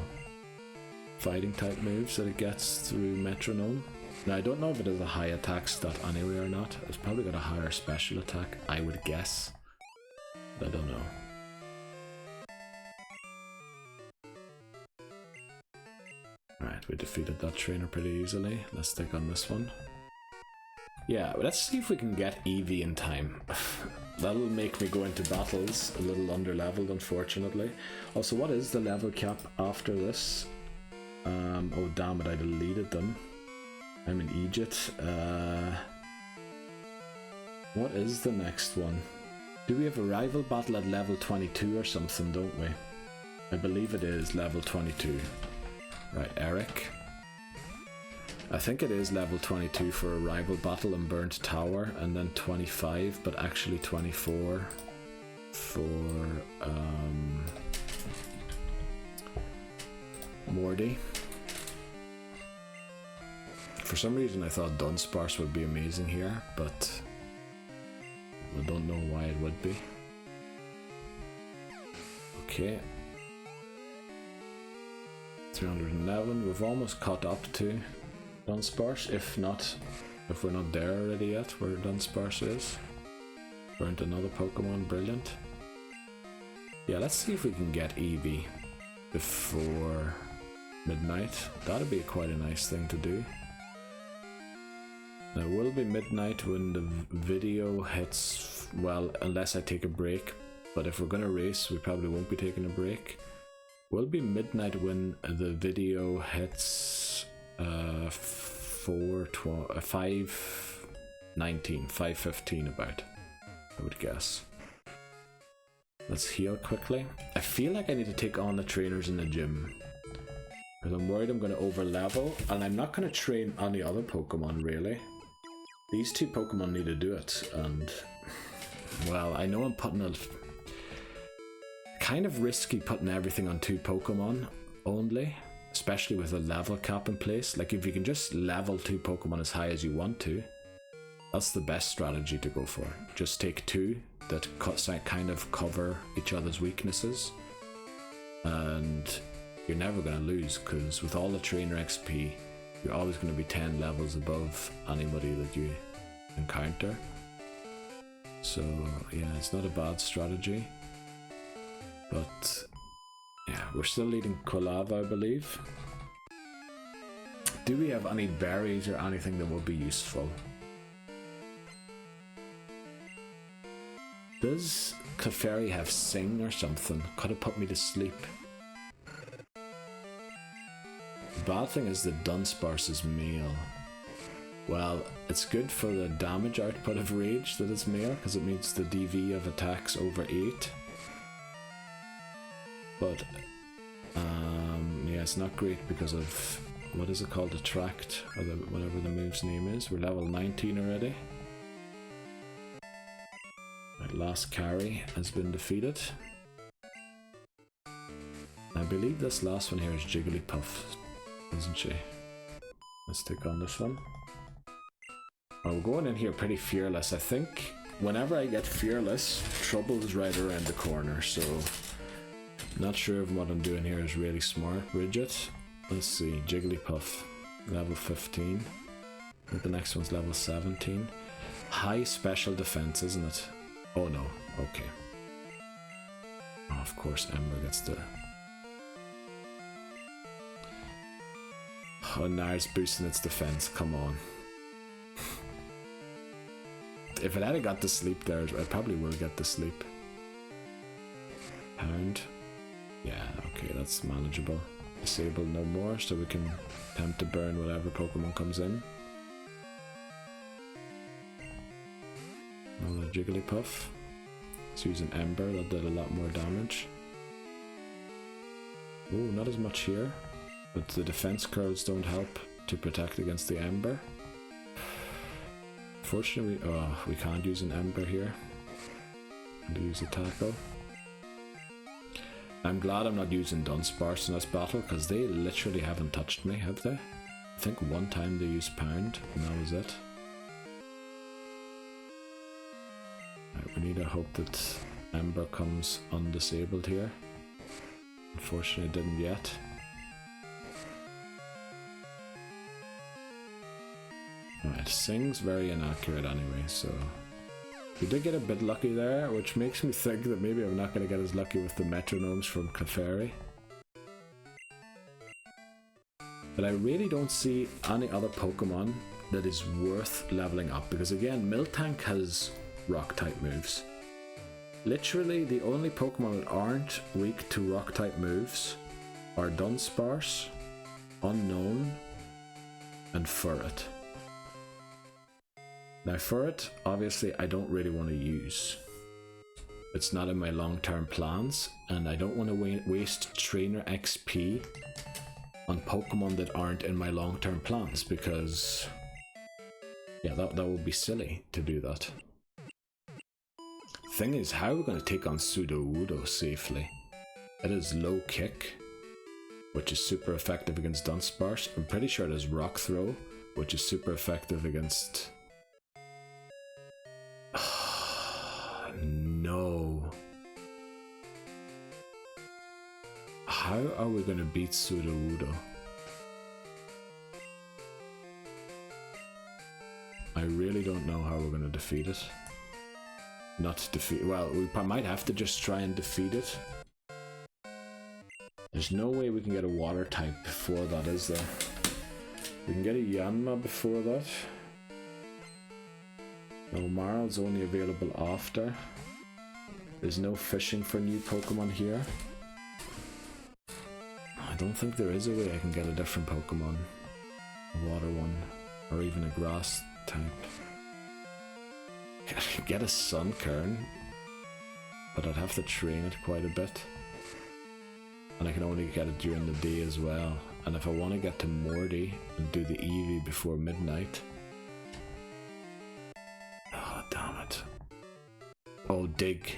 fighting type moves that it gets through Metronome. Now I don't know if it has a high attack stat anyway or not. It's probably got a higher special attack, I would guess. But I don't know. Alright, we defeated that trainer pretty easily. Let's take on this one. Yeah, let's see if we can get Eevee in time. That'll make me go into battles a little under-leveled, unfortunately. Also, what is the level cap after this? Oh damn it, I deleted them. I'm in Egypt. What is the next one? Do we have a rival battle at level 22 or something, don't we? I believe it is level 22. Right, Eric. I think it is level 22 for a rival battle in Burnt Tower, and then 25, but actually 24 for Morty. For some reason I thought Dunsparce would be amazing here, but I don't know why it would be. Okay. 311, we've almost caught up to Dunsparce, if we're not there already yet, where Dunsparce is. Burnt another Pokemon, brilliant. Yeah, let's see if we can get Eevee before midnight. That'd be quite a nice thing to do. Now, it will be midnight when the video hits, well, unless I take a break, but if we're gonna race, we probably won't be taking a break. Will be midnight when the video hits 5:15 about, I would guess. Let's heal quickly. I feel like I need to take on the trainers in the gym, because I'm worried I'm going to over level, and I'm not going to train any other Pokemon really. These two Pokemon need to do it, and well, I know I'm putting a kind of risky putting everything on 2 Pokemon only, especially with a level cap in place. Like, if you can just level 2 Pokemon as high as you want to, that's the best strategy to go for. Just take 2 that kind of cover each other's weaknesses, and you're never going to lose, because with all the trainer XP, you're always going to be 10 levels above anybody that you encounter. So yeah, it's not a bad strategy. But yeah, we're still leading Quilava, I believe. Do we have any berries or anything that would be useful? Does Clefairy have Sing or something? Could have put me to sleep. The bad thing is that Dunsparce is male. Well, it's good for the damage output of Rage that it's male, because it means the DV of attacks over 8. But yeah, it's not great because of, what is it called, Attract, or whatever the move's name is. We're level 19 already. Right, last carry has been defeated. I believe this last one here is Jigglypuff, isn't she? Let's take on this one. Oh, we're going in here pretty fearless. I think whenever I get fearless, trouble is right around the corner, so not sure if what I'm doing here is really smart. Bridget, let's see, Jigglypuff, level 15. I think the next one's level 17. High special defense, isn't it? Oh no, okay. Oh, of course Ember gets the... Oh, now it's boosting its defense, come on. If it had got the sleep there, I probably will get the sleep. Pound. Yeah, okay, that's manageable. Disable no more, so we can attempt to burn whatever Pokemon comes in. Another Jigglypuff. It's using Ember, that did a lot more damage. Oh, not as much here, but the defense curls don't help to protect against the Ember. Unfortunately, we can't use an Ember here. And use a Tackle. I'm glad I'm not using Dunsparce in this battle, because they literally haven't touched me, have they? I think one time they used Pound, and that was it. Right, we need to hope that Ember comes undisabled here. Unfortunately, it didn't yet. Alright, Sing's very inaccurate anyway, so... We did get a bit lucky there, which makes me think that maybe I'm not going to get as lucky with the metronomes from Clefairy. But I really don't see any other Pokemon that is worth leveling up, because again, Miltank has rock type moves. Literally the only Pokemon that aren't weak to rock type moves are Dunsparce, Unknown, and Furret. Now Furret, obviously I don't really want to use. It's not in my long-term plans, and I don't want to waste trainer XP on Pokemon that aren't in my long-term plans, because yeah, that would be silly to do that. Thing is, how are we going to take on Sudowoodo safely? It is low kick, which is super effective against Dunsparce. I'm pretty sure it has Rock Throw, which is super effective against... No. How are we going to beat Sudowoodo? I really don't know how we're going to defeat it. Not defeat... Well, we might have to just try and defeat it. There's no way we can get a water type before that, is there? We can get a Yanma before that. No, Marl's only available after. There's no fishing for new Pokemon here. I don't think there is a way I can get a different Pokemon. A water one. Or even a grass type. I could get a Sunkern, but I'd have to train it quite a bit. And I can only get it during the day as well. And if I want to get to Morty and do the Eevee before midnight... Oh, damn it. Oh, Dig.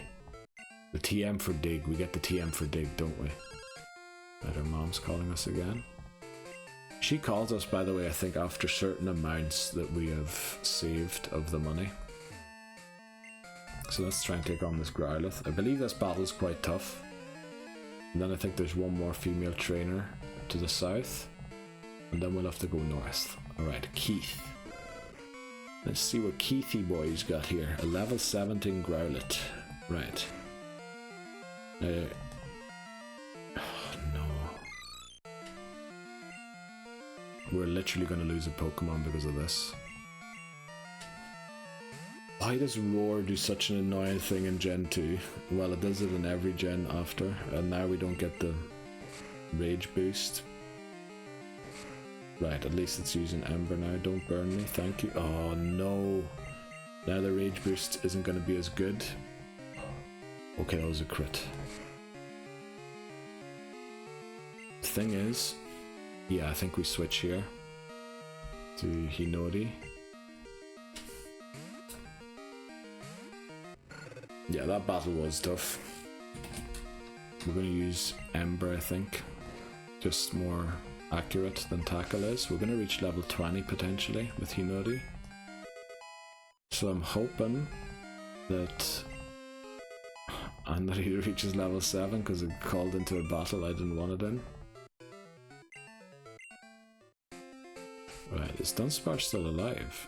The TM for Dig. We get the TM for Dig, don't we? Right, our mom's calling us again. She calls us, by the way, I think after certain amounts that we have saved of the money. So let's try and take on this Growlithe. I believe this battle is quite tough. And then I think there's one more female trainer to the south. And then we'll have to go north. Alright, Keith. Let's see what Keithy boy's got here. A level 17 Growlithe. Right. Now... Oh, no. We're literally going to lose a Pokemon because of this. Why does Roar do such an annoying thing in Gen 2? Well, it does it in every gen after, and now we don't get the Rage boost. Right, at least it's using Ember now. Don't burn me, thank you. Oh no! Now the Rage boost isn't going to be as good. Okay, that was a crit. The thing is, yeah, I think we switch here to Hinori. Yeah, that battle was tough. We're going to use Ember, I think. Just more accurate than Tackle is. We're going to reach level 20 potentially with Hinori. So I'm hoping that Anri reaches level 7 because it called into a battle I didn't want it in. Right, is Dunsparce still alive?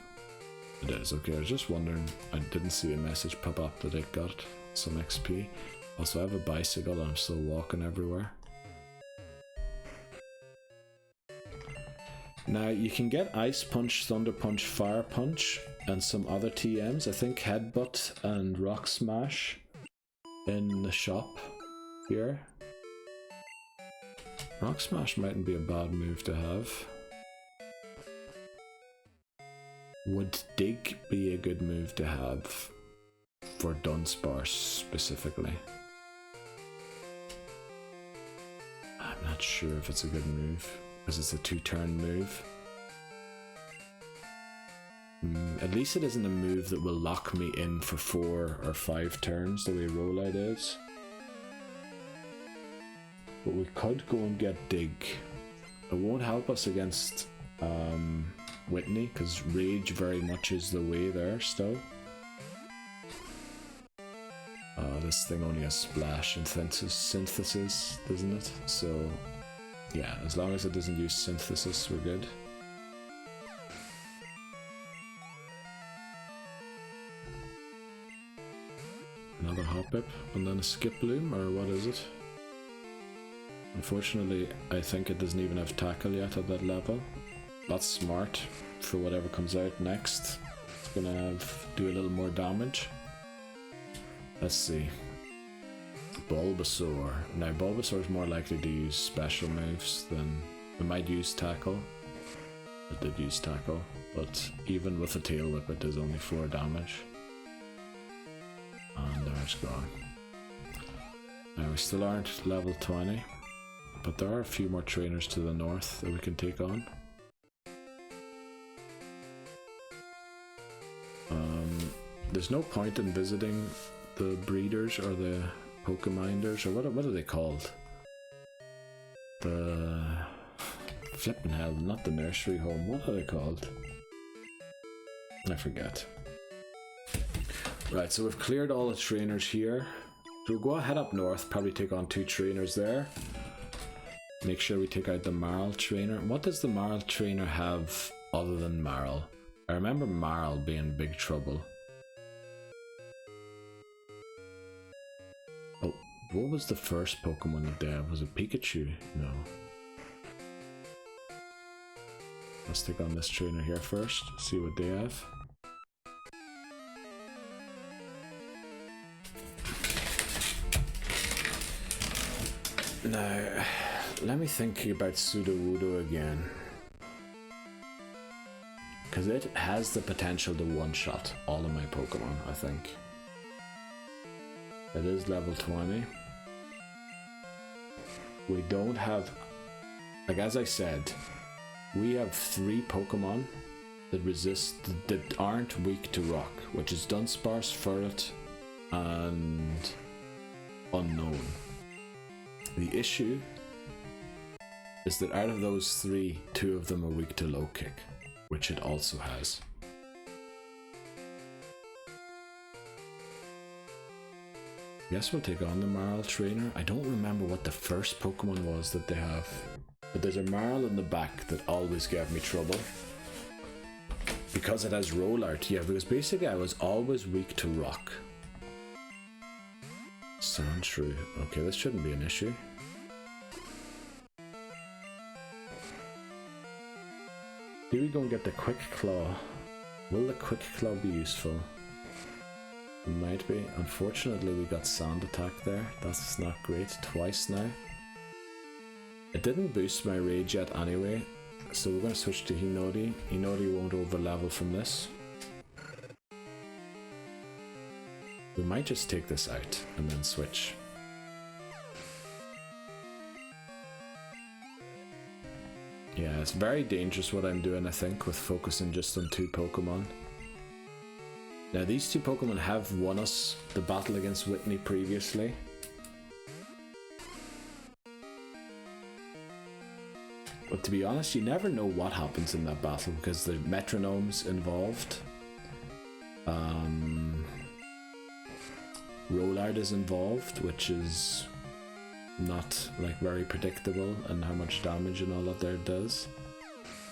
It is, okay, I was just wondering, I didn't see a message pop up that it got some XP. Also, I have a bicycle and I'm still walking everywhere. Now, you can get Ice Punch, Thunder Punch, Fire Punch, and some other TMs. I think Headbutt and Rock Smash in the shop here. Rock Smash mightn't be a bad move to have. Would Dig be a good move to have for Dunsparce specifically? I'm not sure if it's a good move, because it's a 2-turn move. At least it isn't a move that will lock me in for 4 or 5 turns the way Rollout is. But we could go and get Dig. It won't help us against Whitney, because Rage very much is the way there still. This thing only has Splash and Synthesis, doesn't it? So yeah, as long as it doesn't use Synthesis, we're good. Another Hoppip and then a Skiploom, or what is it? Unfortunately, I think it doesn't even have Tackle yet at that level. That's smart for whatever comes out next. It's gonna do a little more damage. Let's see. Bulbasaur. Now Bulbasaur is more likely to use special moves than it might use tackle. It did use tackle, but even with a tail whip it does only 4 damage. And there it's gone. Now we still aren't level 20, but there are a few more trainers to the north that we can take on. There's no point in visiting the breeders or the Pokeminders, or what are they called? The flippin' hell, not the nursery home, what are they called? I forget. Right, so we've cleared all the trainers here. So we'll go ahead up north, probably take on 2 trainers there. Make sure we take out the Marl trainer. What does the Marl trainer have other than Marl? I remember Marl being big trouble. Oh, what was the first Pokemon that they had? Was it Pikachu? No. Let's take on this trainer here first, see what they have. Now, let me think about Sudowoodo again. Because it has the potential to one-shot all of my Pokemon, I think. It is level 20. We don't have... Like, as I said, we have 3 Pokemon that aren't weak to rock, which is Dunsparce, Ferret, and Unknown. The issue is that out of those 3, 2 of them are weak to low kick, which it also has. Guess we'll take on the Marl trainer. I don't remember what the first Pokemon was that they have, but there's a Marl in the back that always gave me trouble. Because it has Roll Art, yeah, because basically I was always weak to rock. Sandshrew. Okay, this shouldn't be an issue. Do we go and get the Quick Claw? Will the Quick Claw be useful? It might be. Unfortunately, we got Sand Attack there. That's not great. Twice now. It didn't boost my Rage yet anyway, so we're going to switch to Hinodi. Hinodi won't over level from this. We might just take this out and then switch. Yeah, it's very dangerous what I'm doing, I think, with focusing just on 2 Pokemon. Now, these 2 Pokemon have won us the battle against Whitney previously. But to be honest, you never know what happens in that battle because the metronome's involved. Rollard is involved, which is not like very predictable and how much damage and all that there does.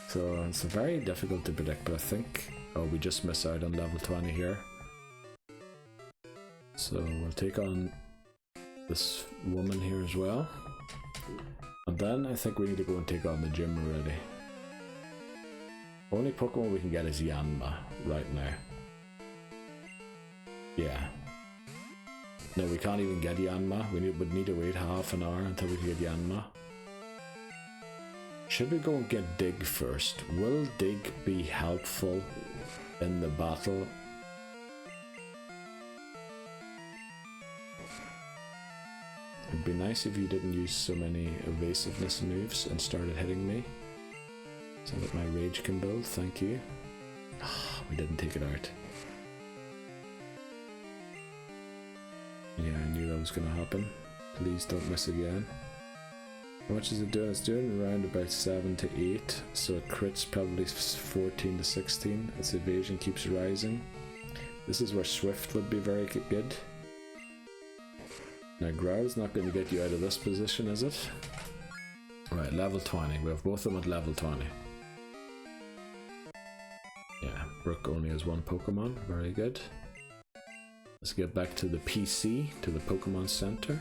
So it's very difficult to predict, but I think, oh, we just miss out on level 20 here. So we'll take on this woman here as well. And then I think we need to go and take on the gym already. Only Pokemon we can get is Yanma right now. Yeah. No, we can't even get Yanma. We would need to wait half an hour until we can get Yanma. Should we go and get Dig first? Will Dig be helpful in the battle? It'd be nice if you didn't use so many evasiveness moves and started hitting me, so that my rage can build. Thank you. We didn't take it out. Yeah, I knew that was going to happen. Please don't miss again. How much is it doing? It's doing around about 7 to 8, so it crits probably 14 to 16. Its evasion keeps rising. This is where Swift would be very good. Now Growl's not going to get you out of this position, is it? Right, level 20. We have both of them at level 20. Yeah, Brook only has 1 Pokemon. Very good. Let's get back to the PC, to the Pokemon Center.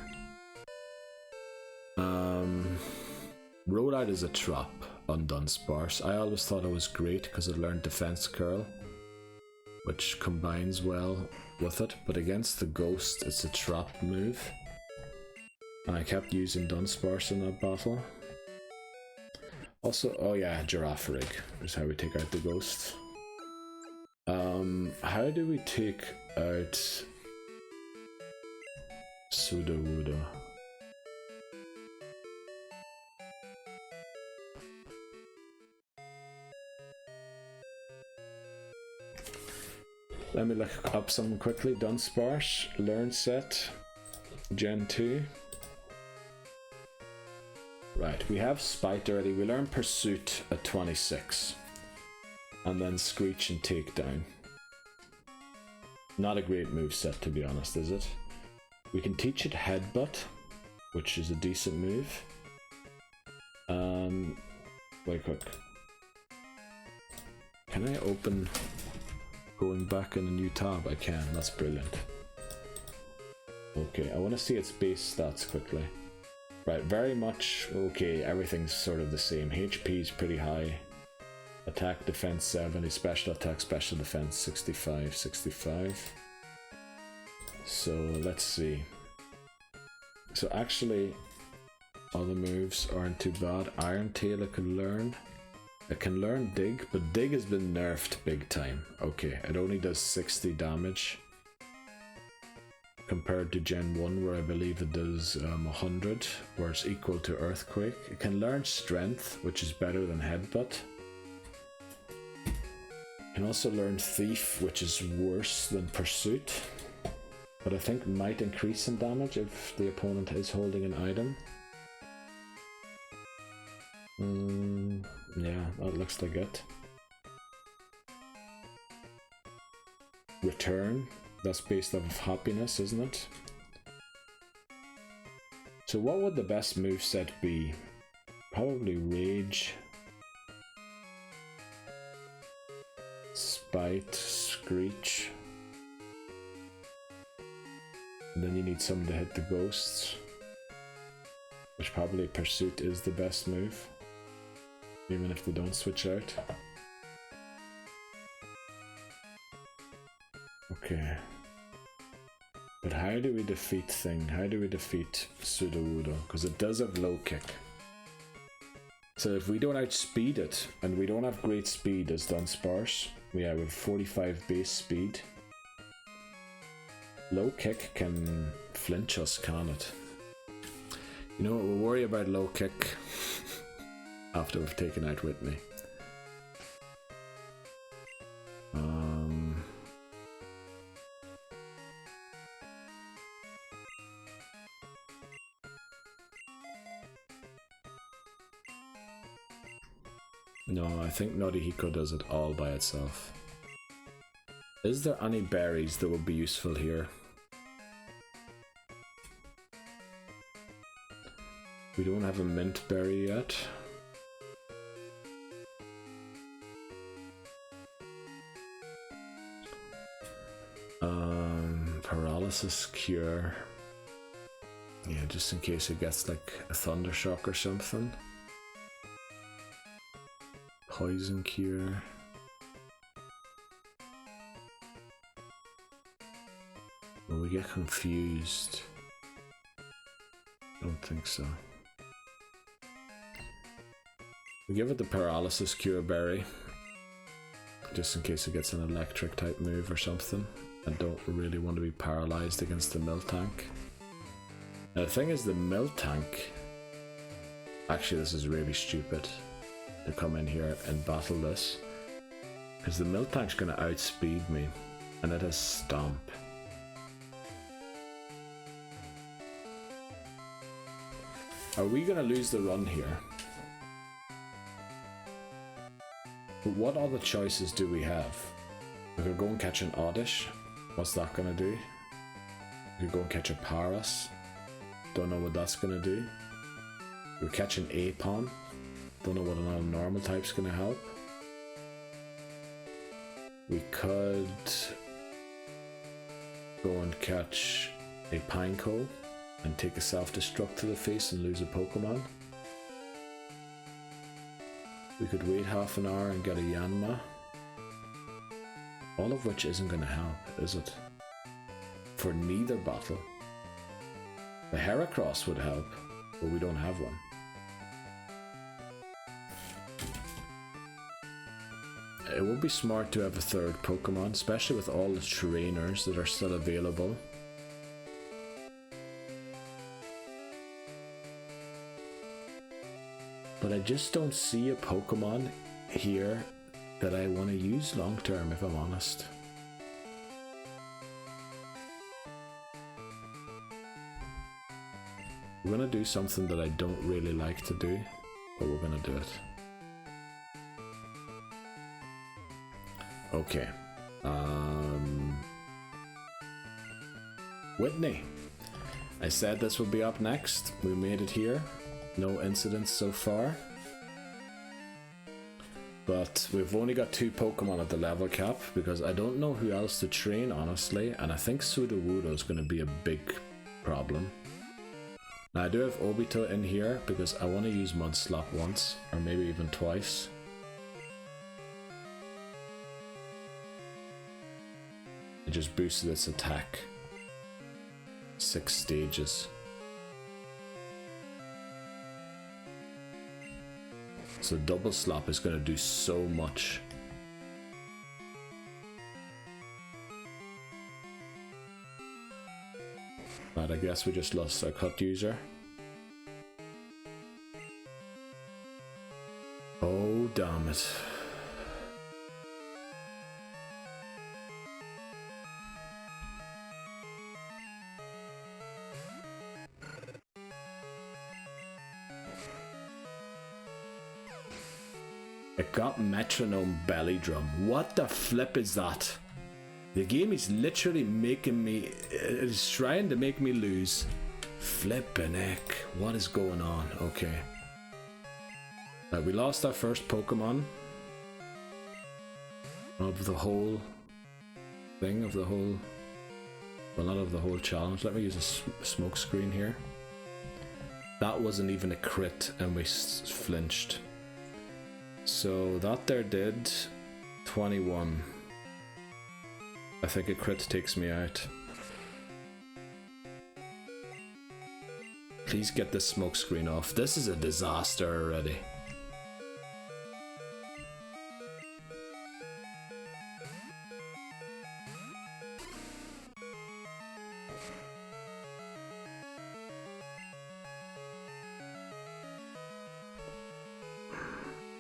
Rollout is a trap. on Dunsparce. I always thought it was great because it learned Defense Curl, which combines well with it, but against the Ghost it's a trap move. And I kept using Dunsparce in that battle. Also, oh yeah, Giraffe Rig is how we take out the Ghost. How do we take out Sudowoodo? Let me look up something quickly. Dunsparce, Learn Set, Gen 2. Right, we have Spite already. We learn Pursuit at 26. And then Screech and Takedown. Not a great move set, to be honest, is it? We can teach it Headbutt, which is a decent move. Wait quick. Can I open going back in a new tab? I can, that's brilliant. Okay, I want to see its base stats quickly. Right, very much okay, everything's sort of the same. HP is pretty high. Attack, defense 70, special attack, special defense 65, 65. So let's see. So actually, all the moves aren't too bad. Iron Tail I can learn. I can learn Dig, but Dig has been nerfed big time. Okay, it only does 60 damage. Compared to Gen 1 where I believe it does 100, where it's equal to Earthquake. It can learn Strength, which is better than Headbutt. Can also learn Thief, which is worse than Pursuit, but I think might increase in damage if the opponent is holding an item. Yeah, that looks like it. Return, that's based off of happiness, isn't it? So what would the best moveset be? Probably Rage, Spite, Screech. And then you need someone to hit the Ghosts, which probably Pursuit is the best move, even if they don't switch out. Okay. But how do we defeat Thing? How do we defeat Sudowoodo? Because it does have low kick. So if we don't outspeed it, and we don't have great speed as Dunsparce, we have 45 base speed. Low kick can flinch us, can it? You know what, we'll worry about low kick after we've taken out Whitney. No, I think Norihiko does it all by itself. Is there any berries that would be useful here? We don't have a mint berry yet. Paralysis cure. Yeah, just in case it gets like a thunder shock or something. Poison cure. Will we get confused? Don't think so. We give it the paralysis cure berry, just in case it gets an electric type move or something. I don't really want to be paralyzed against the Miltank. Now the thing is, the Miltank, actually this is really stupid to come in here and battle this, because the Miltank's going to outspeed me, and it has Stomp. Are we going to lose the run here? But what other choices do we have? We could go and catch an Oddish. What's that going to do? We could go and catch a Paras. Don't know what that's going to do. We could catch an Apom. Don't know what another normal type's going to help. We could go and catch a Pineco and take a self-destruct to the face and lose a Pokemon. We could wait half an hour and get a Yanma. All of which isn't going to help, is it? For neither battle. The Heracross would help, but we don't have one. It would be smart to have a third Pokemon, especially with all the trainers that are still available. But I just don't see a Pokemon here that I want to use long term, if I'm honest. We're gonna do something that I don't really like to do, but we're gonna do it. Okay. Whitney. I said this would be up next. We made it here. No incidents so far. But we've only got 2 Pokemon at the level cap because I don't know who else to train, honestly, and I think Sudowoodo is going to be a big problem. Now I do have Obito in here because I want to use Mudslap once, or maybe even twice. It just boosted its attack 6 stages. So Double Slap is going to do so much. But I guess we just lost our cut user. Oh, damn it. It got Metronome Belly Drum. What the flip is that? The game is literally making me... It is trying to make me lose. Flippin' heck. What is going on? Okay. Right, we lost our first Pokemon. Of the whole... thing, of the whole... Well, not of the whole challenge. Let me use a smoke screen here. That wasn't even a crit and we flinched. So that there did 21. I think a crit takes me out. Please get this smoke screen off. This is a disaster already.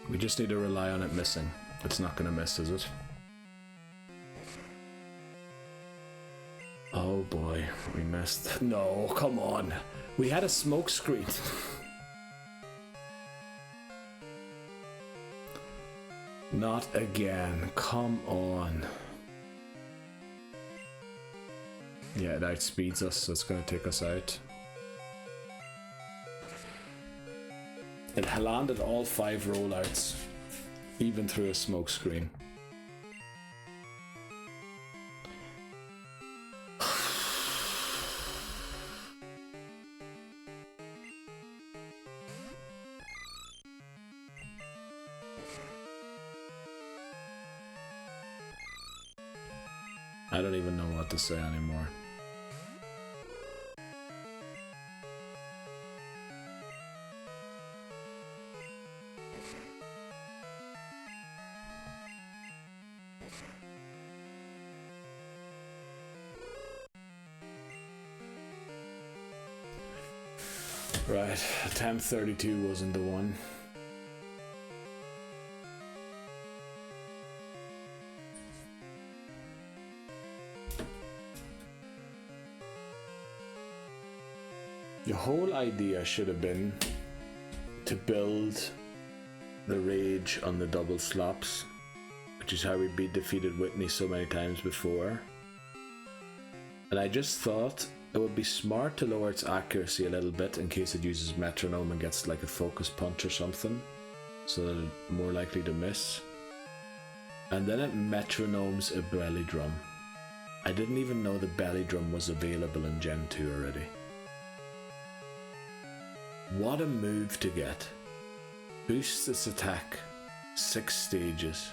We just need to rely on it missing. It's not gonna miss, is it? Oh boy, we missed. No, come on. We had a smoke screen. Not again. Come on. Yeah, it outspeeds us, so it's gonna take us out. It landed all 5 rollouts, even through a smoke screen. I don't even know what to say anymore. Right, attempt 32 wasn't the one. The whole idea should have been to build the rage on the double slaps, which is how we defeated Whitney so many times before. And I just thought it would be smart to lower its accuracy a little bit in case it uses metronome and gets like a focus punch or something, so that it's more likely to miss. And then it metronomes a belly drum. I didn't even know the belly drum was available in Gen 2 already. What a move to get. Boosts its attack 6 stages.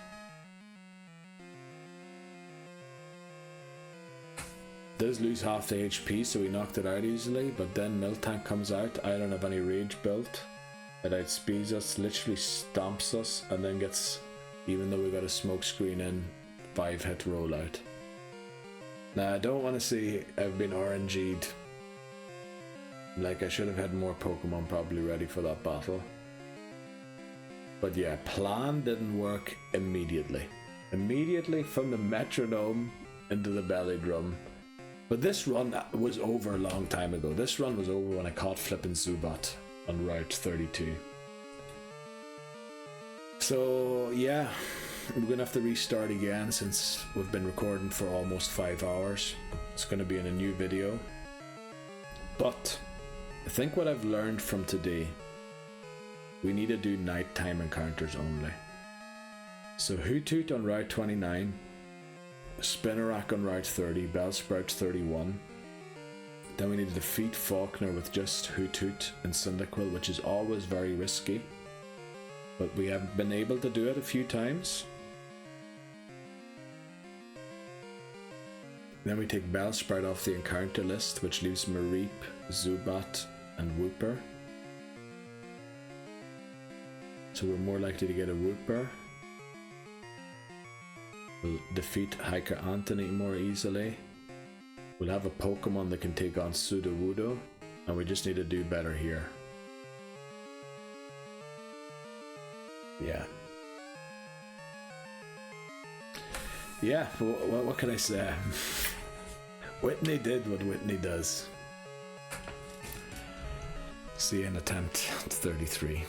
Does lose half the HP, so we knocked it out easily, but then Miltank comes out. I don't have any rage built. It outspeeds us, literally stomps us, and then gets, even though we got a smoke screen in, 5-hit rollout. Now I don't want to say I've been RNG'd. Like, I should have had more Pokemon probably ready for that battle. But yeah, plan didn't work immediately. Immediately from the metronome into the belly drum. But this run was over a long time ago. This run was over when I caught flipping Zubat on Route 32. So yeah, we're gonna have to restart again since we've been recording for almost 5 hours. It's gonna be in a new video. But I think what I've learned from today, we need to do nighttime encounters only. So Hoothoot on Route 29, Spinarak on Route 30, Bellsprout 31. Then we need to defeat Falkner with just Hoothoot and Cyndaquil, which is always very risky. But we have been able to do it a few times. Then we take Bellsprout off the encounter list, which leaves Mareep, Zubat, and Wooper. So we're more likely to get a Wooper. We'll defeat Hiker Anthony more easily. We'll have a Pokemon that can take on Sudowoodo, and we just need to do better here. Yeah, what can I say? Whitney did what Whitney does. See you in attempt 33.